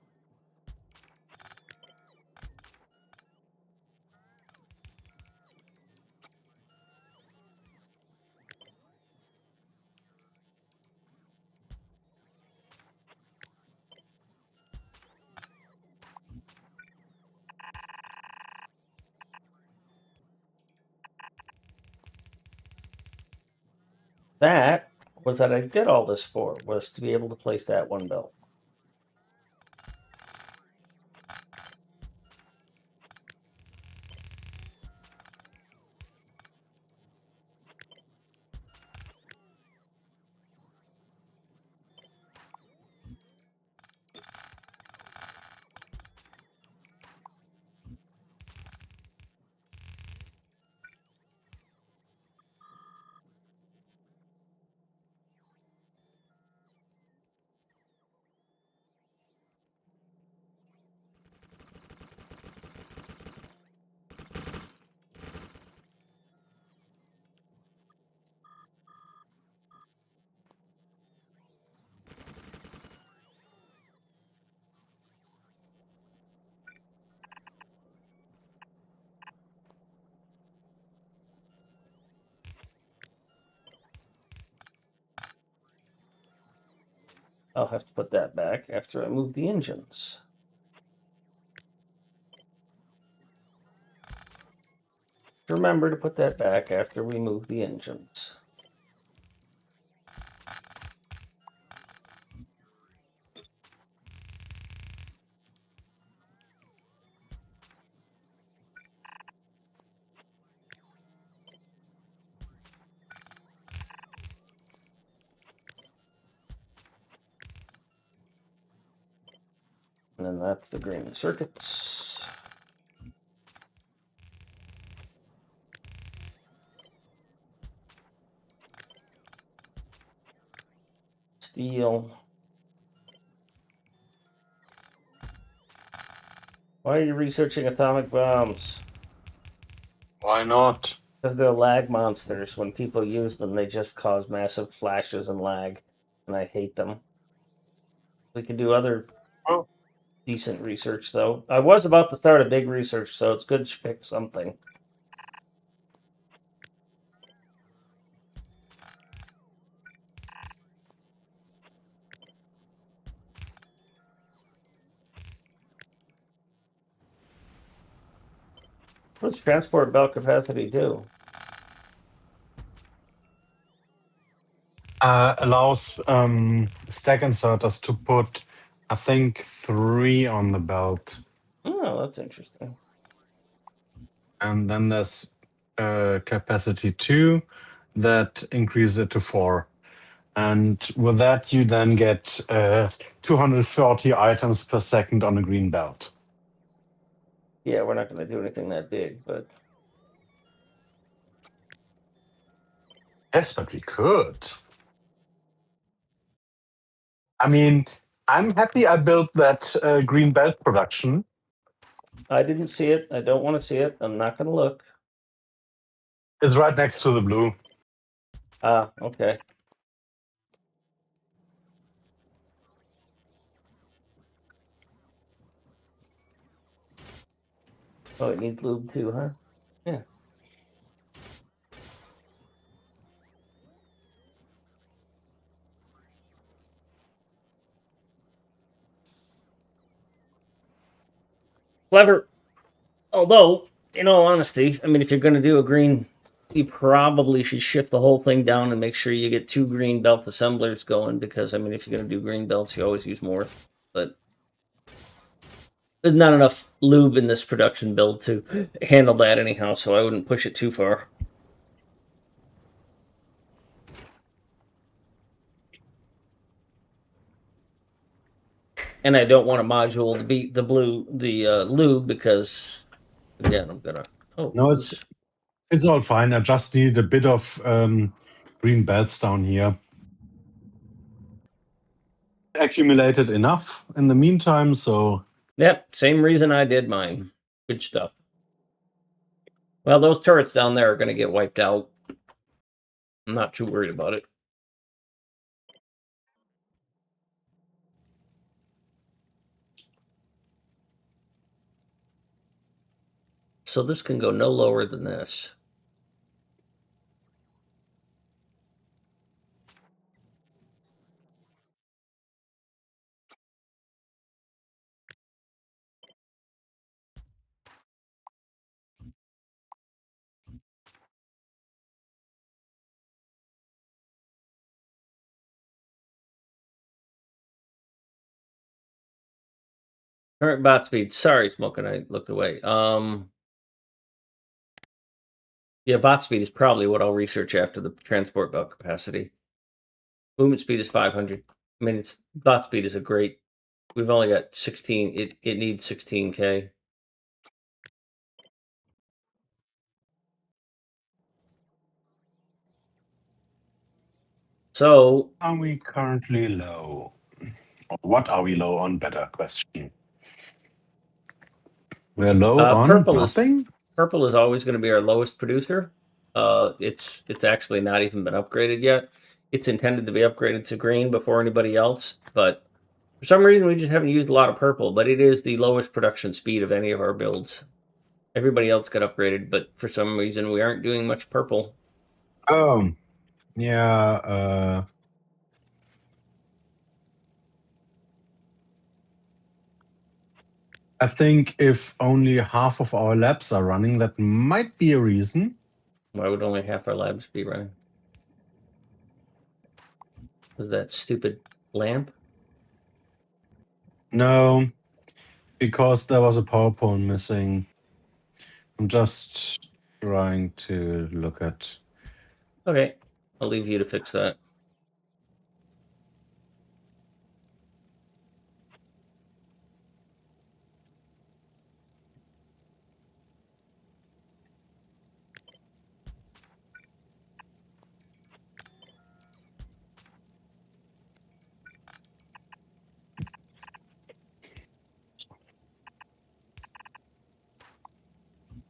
That was that I did all this for, was to be able to place that one belt. I'll have to put that back after I move the engines. Remember to put that back after we move the engines. And then that's the green circuits. Steel. Why are you researching atomic bombs? Why not? Because they're lag monsters. When people use them, they just cause massive flashes and lag, and I hate them. We can do other Oh. decent research, though. I was about to start a big research, so it's good to pick something. What's transport belt capacity do? Allows stack inserters to put, I think, 3 on the belt. Oh, that's interesting. And then there's capacity 2 that increases it to 4. And with that, you then get 240 items per second on a green belt. Yeah, we're not going to do anything that big, but Yes, but we could. I mean, I'm happy I built that green belt production. I didn't see it. I don't want to see it. I'm not going to look. It's right next to the blue. Ah, okay. Oh, it needs lube too, huh? Yeah. Clever. Although, in all honesty, I mean, if you're going to do a green, you probably should shift the whole thing down and make sure you get 2 green belt assemblers going, because, I mean, if you're going to do green belts, you always use more. But there's not enough lube in this production build to handle that anyhow, so I wouldn't push it too far. And I don't want a module to be the lube, because again, I'm gonna. Oh No, it's all fine. I just need a bit of green belts down here. Accumulated enough in the meantime, so Yep, same reason I did mine. Good stuff. Well, those turrets down there are gonna get wiped out. I'm not too worried about it. So this can go no lower than this. Current bot speed. Sorry, Smoking, I looked away. Yeah, bot speed is probably what I'll research after the transport belt capacity. Movement speed is 500. I mean, it's bot speed is a great. We've only got 16. It needs 16K. So are we currently low? Or what are we low on? Better question. We're low on nothing? purple is always going to be our lowest producer. It's actually not even been upgraded yet. It's intended to be upgraded to green before anybody else, but for some reason we just haven't used a lot of purple. But it is the lowest production speed of any of our builds. Everybody else got upgraded, but for some reason we aren't doing much purple. Oh, yeah. I think if only half of our labs are running, that might be a reason. Why would only half our labs be running? Was that stupid lamp? No, because there was a power pole missing. I'm just trying to look at. Okay, I'll leave you to fix that.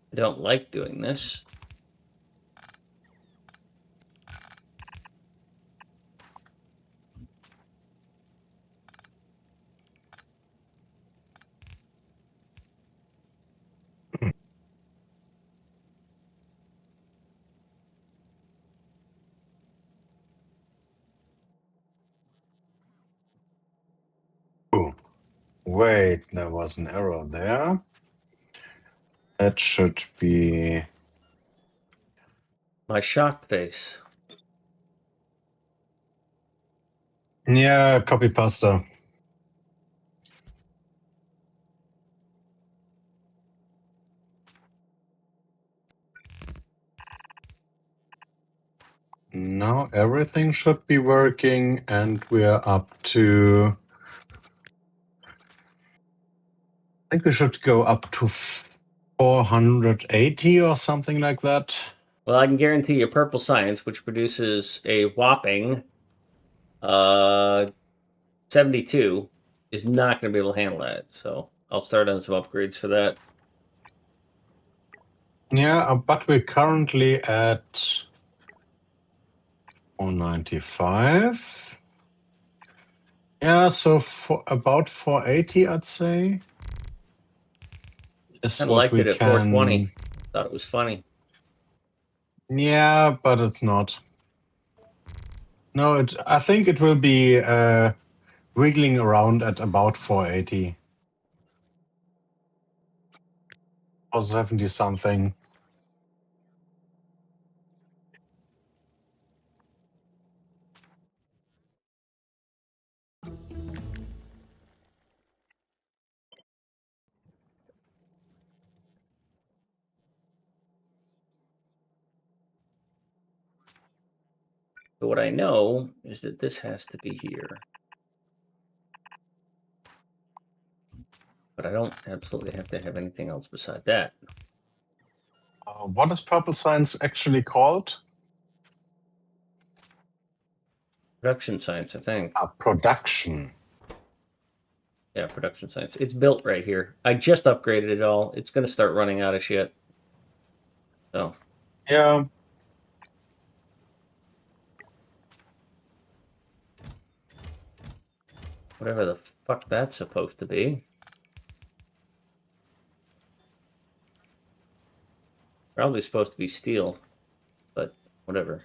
I don't like doing this. Oh, wait, there was an error there. That should be. My shocked face. Yeah, copy pasta. Now everything should be working, and we're up to. I think we should go up to 480 or something like that. Well, I can guarantee you Purple Science, which produces a whopping 72, is not going to be able to handle that. So I'll start on some upgrades for that. Yeah, but we're currently at 495. Yeah, so for about 480, I'd say, is I what liked we it at 420. can. Thought it was funny. Yeah, but it's not. No, I think it will be wiggling around at about 480 or 70 something. So what I know is that this has to be here. But I don't absolutely have to have anything else beside that. What is Purple Science actually called? Production Science, I think. Production. Yeah, Production Science. It's built right here. I just upgraded it all. It's going to start running out of shit. So, Yeah. whatever the fuck that's supposed to be. Probably supposed to be steel, but whatever.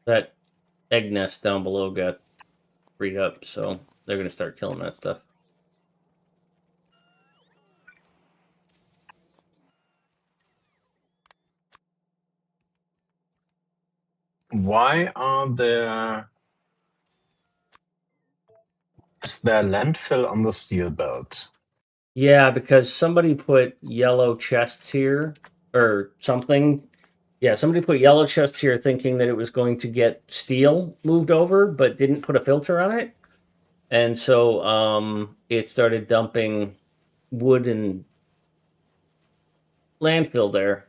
That egg nest down below got freed up, so they're going to start killing that stuff. Why is there landfill on the steel belt? Yeah, because somebody put yellow chests here or something. Yeah, somebody put yellow chests here thinking that it was going to get steel moved over, but didn't put a filter on it. And so it started dumping wood and landfill there.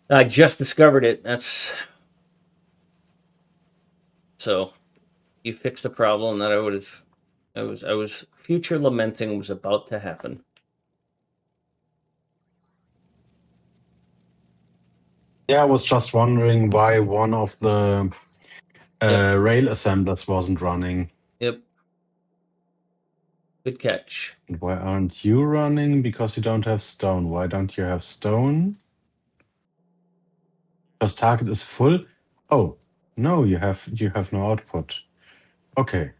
I just discovered it. That's so you fixed the problem that I would have. I was future lamenting was about to happen. Yeah, I was just wondering why one of the Yep. rail assemblers wasn't running. Yep. Good catch. And why aren't you running? Because you don't have stone. Why don't you have stone? Because target is full. Oh, no, you have no output. Okay.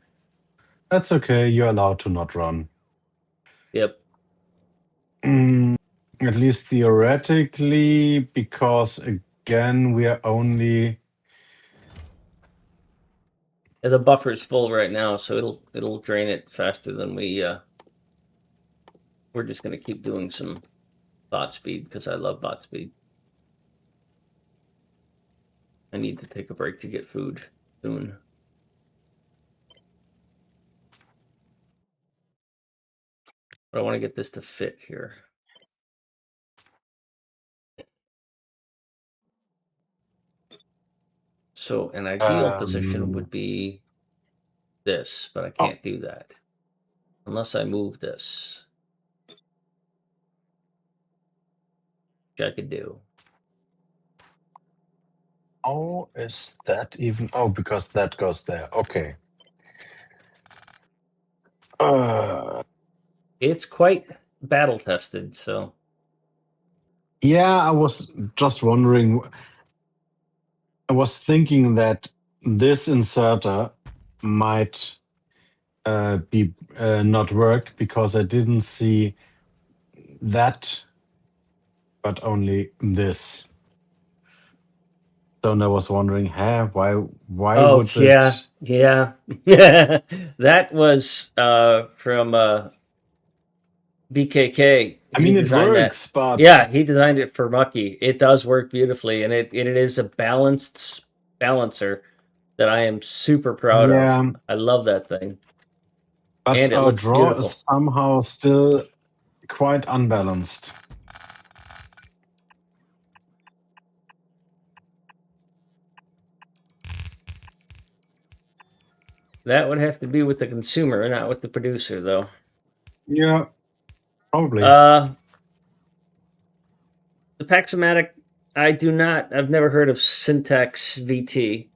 That's okay. You're allowed to not run. Yep. At least theoretically, because again, we are only. The buffer's full right now, so it'll drain it faster than we. We're just gonna keep doing some bot speed because I love bot speed. I need to take a break to get food soon. But I want to get this to fit here. So an ideal position would be this, but I can't do that unless I move this, which I could do. Oh, is that even? Oh, because that goes there. Okay. It's quite battle tested, so Yeah, I was just wondering. I was thinking that this inserter might be not work because I didn't see that, but only this. So I was wondering, why oh would yeah, it? yeah. That was from BKK. I He mean, it designed that. works, but Yeah, he designed it for Mucky. It does work beautifully, and it is a balanced balancer that I am super proud of. yeah, I love that thing, but and it our looks draw beautiful. is somehow still quite unbalanced. That would have to be with the consumer, not with the producer, though. Yeah, probably. The Paxomatic, I do not. I've never heard of Syntax VT.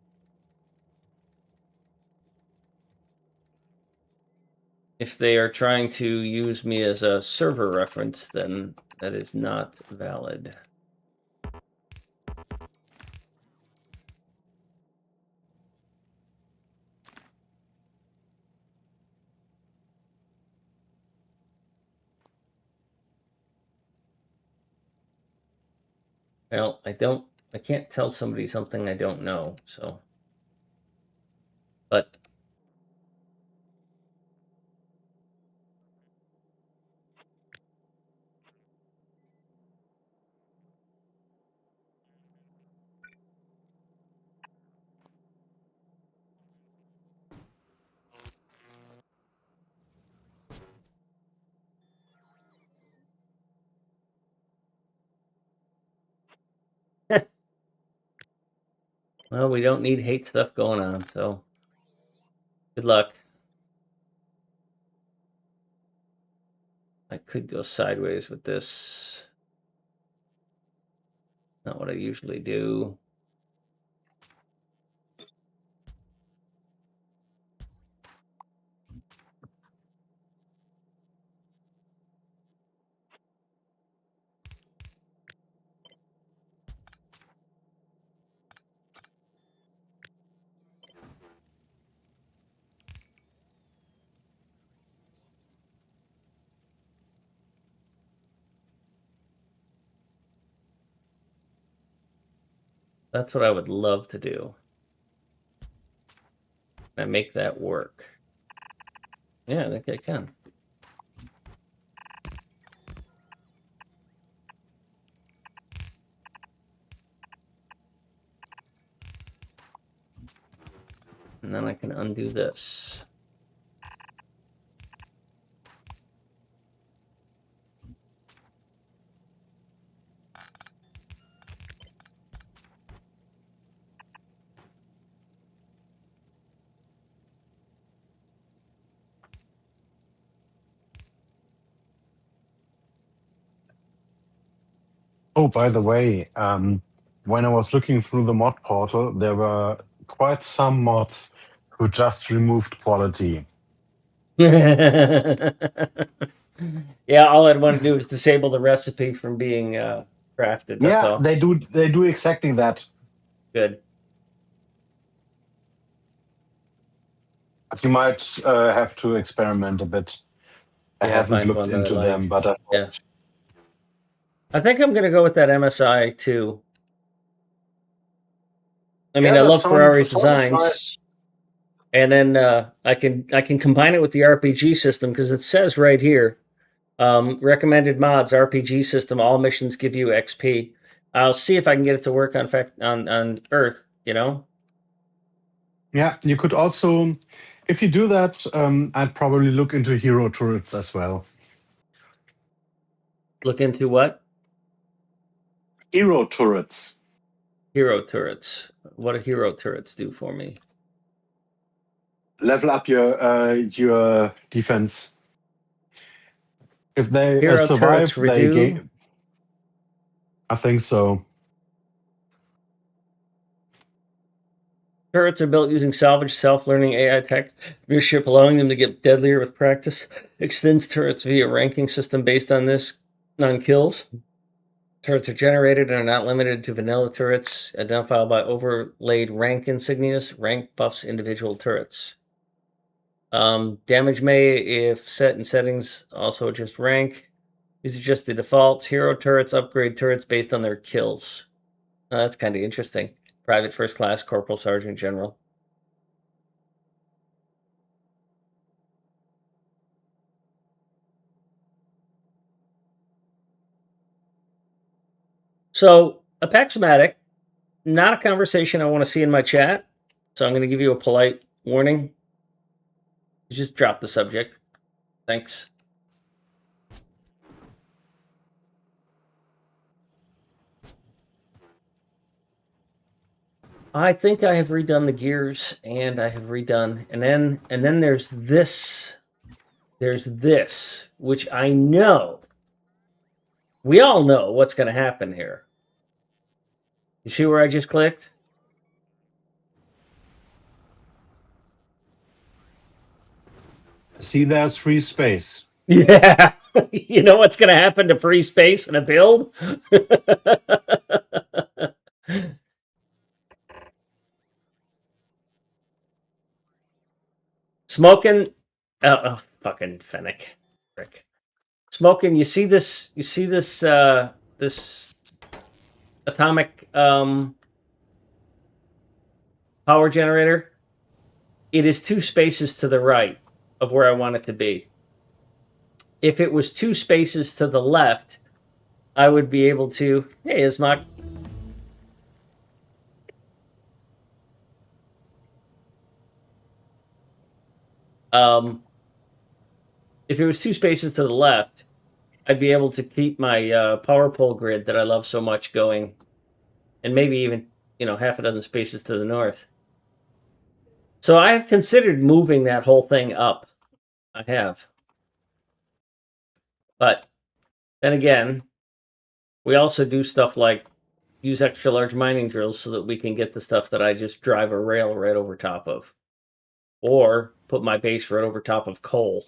If they are trying to use me as a server reference, then that is not valid. Well, I can't tell somebody something I don't know, so. But well, we don't need hate stuff going on, so good luck. I could go sideways with this. Not what I usually do. That's what I would love to do. I make that work. Yeah, I think I can. And then I can undo this. Oh, by the way, when I was looking through the mod portal, there were quite some mods who just removed quality. Yeah, all I'd want to do is disable the recipe from being crafted. That's Yeah, all. they do exactly that. Good. But you might have to experiment a bit. I Yeah, haven't find looked one that I into them, like. but I Yeah. thought, I think I'm gonna go with that MSI too. I mean, yeah, I that love Ferrari's sounded designs, nice. and then I can combine it with the RPG system because it says right here, recommended mods RPG system. All missions give you XP. I'll see if I can get it to work on Earth. You know, Yeah, you could also, if you do that, I'd probably look into hero turrets as well. look into what Hero turrets. hero turrets. What do hero turrets do for me? Level up your defense. If they Hero turrets survive, they redo. gain. I think so. Turrets are built using salvage self-learning AI tech. Your ship, allowing them to get deadlier with practice. Extends turrets via ranking system based on this, non-kills. Turrets are generated and are not limited to vanilla turrets, identified by overlaid rank insignias. Rank buffs individual turrets. Damage may, if set in settings, also adjust rank. These are just the defaults. Hero turrets upgrade turrets based on their kills. That's kind of interesting. Private, first class, corporal, sergeant, general. So, Apaxmatic, not a conversation I want to see in my chat. So I'm going to give you a polite warning. Just drop the subject. Thanks. I think I have redone the gears, and I have redone, and then there's this. There's this, which I know. We all know what's going to happen here. You see where I just clicked? See, there's free space. Yeah. You know what's going to happen to free space in a build? Smoking. Oh, fucking Fennec. Frick. Smoking. You see this? You see this? This atomic power generator? It is 2 spaces to the right of where I want it to be. If it was 2 spaces to the left, I would be able to. Hey, Ismak. If it was 2 spaces to the left, I'd be able to keep my power pole grid that I love so much going, and maybe even half a dozen spaces to the north. So I have considered moving that whole thing up. I have, but then again, we also do stuff like use extra large mining drills so that we can get the stuff that I just drive a rail right over top of, or put my base right over top of coal.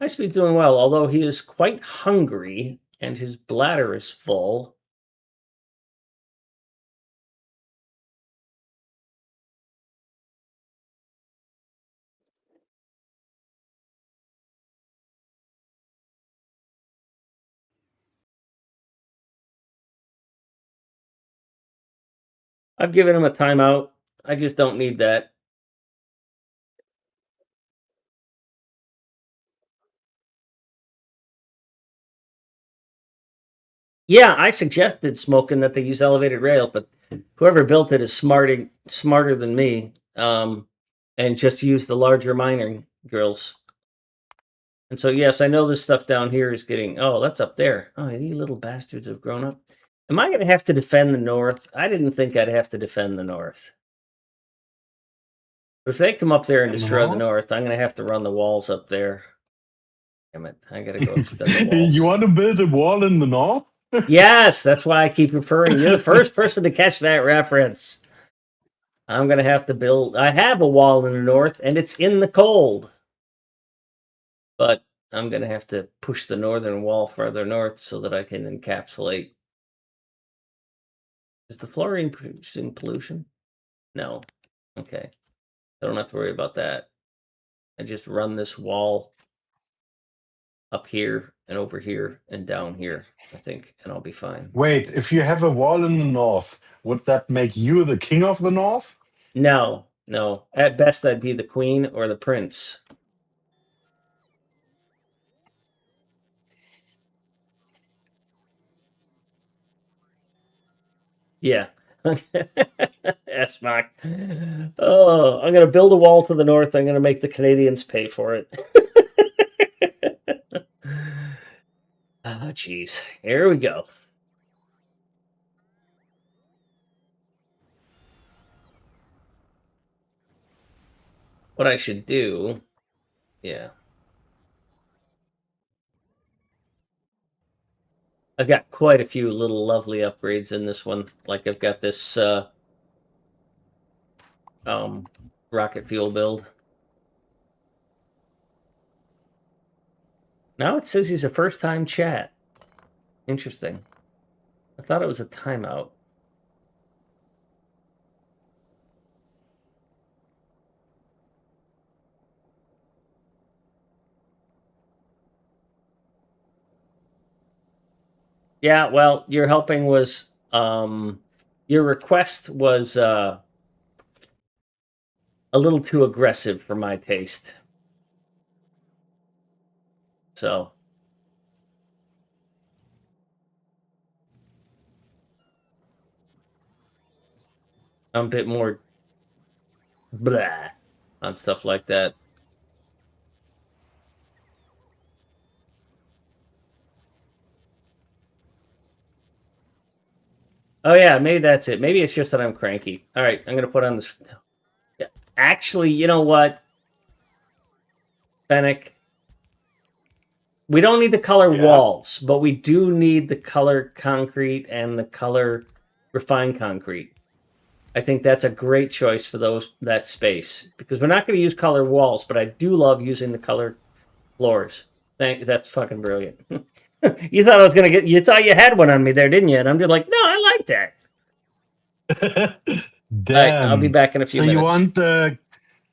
Highspeed's doing well, although he is quite hungry and his bladder is full. I've given him a timeout. I just don't need that. Yeah, I suggested smoking that they use elevated rails, but whoever built it is smarter than me, and just use the larger mining drills. And so, yes, I know this stuff down here is getting. Oh, that's up there. Oh, these little bastards have grown up. Am I going to have to defend the north? I didn't think I'd have to defend the north. But if they come up there and In the destroy the north? north, I'm going to have to run the walls up there. Damn it. I gotta go extend the You walls. want to build a wall in the north? Yes, that's why I keep referring. You're the first person to catch that reference. I'm gonna have to build. I have a wall in the north, and it's in the cold. But I'm gonna have to push the northern wall further north so that I can encapsulate. Is the fluorine producing pollution? No. Okay. I don't have to worry about that. I just run this wall up here and over here and down here, I think, and I'll be fine. Wait, if you have a wall in the north, would that make you the king of the north? No, no. At best, I'd be the queen or the prince. Yeah. Esmach. Oh, I'm going to build a wall to the north. I'm going to make the Canadians pay for it. Oh, jeez. Here we go. What I should do, yeah. I've got quite a few little lovely upgrades in this one. Like I've got this rocket fuel build. Now it says he's a first-time chat. Interesting. I thought it was a timeout. Yeah, well, your helping was your request was a little too aggressive for my taste. So I'm a bit more blah on stuff like that. Oh yeah, maybe that's it. Maybe it's just that I'm cranky. All right, I'm gonna put on this. Yeah. Actually, you know what, Fennec? We don't need the color Yeah. walls, but we do need the color concrete and the color refined concrete. I think that's a great choice for that space because we're not going to use color walls, but I do love using the color floors. That's fucking brilliant. You thought I was gonna get. You thought you had one on me there, didn't you? And I'm just like, no, I like that. All right, I'll be Damn. back in a few So you minutes.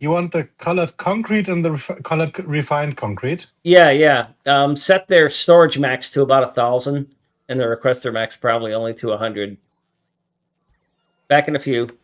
want the colored concrete and the colored refined concrete? Yeah, yeah. Set their storage max to about 1,000, and the requester max probably only to 100. Back in a few.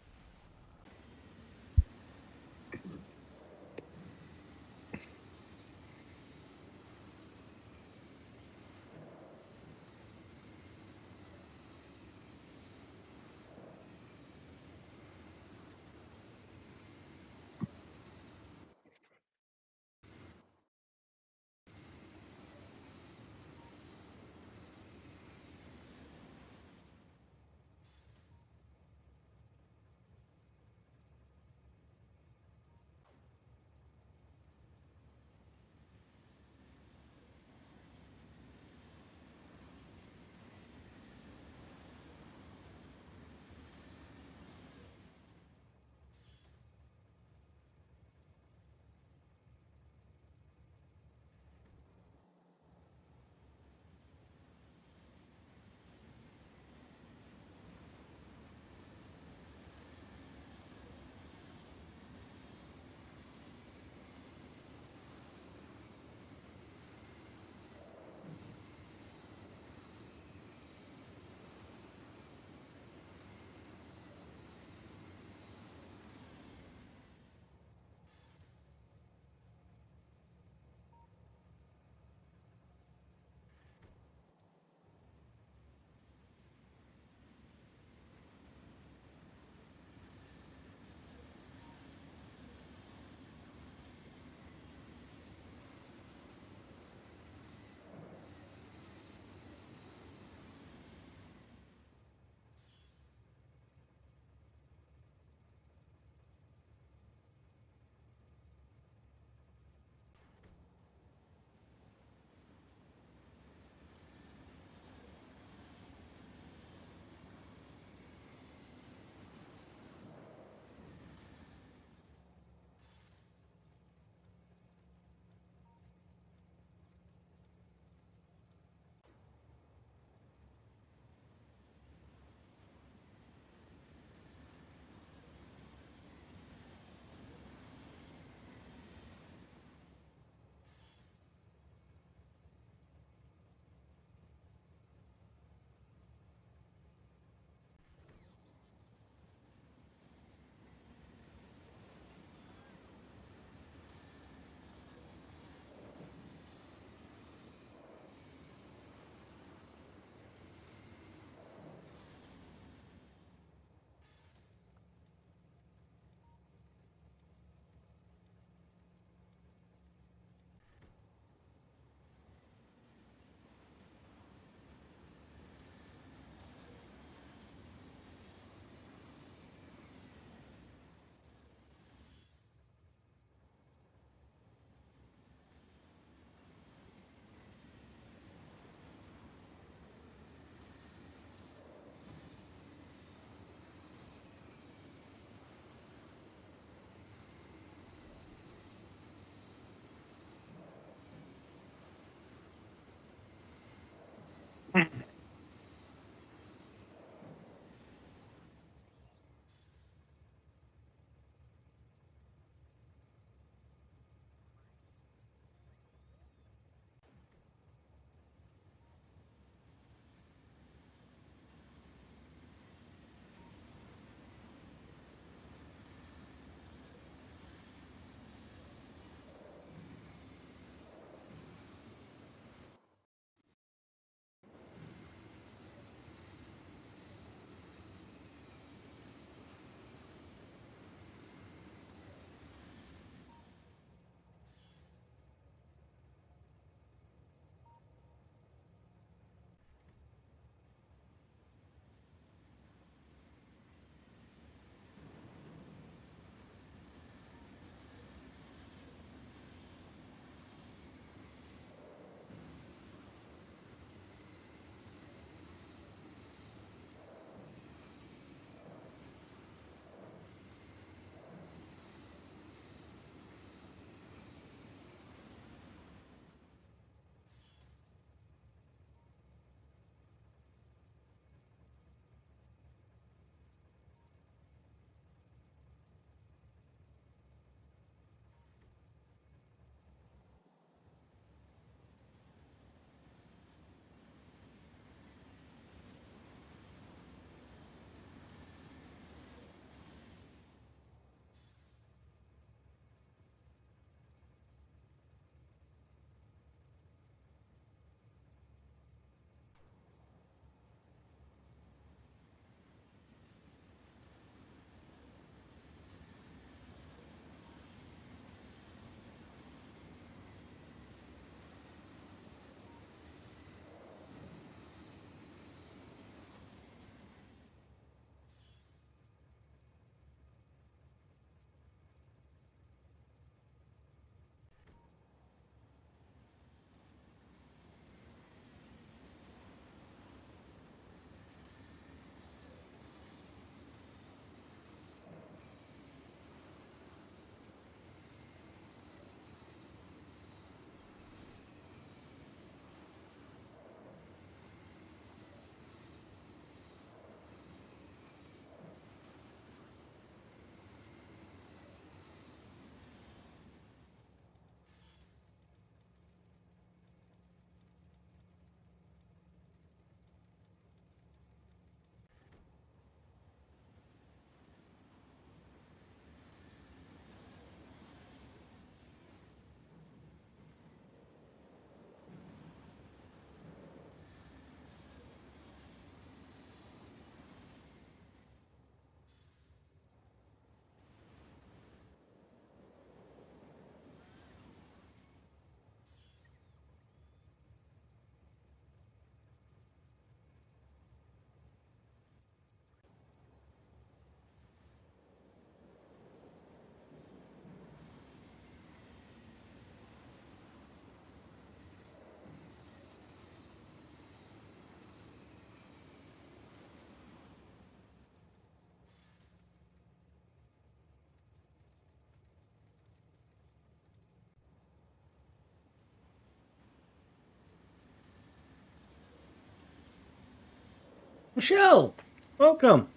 Michelle, welcome.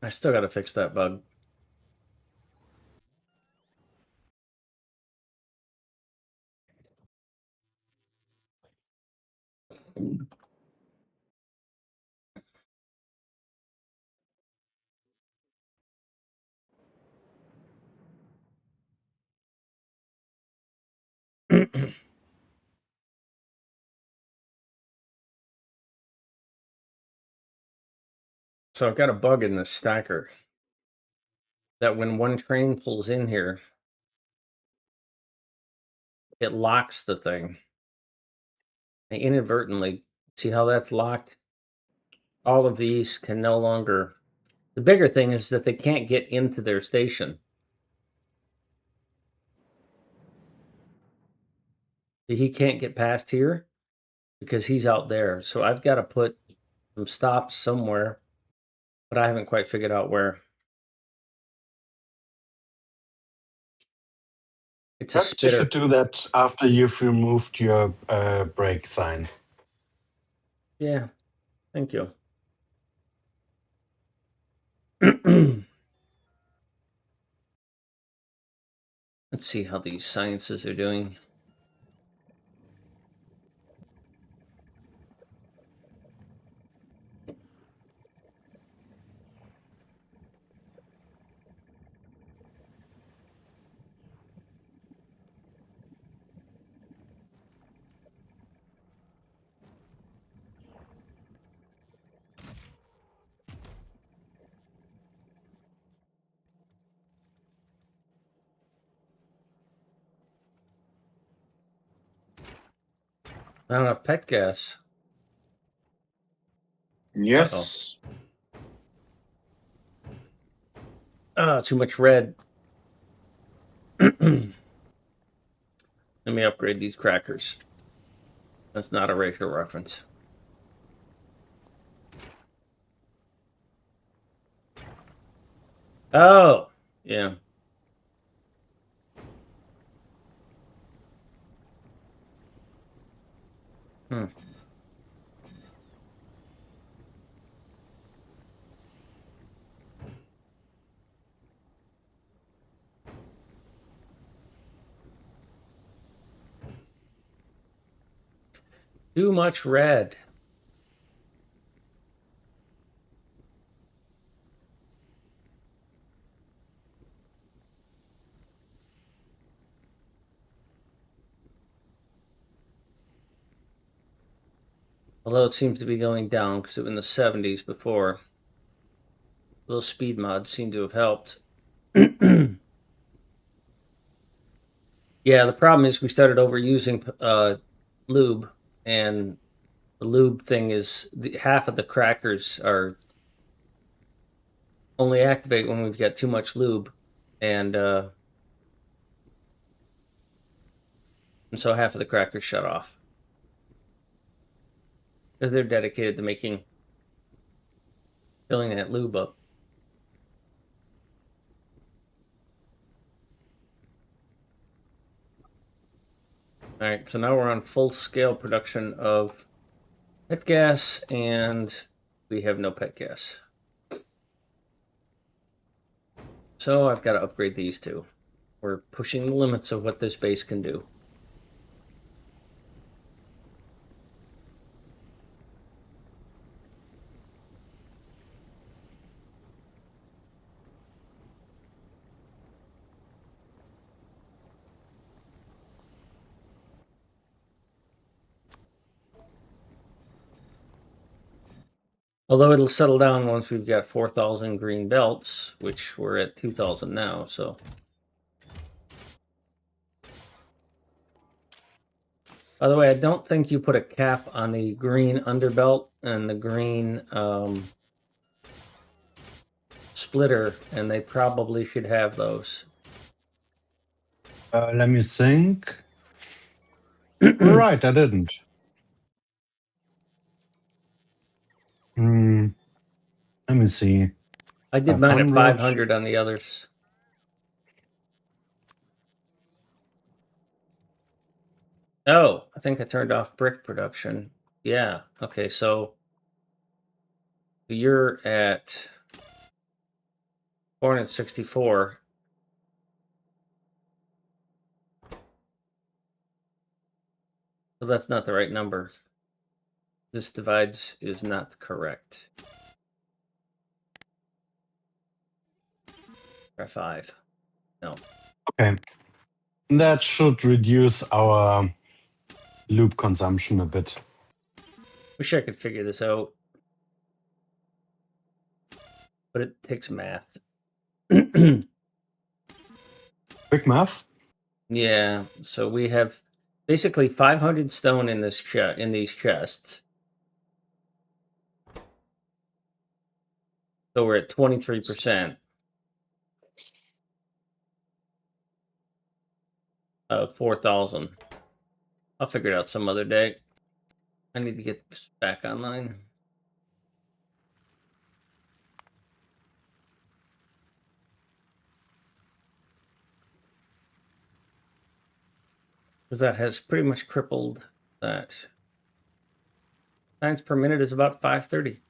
I still got to fix that bug. So I've got a bug in this stacker that when one train pulls in here, it locks the thing. And inadvertently, see how that's locked? All of these can no longer. The bigger thing is that they can't get into their station. He can't get past here because he's out there. So I've got to put some stops somewhere, but I haven't quite figured out where. It's a Perhaps you spitter. should do that after you've removed your brake sign. Yeah, thank you. Let's see how these sciences are doing. Not enough pet gas. Yes. Too much red. Let me upgrade these crackers. That's not a racial reference. Oh, yeah. Hmm. Too much red. Although it seems to be going down because it was in the 70s before. Those speed mods seem to have helped. Yeah, the problem is we started overusing lube, and the lube thing is half of the crackers are only activate when we've got too much lube, and so half of the crackers shut off because they're dedicated to filling that lube up. All right, so now we're on full scale production of pet gas, and we have no pet gas. So I've got to upgrade these two. We're pushing the limits of what this base can do. Although it'll settle down once we've got 4,000 green belts, which we're at 2,000 now, so. By the way, I don't think you put a cap on the green underbelt and the green splitter, and they probably should have those. Let me think. Right, I didn't. Let me see. I did mine at 500. 500 on the others. Oh, I think I turned off brick production. Yeah. Okay, so you're at 464. So that's not the right number. This divides is not correct. Try 5. No. Okay. That should reduce our loop consumption a bit. Wish I could figure this out. But it takes math. Quick math. Yeah, so we have basically 500 stone in this in these chests. So we're at 23% of 4,000. I'll figure it out some other day. I need to get this back online. Because that has pretty much crippled that. Science per minute is about 530.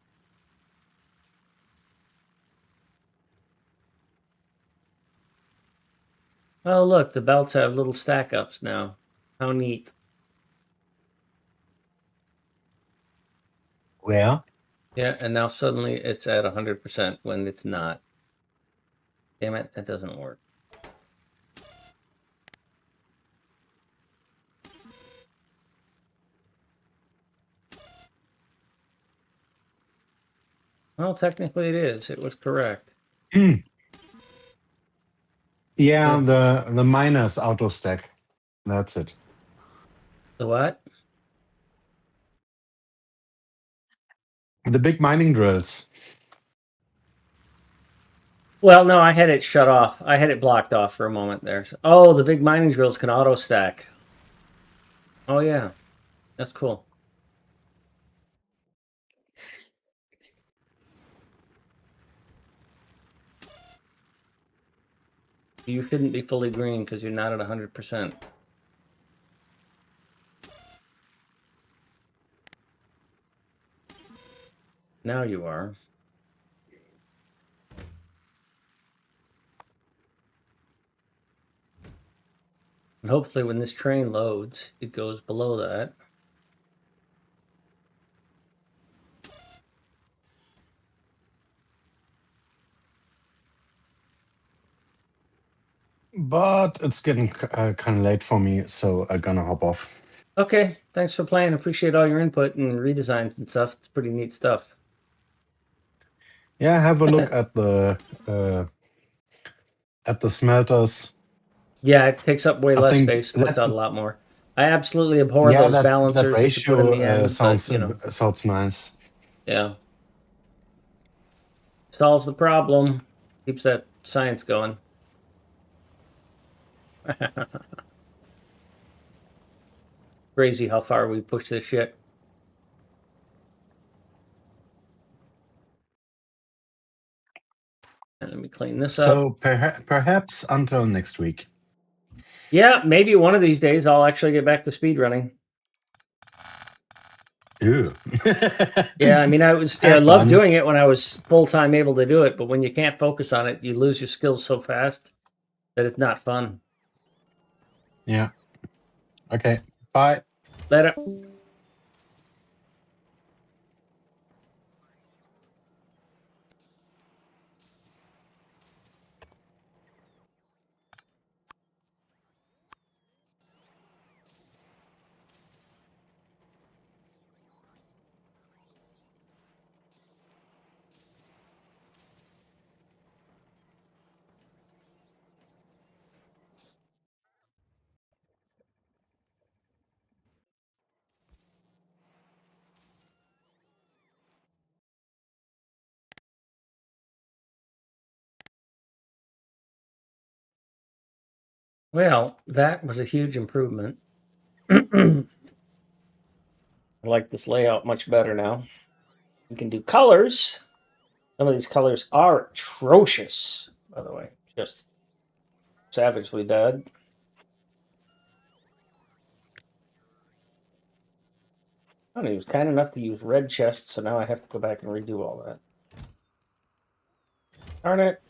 Oh, look, the belts have little stack ups now. How neat. Where? Yeah, and now suddenly it's at 100% when it's not. Damn it, that doesn't work. Well, technically it is. It was correct. Yeah, the miners auto stack. That's it. The what? The big mining drills. Well, no, I had it shut off. I had it blocked off for a moment there. Oh, the big mining drills can auto stack. Oh, yeah. That's cool. You shouldn't be fully green because you're not at 100%. Now you are. And hopefully when this train loads, it goes below that. But it's getting kind of late for me, so I'm gonna hop off. Okay, thanks for playing. Appreciate all your input and redesigns and stuff. It's pretty neat stuff. Yeah, have a look at the smelters. Yeah, it takes up way I less think space, worked that out a lot more. I absolutely abhor yeah those that balancers that you put in the ratio end, but you know, sounds nice. yeah. Solves the problem, keeps that science going. Crazy how far we push this shit. And let me clean this up. So perhaps until next week. Yeah, maybe one of these days I'll actually get back to speedrunning. Ew. Yeah, I mean, I Have loved fun. doing it when I was full-time able to do it, but when you can't focus on it, you lose your skills so fast that it's not fun. Yeah. Okay. Bye. Later. Well, that was a huge improvement. I like this layout much better now. We can do colors. Some of these colors are atrocious, by the way. Just savagely bad. I don't know, he was kind enough to use red chests, so now I have to go back and redo all that. Darn it.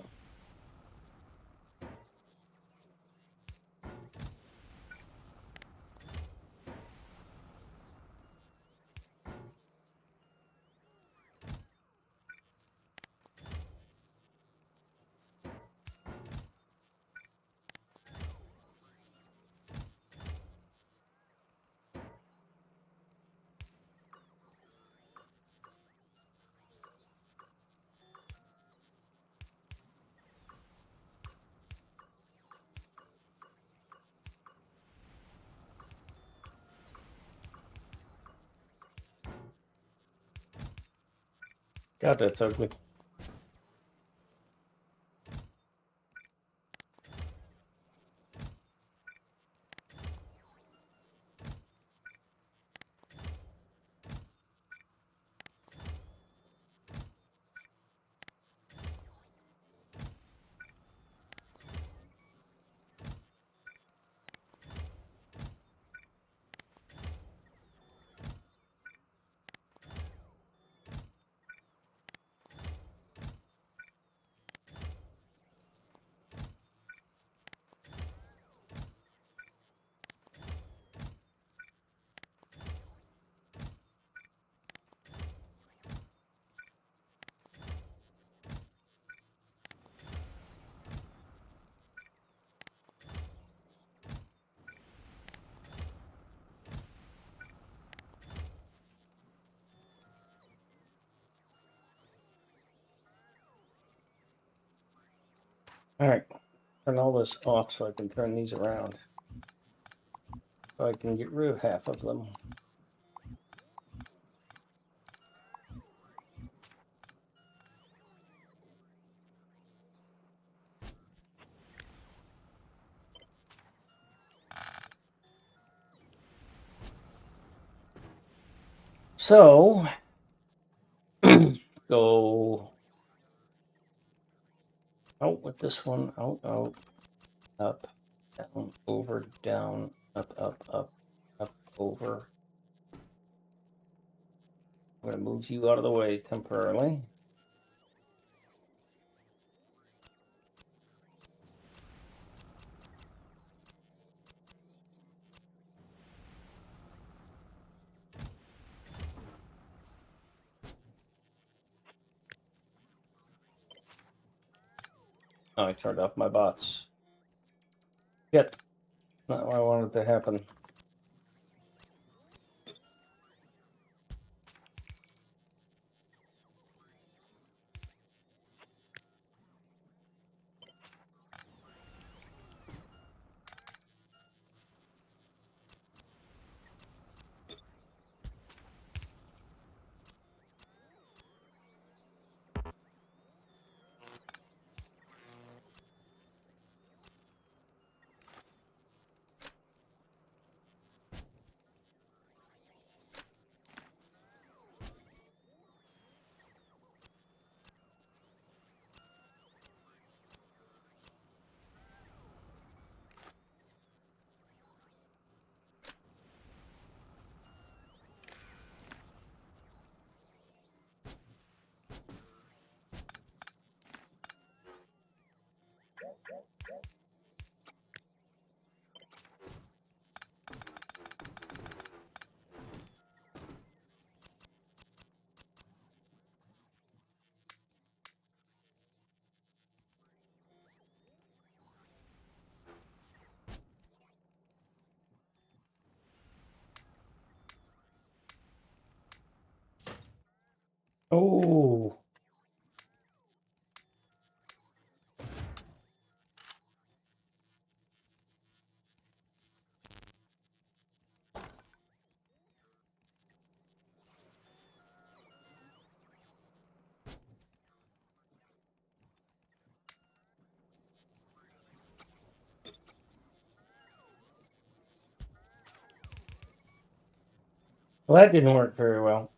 God, that's ugly. All right, turn all this off so I can turn these around. So I can get rid of half of them. So, go out with this one, out, out, up, down, over, down, up, up, up, up, over. I'm going to move you out of the way temporarily. Oh, I turned off my bots. Yet, not what I wanted to happen. Oh, well, that didn't work very well.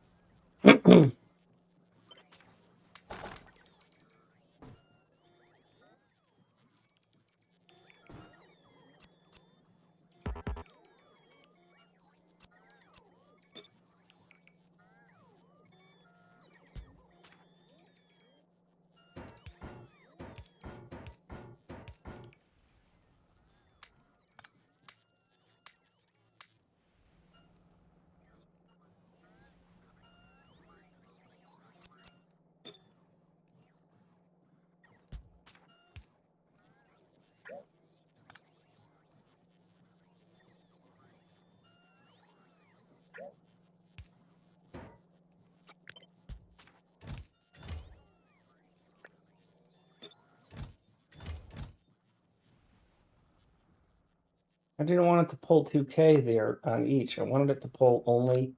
I didn't want it to pull 2K there on each. I wanted it to pull only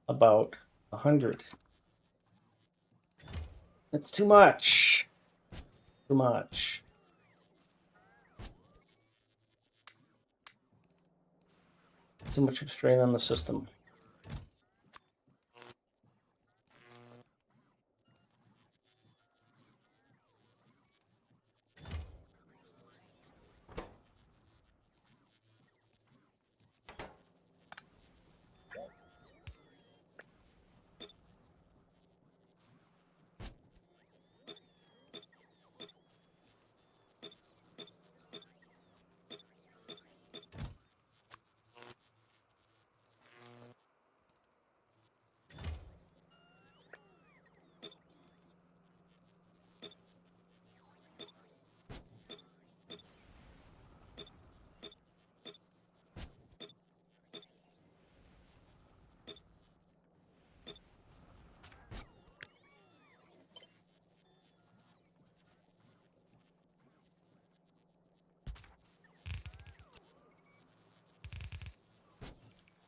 about 100. It's too much. Too much. Too much of strain on the system.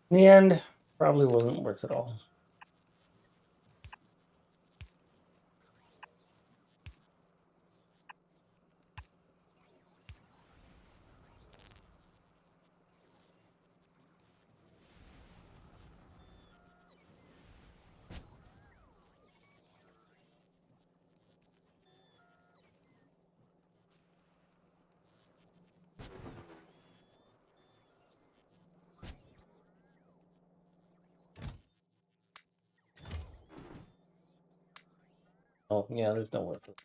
In the end, probably wasn't worth it all. Oh, yeah, there's no worth it.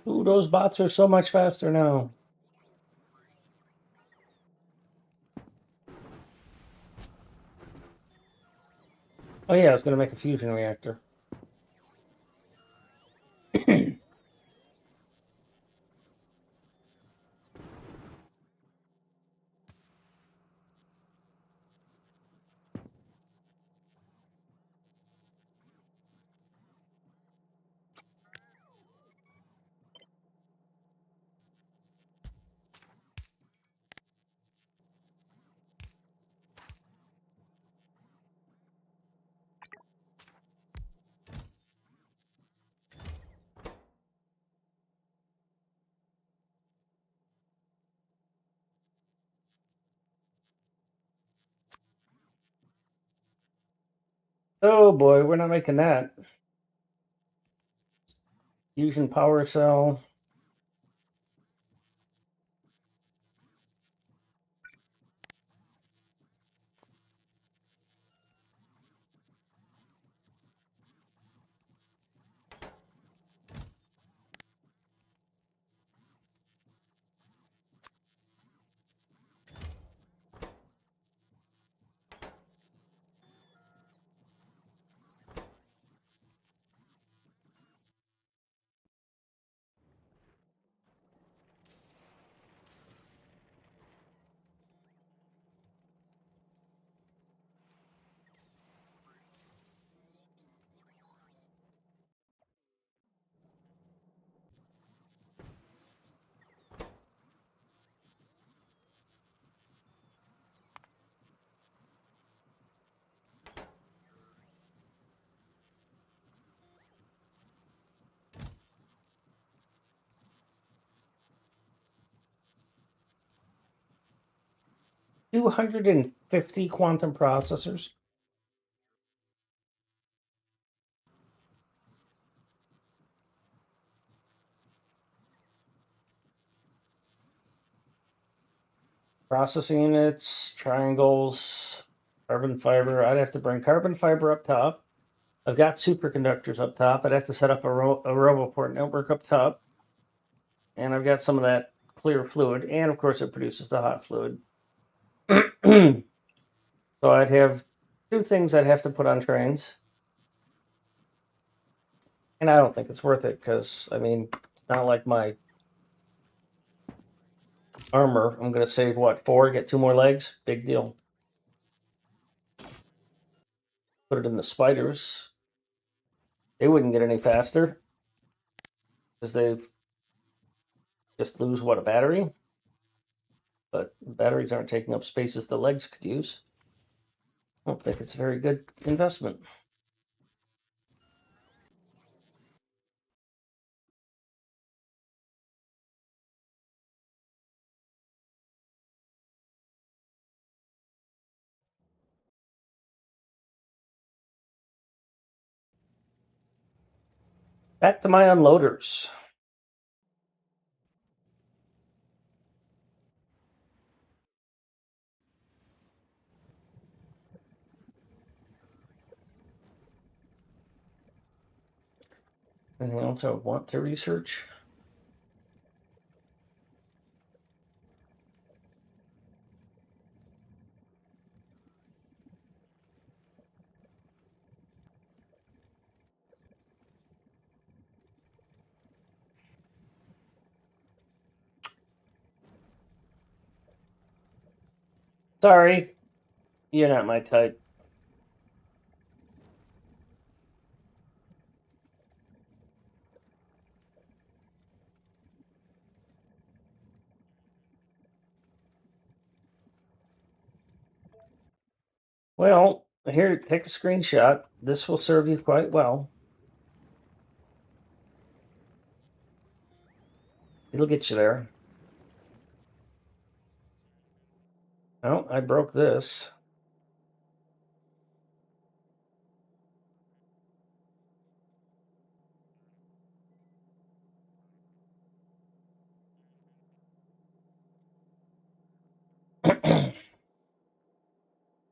Ooh, those bots are so much faster now. Oh yeah, I was going to make a fusion reactor. 'Oh boy, we're not making that. Fusion power cell. $250 quantum processors. Processing units, triangles, carbon fiber. I'd have to bring carbon fiber up top. I've got superconductors up top. I'd have to set up a RoboPort network up top. And I've got some of that clear fluid, and of course it produces the hot fluid. So I'd have two things I'd have to put on trains. And I don't think it's worth it because, I mean, it's not like my armor. I'm going to save, what, 4, get 2 more legs? Big deal. Put it in the spiders. They wouldn't get any faster because they've just lose, what, a battery? But batteries aren't taking up spaces the legs could use. I don't think it's a very good investment. Back to my unloaders. Anything else I want to research? Sorry, you're not my type. Well, here, take a screenshot. This will serve you quite well. It'll get you there. Oh, I broke this.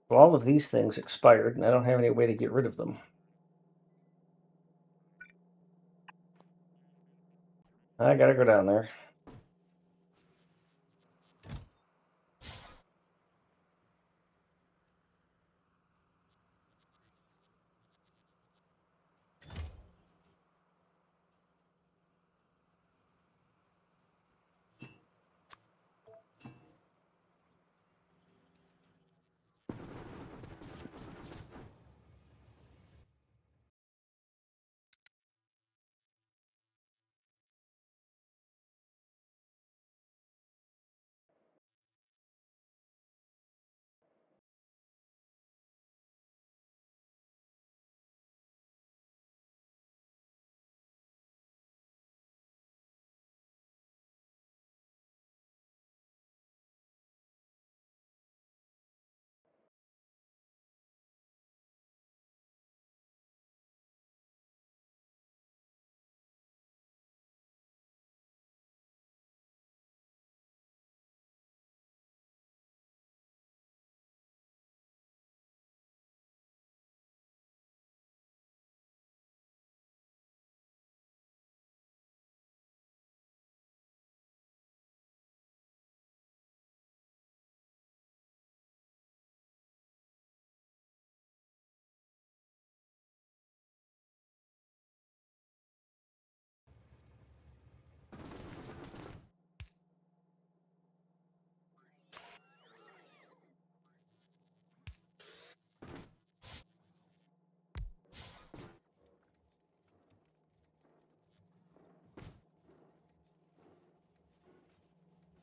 So all of these things expired, and I don't have any way to get rid of them. I gotta go down there.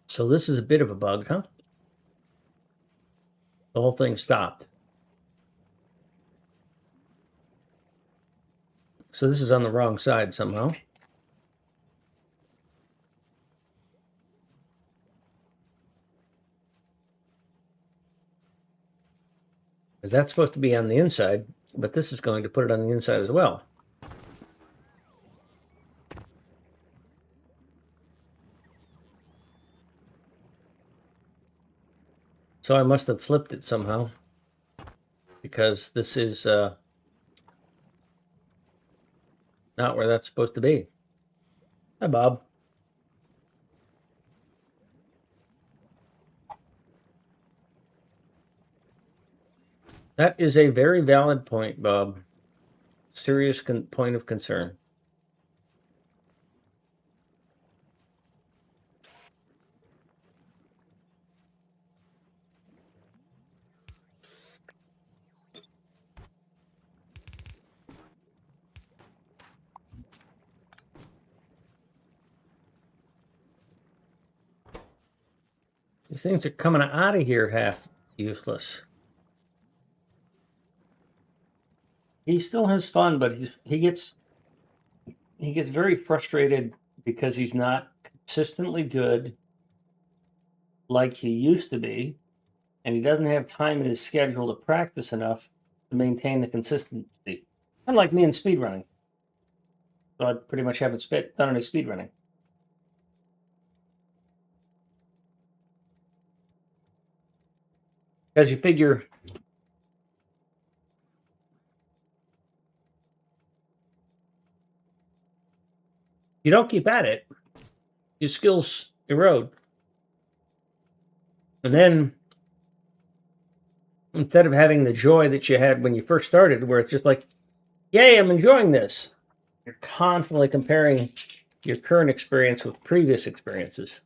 So this is a bit of a bug, huh? The whole thing stopped. So this is on the wrong side somehow. Because that's supposed to be on the inside, but this is going to put it on the inside as well. So I must have flipped it somehow, because this is not where that's supposed to be. Hi, Bob. That is a very valid point, Bob. Serious point of concern. These things are coming out of here half useless. He still has fun, but he gets very frustrated because he's not consistently good like he used to be, and he doesn't have time in his schedule to practice enough to maintain the consistency. Unlike me in speedrunning. So I pretty much haven't done any speedrunning. As you figure, you don't keep at it, your skills erode. And then instead of having the joy that you had when you first started, where it's just like, yay, I'm enjoying this, you're constantly comparing your current experience with previous experiences.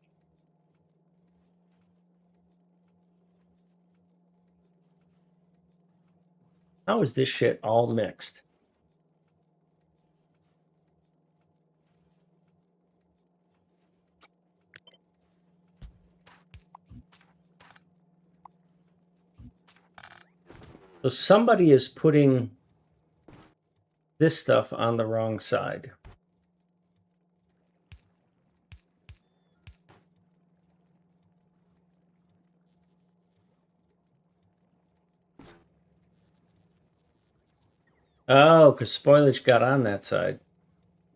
How is this shit all mixed? So somebody is putting this stuff on the wrong side. Oh, because spoilage got on that side.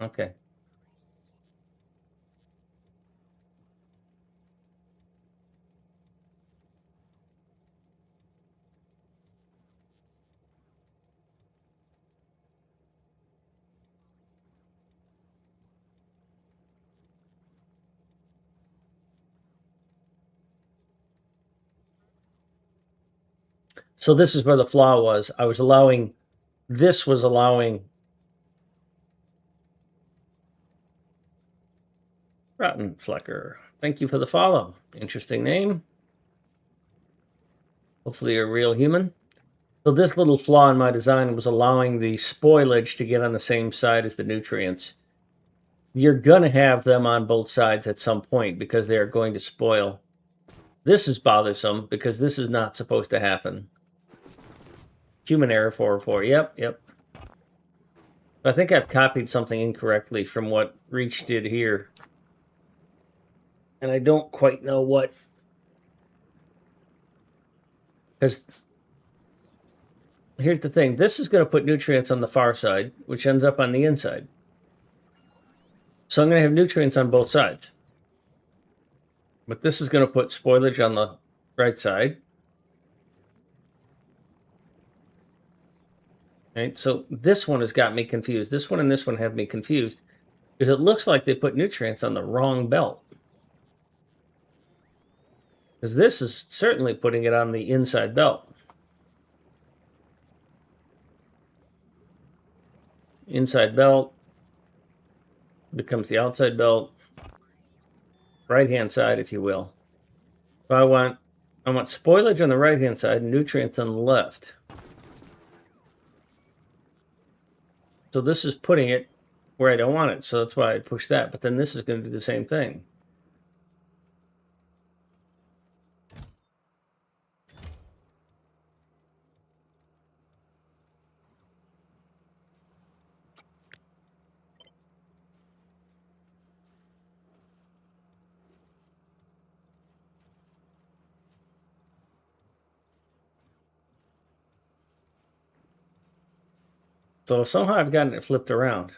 Okay. So this is where the flaw was. This was allowing Rottenflecker. Thank you for the follow. Interesting name. Hopefully you're a real human. So this little flaw in my design was allowing the spoilage to get on the same side as the nutrients. You're going to have them on both sides at some point because they are going to spoil. This is bothersome because this is not supposed to happen. Human error 404. Yep. I think I've copied something incorrectly from what Reach did here. And I don't quite know what. Because here's the thing. This is going to put nutrients on the far side, which ends up on the inside. So I'm going to have nutrients on both sides. But this is going to put spoilage on the right side. Right? So this one has got me confused. This one and this one have me confused because it looks like they put nutrients on the wrong belt. Because this is certainly putting it on the inside belt. Inside belt becomes the outside belt. Right-hand side, if you will. So I want spoilage on the right-hand side and nutrients on the left. So this is putting it where I don't want it. So that's why I push that. But then this is going to do the same thing. So somehow I've gotten it flipped around.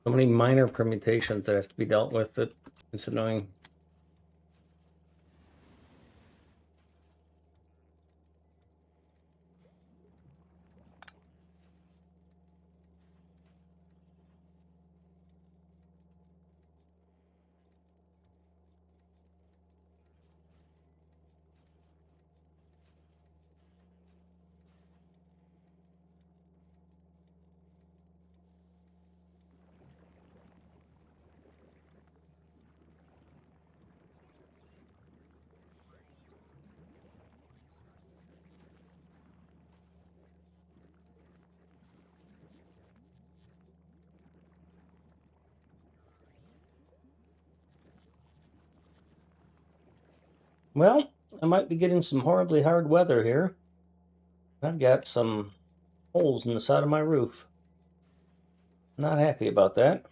So many minor permutations that have to be dealt with that it's annoying. Well, I might be getting some horribly hard weather here. I've got some holes in the side of my roof. Not happy about that.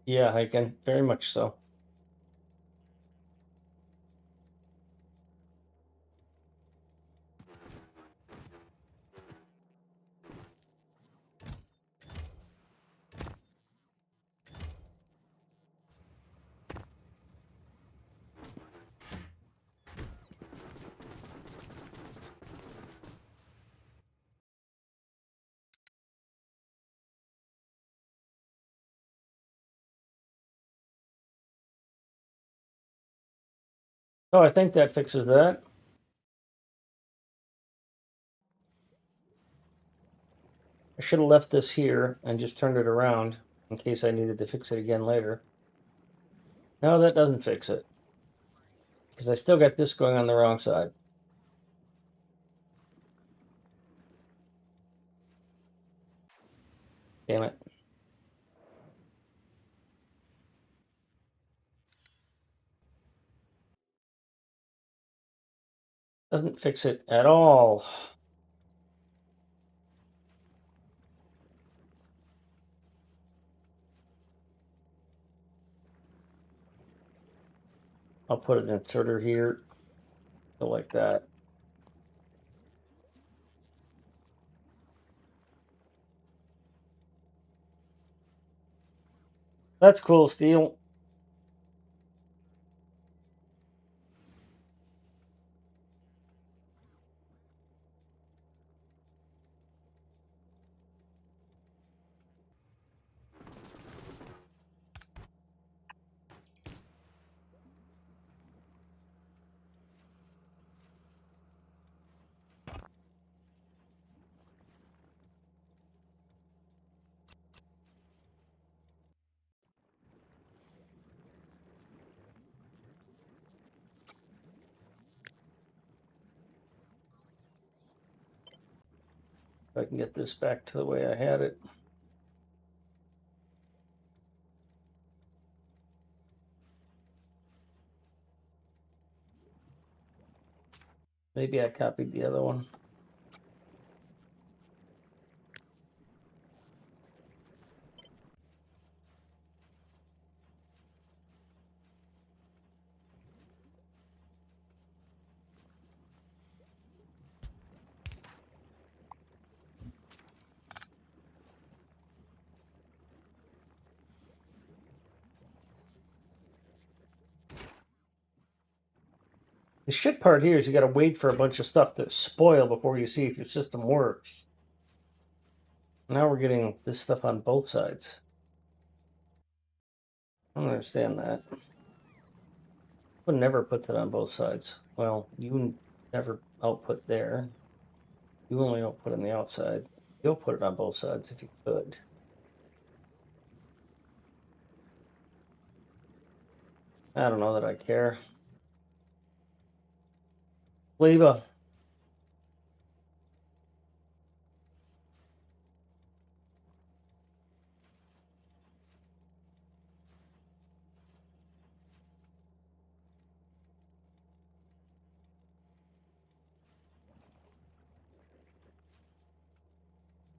Yeah, I can. Very much so. So I think that fixes that. I should have left this here and just turned it around in case I needed to fix it again later. No, that doesn't fix it. Because I still got this going on the wrong side. Damn it. Doesn't fix it at all. I'll put an inserter here. Go like that. That's cool, steel. If I can get this back to the way I had it. Maybe I copied the other one. The shit part here is you got to wait for a bunch of stuff to spoil before you see if your system works. Now we're getting this stuff on both sides. I don't understand that. Would never put that on both sides. Well, you never output there. You only output on the outside. You'll put it on both sides if you could. I don't know that I care. Leva.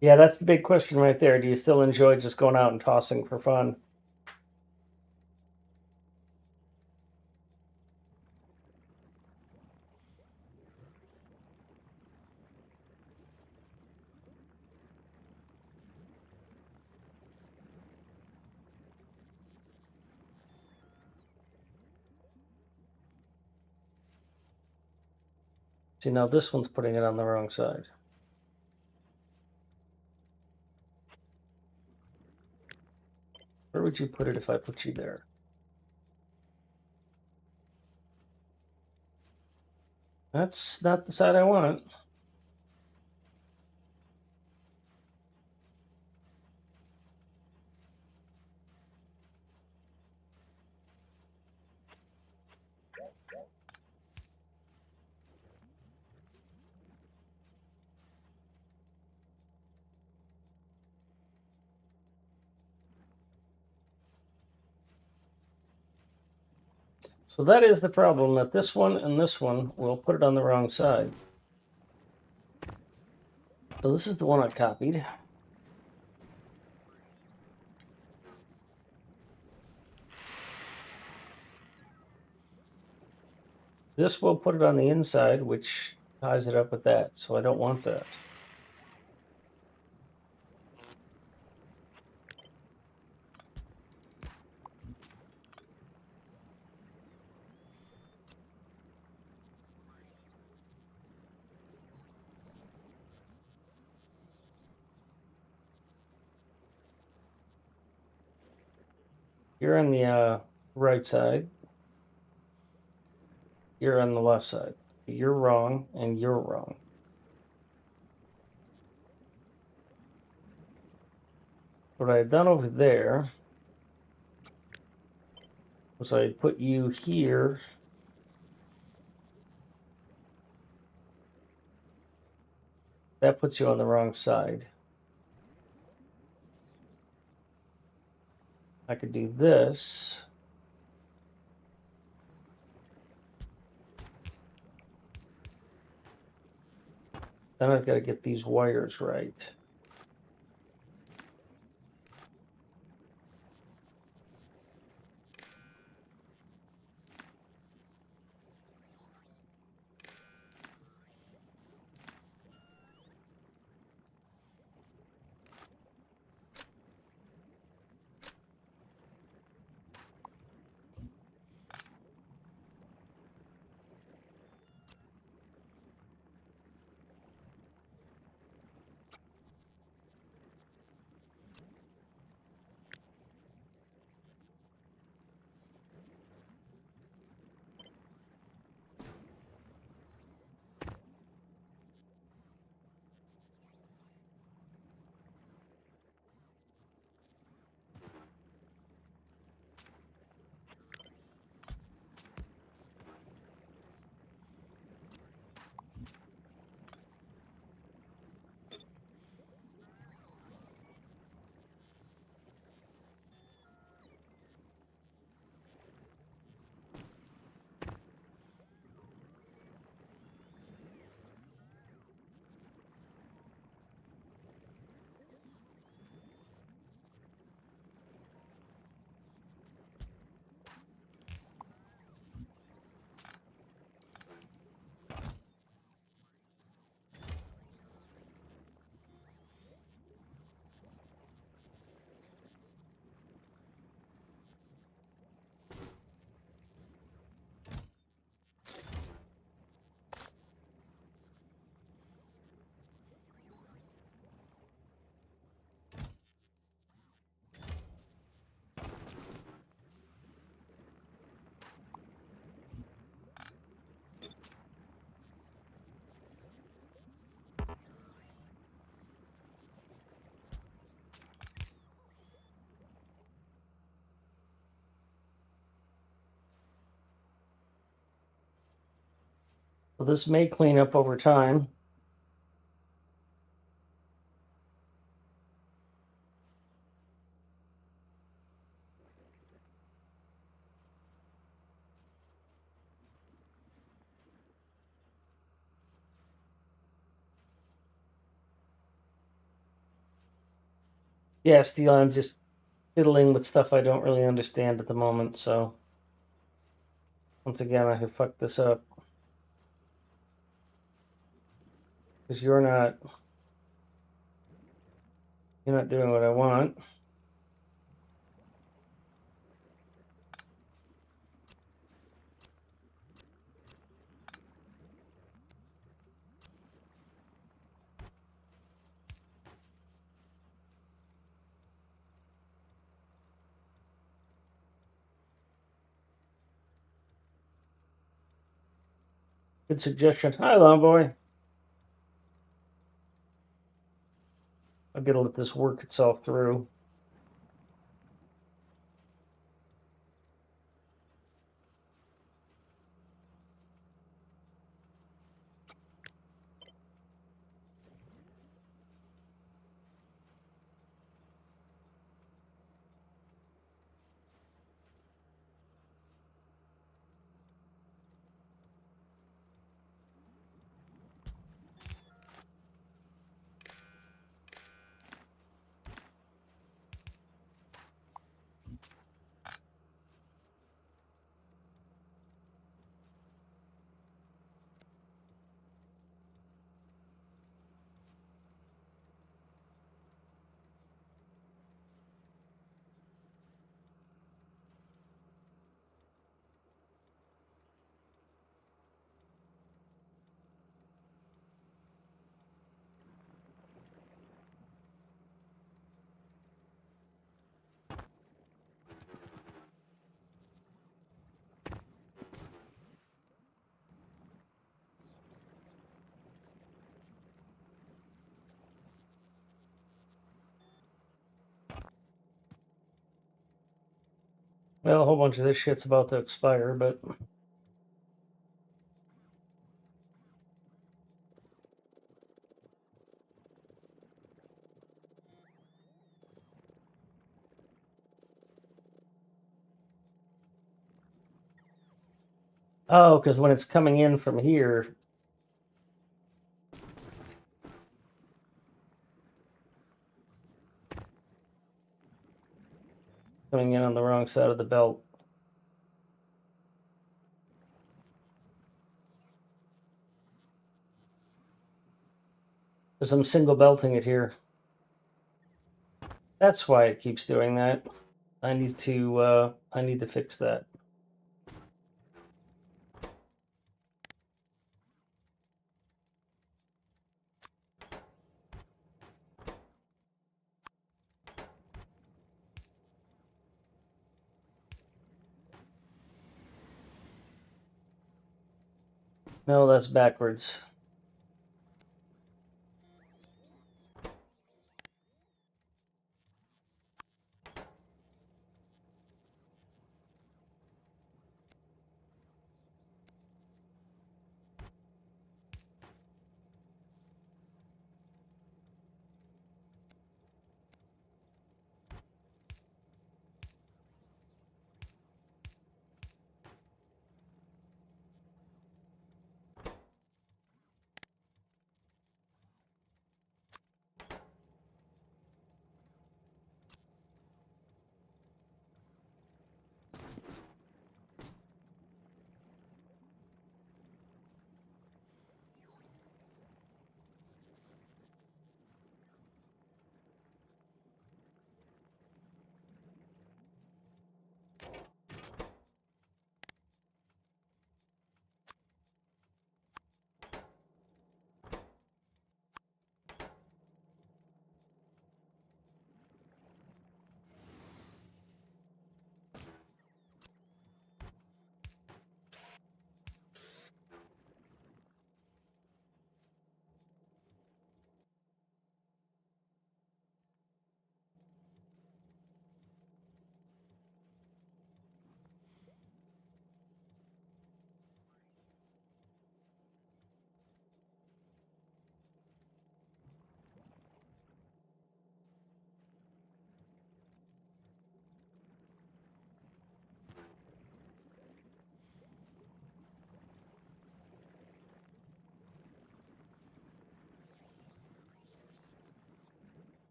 Yeah, that's the big question right there. Do you still enjoy just going out and tossing for fun? See, now this one's putting it on the wrong side. Where would you put it if I put you there? That's not the side I want. So that is the problem, that this one and this one will put it on the wrong side. So this is the one I copied. This will put it on the inside, which ties it up with that. So I don't want that. You're on the right side. You're on the left side. You're wrong, and you're wrong. What I had done over there was I put you here. That puts you on the wrong side. I could do this. Then I've got to get these wires right. So this may clean up over time. Yeah, Steel, I'm just fiddling with stuff I don't really understand at the moment, so once again I could fuck this up. Because you're not doing what I want. Good suggestion. Hi, Long Boy. I'll get to let this work itself through. Well, a whole bunch of this shit's about to expire, but oh, because when it's coming in from here, coming in on the wrong side of the belt. Because I'm single belting it here. That's why it keeps doing that. I need to fix that. No, that's backwards.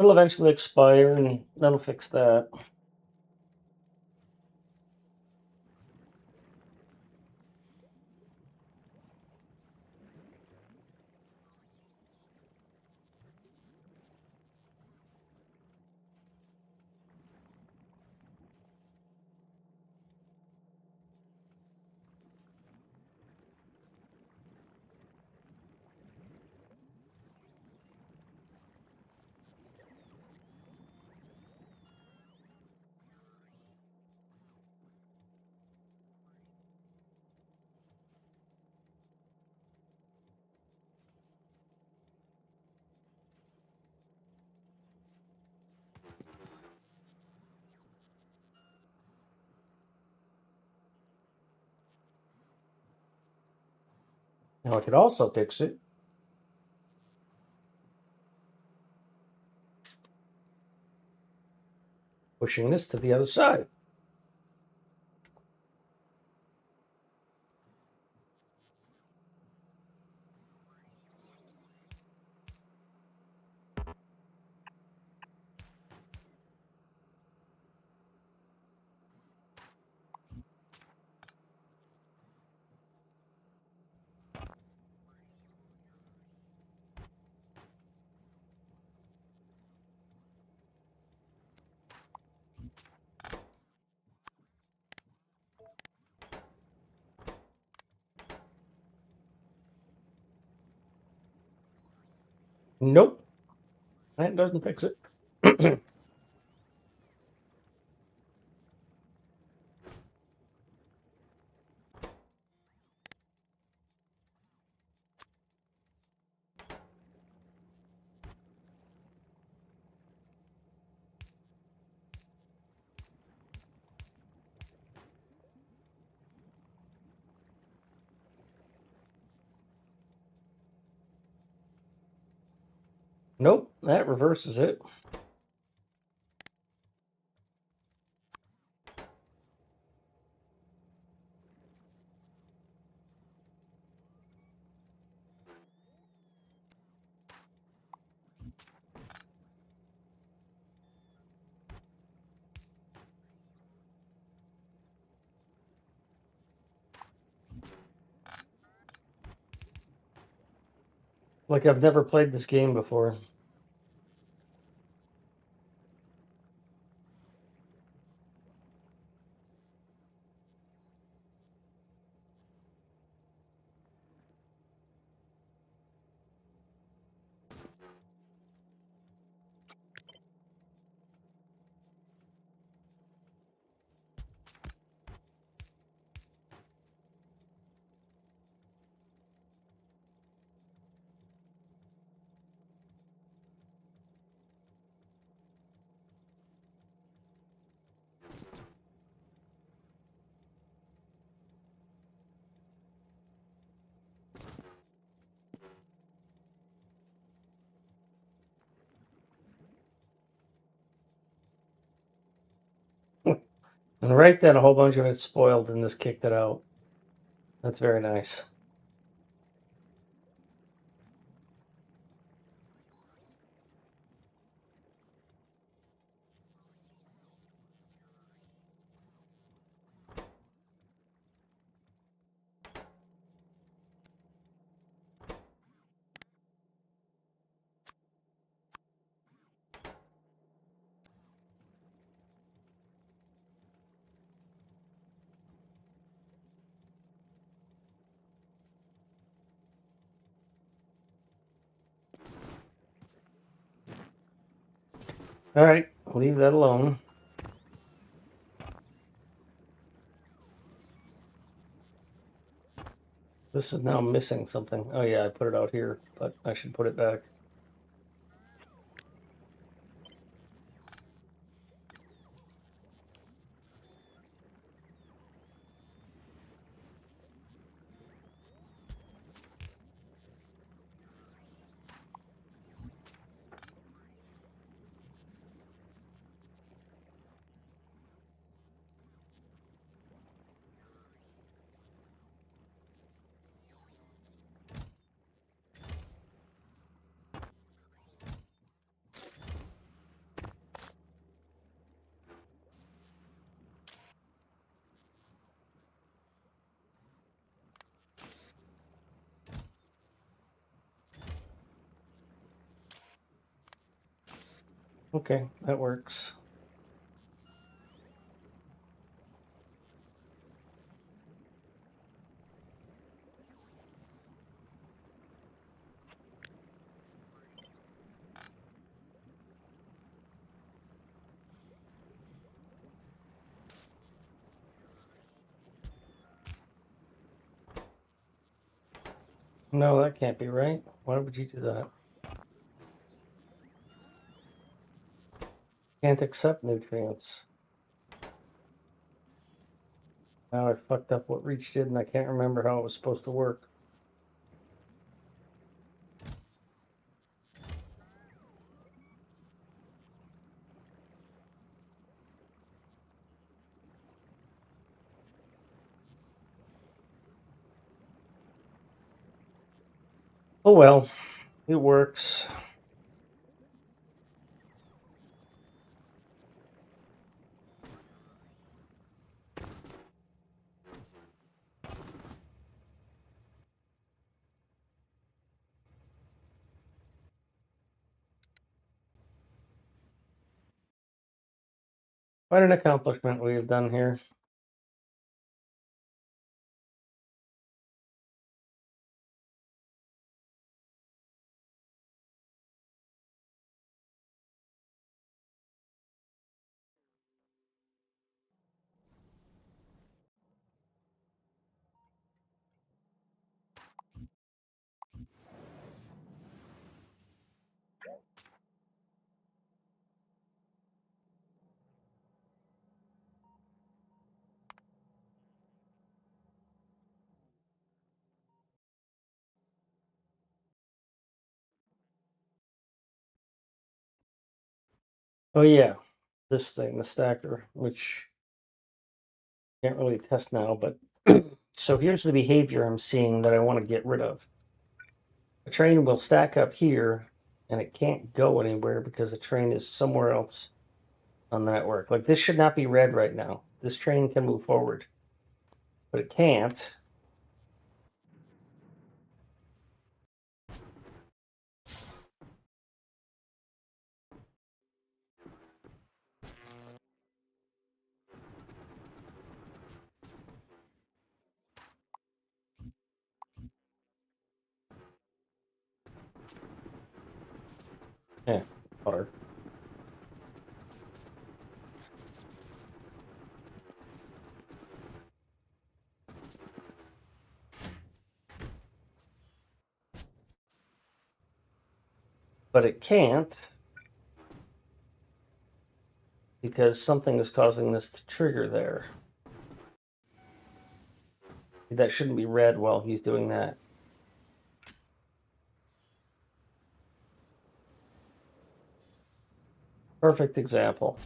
It'll eventually expire, and that'll fix that. Now I could also fix it. Pushing this to the other side. Nope. That doesn't fix it. Nope, that reverses it. Like I've never played this game before. And right then, a whole bunch of it spoiled and this kicked it out. That's very nice. All right, leave that alone. This is now missing something. Oh yeah, I put it out here, but I should put it back. Okay, that works. No, that can't be right. Why would you do that? Can't accept nutrients. Now I fucked up what Reach did and I can't remember how it was supposed to work. Oh well, it works. Quite an accomplishment we have done here. Oh yeah, this thing, the stacker, which can't really test now, but so here's the behavior I'm seeing that I want to get rid of. The train will stack up here and it can't go anywhere because the train is somewhere else on the network. Like this should not be red right now. This train can move forward, but it can't. Yeah, water. But it can't because something is causing this to trigger there. That shouldn't be red while he's doing that. Perfect example.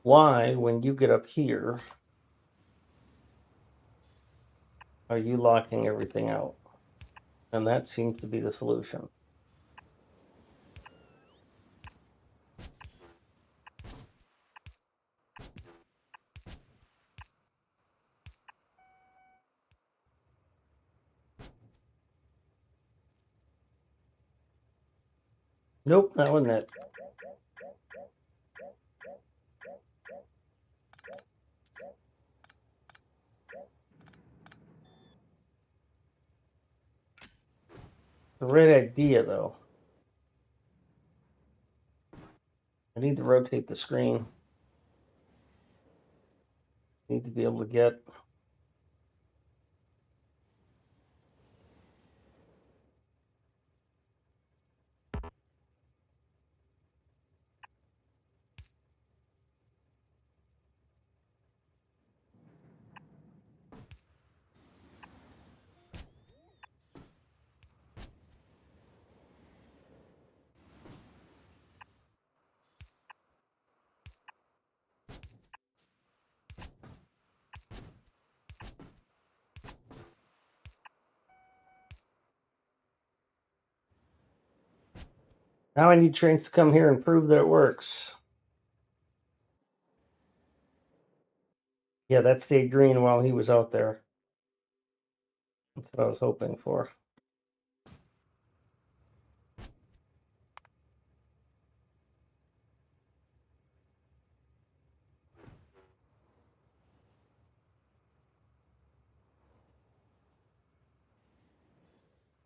Why, when you get up here, are you locking everything out? And that seems to be the solution. Nope, that wasn't it. The right idea, though. I need to rotate the screen. Need to be able to get. Now I need trains to come here and prove that it works. Yeah, that stayed green while he was out there. That's what I was hoping for.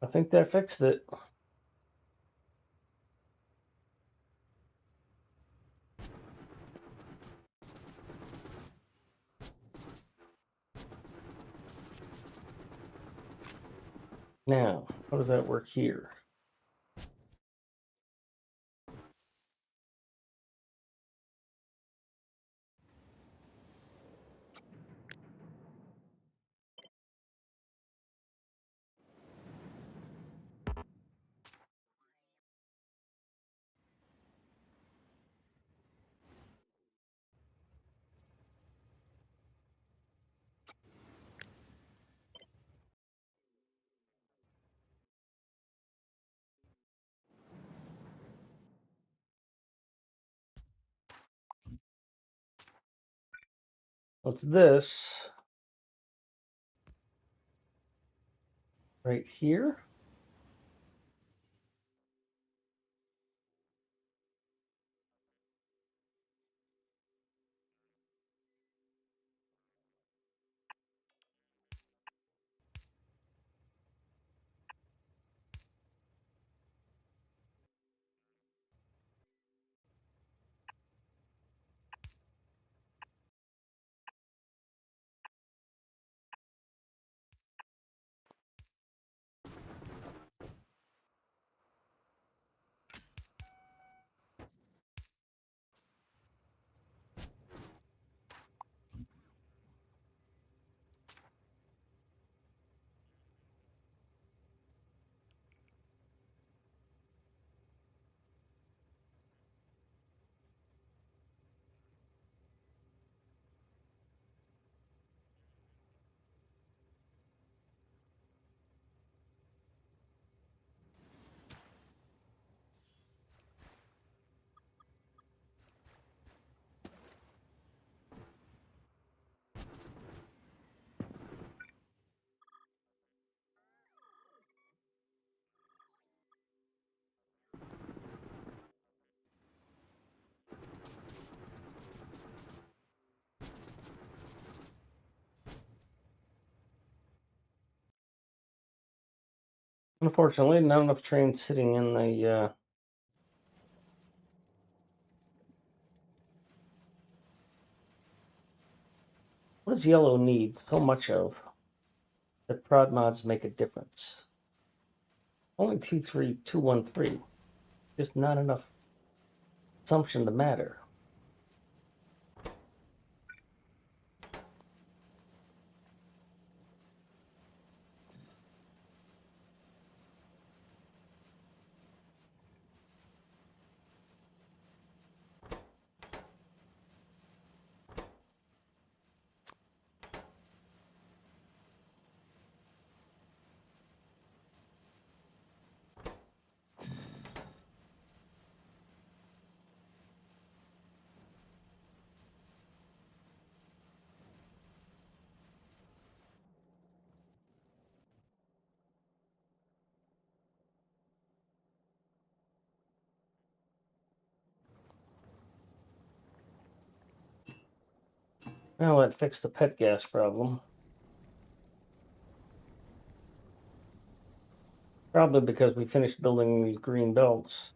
I think that fixed it. Now, how does that work here? What's this? Right here? Unfortunately, not enough trains sitting in the. What does yellow need so much of that prod mods make a difference? Only 23213. Just not enough assumption to matter. Well, that fixed the pet gas problem. Probably because we finished building these green belts.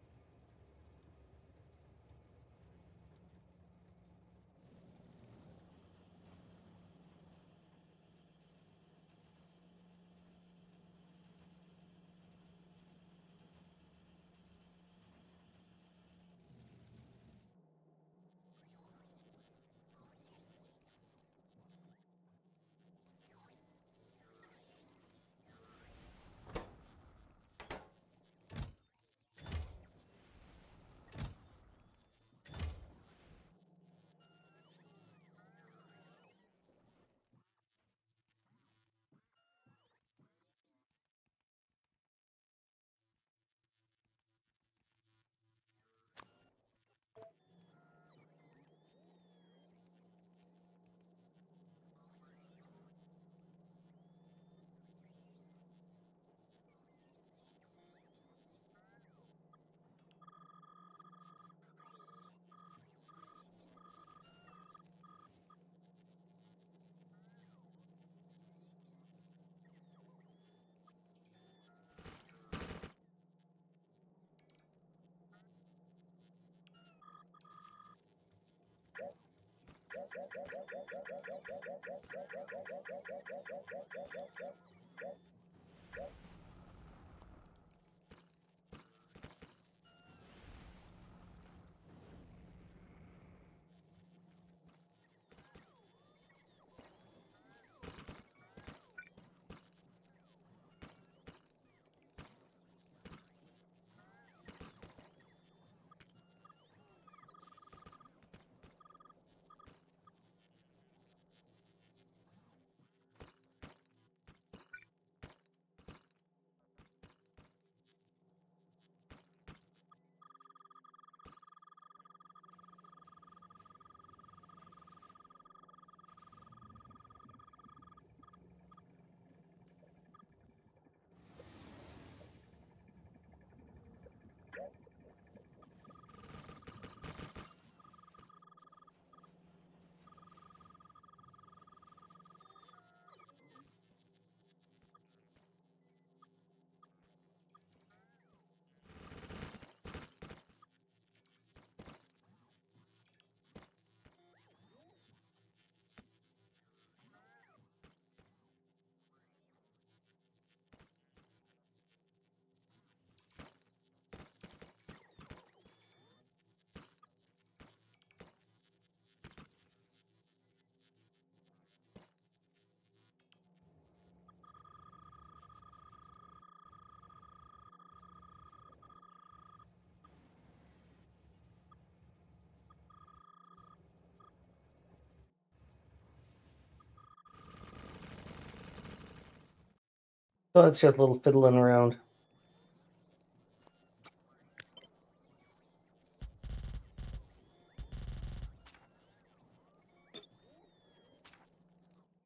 So it's just a little fiddling around.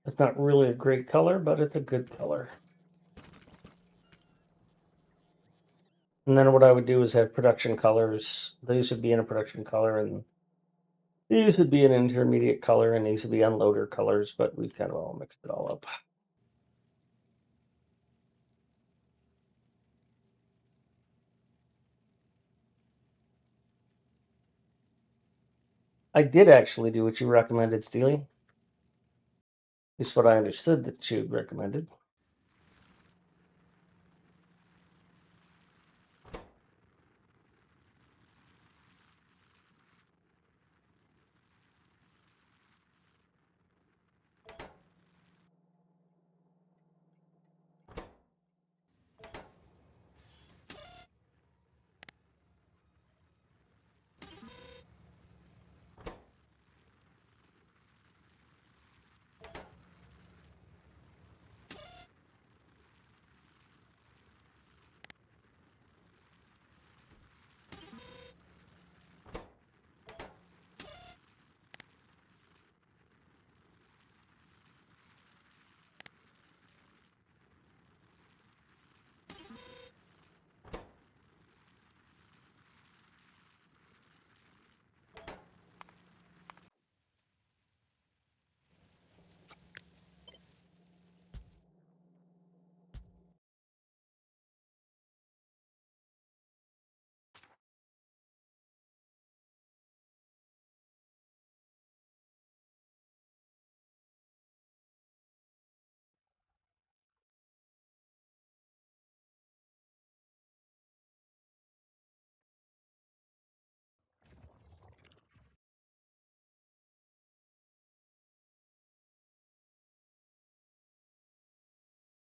It's not really a great color, but it's a good color. And then what I would do is have production colors. These would be in a production color, and these would be an intermediate color, and these would be unloader colors, but we've kind of all mixed it all up. I did actually do what you recommended, Steely. At least what I understood that you recommended.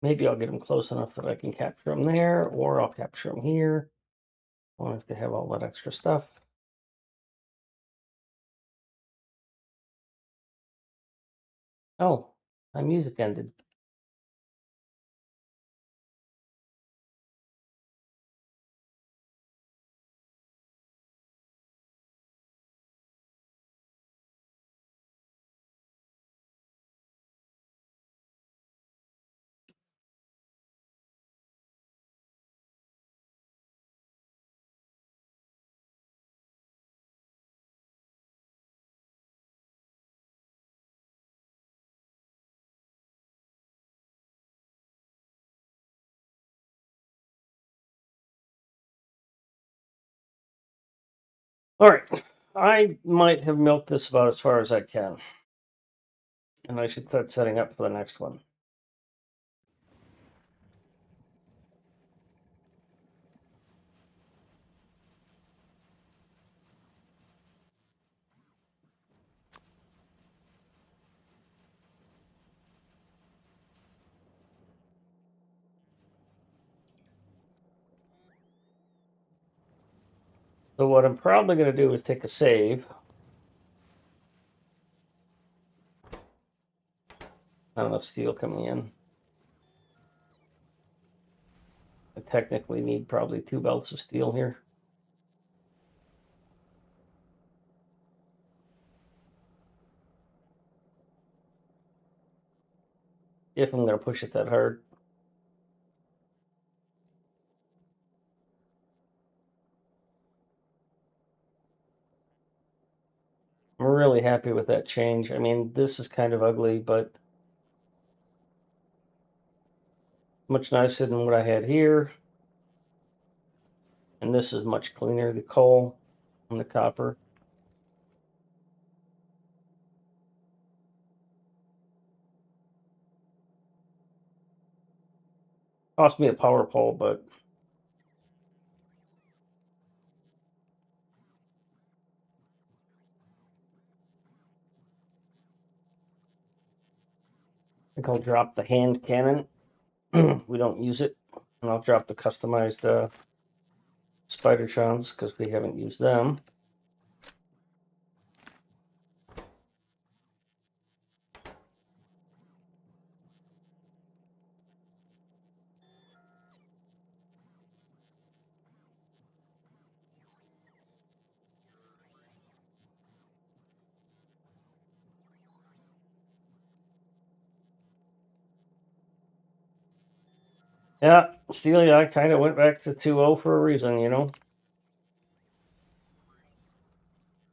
Maybe I'll get them close enough that I can capture them there, or I'll capture them here. I won't have to have all that extra stuff. Oh, my music ended. All right, I might have milked this about as far as I can. And I should start setting up for the next one. So what I'm probably going to do is take a save. Not enough steel coming in. I technically need probably 2 belts of steel here. If I'm going to push it that hard. I'm really happy with that change. I mean, this is kind of ugly, but much nicer than what I had here. And this is much cleaner, the coal and the copper. Cost me a power pole, but I think I'll drop the hand cannon. We don't use it. And I'll drop the customized Spider-Trons because we haven't used them. Yeah, Steely, I kind of went back to 2.0 for a reason, you know?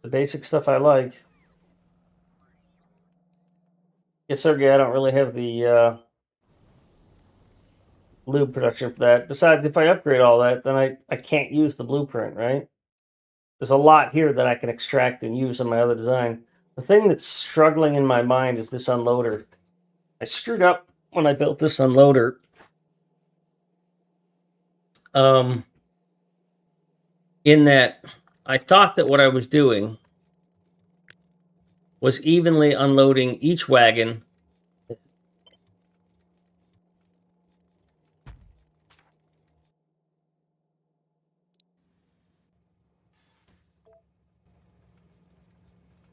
The basic stuff I like. Yes, sir, I don't really have the lube production for that. Besides, if I upgrade all that, then I can't use the blueprint, right? There's a lot here that I can extract and use in my other design. The thing that's struggling in my mind is this unloader. I screwed up when I built this unloader. In that I thought that what I was doing was evenly unloading each wagon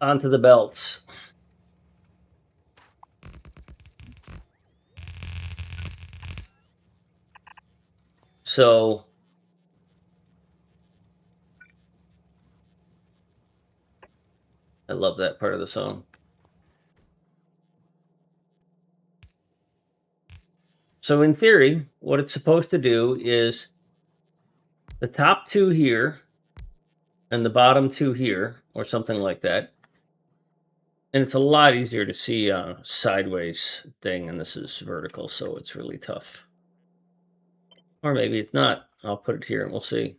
onto the belts. So I love that part of the song. So in theory, what it's supposed to do is the top 2 here and the bottom 2 here, or something like that. And it's a lot easier to see a sideways thing, and this is vertical, so it's really tough. Or maybe it's not. I'll put it here and we'll see.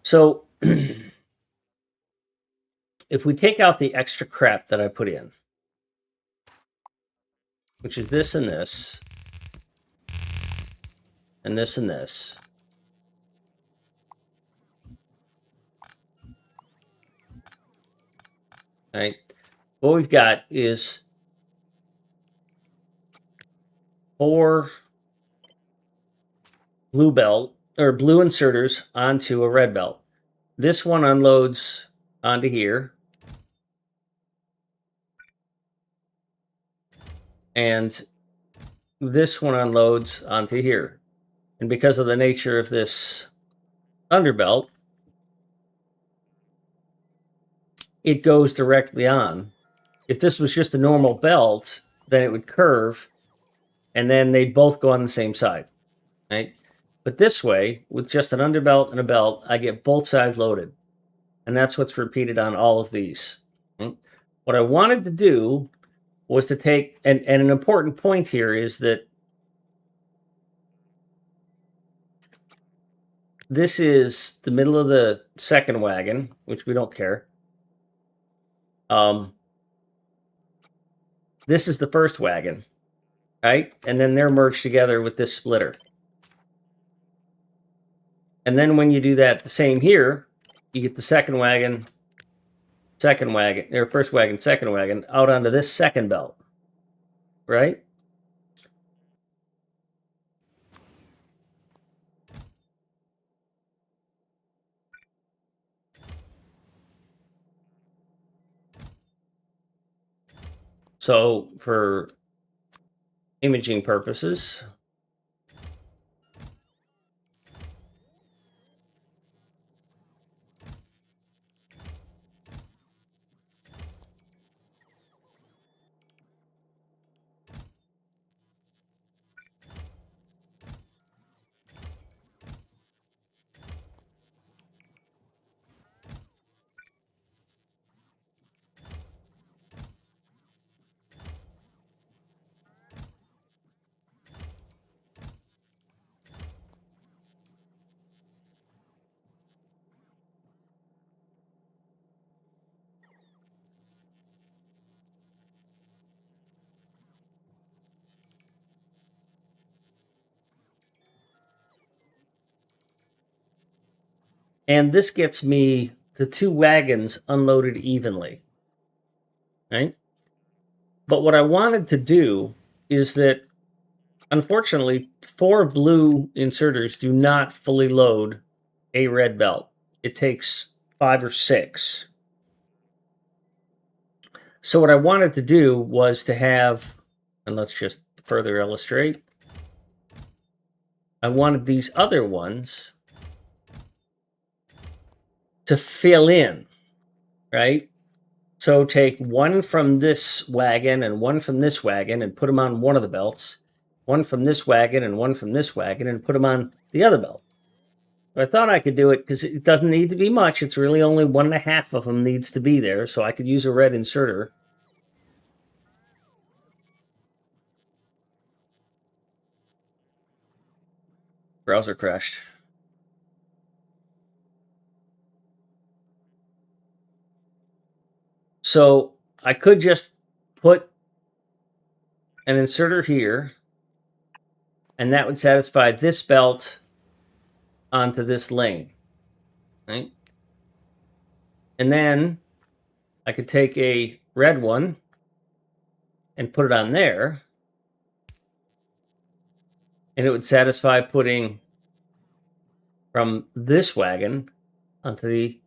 So if we take out the extra crap that I put in, which is this and this, and this and this, right? What we've got is 4 blue belt or blue inserters onto a red belt. This one unloads onto here. And this one unloads onto here. And because of the nature of this underbelt, it goes directly on. If this was just a normal belt, then it would curve, and then they'd both go on the same side, right? But this way, with just an underbelt and a belt, I get both sides loaded. And that's what's repeated on all of these. Right? What I wanted to do was to take, and an important point here is that this is the middle of the second wagon, which we don't care. This is the first wagon, right? And then they're merged together with this splitter. And then when you do that the same here, you get the second wagon, or first wagon, second wagon, out onto this second belt, right? So for imaging purposes, and this gets me the two wagons unloaded evenly, right? But what I wanted to do is that, unfortunately, 4 blue inserters do not fully load a red belt. It takes 5 or 6. So what I wanted to do was to have, and let's just further illustrate, I wanted these other ones to fill in, right? So take one from this wagon and one from this wagon and put them on one of the belts, one from this wagon and one from this wagon and put them on the other belt. I thought I could do it because it doesn't need to be much. It's really only 1.5 of them needs to be there, so I could use a red inserter. Browser crashed. So I could just put an inserter here, and that would satisfy this belt onto this lane, right? And then I could take a red one and put it on there, and it would satisfy putting from this wagon onto the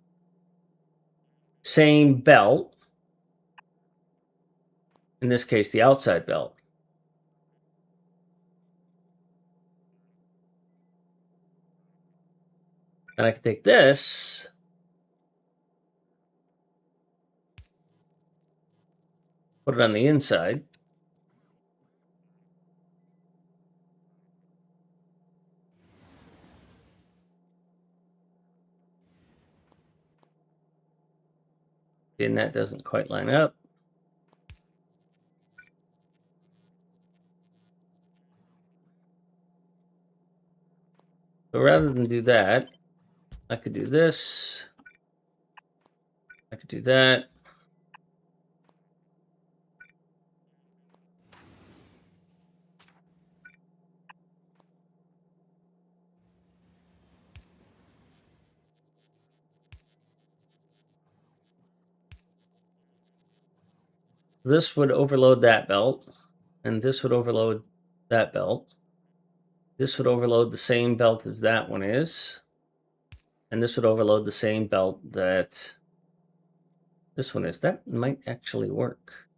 same belt, in this case, the outside belt. Then I could take this, put it on the inside, and that doesn't quite line up. So rather than do that, I could do this. I could do that. This would overload that belt, and this would overload that belt. This would overload the same belt as that one is, and this would overload the same belt that this one is. That might actually work.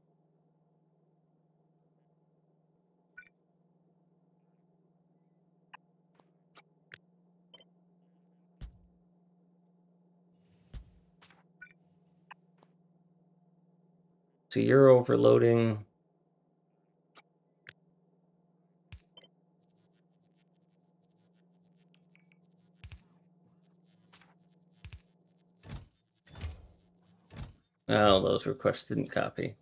So you're overloading. Oh, those requests didn't copy.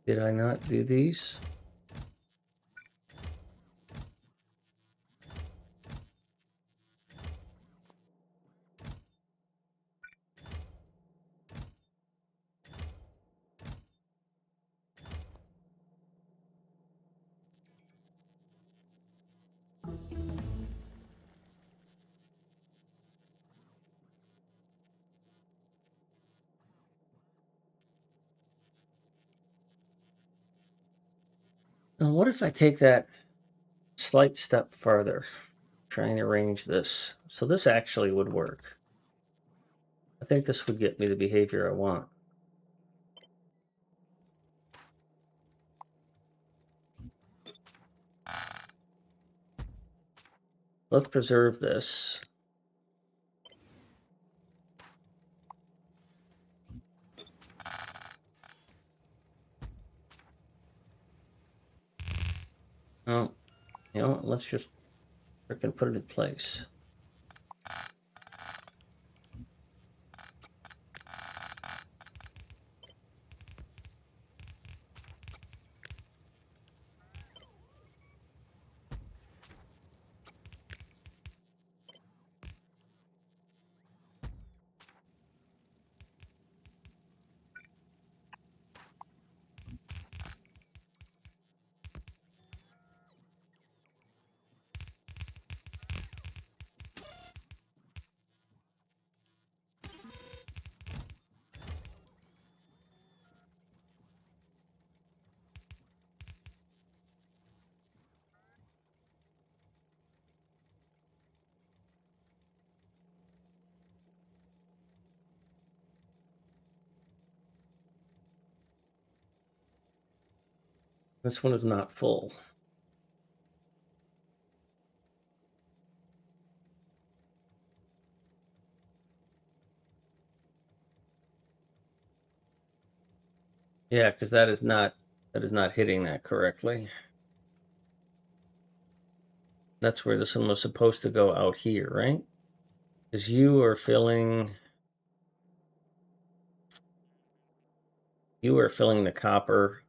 Did I not do these? Now, what if I take that slight step farther? Try and arrange this. So this actually would work. I think this would get me the behavior I want. Let's preserve this. Oh, you know what? Let's just freaking put it in place. This one is not full. Yeah, because that is not hitting that correctly. That's where this one was supposed to go out here, right? Because you are filling the copper.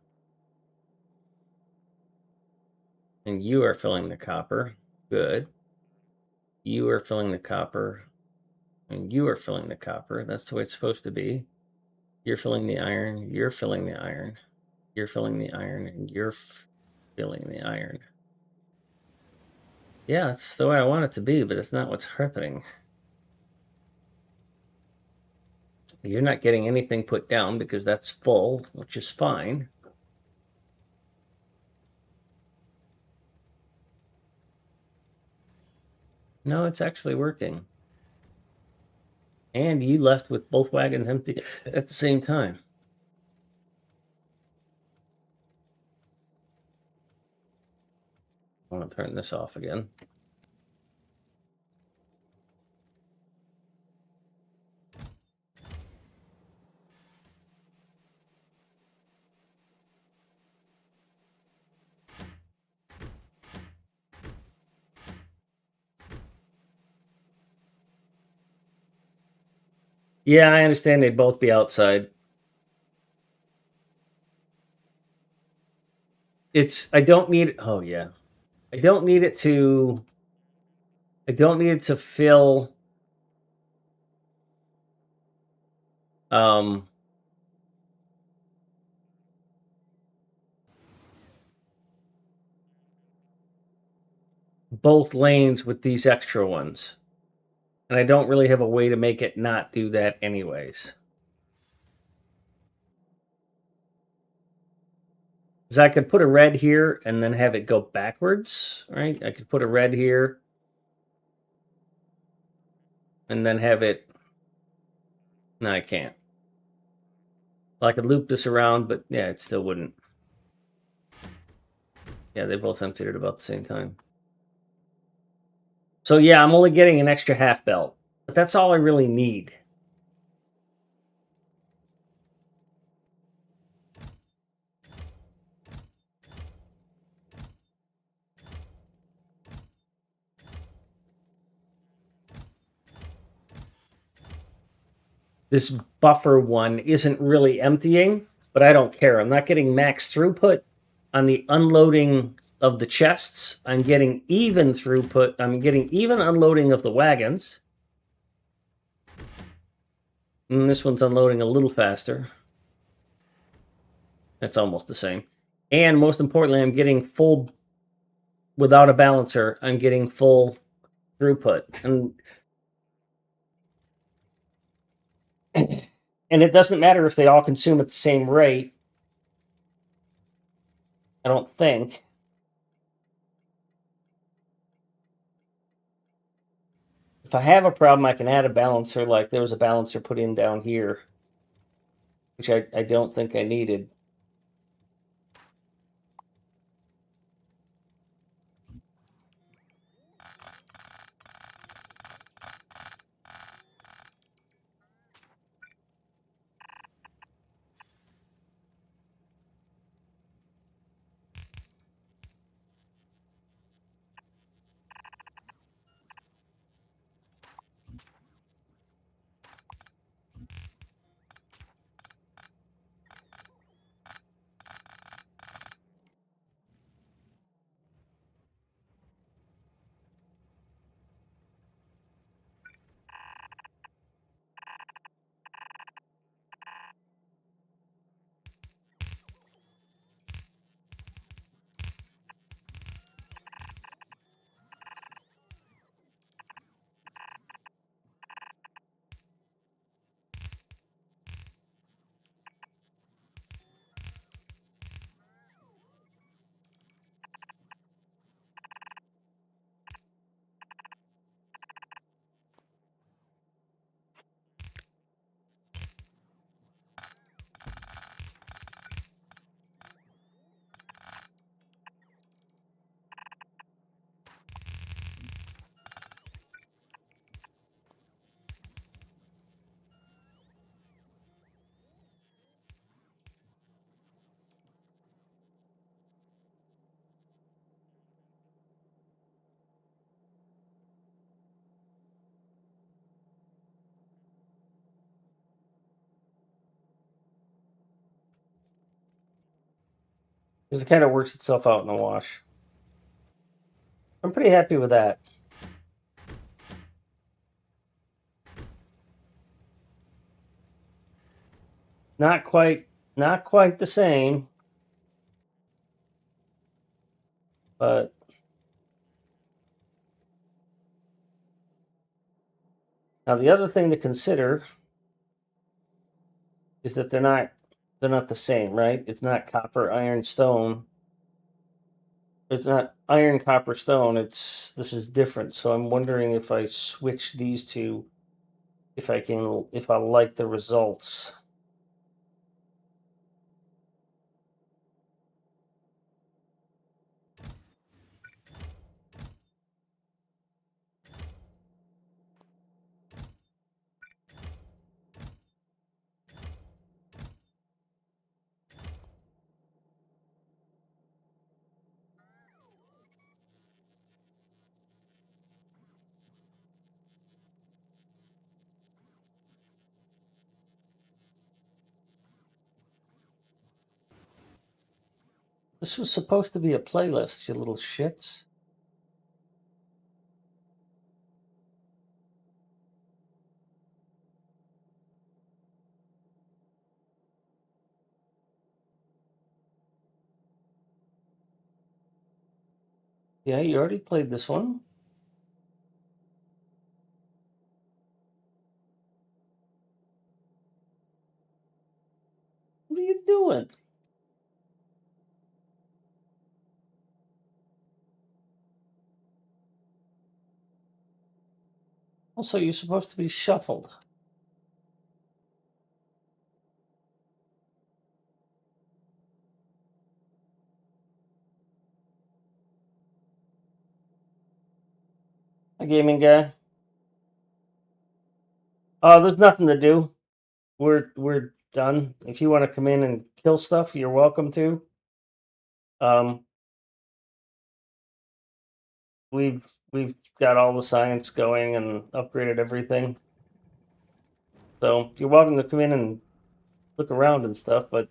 And you are filling the copper. Good. You are filling the copper. And you are filling the copper. That's the way it's supposed to be. You're filling the iron. You're filling the iron. You're filling the iron. And you're filling the iron. Yeah, it's the way I want it to be, but it's not what's happening. You're not getting anything put down because that's full, which is fine. No, it's actually working. And you left with both wagons empty at the same time. I want to turn this off again. Yeah, I understand they'd both be outside. I don't need, oh yeah. I don't need it to fill both lanes with these extra ones. And I don't really have a way to make it not do that anyways. Because I could put a red here and then have it go backwards, right? I could put a red here and then have it. No, I can't. Well, I could loop this around, but yeah, it still wouldn't. Yeah, they both emptied at about the same time. So yeah, I'm only getting an extra half belt, but that's all I really need. This buffer one isn't really emptying. but I don't care. I'm not getting max throughput on the unloading of the chests. I'm getting even throughput. I'm getting even unloading of the wagons. And this one's unloading a little faster. That's almost the same. And most importantly, I'm getting full, without a balancer, I'm getting full throughput. And it doesn't matter if they all consume at the same rate. I don't think. If I have a problem, I can add a balancer, like there was a balancer put in down here, which I don't think I needed. Because it kind of works itself out in the wash. I'm pretty happy with that. Not quite the same, but now the other thing to consider is that they're not the same, right? It's not copper, iron, stone. It's not iron, copper, stone. This is different. So I'm wondering if I switch these two, if I like the results. This was supposed to be a playlist, you little shits. Yeah, you already played this one. What are you doing? Also, you're supposed to be shuffled. A gaming guy. Oh, there's nothing to do. We're done. If you want to come in and kill stuff, you're welcome to. We've got all the science going and upgraded everything. So you're welcome to come in and look around and stuff, but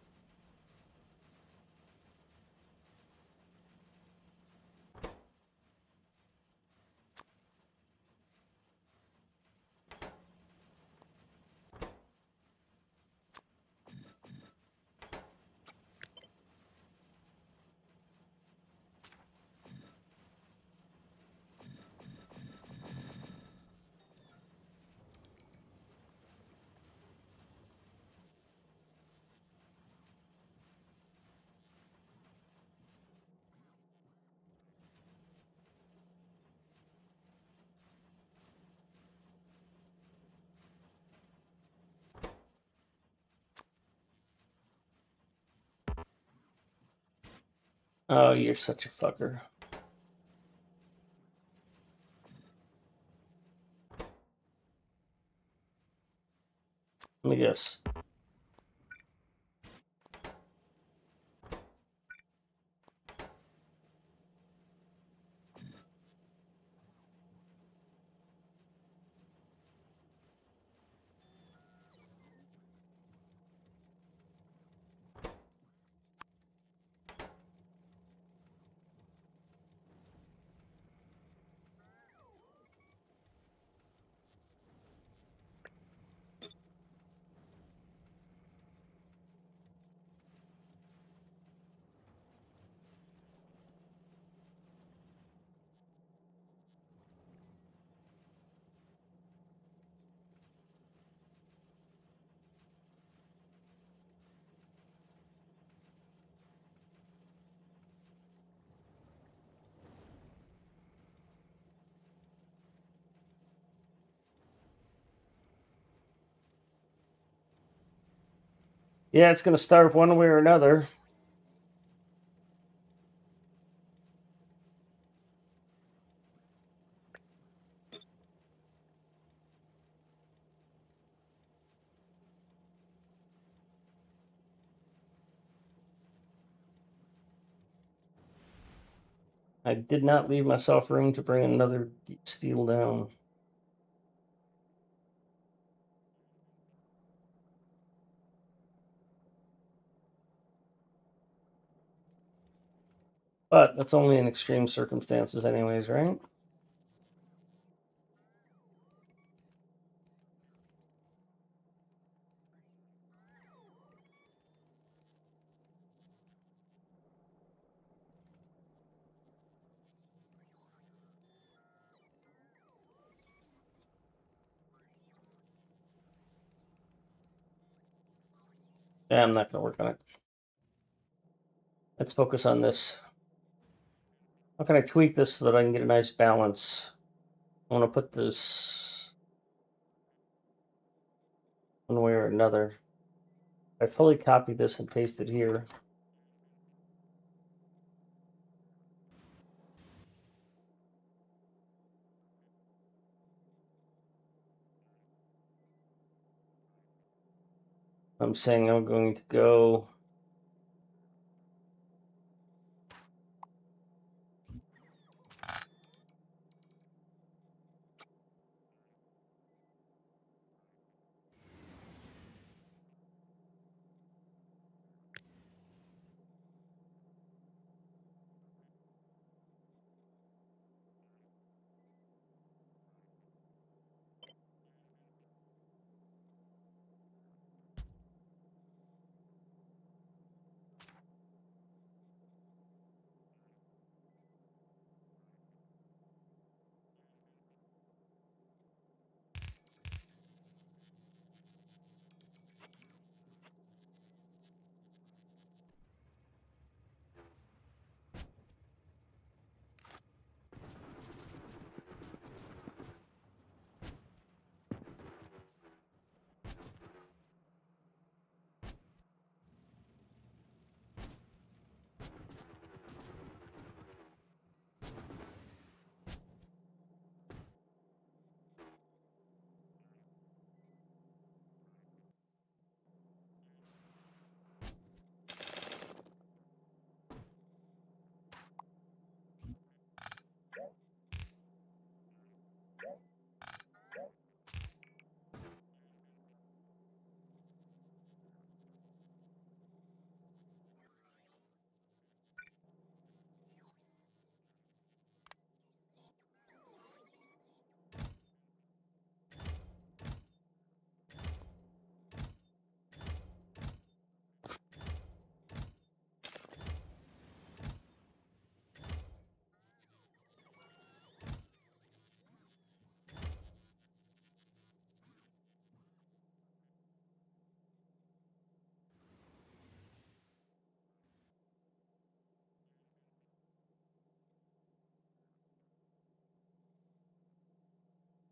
Oh, you're such a fucker. Let me guess. Yeah, it's going to starve one way or another. I did not leave myself room to bring another steel down. But that's only in extreme circumstances anyways, right? Yeah, I'm not going to work on it. Let's focus on this. How can I tweak this so that I can get a nice balance? I want to put this one way or another. I fully copy this and paste it here. I'm saying I'm going to go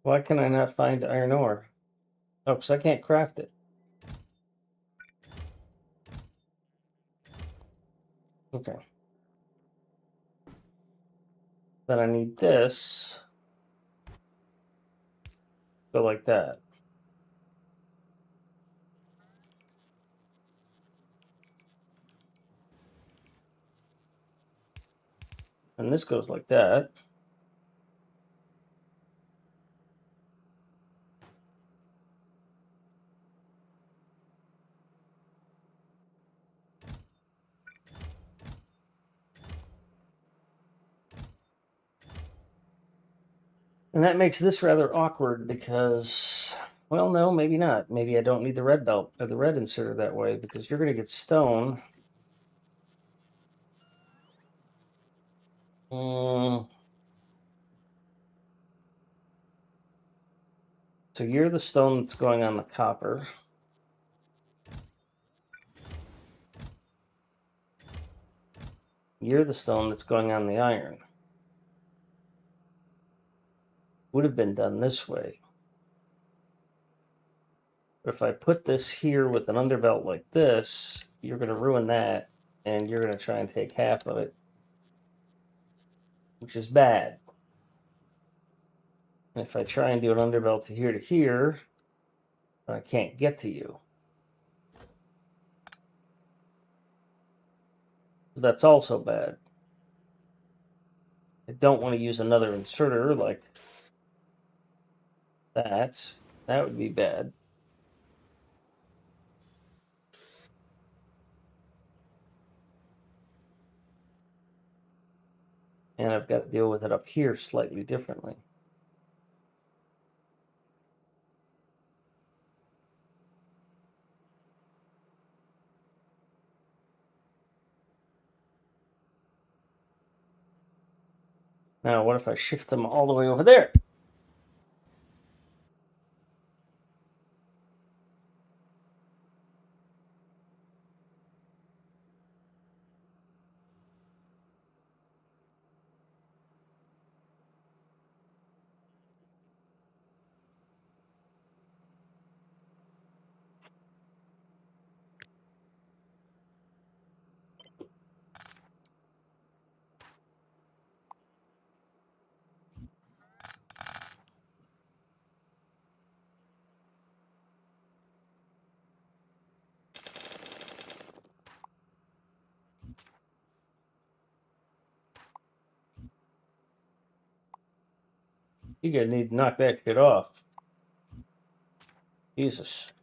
Why can I not find iron ore? Oh, because I can't craft it. Okay. Then I need this. Go like that. And this goes like that. And that makes this rather awkward because, well, no, maybe not. Maybe I don't need the red belt or the red inserter that way because you're going to get stone. So you're the stone that's going on the copper. You're the stone that's going on the iron. Would have been done this way. But if I put this here with an underbelt like this, you're going to ruin that, and you're going to try and take half of it, which is bad. And if I try and do an underbelt to here, I can't get to you. So that's also bad. I don't want to use another inserter like that. That would be bad. And I've got to deal with it up here slightly differently. Now, what if I shift them all the way over there? You guys need to knock that shit off. Jesus.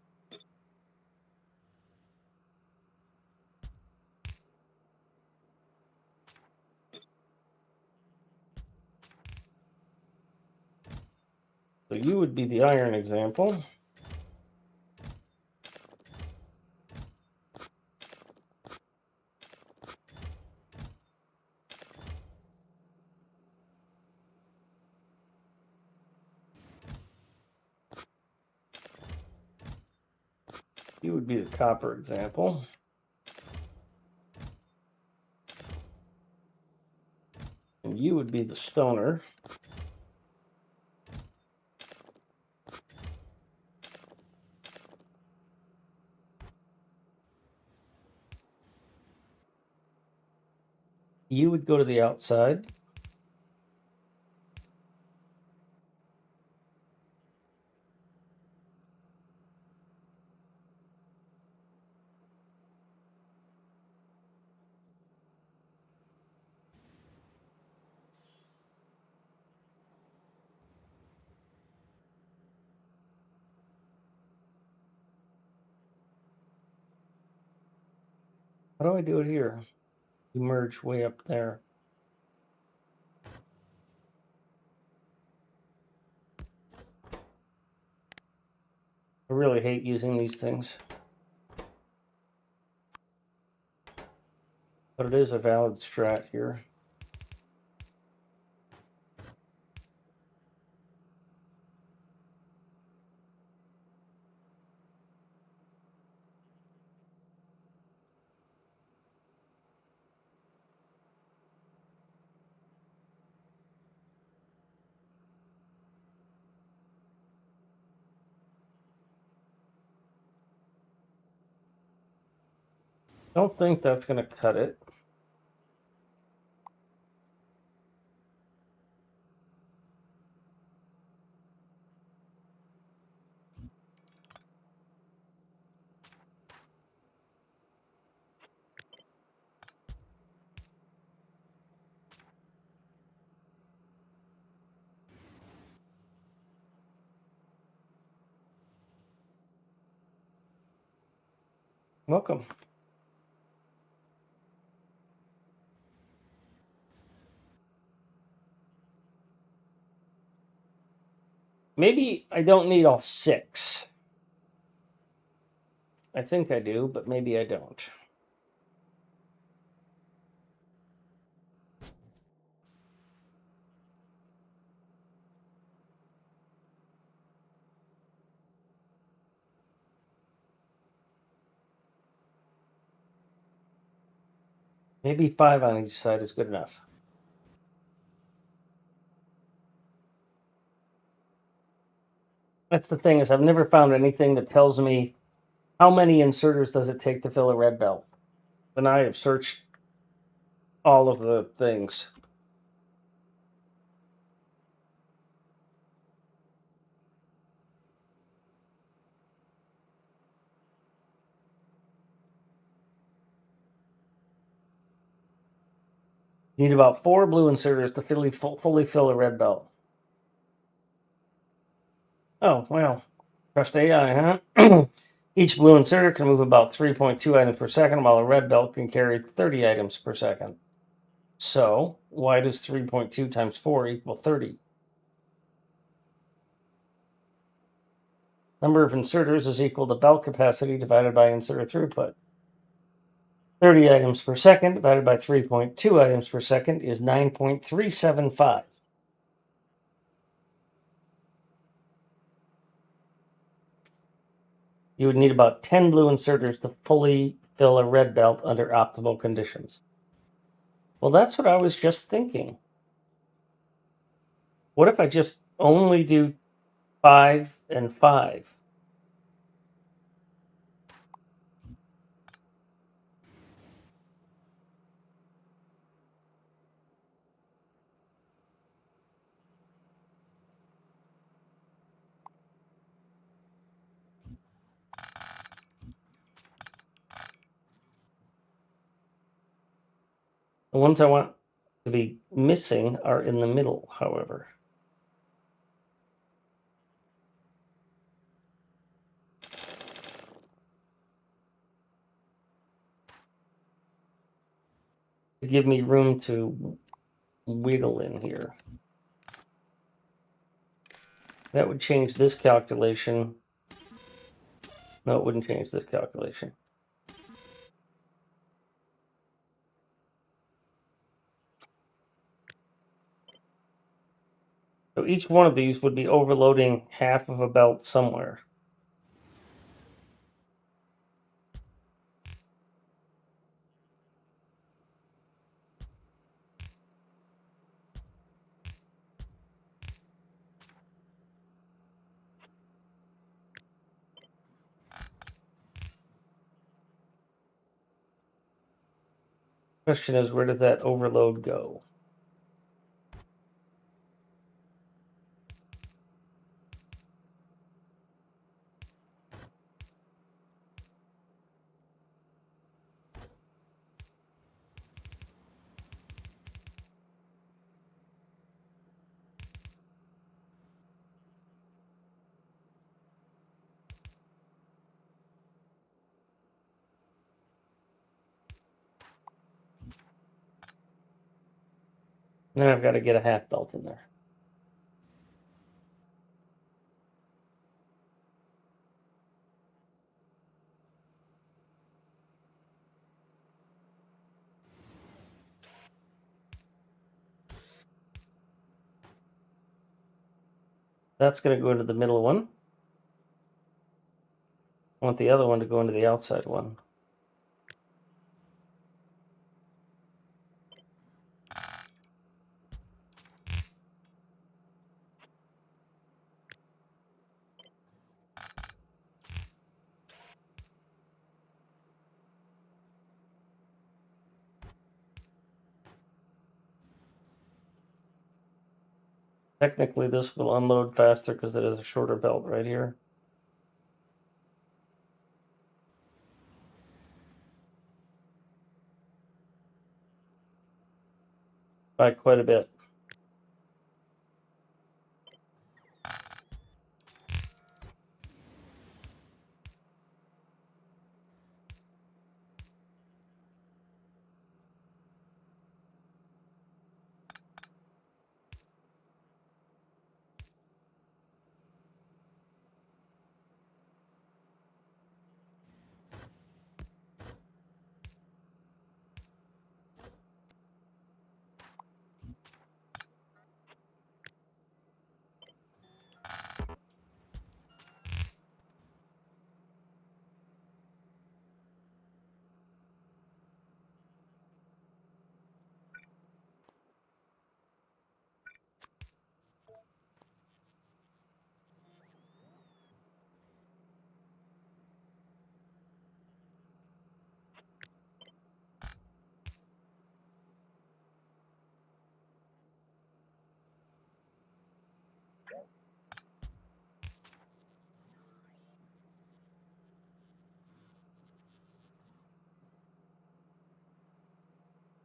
So you would be the iron example. You would be the copper example. And you would be the stoner. You would go to the outside. How do I do it here? You merge way up there. I really hate using these things. But it is a valid strat here. Don't think that's going to cut it. Welcome. Maybe I don't need all 6. I think I do, but maybe I don't. Maybe 5 on each side is good enough. That's the thing, is I've never found anything that tells me how many inserters does it take to fill a red belt. And I have searched all of the things. Need about 4 blue inserters to fully fill a red belt. Oh, well. Trust AI, huh? Each blue inserter can move about 3.2 items per second, while a red belt can carry 30 items per second. So, why does 3.2 times 4 equal 30? Number of inserters is equal to belt capacity divided by inserter throughput. 30 items per second divided by 3.2 items per second is 9.375. You would need about 10 blue inserters to fully fill a red belt under optimal conditions. Well, that's what I was just thinking. What if I just only do 5 and 5? The ones I want to be missing are in the middle, however. To give me room to wiggle in here. That would change this calculation. No, it wouldn't change this calculation. So each one of these would be overloading half of a belt somewhere. Question is, where does that overload go? Then I've got to get a half belt in there. That's going to go into the middle one. I want the other one to go into the outside one. Technically, this will unload faster because it is a shorter belt right here. By quite a bit.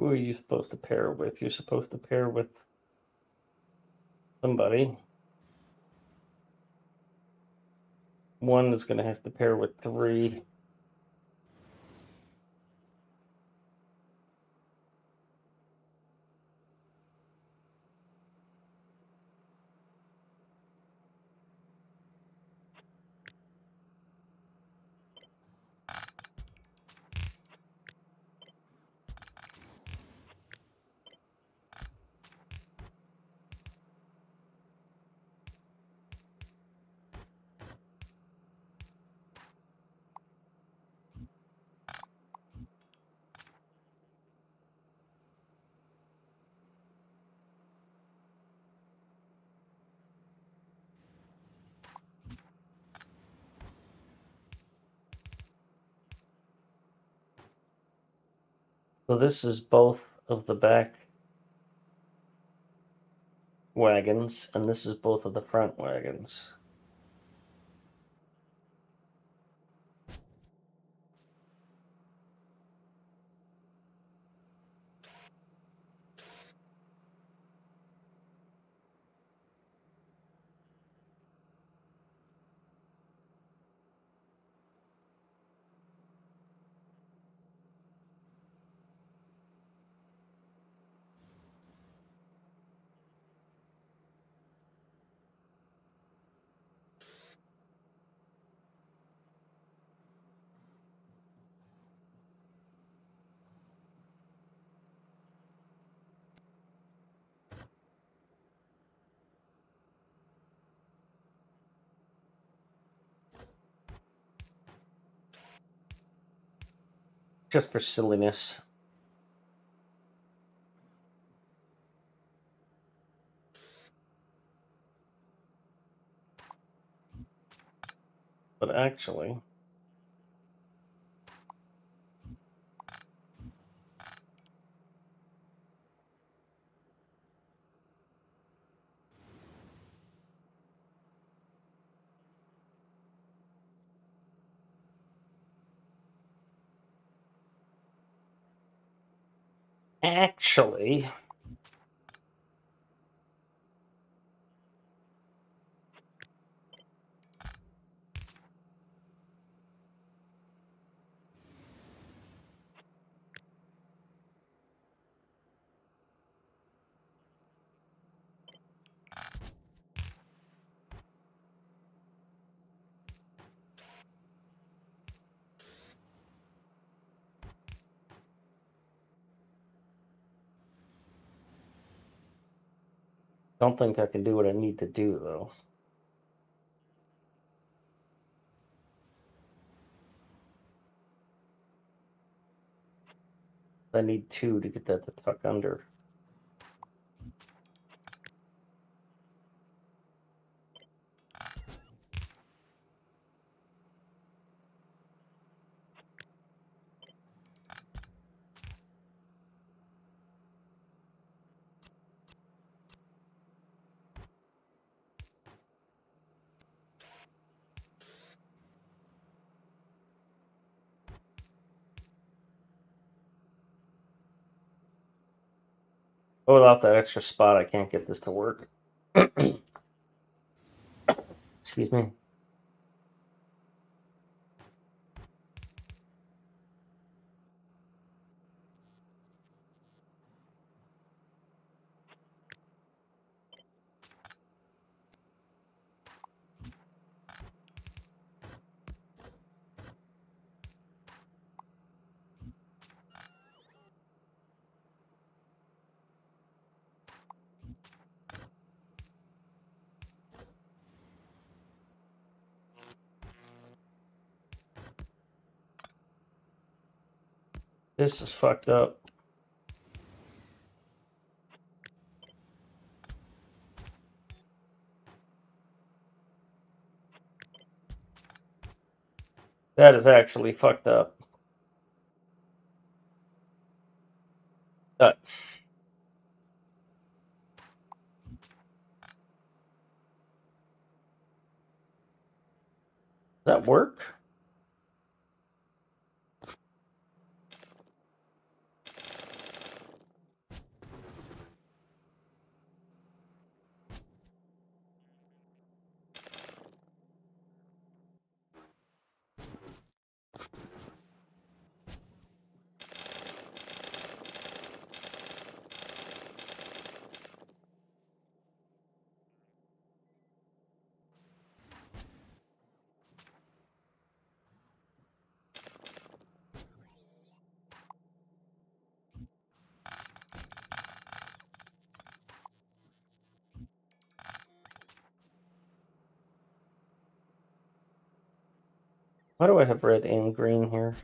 Who are you supposed to pair with? You're supposed to pair with somebody. One is going to have to pair with 3. So this is both of the back wagons, and this is both of the front wagons. Just for silliness. But actually, actually, don't think I can do what I need to do, though. I need 2 to get that to tuck under. But without that extra spot, I can't get this to work. Excuse me. This is fucked up. That is actually fucked up. Does that work? Why do I have red and green here?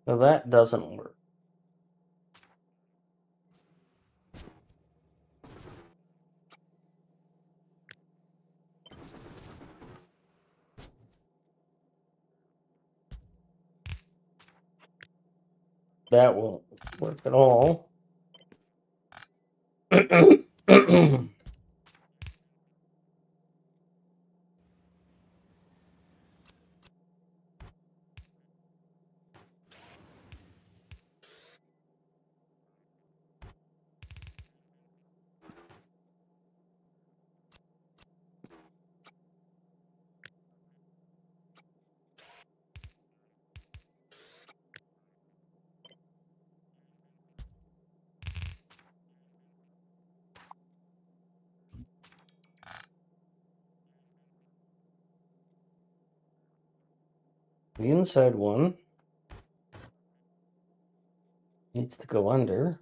Now that doesn't work. That won't work at all. The inside one needs to go under.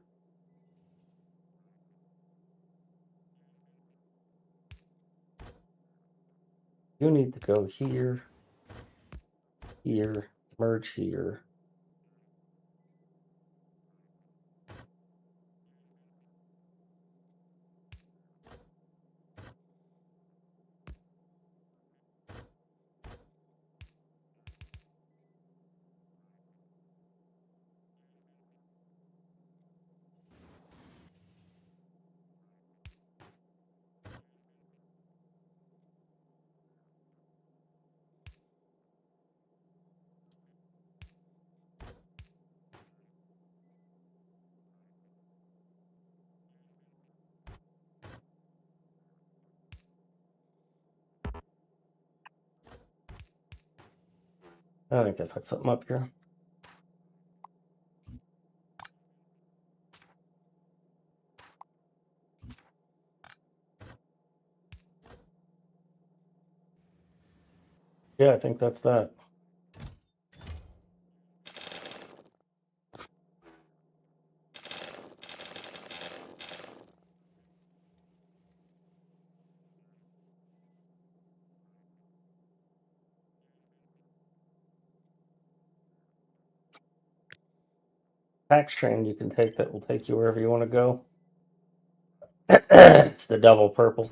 You need to go here, here, merge here. I think I fucked something up here. Yeah, I think that's that. Pax train you can take that will take you wherever you want to go. It's the double purple.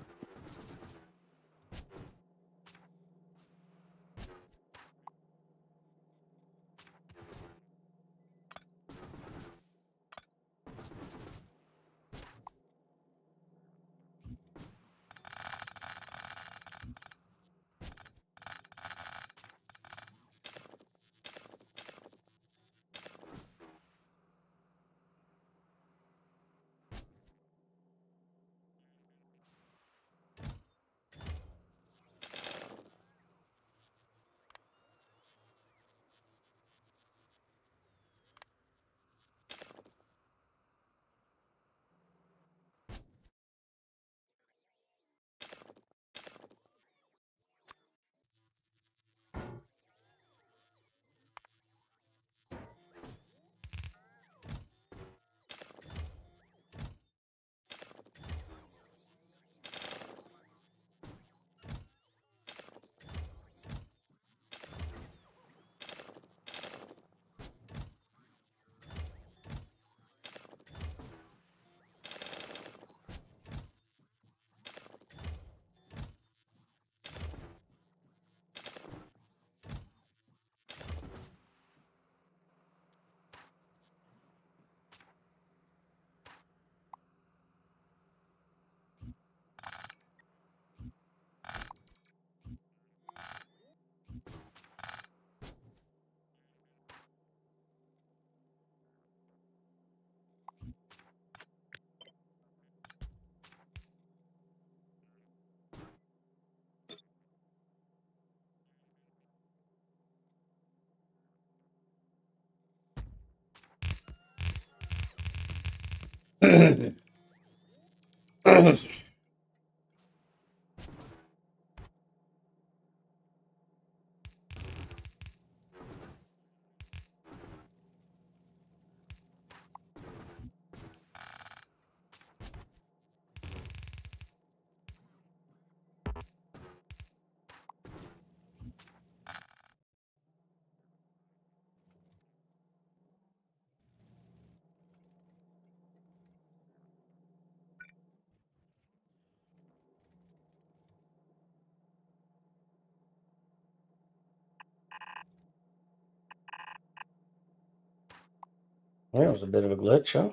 That was a bit of a glitch, huh?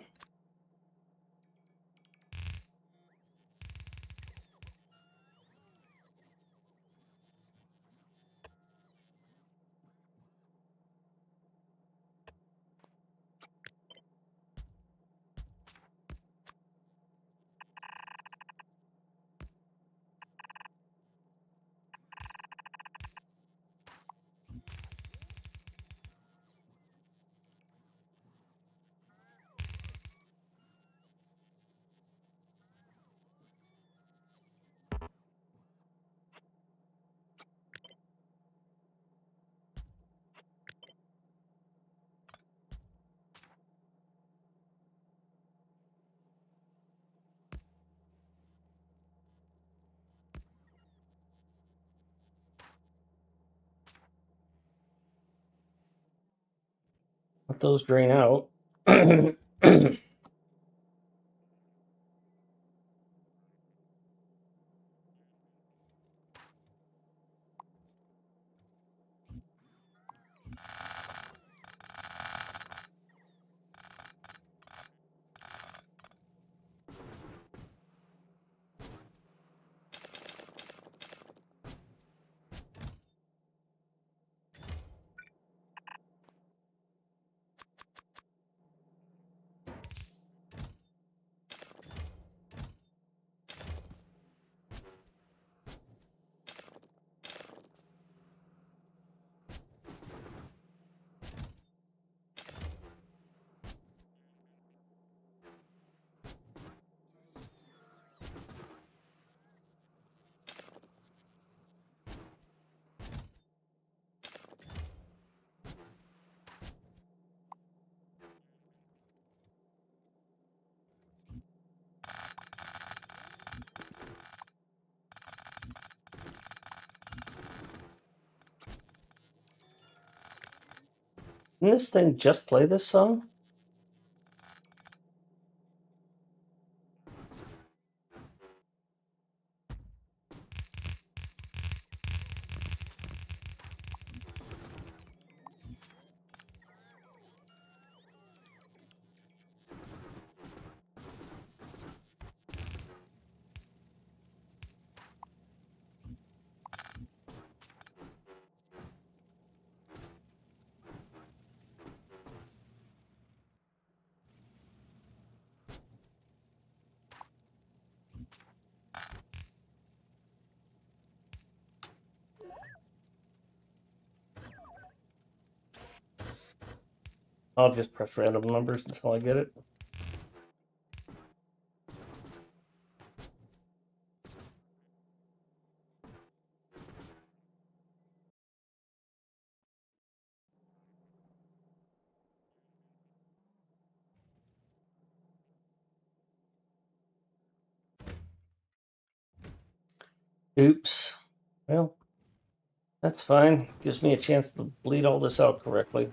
Let those drain out. Didn't this thing just play this song? I'll just press random numbers until I get it. Oops. Well, that's fine. Gives me a chance to bleed all this out correctly.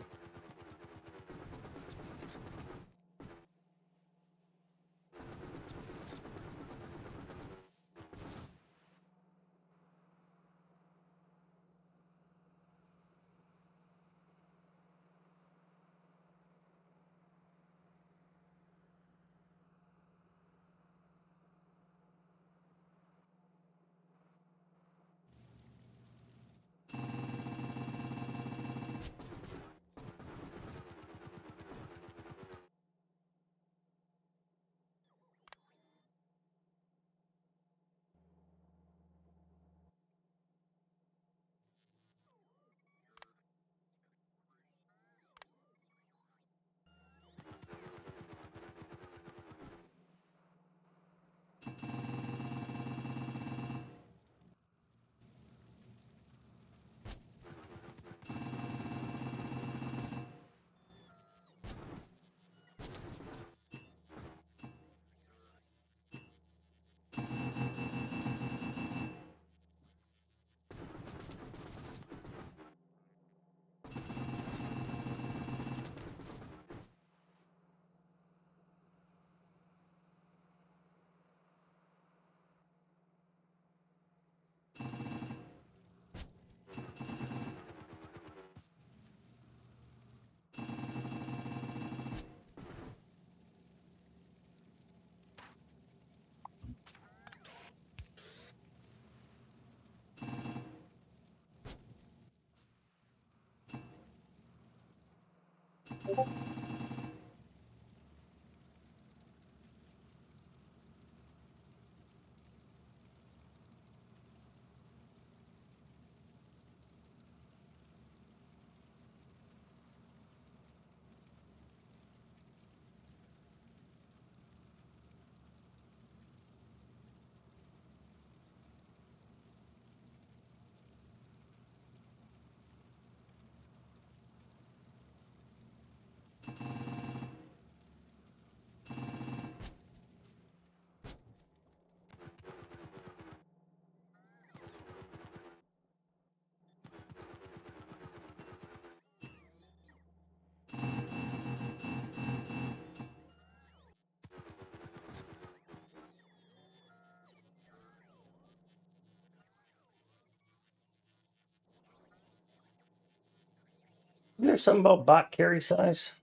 Isn't there something about bot carry size?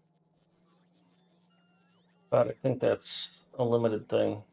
But I think that's a limited thing.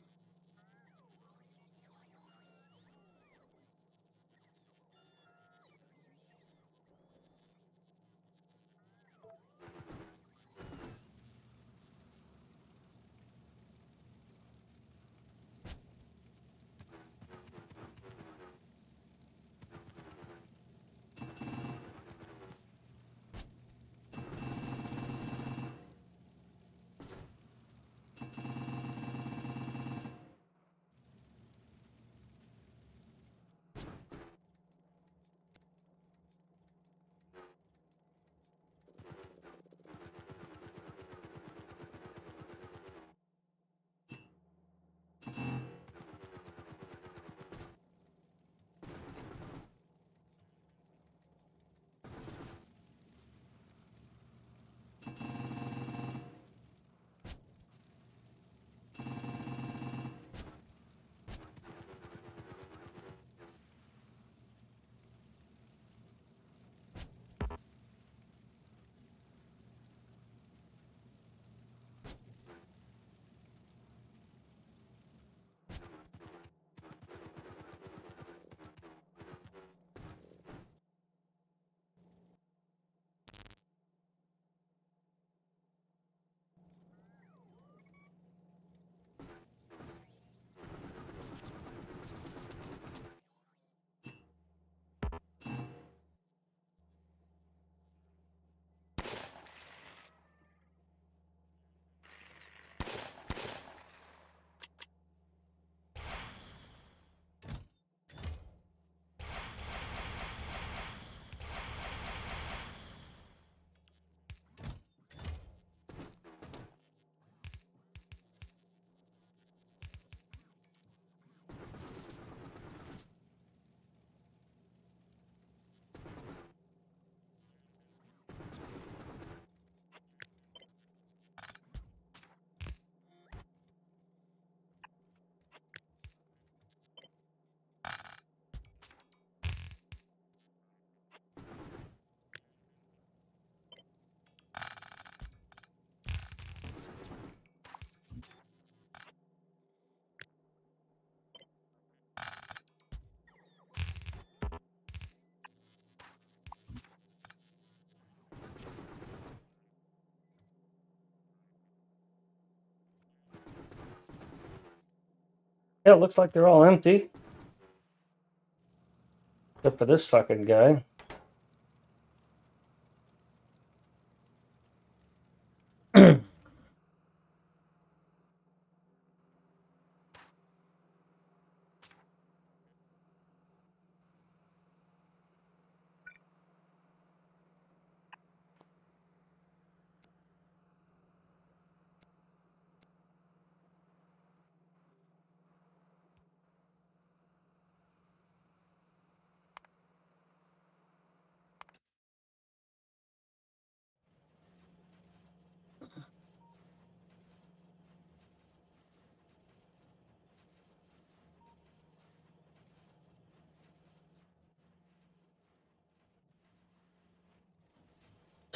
Yeah, it looks like they're all empty. Except for this fucking guy.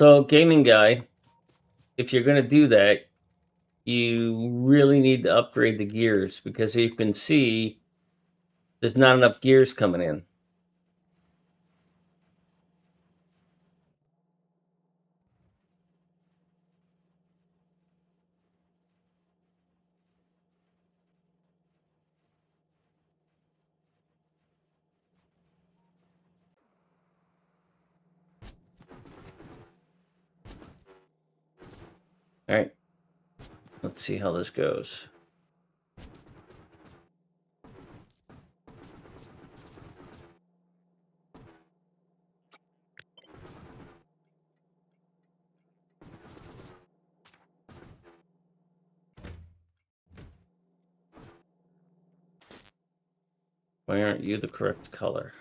So, gaming guy, if you're going to do that, you really need to upgrade the gears because you can see there's not enough gears coming in. Let's see how this goes. Why aren't you the correct color?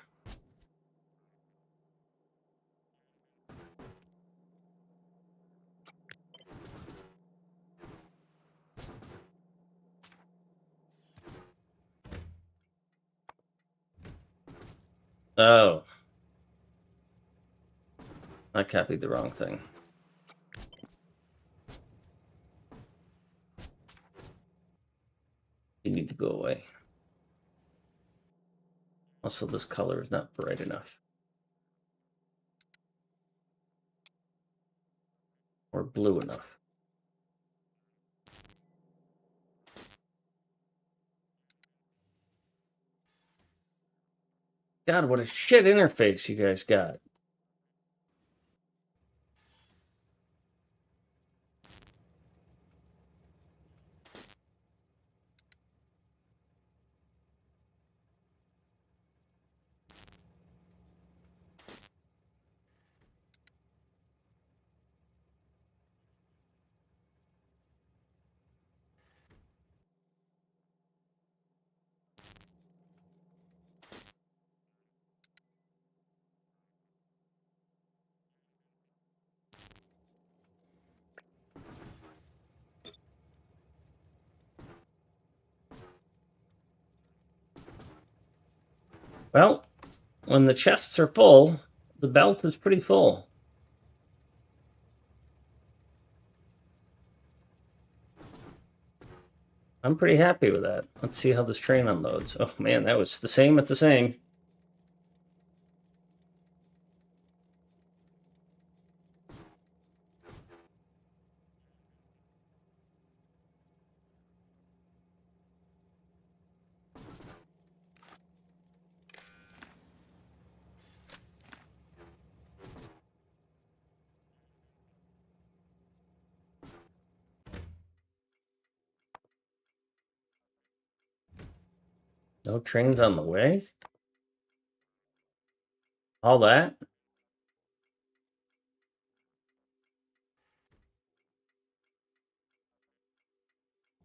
Oh. I copied the wrong thing. You need to go away. Also, this color is not bright enough. Or blue enough. God, what a shit interface you guys got. Well, when the chests are full, the belt is pretty full. I'm pretty happy with that. Let's see how this train unloads. Oh man, that was the same at the same. No trains on the way? All that?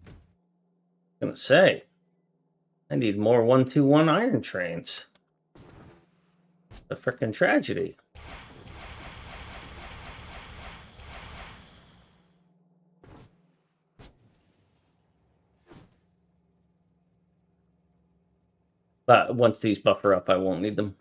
I'm gonna say, I need more 121 iron trains. A frickin' tragedy. But once these buffer up, I won't need them.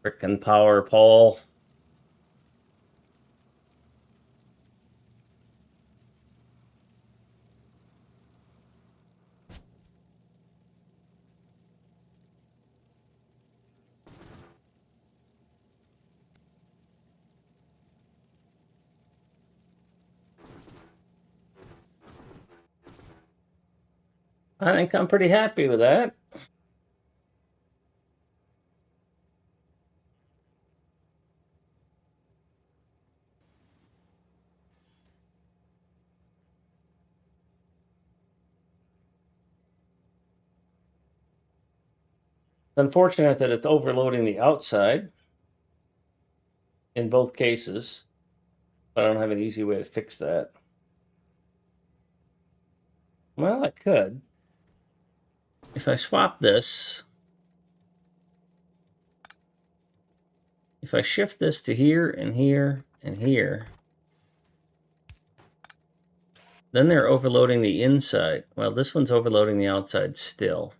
Frickin' power pole. I think I'm pretty happy with that. It's unfortunate that it's overloading the outside in both cases, but I don't have an easy way to fix that. Well, I could. If I swap this, If I shift this to here and here and here, then they're overloading the inside. Well, this one's overloading the outside still.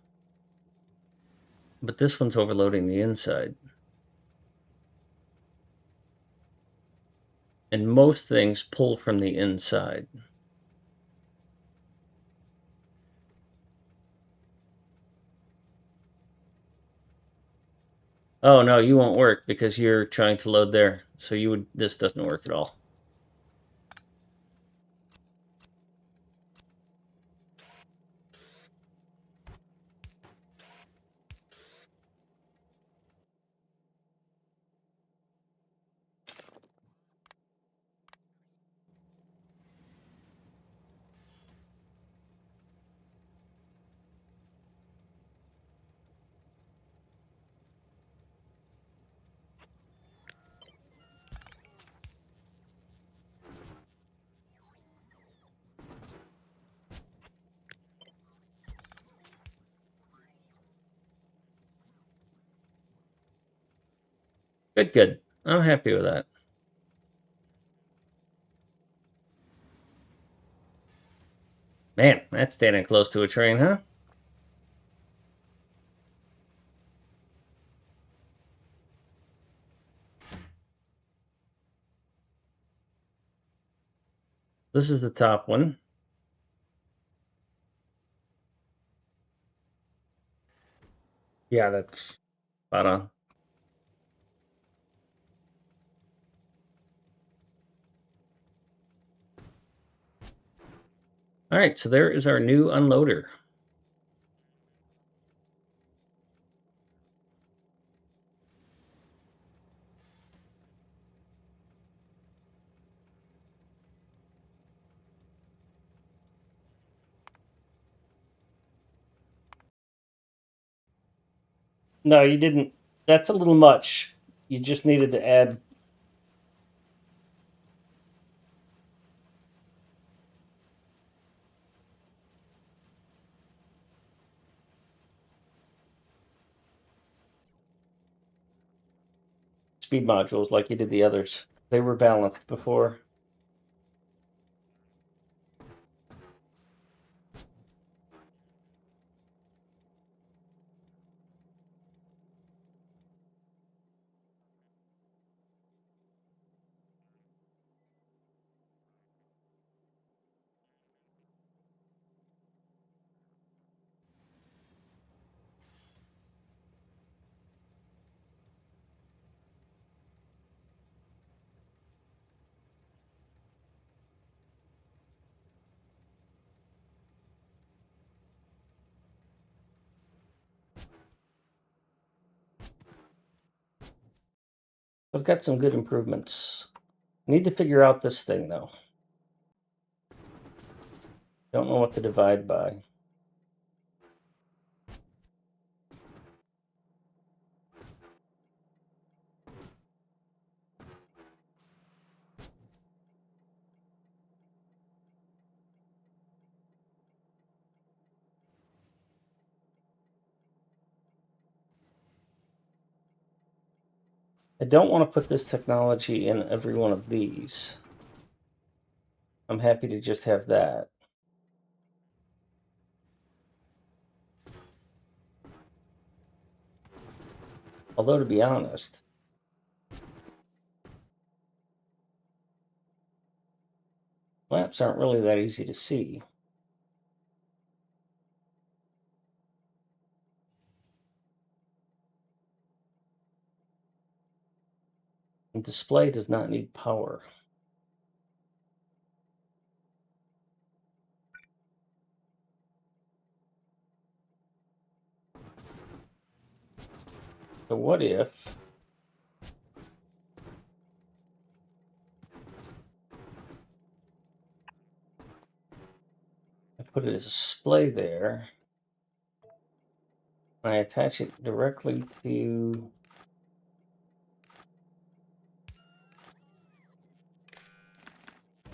But this one's overloading the inside. And most things pull from the inside. Oh no, you won't work because you're trying to load there. So this doesn't work at all. Good, good. I'm happy with that. Man, that's standing close to a train, huh? This is the top one. Yeah, that's spot on. All right, so there is our new unloader. No, you didn't. That's a little much. You just needed to add. Speed modules like you did the others. They were balanced before. I've got some good improvements. Need to figure out this thing though. Don't know what to divide by. I don't want to put this technology in every one of these. I'm happy to just have that. Although, to be honest, lamps aren't really that easy to see. The display does not need power. So what if I put it as a display there, and I attach it directly to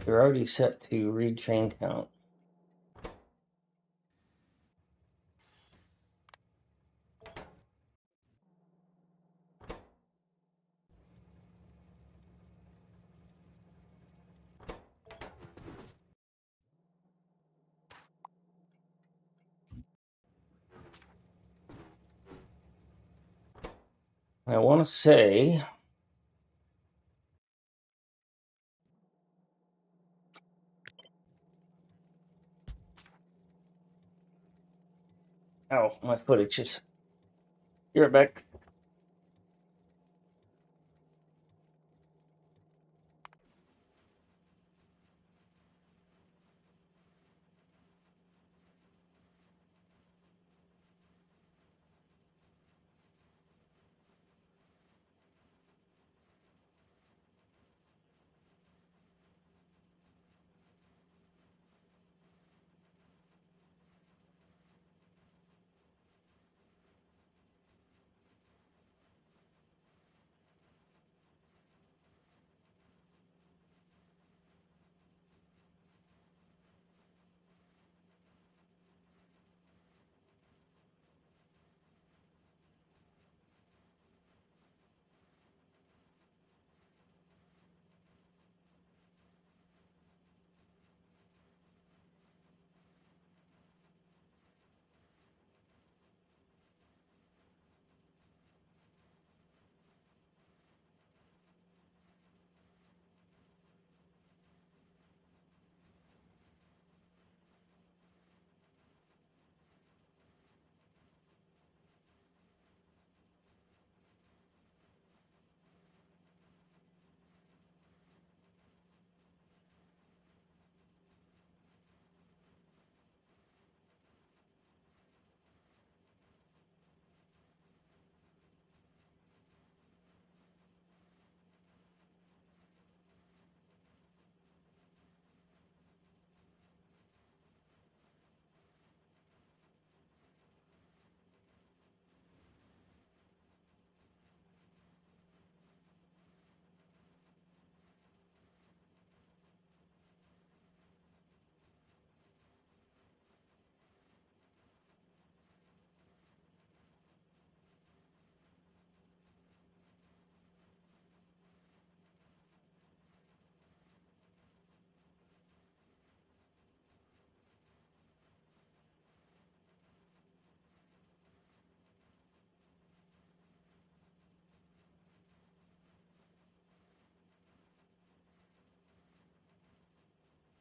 you're already set to read chain count. I want to say ow, my foot itches. Be right back.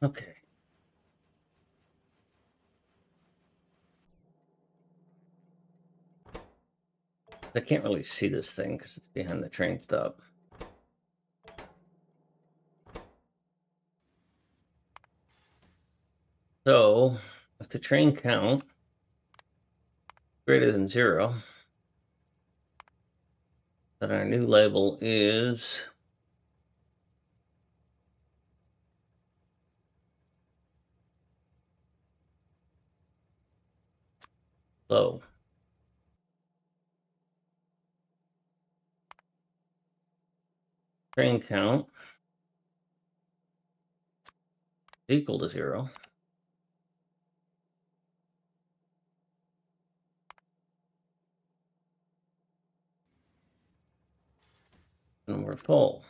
Okay. I can't really see this thing because it's behind the train stop. So, if the train count greater than 0, then our new label is low. Train count equal to 0. And we're full.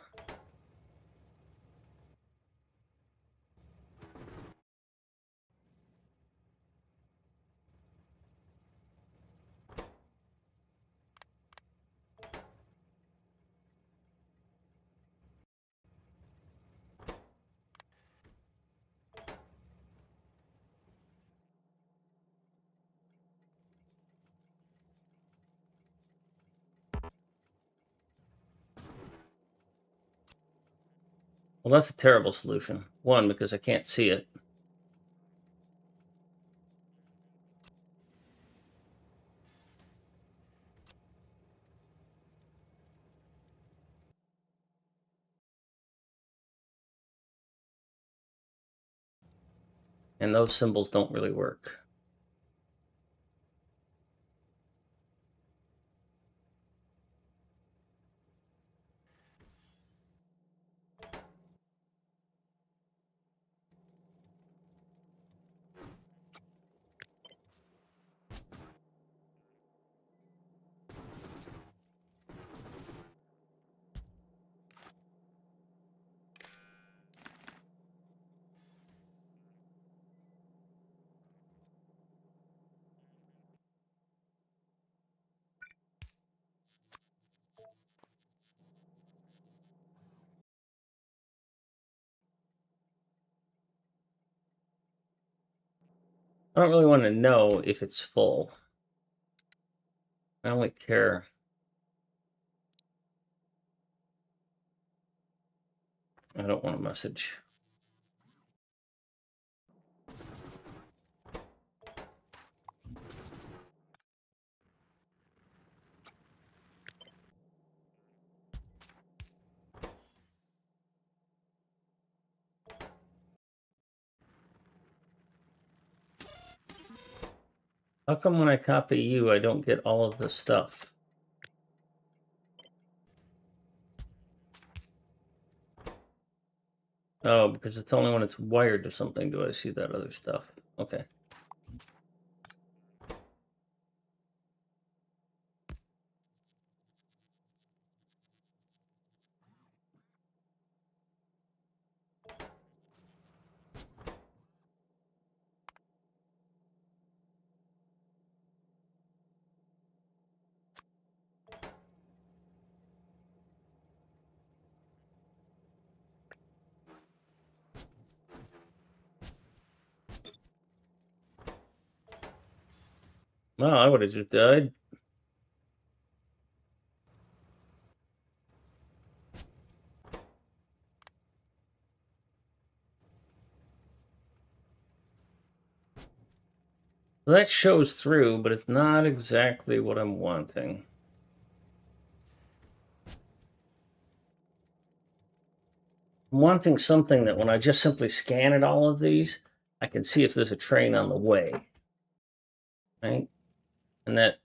Well, that's a terrible solution. One, because I can't see it. And those symbols don't really work. I don't really want to know if it's full. I only care. I don't want a message. How come when I copy you, I don't get all of the stuff? Oh, because it's only when it's wired to something do I see that other stuff. Okay. Well, I would have just died. So that shows through, but it's not exactly what I'm wanting. I'm wanting something that when I just simply scan at all of these, I can see if there's a train on the way. Right? And that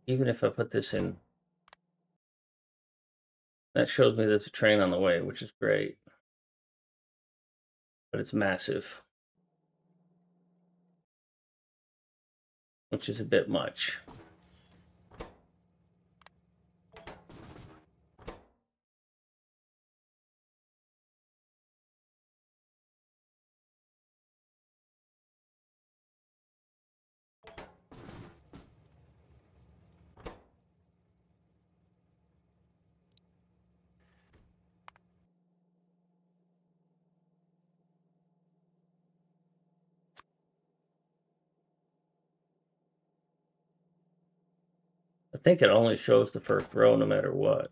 even if I put this in, that shows me there's a train on the way, which is great. But it's massive, which is a bit much. I think it only shows the first row no matter what.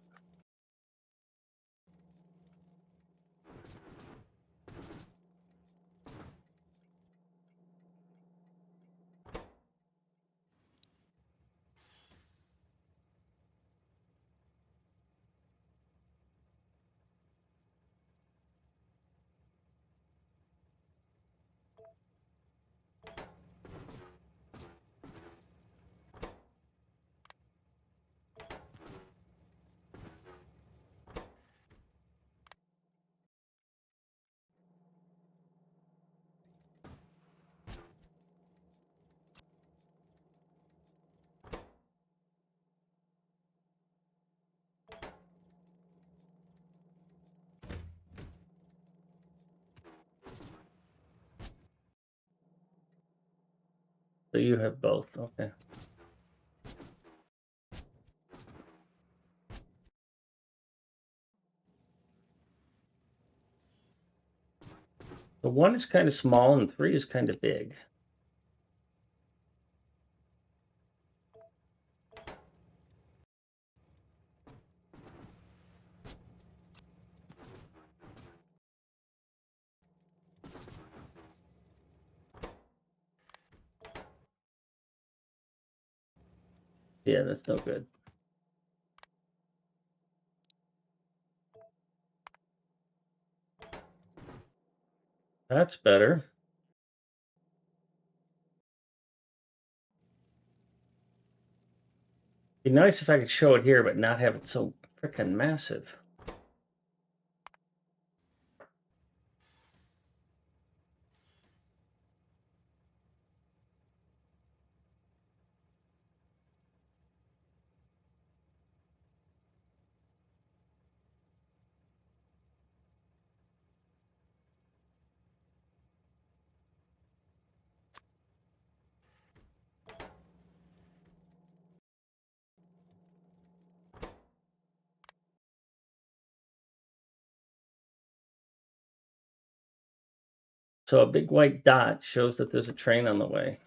So you have both, okay. The 1 is kind of small and 3 is kind of big. Yeah, that's no good. That's better. Be nice if I could show it here, but not have it so freaking massive. So a big white dot shows that there's a train on the way.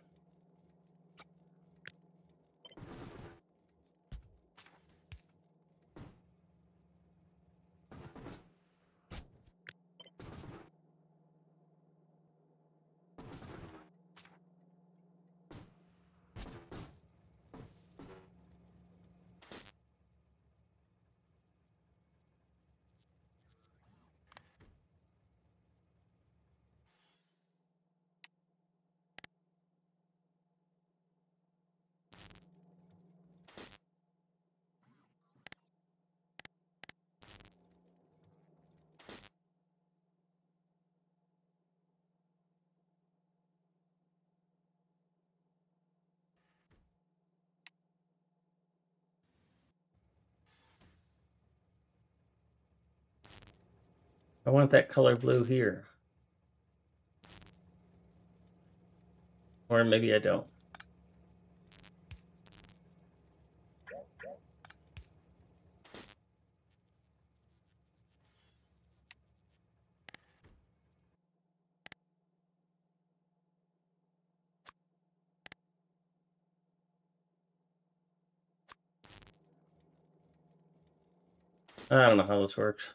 I want that color blue here. Or maybe I don't. I don't know how this works.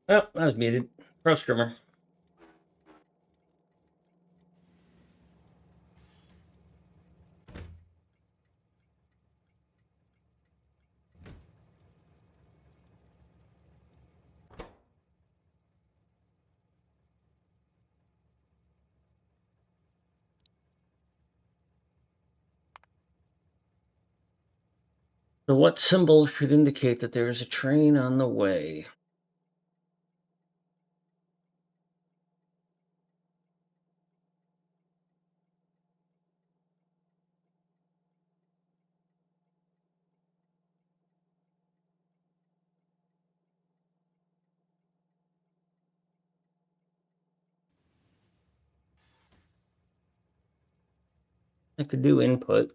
Oh, I was muted. Pro streamer. So what symbol should indicate that there is a train on the way? I could do input.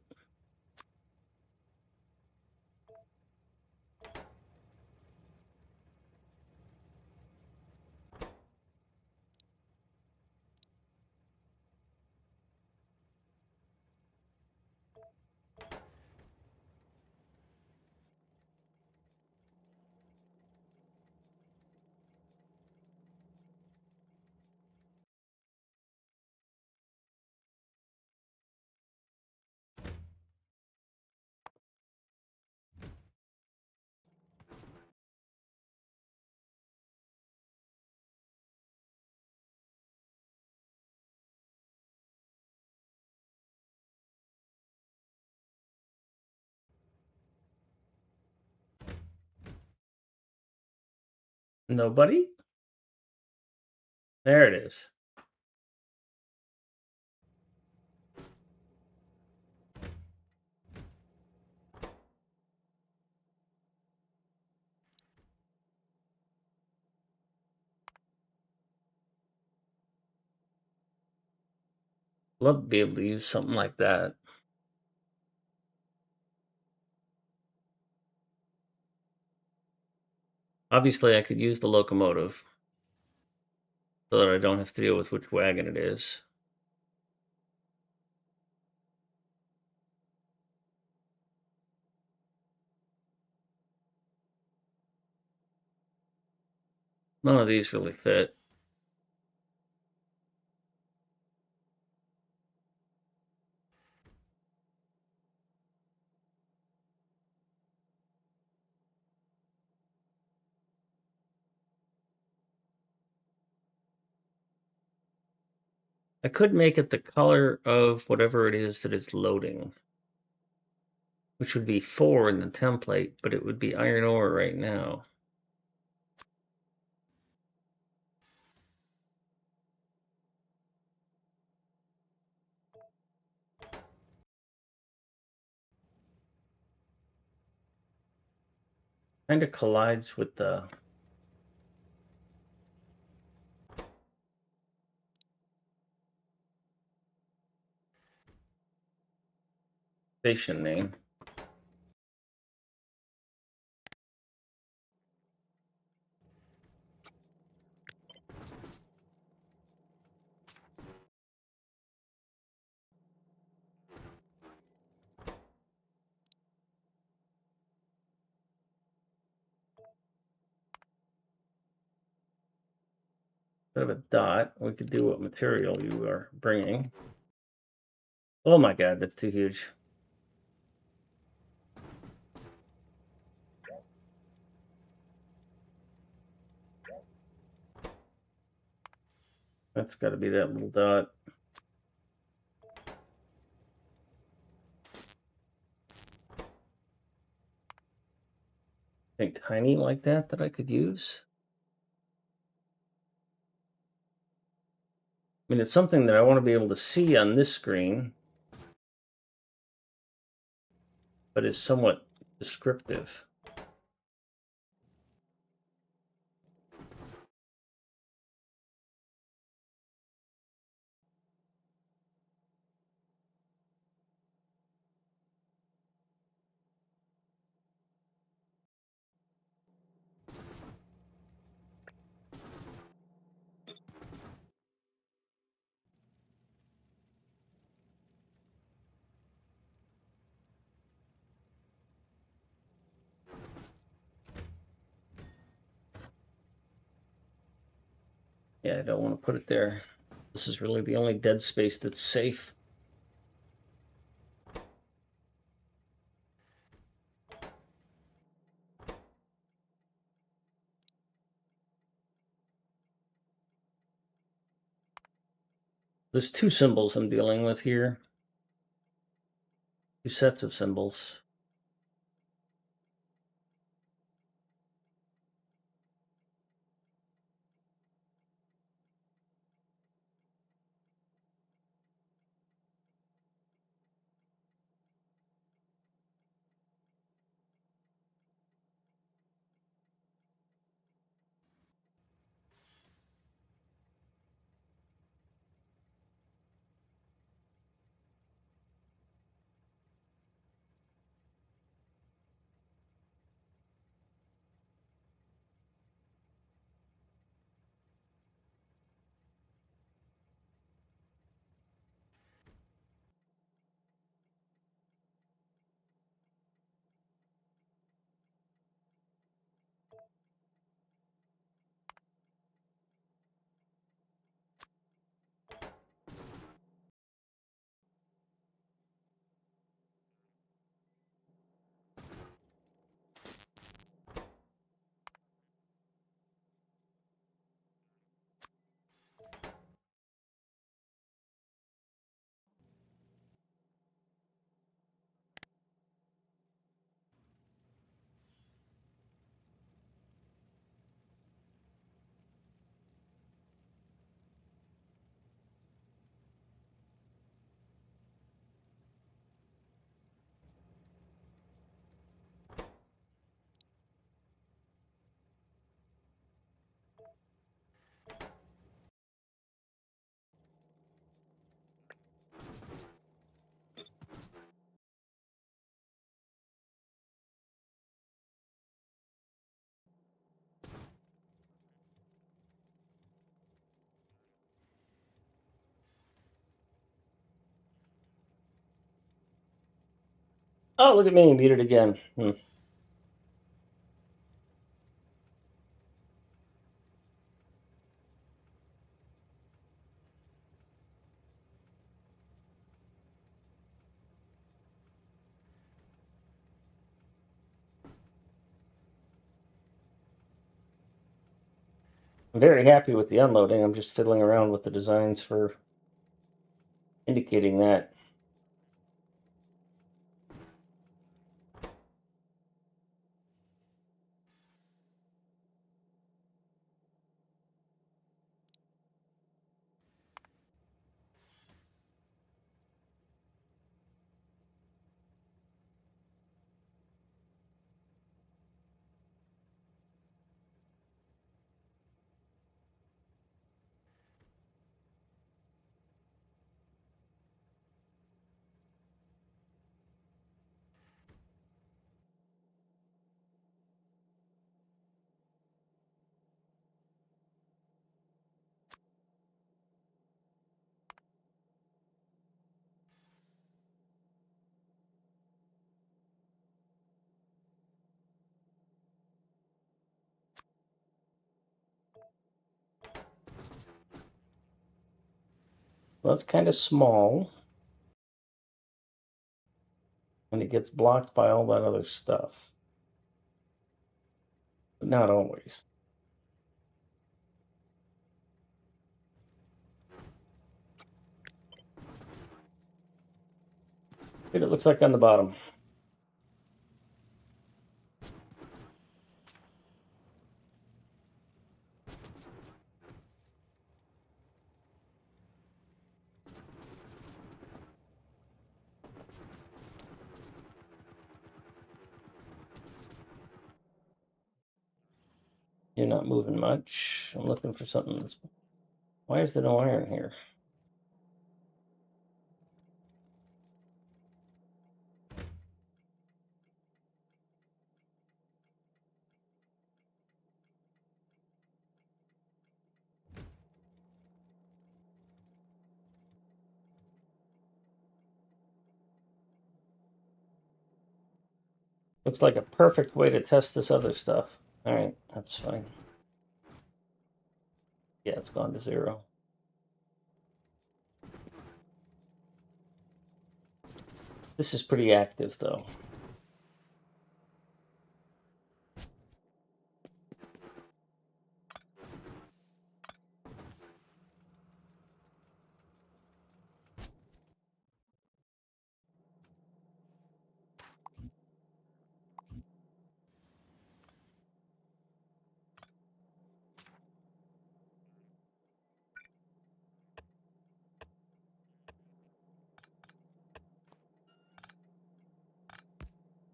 Nobody? There it is. Love to be able to use something like that. Obviously, I could use the locomotive so that I don't have to deal with which wagon it is. None of these really fit. I could make it the color of whatever it is that is loading, which would be 4 in the template, but it would be iron ore right now. Kind of collides with the station name. Instead of a dot, we could do what material you are bringing. Oh my god, that's too huge. That's got to be that little dot. Think tiny like that I could use. I mean, it's something that I want to be able to see on this screen, but is somewhat descriptive. Yeah, I don't want to put it there. This is really the only dead space that's safe. There's two symbols I'm dealing with here. Two sets of symbols. Oh, look at me, muted again. I'm very happy with the unloading. I'm just fiddling around with the designs for indicating that. Well, that's kind of small. And it gets blocked by all that other stuff. But not always. What it looks like on the bottom. You're not moving much. I'm looking for something that's... Why is there no iron here? Looks like a perfect way to test this other stuff. All right, that's fine. Yeah, it's gone to 0. This is pretty active, though.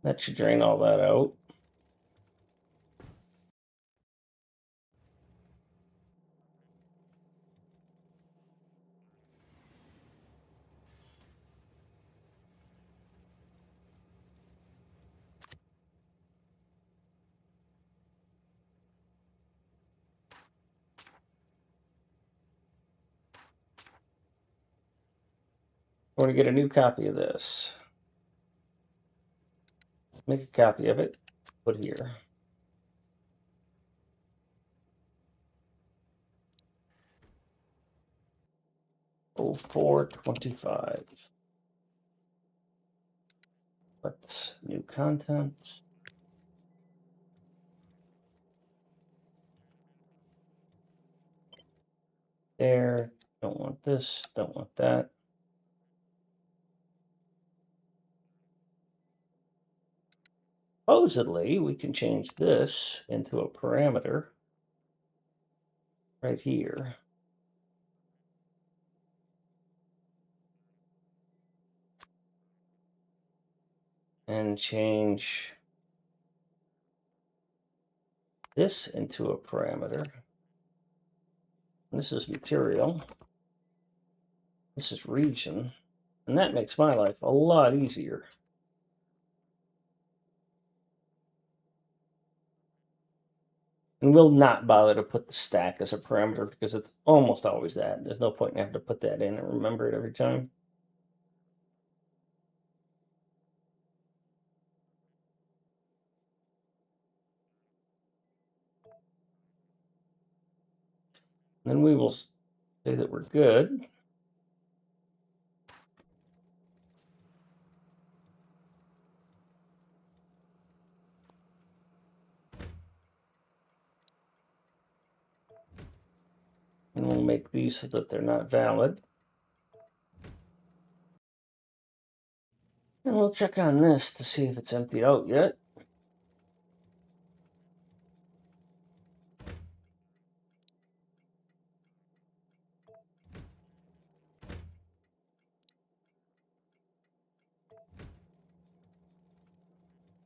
That should drain all that out. We're going to get a new copy of this. Make a copy of it. Put here. Oh, 425. Let's new content. There. Don't want this. Don't want that. Supposedly, we can change this into a parameter right here. And change this into a parameter. This is material. This is region. And that makes my life a lot easier. And we'll not bother to put the stack as a parameter because it's almost always that. There's no point in having to put that in and remember it every time. Then we will say that we're good. And we'll make these so that they're not valid. And we'll check on this to see if it's emptied out yet.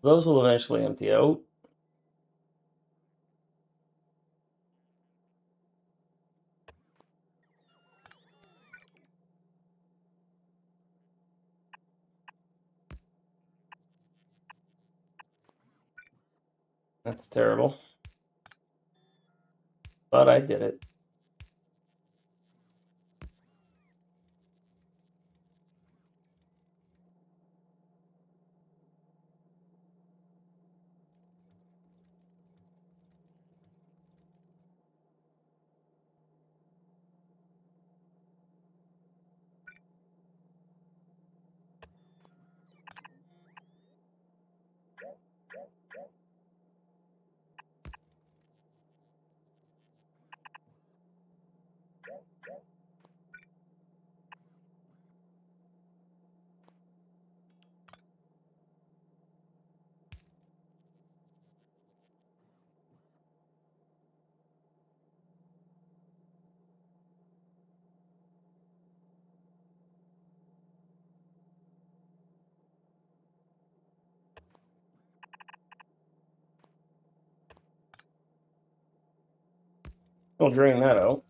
Those will eventually empty out. That's terrible. But I did it. We'll drain that out.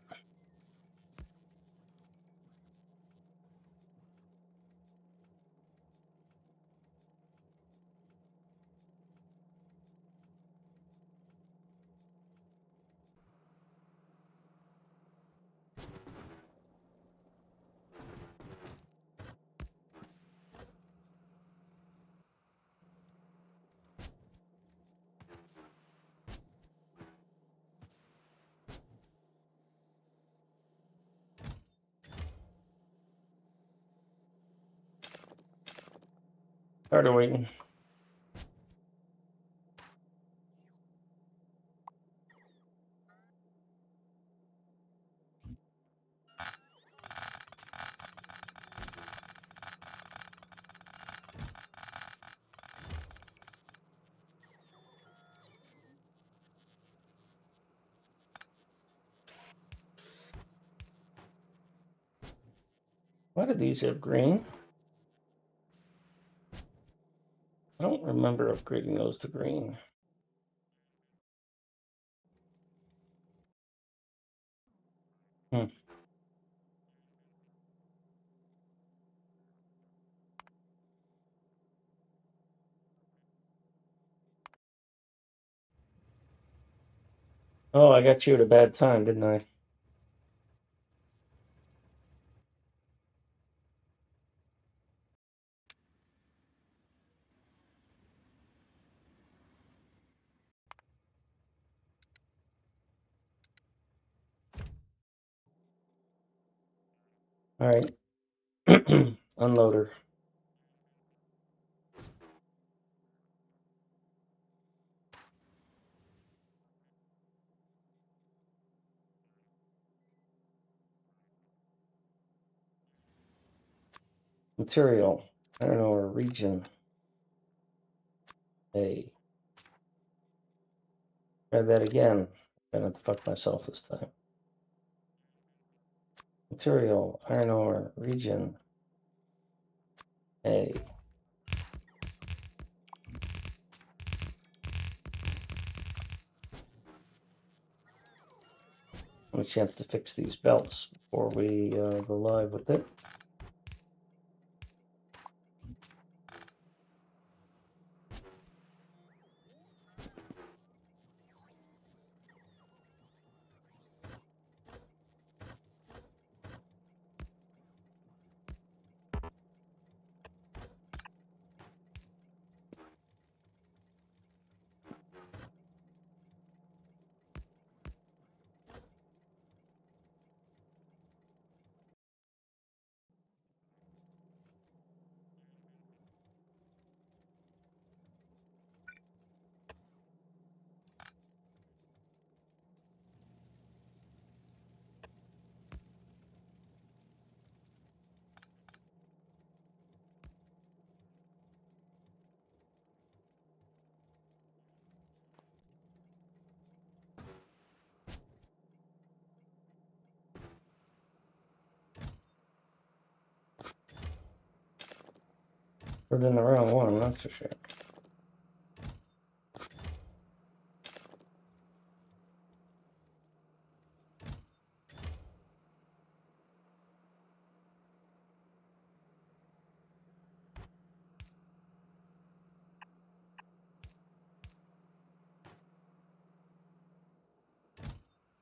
Started waiting. Why did these have green? I don't remember upgrading those to green. Hmm. Oh, I got you at a bad time, didn't I? All right. Unloader. Material. I don't know, or region. A. Try that again. I'm gonna fuck myself this time. Material, iron ore, region. A. A chance to fix these belts before we go live with it. Put in the wrong one, that's for sure.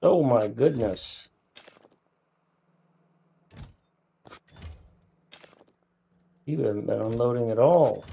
Oh my goodness. You haven't been unloading at all.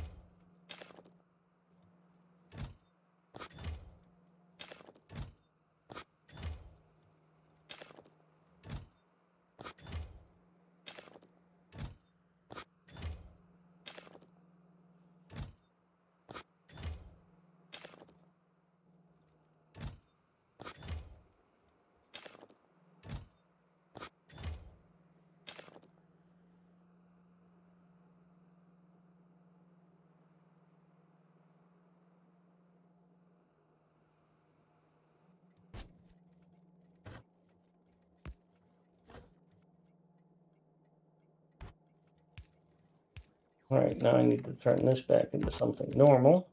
All right, now I need to turn this back into something normal.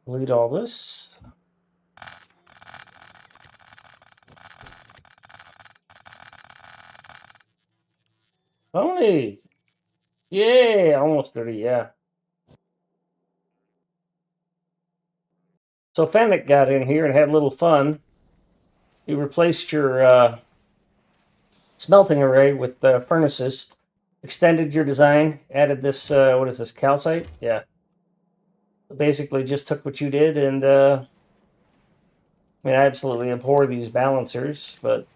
Delete all this. Tony! Yay! Almost 30, yeah. So Fennec got in here and had a little fun. You replaced your smelting array with furnaces, extended your design, added this, what is this, calcite? Yeah. Basically just took what you did and, I mean, I absolutely abhor these balancers, but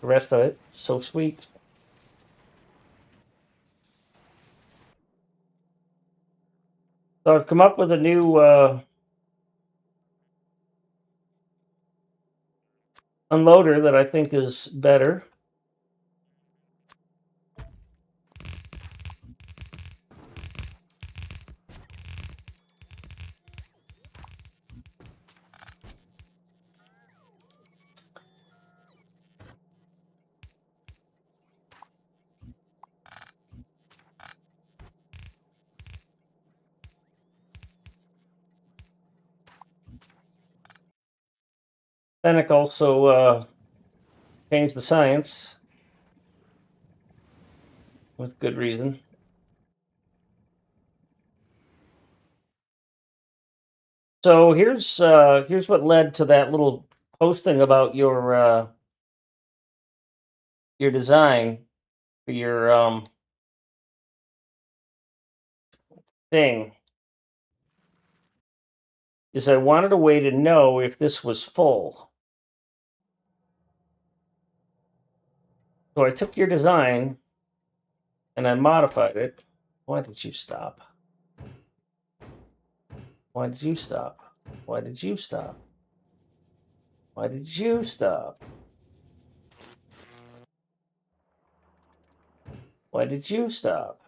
the rest of it, so sweet. So I've come up with a new unloader that I think is better. Fennec also changed the science with good reason. So here's what led to that little posting about your design for your thing. Is I wanted a way to know if this was full. So I took your design and I modified it. Why did you stop? Why did you stop? Why did you stop? Why did you stop? Why did you stop?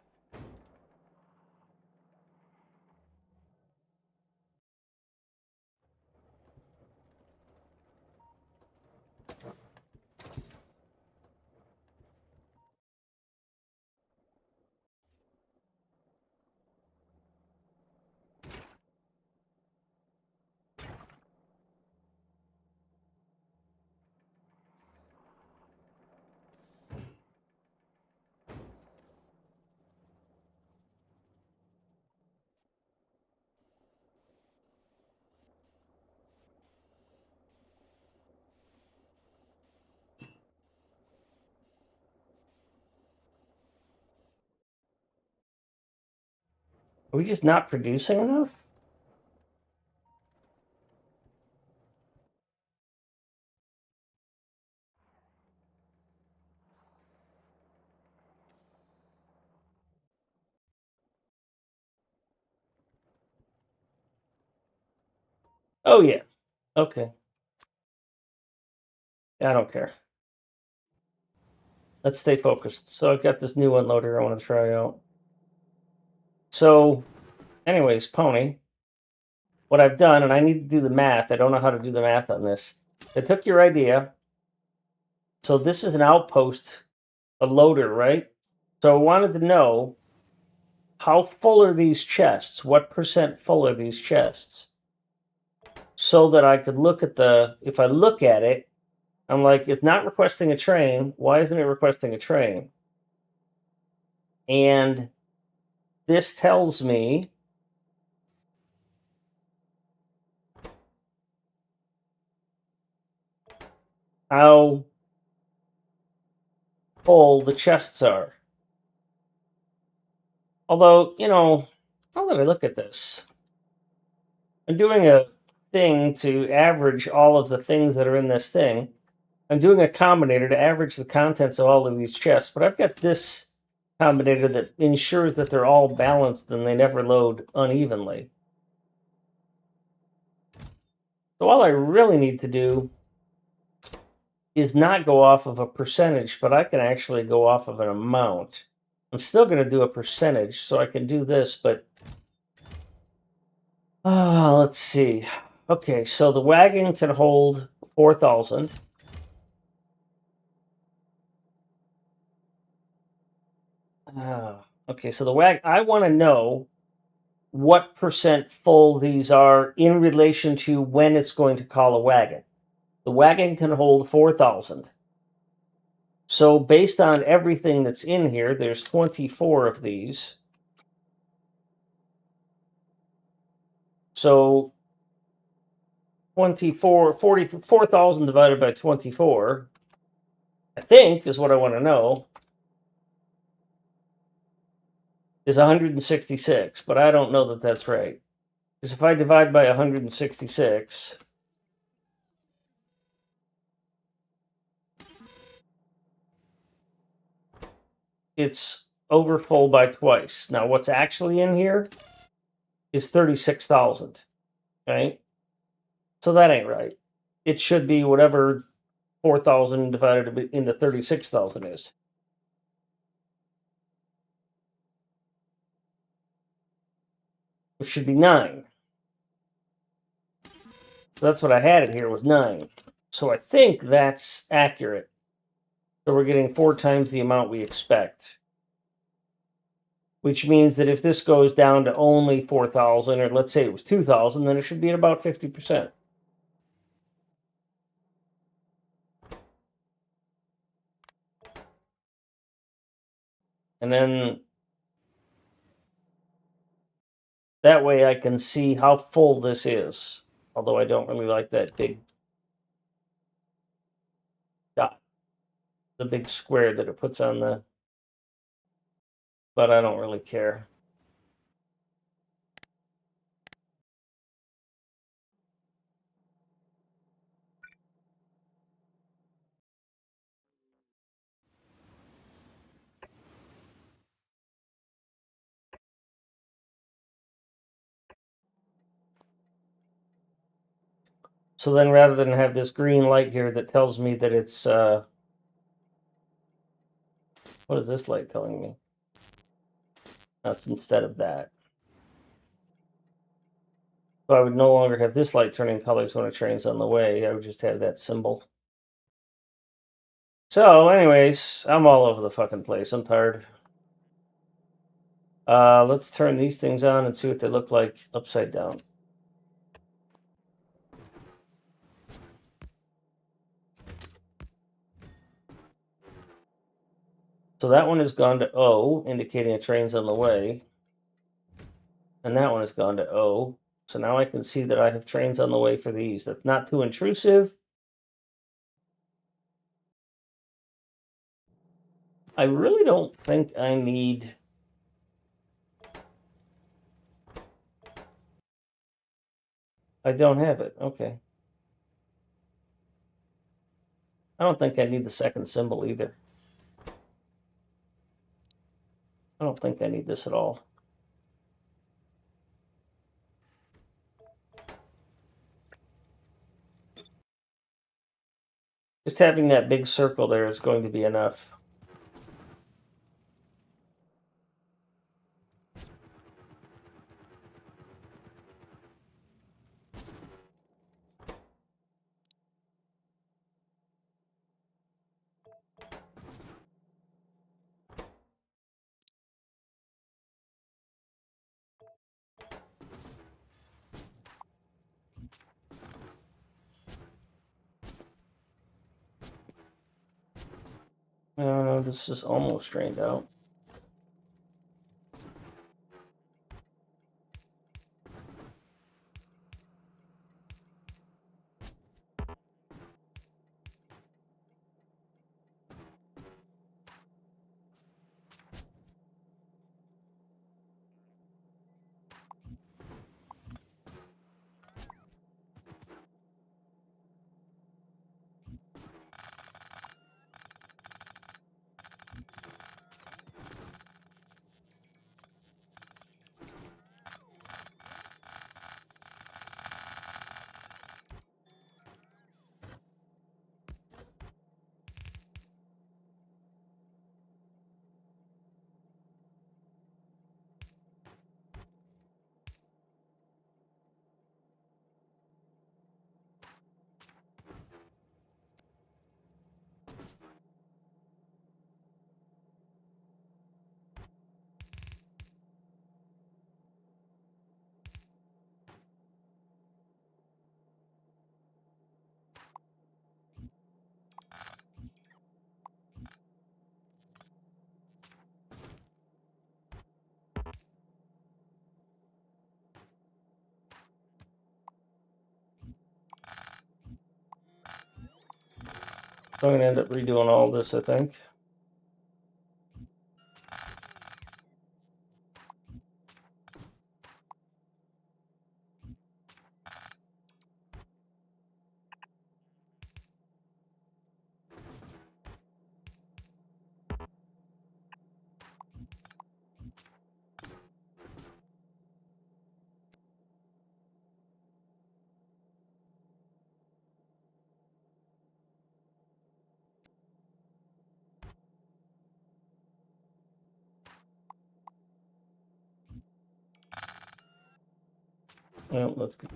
Are we just not producing enough? Oh yeah. Okay. I don't care. Let's stay focused. So I've got this new unloader I want to try out. So, anyways, Pony. what I've done, and I need to do the math. I don't know how to do the math on this. I took your idea. So this is an outpost, a loader, right? So I wanted to know how full are these chests? What percent full are these chests? So that I could look at if I look at it, I'm like, it's not requesting a train. Why isn't it requesting a train? And this tells me how full the chests are. Although, now that I look at this, I'm doing a thing to average all of the things that are in this thing. I'm doing a combinator to average the contents of all of these chests, but I've got this combinator that ensures that they're all balanced and they never load unevenly. So all I really need to do is not go off of a percentage, but I can actually go off of an amount. I'm still going to do a percentage, so I can do this, but let's see. Okay, so the wagon can hold 4,000. Okay, so the wagon, I want to know what percent full these are in relation to when it's going to call a wagon. The wagon can hold 4,000. So based on everything that's in here, there's 24 of these. So 44,000 divided by 24, I think, is what I want to know, is 166. But I don't know that that's right. Because if I divide by 166, it's over full by twice. Now, what's actually in here is 36,000, right? So that ain't right. It should be whatever 4,000 divided into 36,000 is. Which should be 9. So that's what I had it here, was 9. So I think that's accurate. So we're getting 4 times the amount we expect. Which means that if this goes down to only 4,000, or let's say it was 2,000, then it should be at about 50%. And then that way I can see how full this is. Although I don't really like that big dot, the big square that it puts on the, but I don't really care. So then rather than have this green light here that tells me that it's, what is this light telling me? That's instead of that. So I would no longer have this light turning colors when a train's on the way. I would just have that symbol. So anyways, I'm all over the fucking place. I'm tired. Let's turn these things on and see what they look like upside down. So that one has gone to O, indicating a train's on the way. And that one has gone to O. So now I can see that I have trains on the way for these. That's not too intrusive. I really don't think I need... I don't have it. Okay. I don't think I need the second symbol either. I don't think I need this at all. Just having that big circle there is going to be enough. This is almost drained out. So I'm going to end up redoing all this, I think. Well, let's get.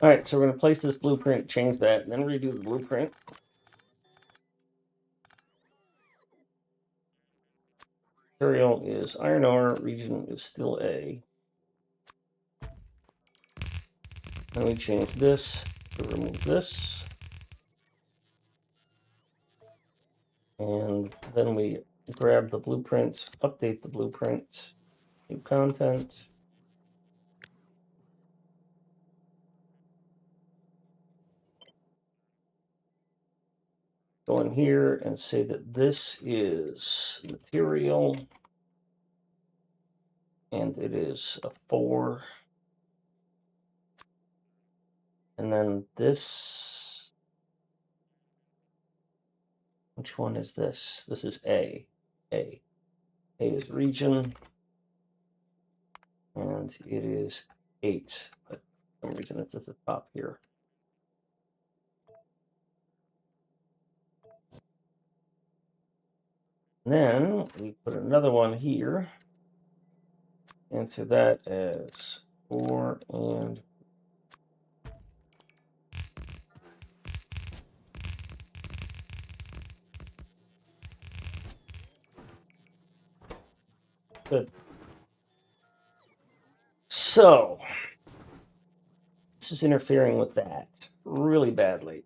All right, so we're going to place this blueprint, change that, and then redo the blueprint. Material is iron ore, region is still A. Then we change this to remove this. And then we grab the blueprint, update the blueprint, new content. Go in here and say that this is material. And it is a 4. And then this, which one is this? This is A. A is region. And it is 8. But for some reason it's at the top here. And then we put another one here. Enter that as 4 and good. So this is interfering with that really badly.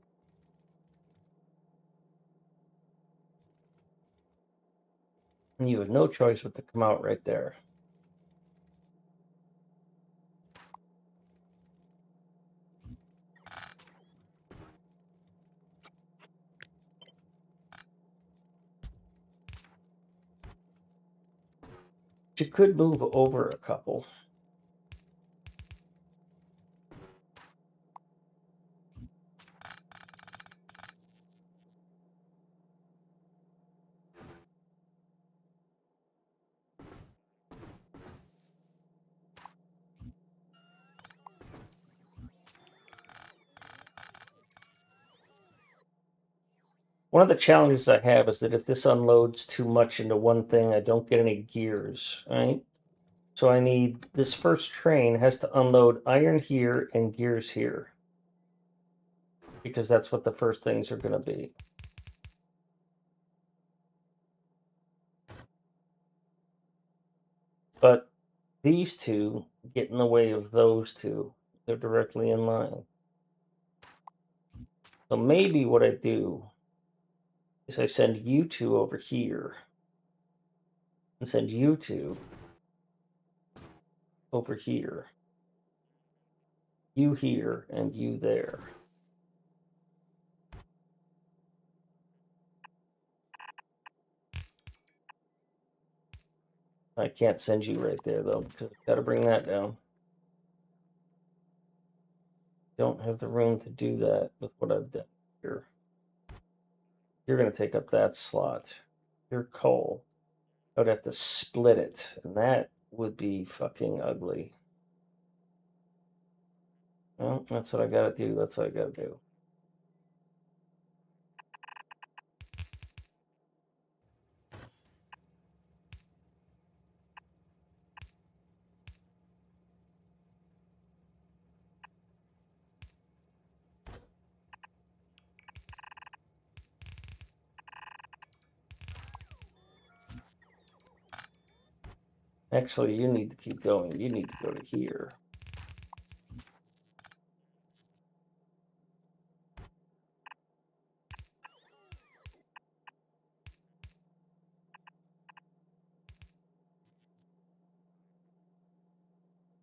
And you have no choice but to come out right there. You could move over a couple. One of the challenges I have is that if this unloads too much into one thing, I don't get any gears, right? So I need, this first train has to unload iron here and gears here, because that's what the first things are going to be. But these two get in the way of those two. They're directly in line. So maybe what I do is I send you two over here and send you two over here. You here and you there. I can't send you right there though, because I've got to bring that down. Don't have the room to do that with what I've done here. You're going to take up that slot. You're coal. I would have to split it, and that would be fucking ugly. Well, that's what I gotta do. That's what I gotta do. Actually, you need to keep going. You need to go to here.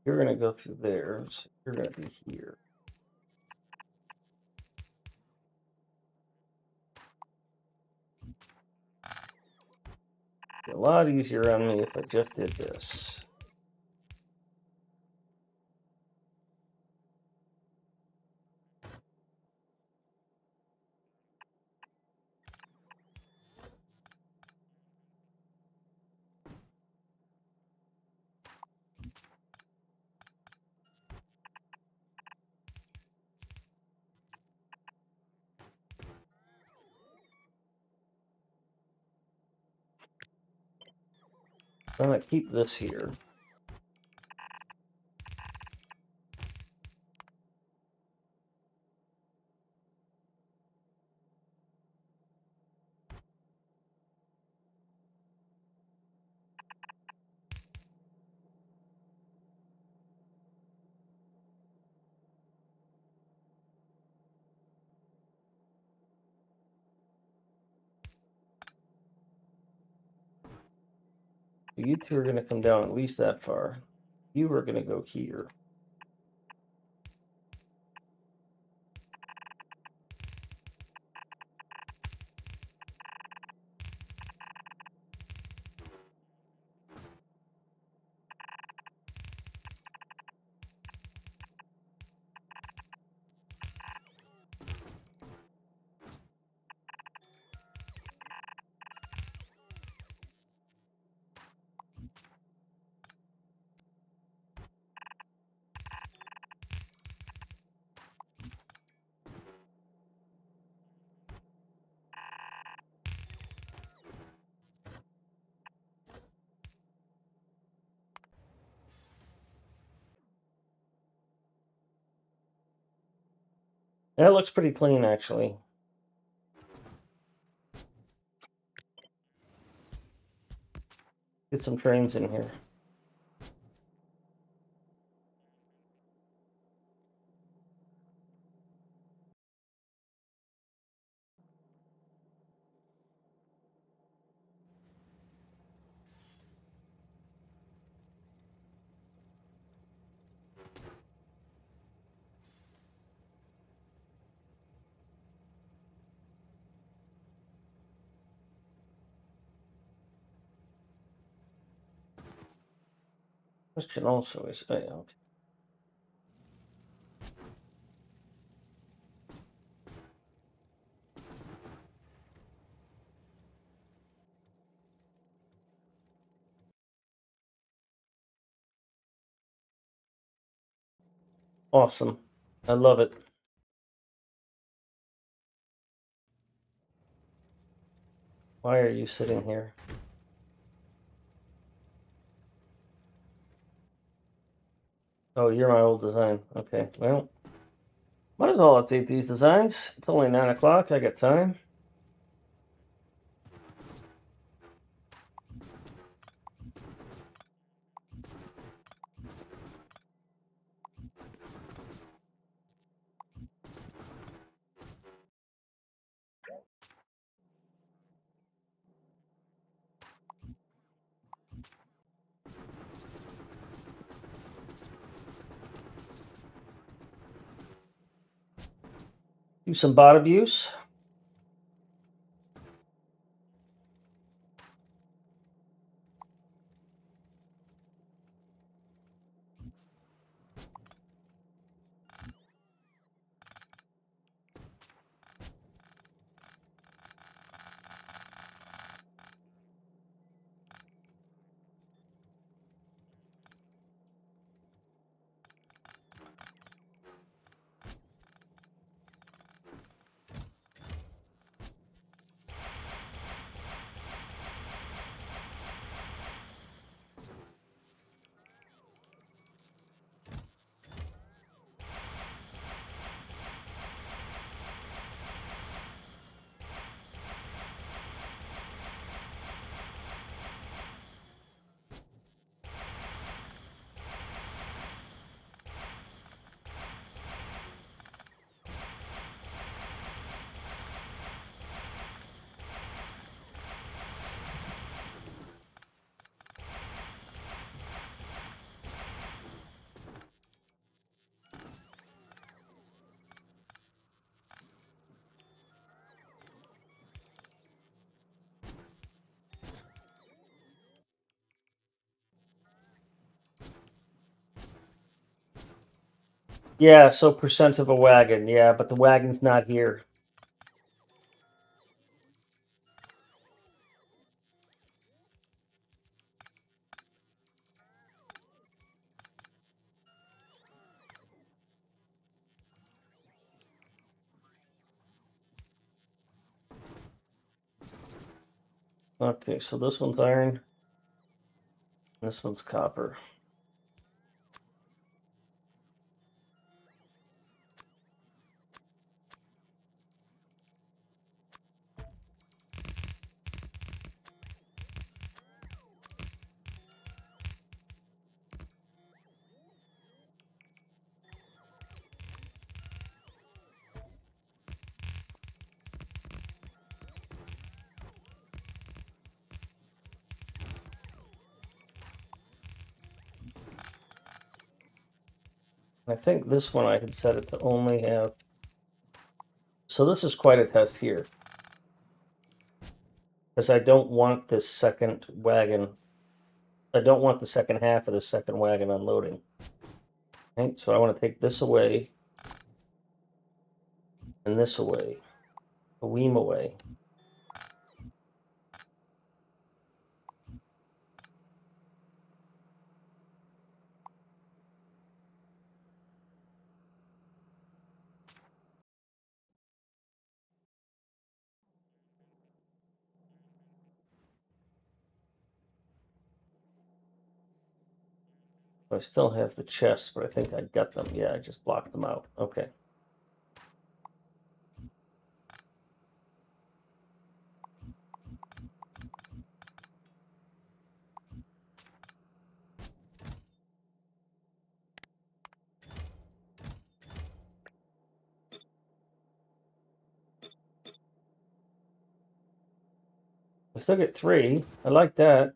You're going to go through there. So you're going to be here. Be a lot easier on me if I just did this. I'm going to keep this here. So you two are going to come down at least that far. You are going to go here. That looks pretty clean, actually. Get some trains in here. Question also is, oh, yeah, okay. Awesome. I love it. Why are you sitting here? Oh, you're my old design. Okay, well, might as well update these designs. It's only 9 o'clock. I got time. Do some bot abuse. Yeah, so percent of a wagon. Yeah, but the wagon's not here. Okay, so this one's iron. This one's copper. I think this one I could set it to only have. So this is quite a test here. Because I don't want this second wagon. I don't want the second half of the second wagon unloading. Okay, so I want to take this away. And this away. A weem away. I still have the chests, but I think I got them. Yeah, I just blocked them out. Okay. I still get 3. I like that.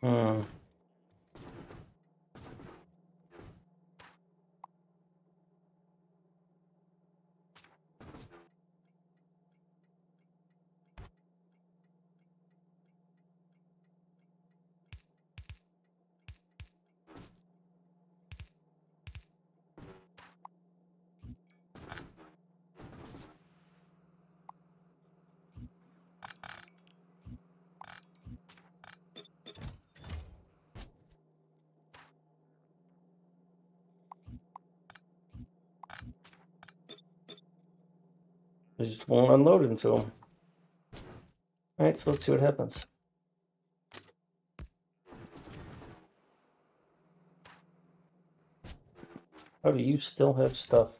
Hmm. They just won't unload into them. Alright, so let's see what happens. How do you still have stuff?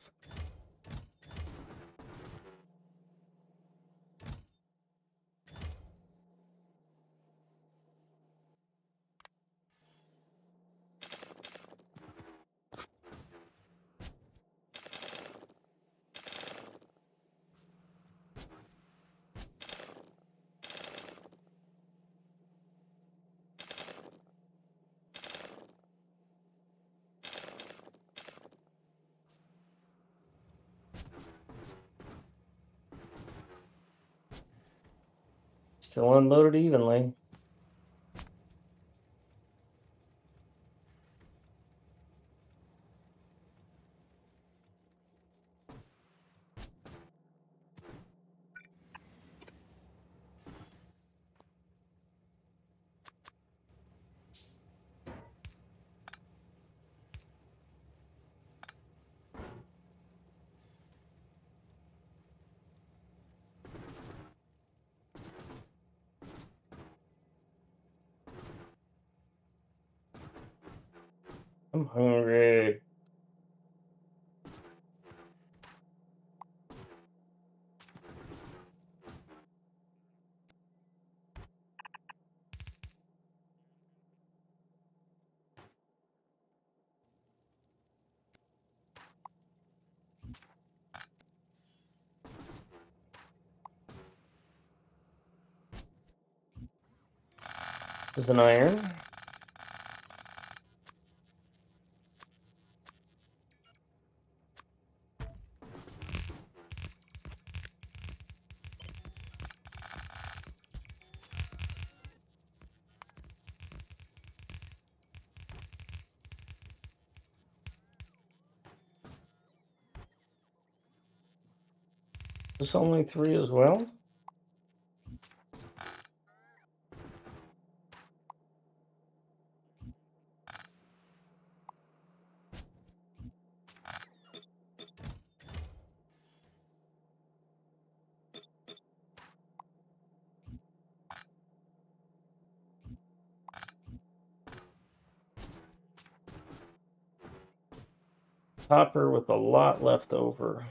Still unloaded evenly. I'm hungry. There's an iron. There's only 3 as well. Copper with a lot left over.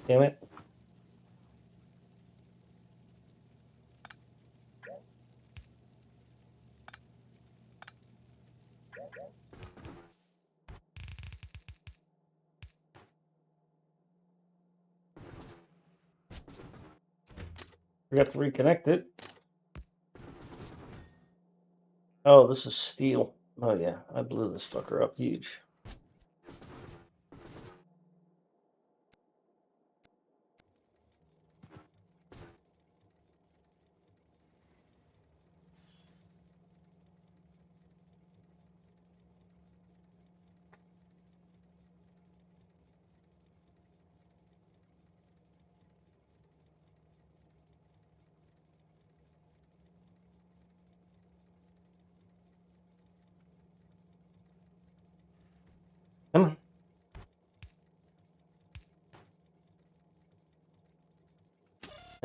Damn it. Forgot to reconnect it. Oh, this is steel. Oh yeah, I blew this fucker up huge.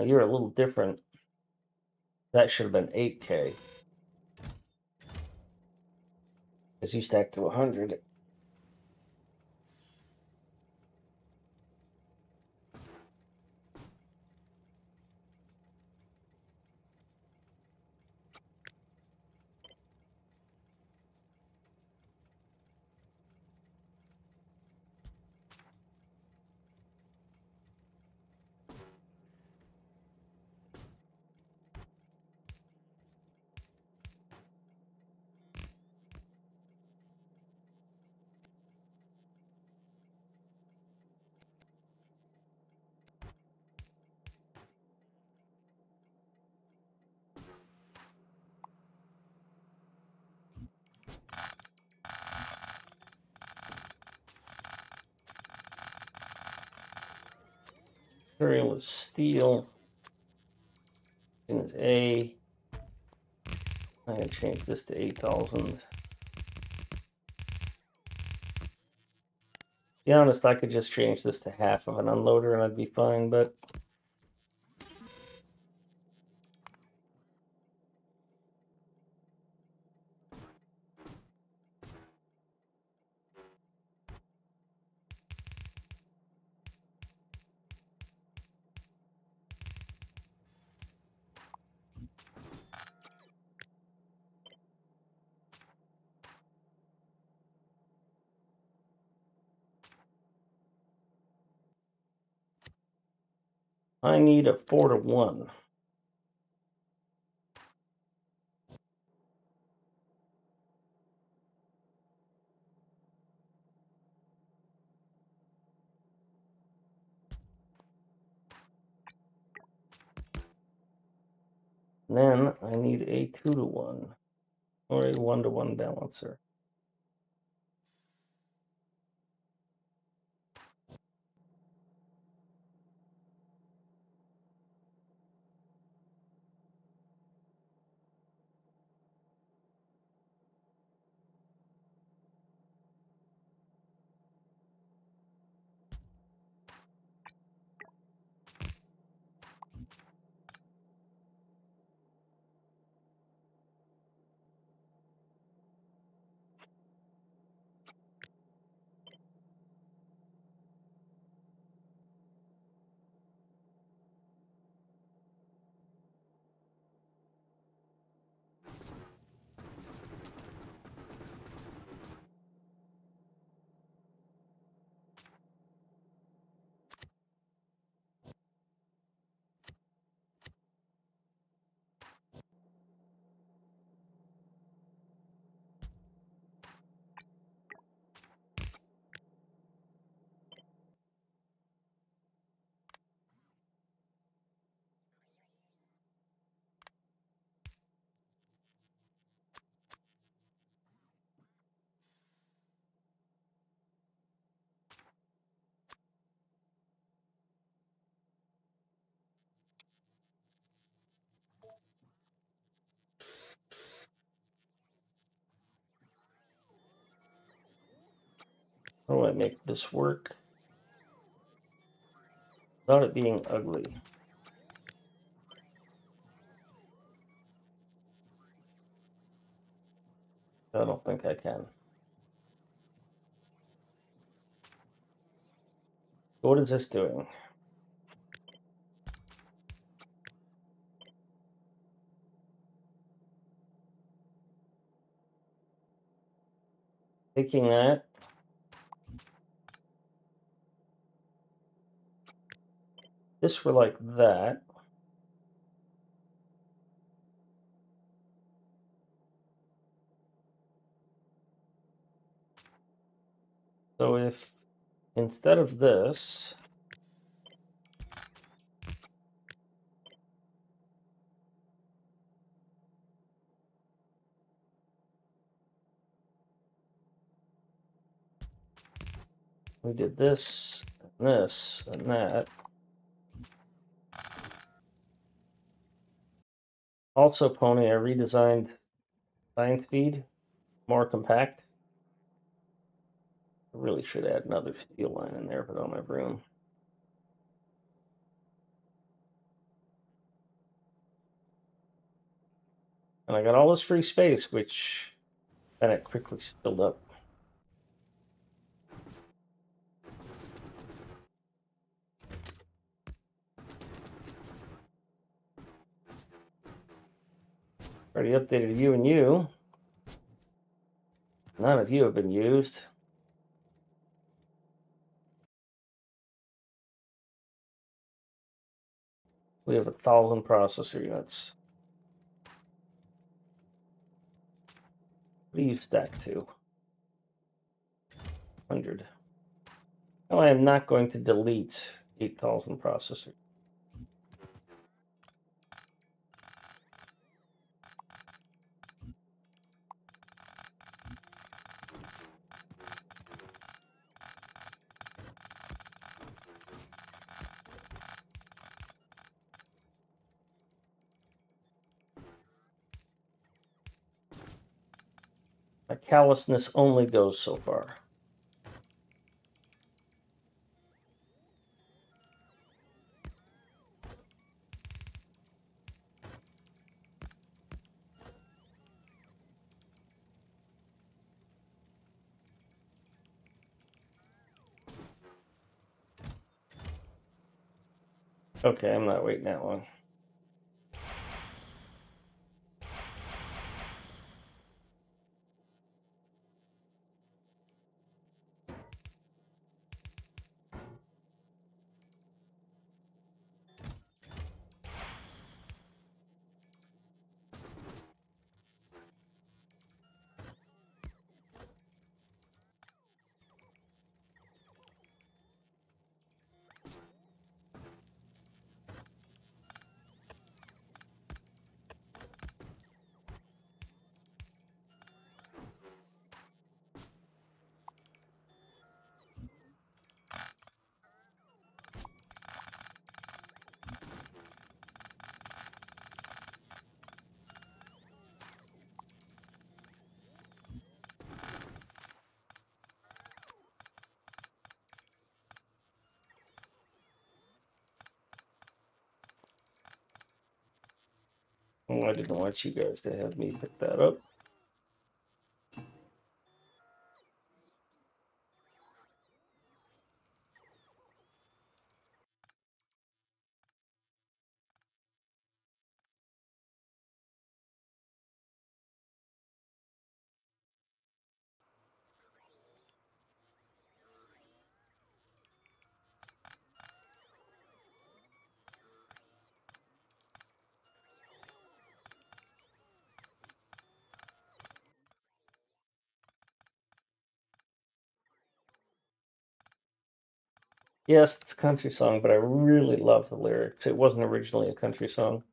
Now you're a little different. That should have been 8K. Because you stacked to 100. Material is steel. Is A. I'm going to change this to 8,000. Be honest, I could just change this to half of an unloader and I'd be fine, but I need a 4-to-1. And then I need a 2-to-1 or a 1-to-1 balancer. How do I make this work without it being ugly? I don't think I can. What is this doing? Taking that. This were like that. So if instead of this, we did this, and this, and that. Also, Pony, I redesigned science feed, more compact. I really should add another steel line in there, but I don't have room. And I got all this free space, which then it quickly filled up. Already updated you and you. None of you have been used. We have 1,000 processor units. What do you stack to? 100. No, I am not going to delete 8,000 processors. My callousness only goes so far. Okay, I'm not waiting that long. Oh, I didn't want you guys to have me pick that up. Yes, it's a country song, but I really love the lyrics. It wasn't originally a country song.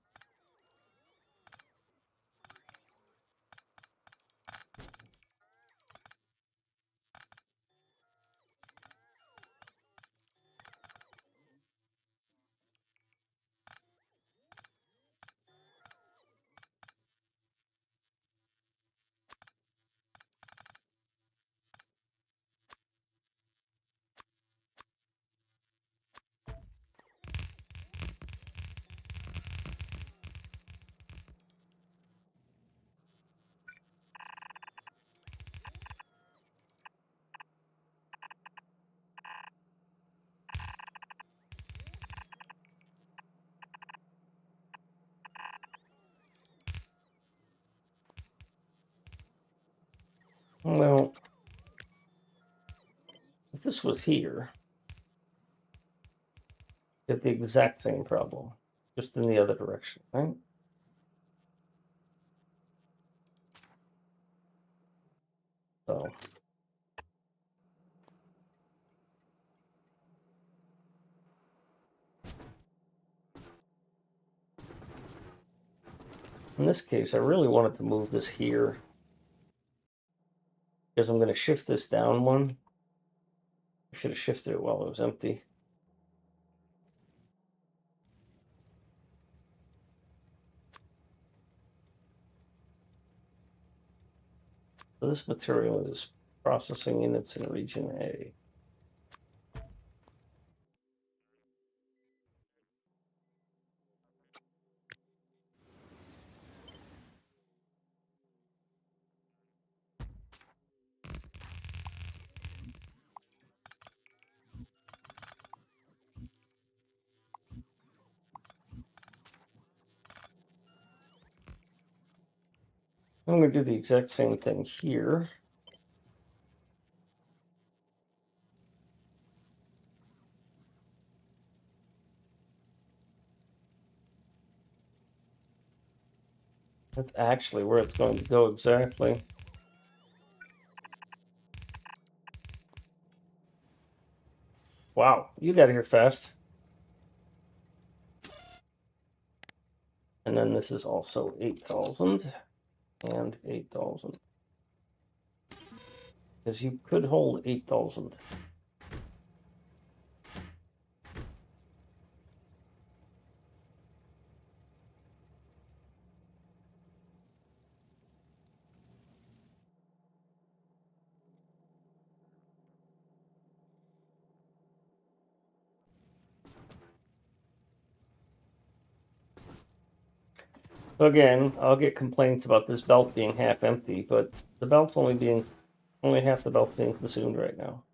Well, if this was here, you have the exact same problem, just in the other direction, right? So in this case, I really wanted to move this here because I'm going to shift this down one. I should have shifted it while it was empty. So this material is processing units in region A. I'm going to do the exact same thing here. That's actually where it's going to go exactly. Wow, you got here fast. And then this is also 8,000 and 8,000. Because you could hold 8,000. Again, I'll get complaints about this belt being half empty, but the belt's only half the belt's being consumed right now.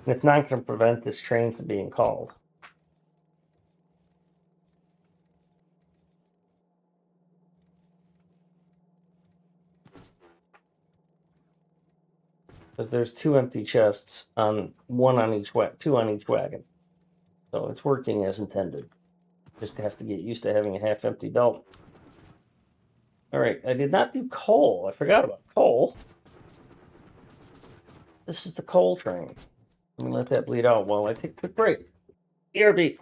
And it's not going to prevent this train from being called. Because there's 2 empty chests on two on each wagon. So it's working as intended. Just have to get used to having a half empty belt. Alright, I did not do coal. I forgot about coal. This is the coal train. I'm gonna let that bleed out while I take a quick break. BRB.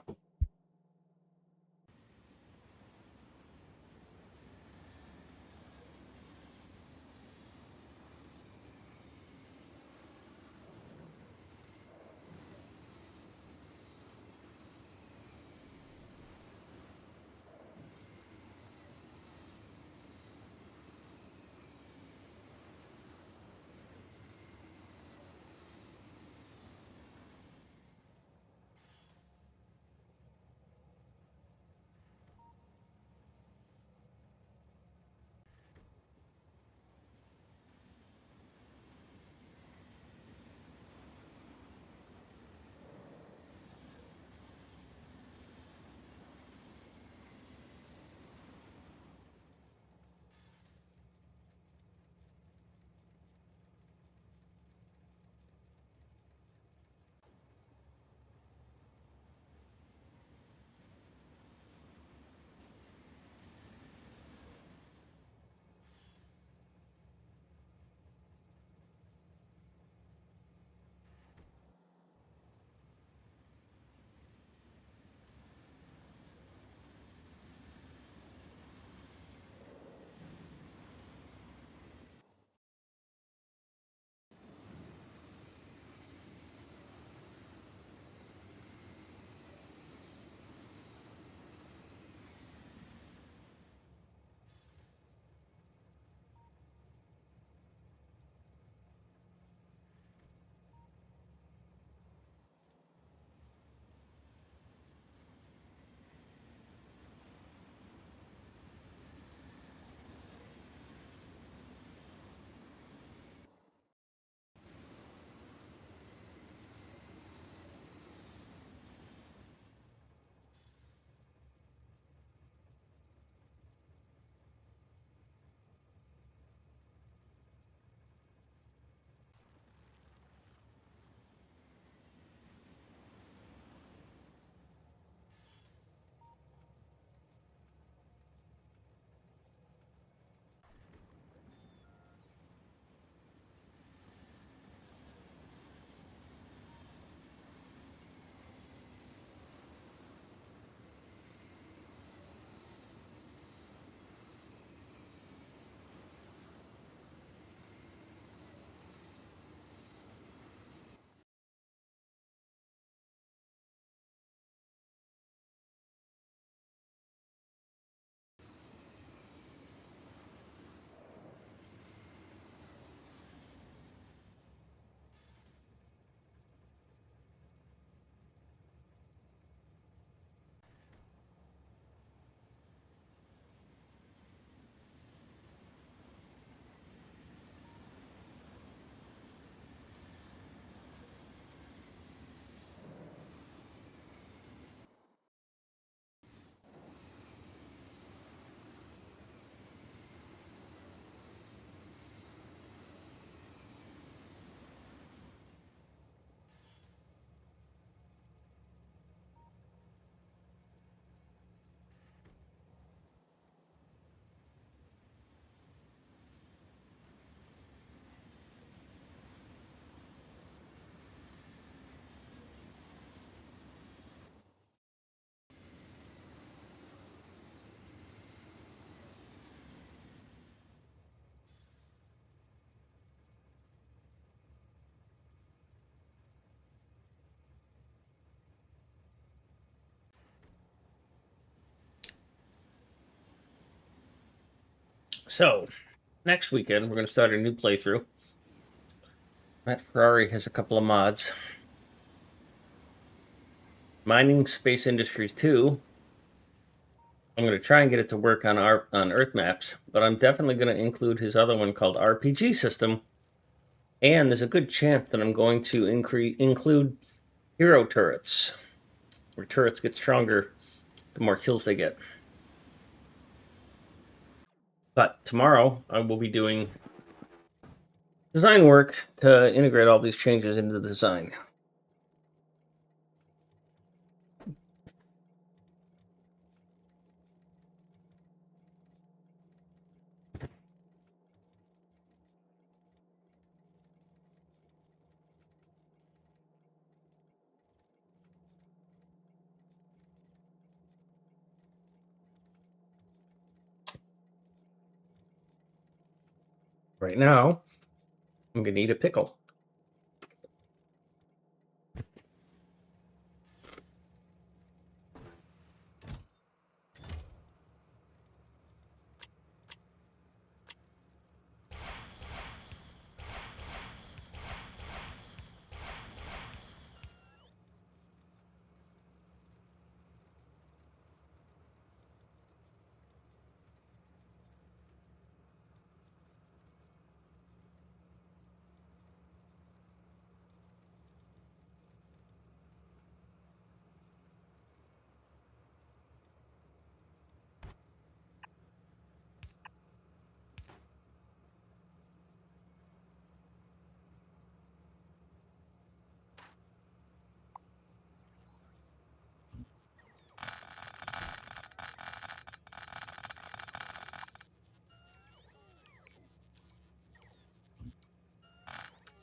So, next weekend, we're going to start a new playthrough. Matt Ferrari has a couple of mods. Mining Space Industries 2. I'm going to try and get it to work on Earth maps, but I'm definitely going to include his other one called RPG System. And there's a good chance that I'm going to include hero turrets, where turrets get stronger the more kills they get. But tomorrow, I will be doing design work to integrate all these changes into the design. Right now, I'm going to eat a pickle.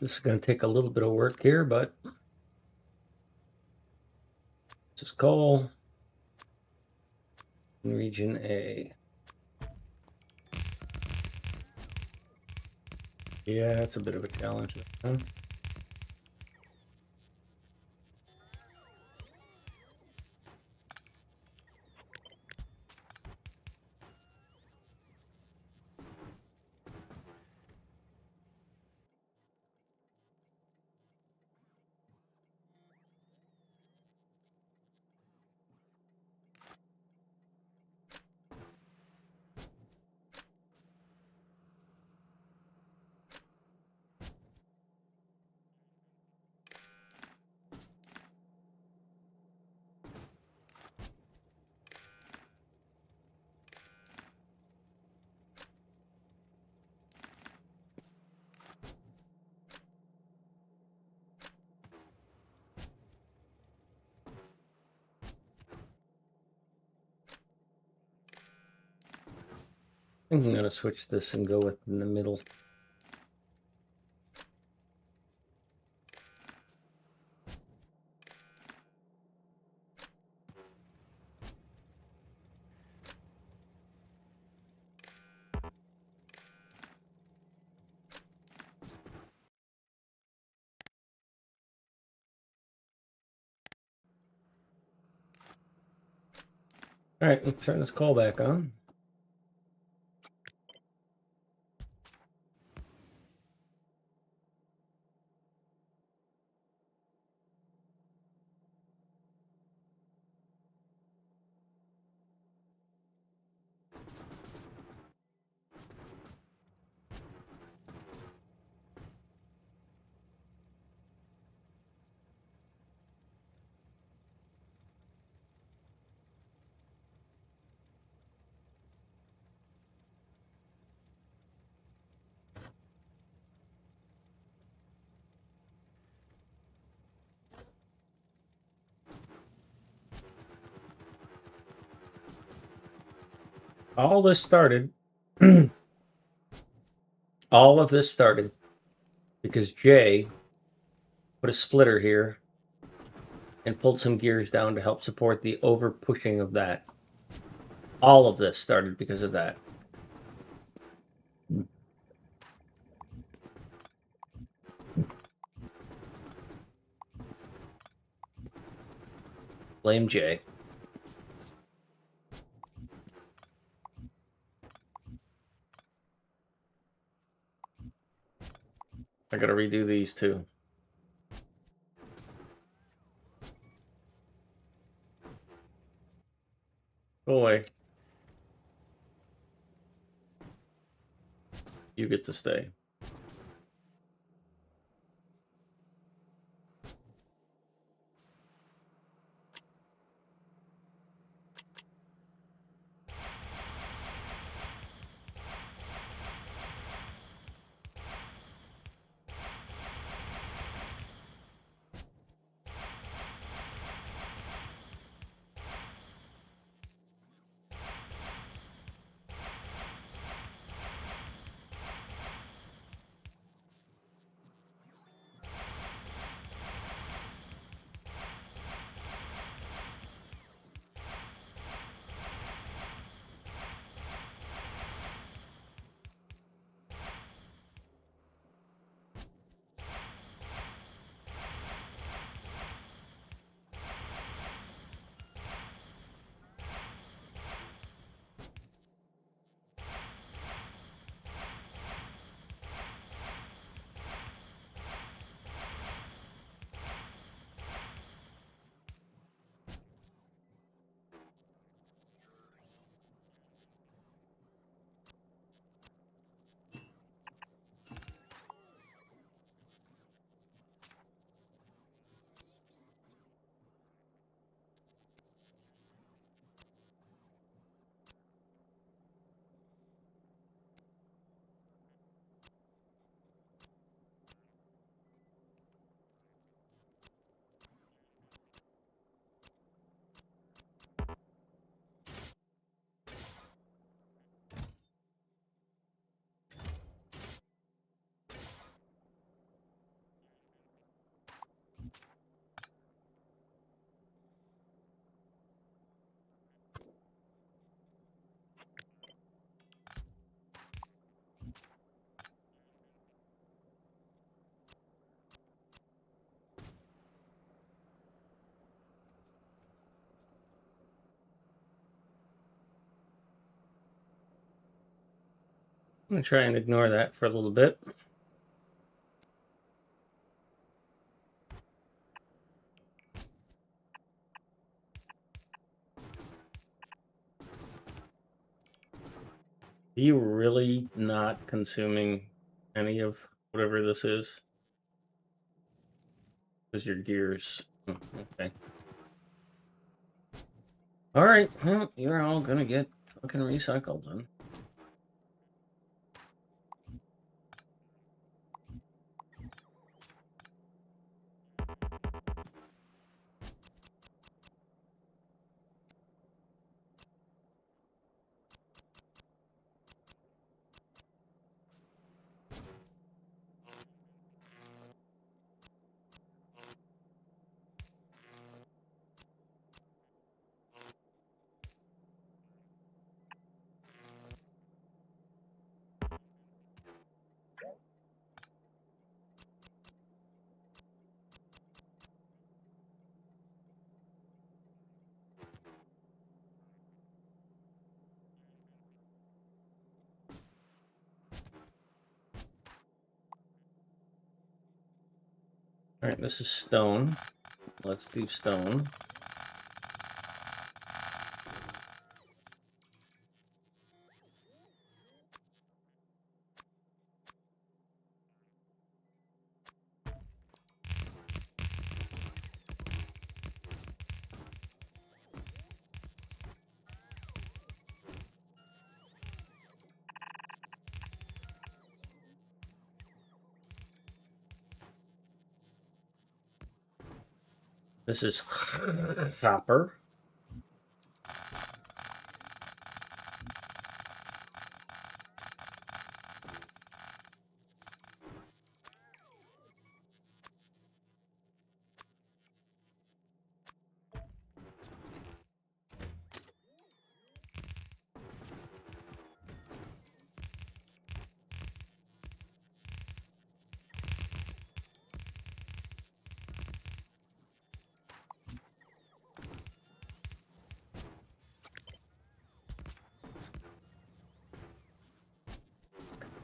This is going to take a little bit of work here, but this is coal in region A. Yeah, it's a bit of a challenge. Huh? I'm going to switch this and go with in the middle. All right, let's turn this call back on. All this started, all of this started because Jay put a splitter here and pulled some gears down to help support the over pushing of that. All of this started because of that. Blame Jay. gotta redo these too. Go away. You get to stay. I'm gonna try and ignore that for a little bit. Are you really not consuming any of whatever this is? Because your gears. Okay. Alright, well, you're all gonna get fucking recycled then. Alright, this is stone. Let's do stone. This is copper.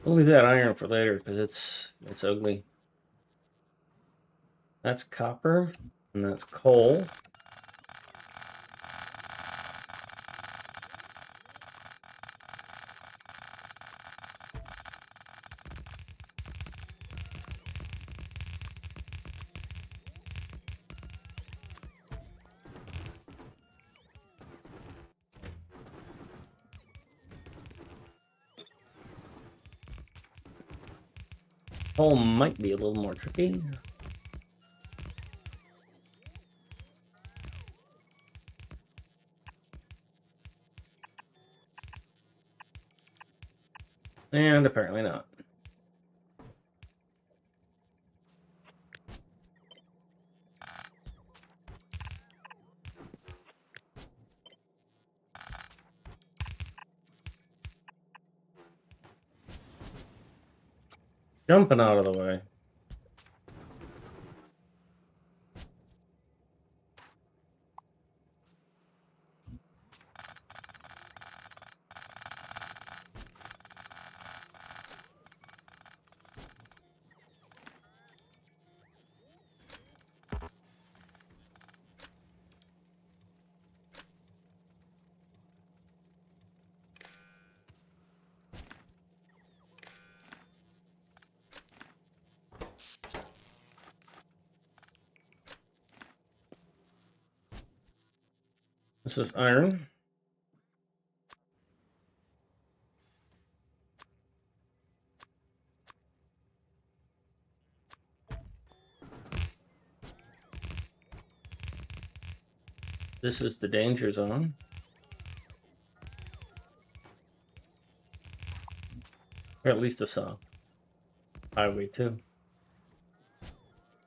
I'll leave that iron for later because it's ugly. That's copper, and that's coal. Coal might be a little more tricky. And apparently not. Jumping out of the way. This is iron. This is the danger zone. Or at least the south. Highway 2.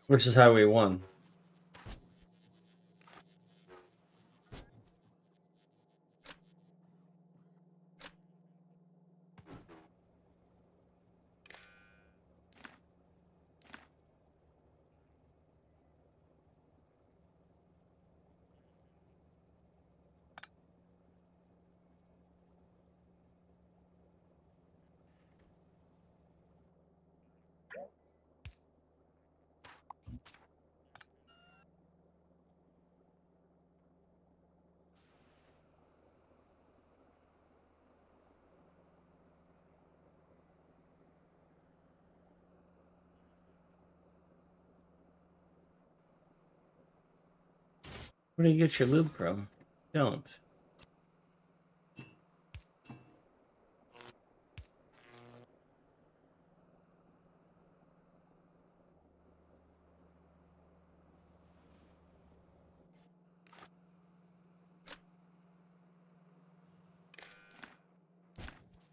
Versus Highway 1. Where do you get your lube from? Don't.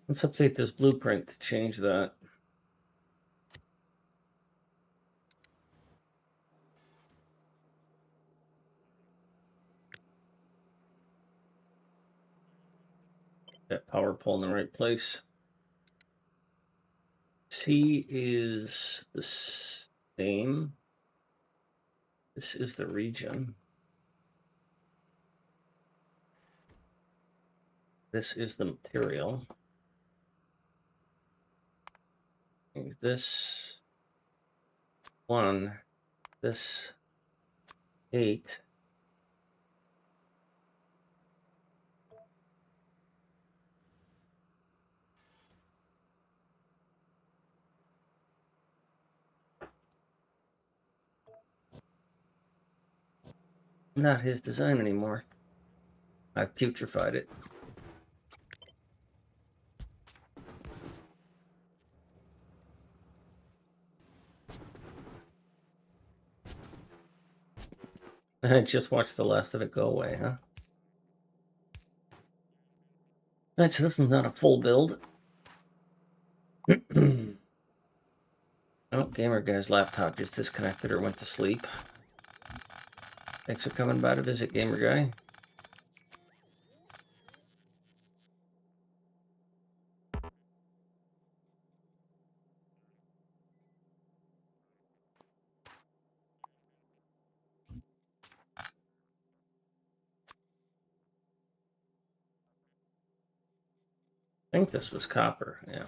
Let's update this blueprint to change that. That power pole in the right place. C is the same. This is the region. This is the material. This 1, this 8. Not his design anymore. I've putrefied it. I just watched the last of it go away, huh? Alright, so this is not a full build. Oh, Gamer Guy's laptop just disconnected or went to sleep. Thanks for coming by to visit, Gamer Guy. I think this was copper, yeah.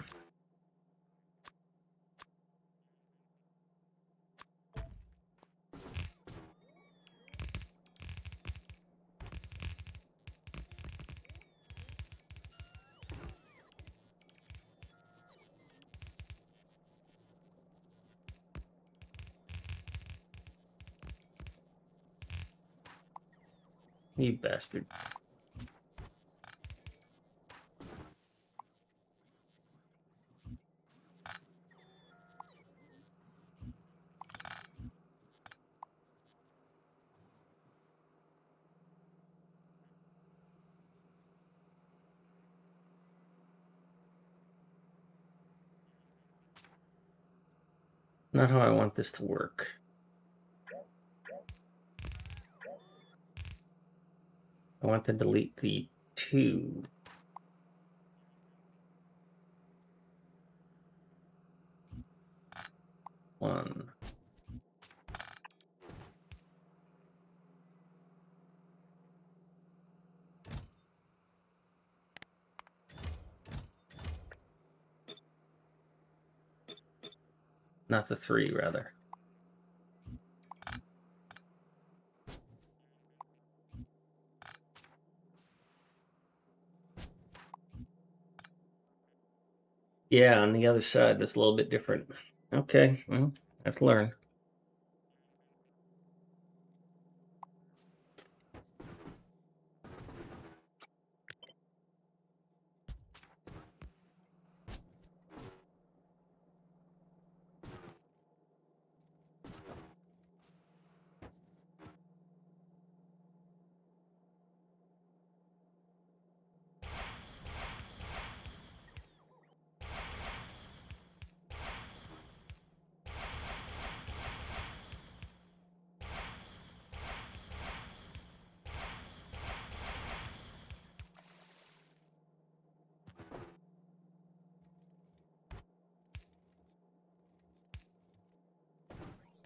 You bastard. Not how I want this to work. I want to delete the 2. One. Not the 3, rather. Yeah, on the other side, that's a little bit different. Okay, well, I have to learn.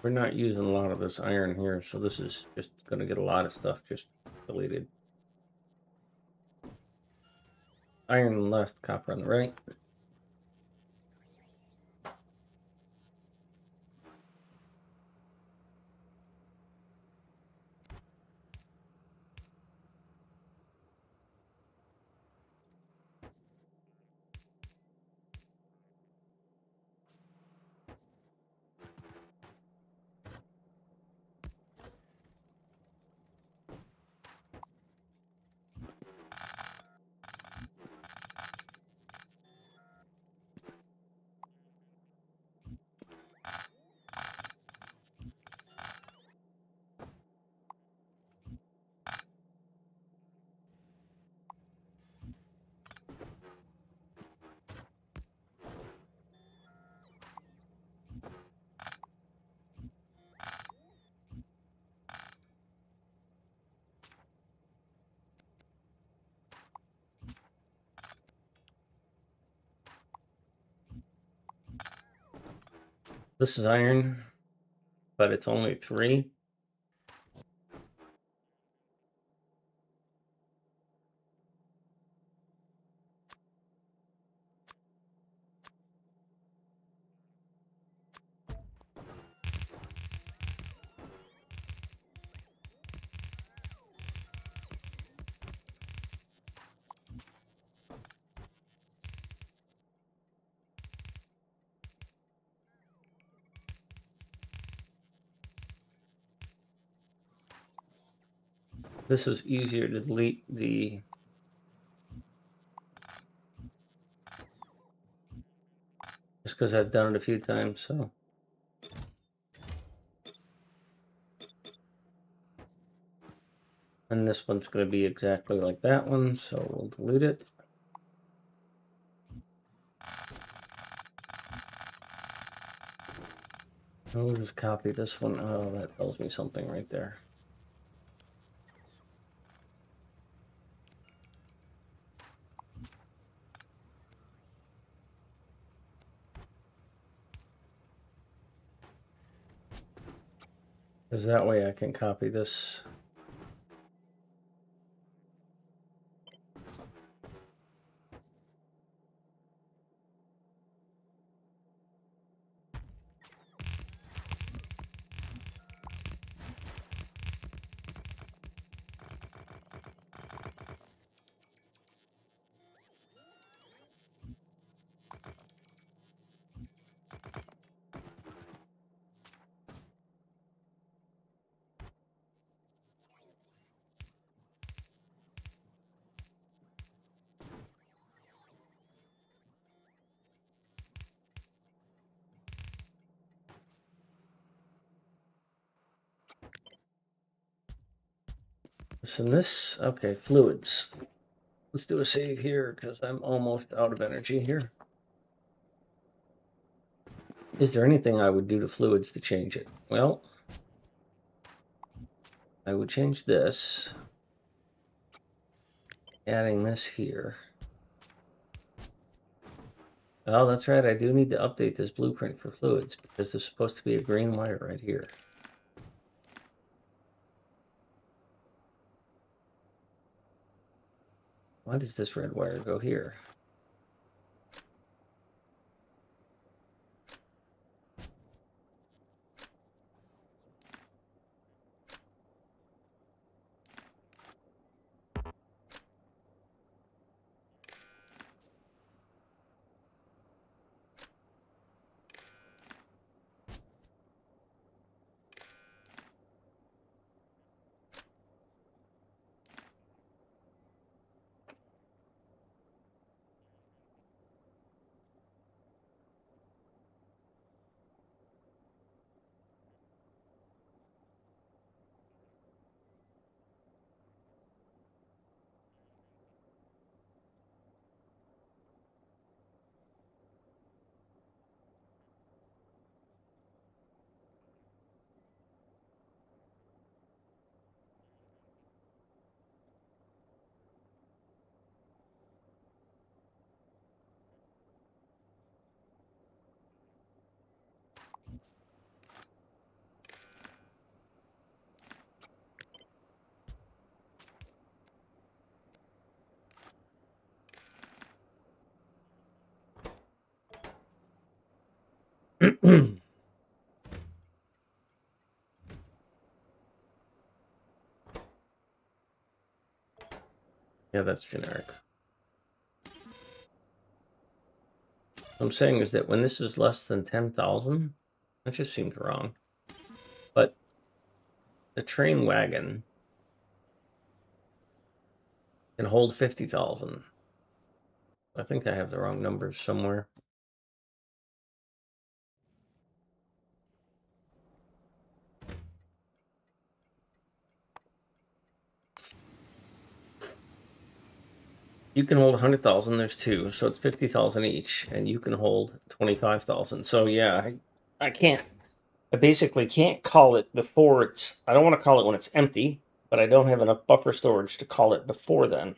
We're not using a lot of this iron here, so this is just going to get a lot of stuff just deleted. Iron on the left, copper on the right. This is iron, but it's only 3. This is easier to delete the just because I've done it a few times, so. And this one's going to be exactly like that one, so we'll delete it. I'll just copy this one. Oh, that tells me something right there. Because that way I can copy this. So this, okay, fluids. Let's do a save here because I'm almost out of energy here. Is there anything I would do to fluids to change it? Well, I would change this. Adding this here. Oh, that's right. I do need to update this blueprint for fluids because there's supposed to be a green wire right here. Why does this red wire go here? Yeah, that's generic. What I'm saying is that when this is less than 10,000, that just seems wrong. But the train wagon can hold 50,000. I think I have the wrong numbers somewhere. You can hold 100,000. There's two, so it's 50,000 each, and you can hold 25,000. So yeah, I can't. I basically can't call it before it's. I don't want to call it when it's empty, but I don't have enough buffer storage to call it before then.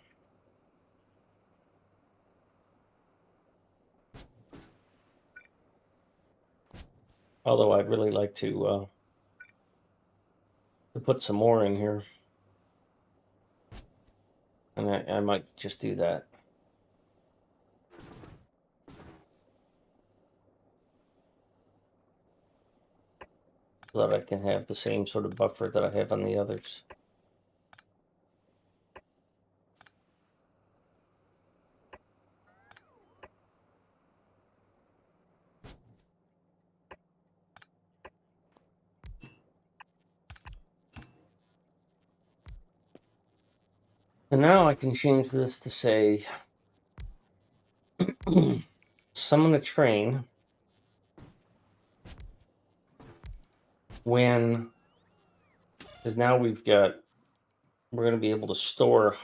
Although I'd really like to put some more in here, and I might just do that. So that I can have the same sort of buffer that I have on the others. And now I can change this to say, summon a train when, because now we're going to be able to store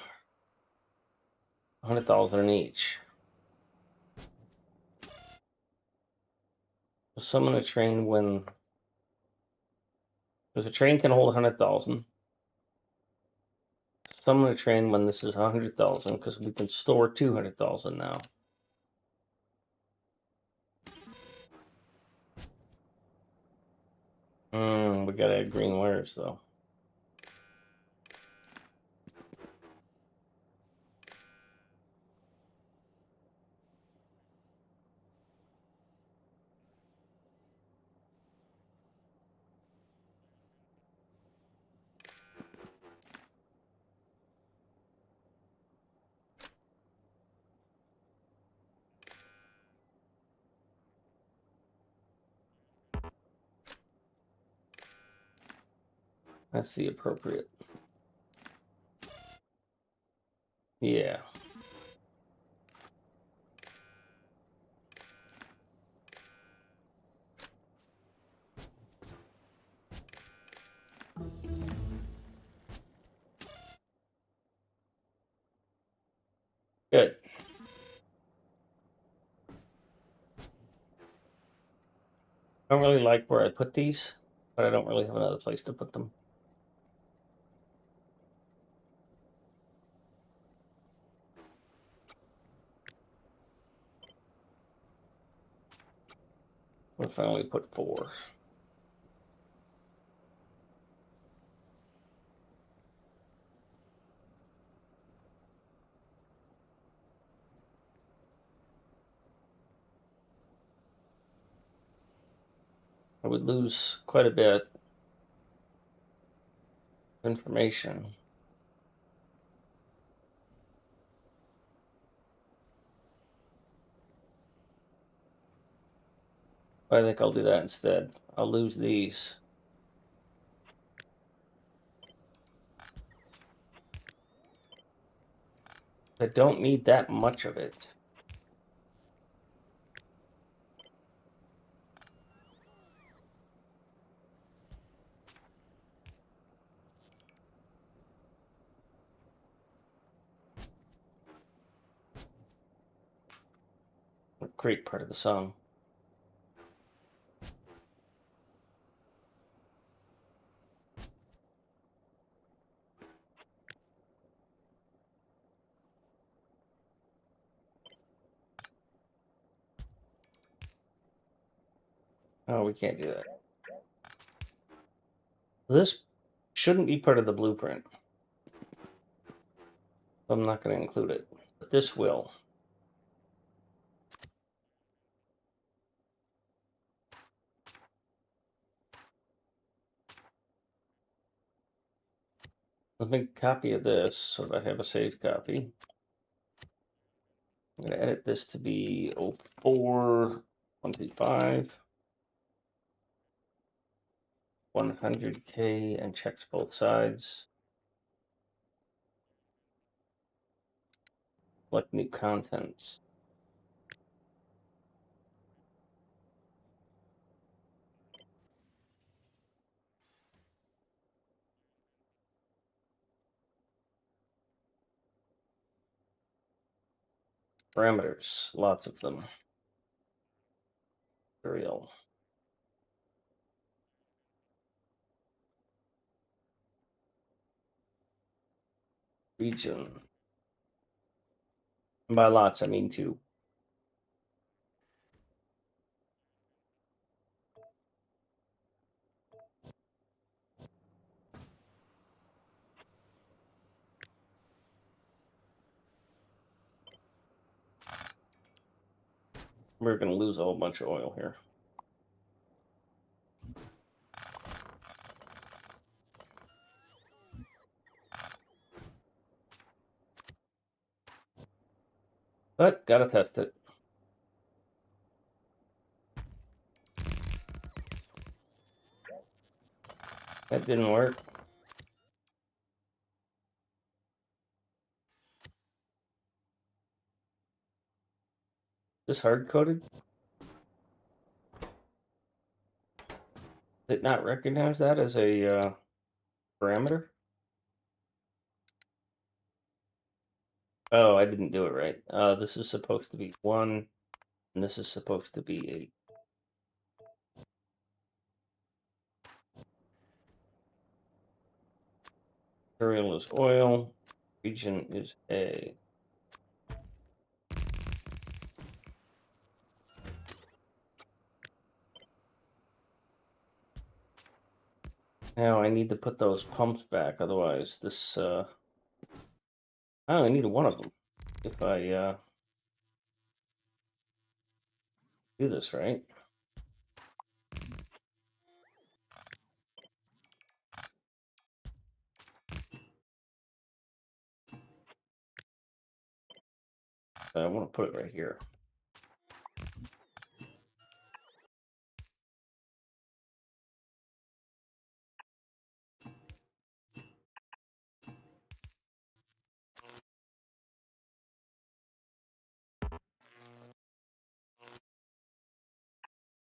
100,000 in each. Summon a train when, because a train can hold 100,000. Summon a train when this is 100,000 because we can store 200,000 now. We gotta add green wires though. That's the appropriate. Yeah. I don't really like where I put these, but I don't really have another place to put them. What if I only put 4? I would lose quite a bit of information. I think I'll do that instead. I'll lose these. I don't need that much of it. A great part of the song. Oh, we can't do that. This shouldn't be part of the blueprint. I'm not going to include it. But this will. Let me copy of this so that I have a saved copy. I'm going to edit this to be 04 135 100K and checks both sides. Select new contents. Parameters, lots of them. Material. Region. And by lots, I mean 2. We're going to lose a whole bunch of oil here. But gotta test it. That didn't work. This hard coded? Did it not recognize that as a parameter? Oh, I didn't do it right. This is supposed to be 1, and this is supposed to be 8. Material is oil. Region is A. Now I need to put those pumps back, otherwise this, I only need one of them. If I do this right. I want to put it right here.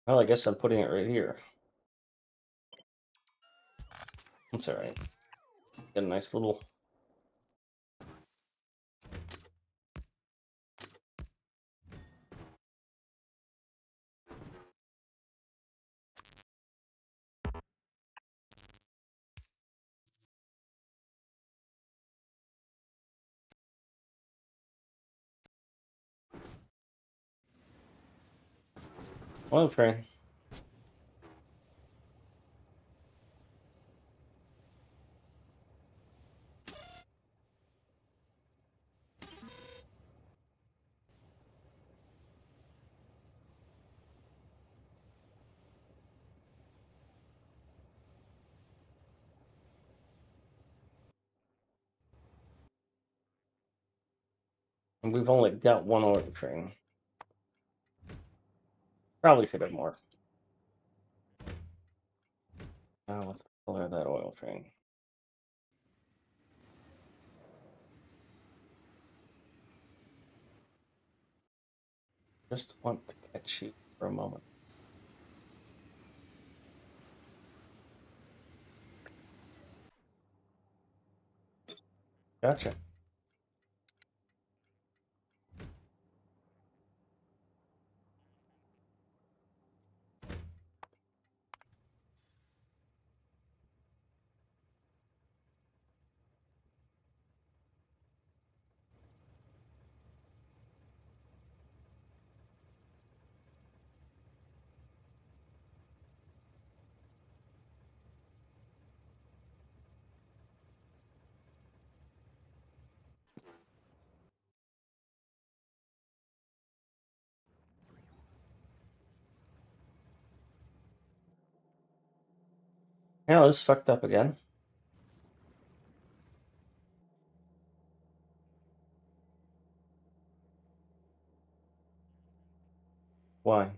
Well, I guess I'm putting it right here. That's all right. Got a nice little. Oil train. And we've only got one oil train. Probably should have more. Now what's the color of that oil train? Just want to catch you for a moment. Gotcha. Yeah, this fucked up again. Why?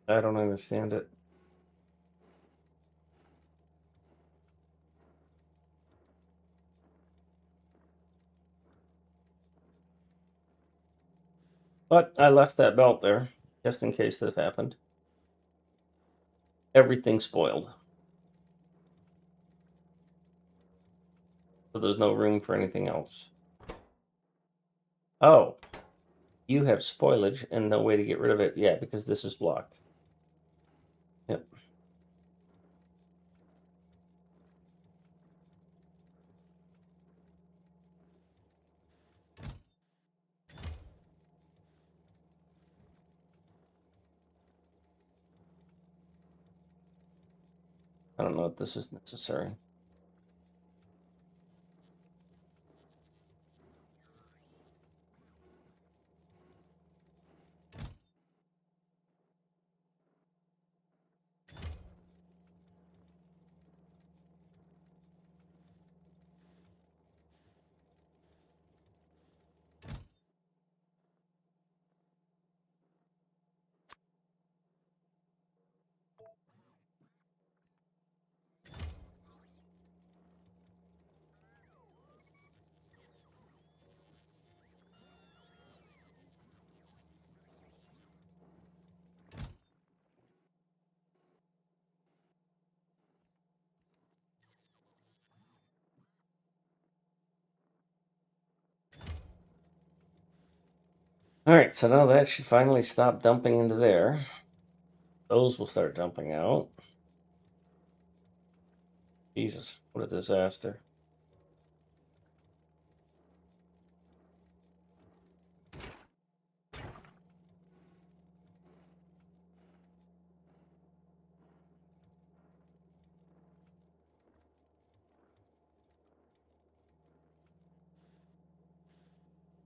I don't understand it. But I left that belt there, just in case this happened. Everything's spoiled. So there's no room for anything else. Oh, you have spoilage and no way to get rid of it. Yeah, because this is blocked. Yep. I don't know if this is necessary. All right, so now that should finally stop dumping into there. Those will start dumping out. Jesus, what a disaster.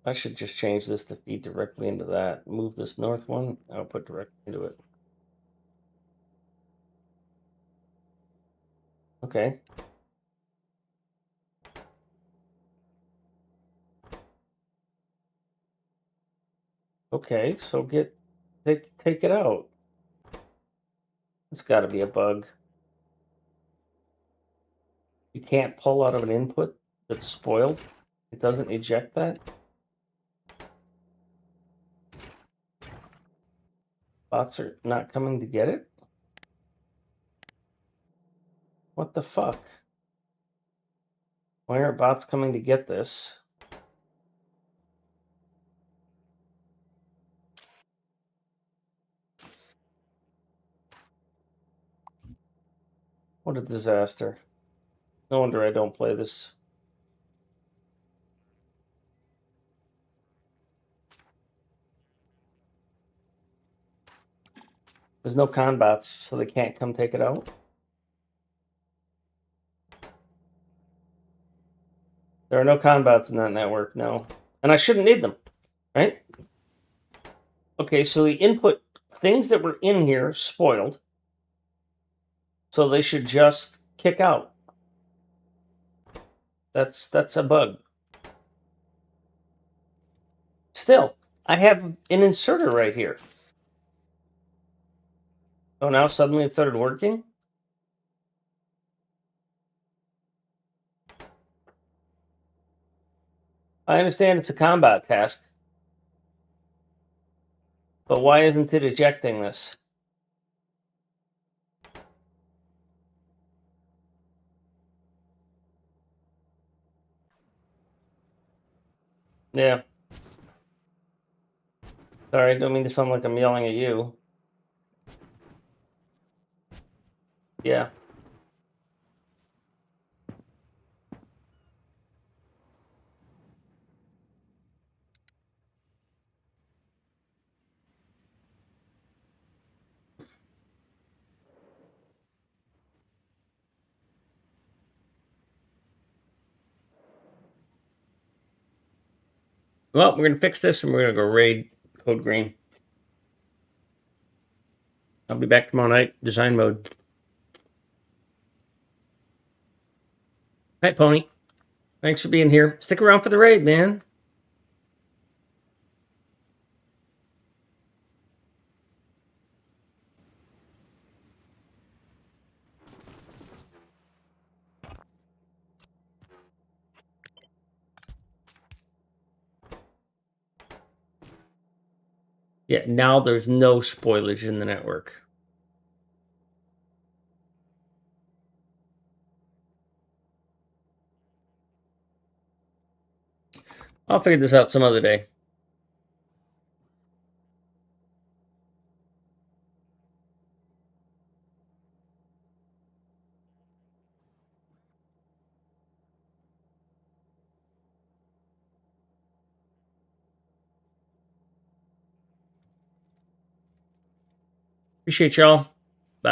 I should just change this to feed directly into that. Move this north one, I'll put directly into it. Okay. Okay, so take it out. It's got to be a bug. You can't pull out of an input that's spoiled. It doesn't eject that. Bots are not coming to get it. What the fuck? Why aren't bots coming to get this? What a disaster. No wonder I don't play this. There's no con bots, so they can't come take it out. There are no con bots in that network, no. And I shouldn't need them, right? Okay, so the input things that were in here spoiled. So they should just kick out. That's a bug. Still, I have an inserter right here. Oh, now suddenly it started working? I understand it's a combat task. But why isn't it ejecting this? Yeah. Sorry, I don't mean to sound like I'm yelling at you. Yeah. Well, we're going to fix this and we're going to go raid Code Green. I'll be back tomorrow night, design mode. Hi, Pony. Thanks for being here. Stick around for the raid, man. Yeah, now there's no spoilage in the network. I'll figure this out some other day. Appreciate y'all.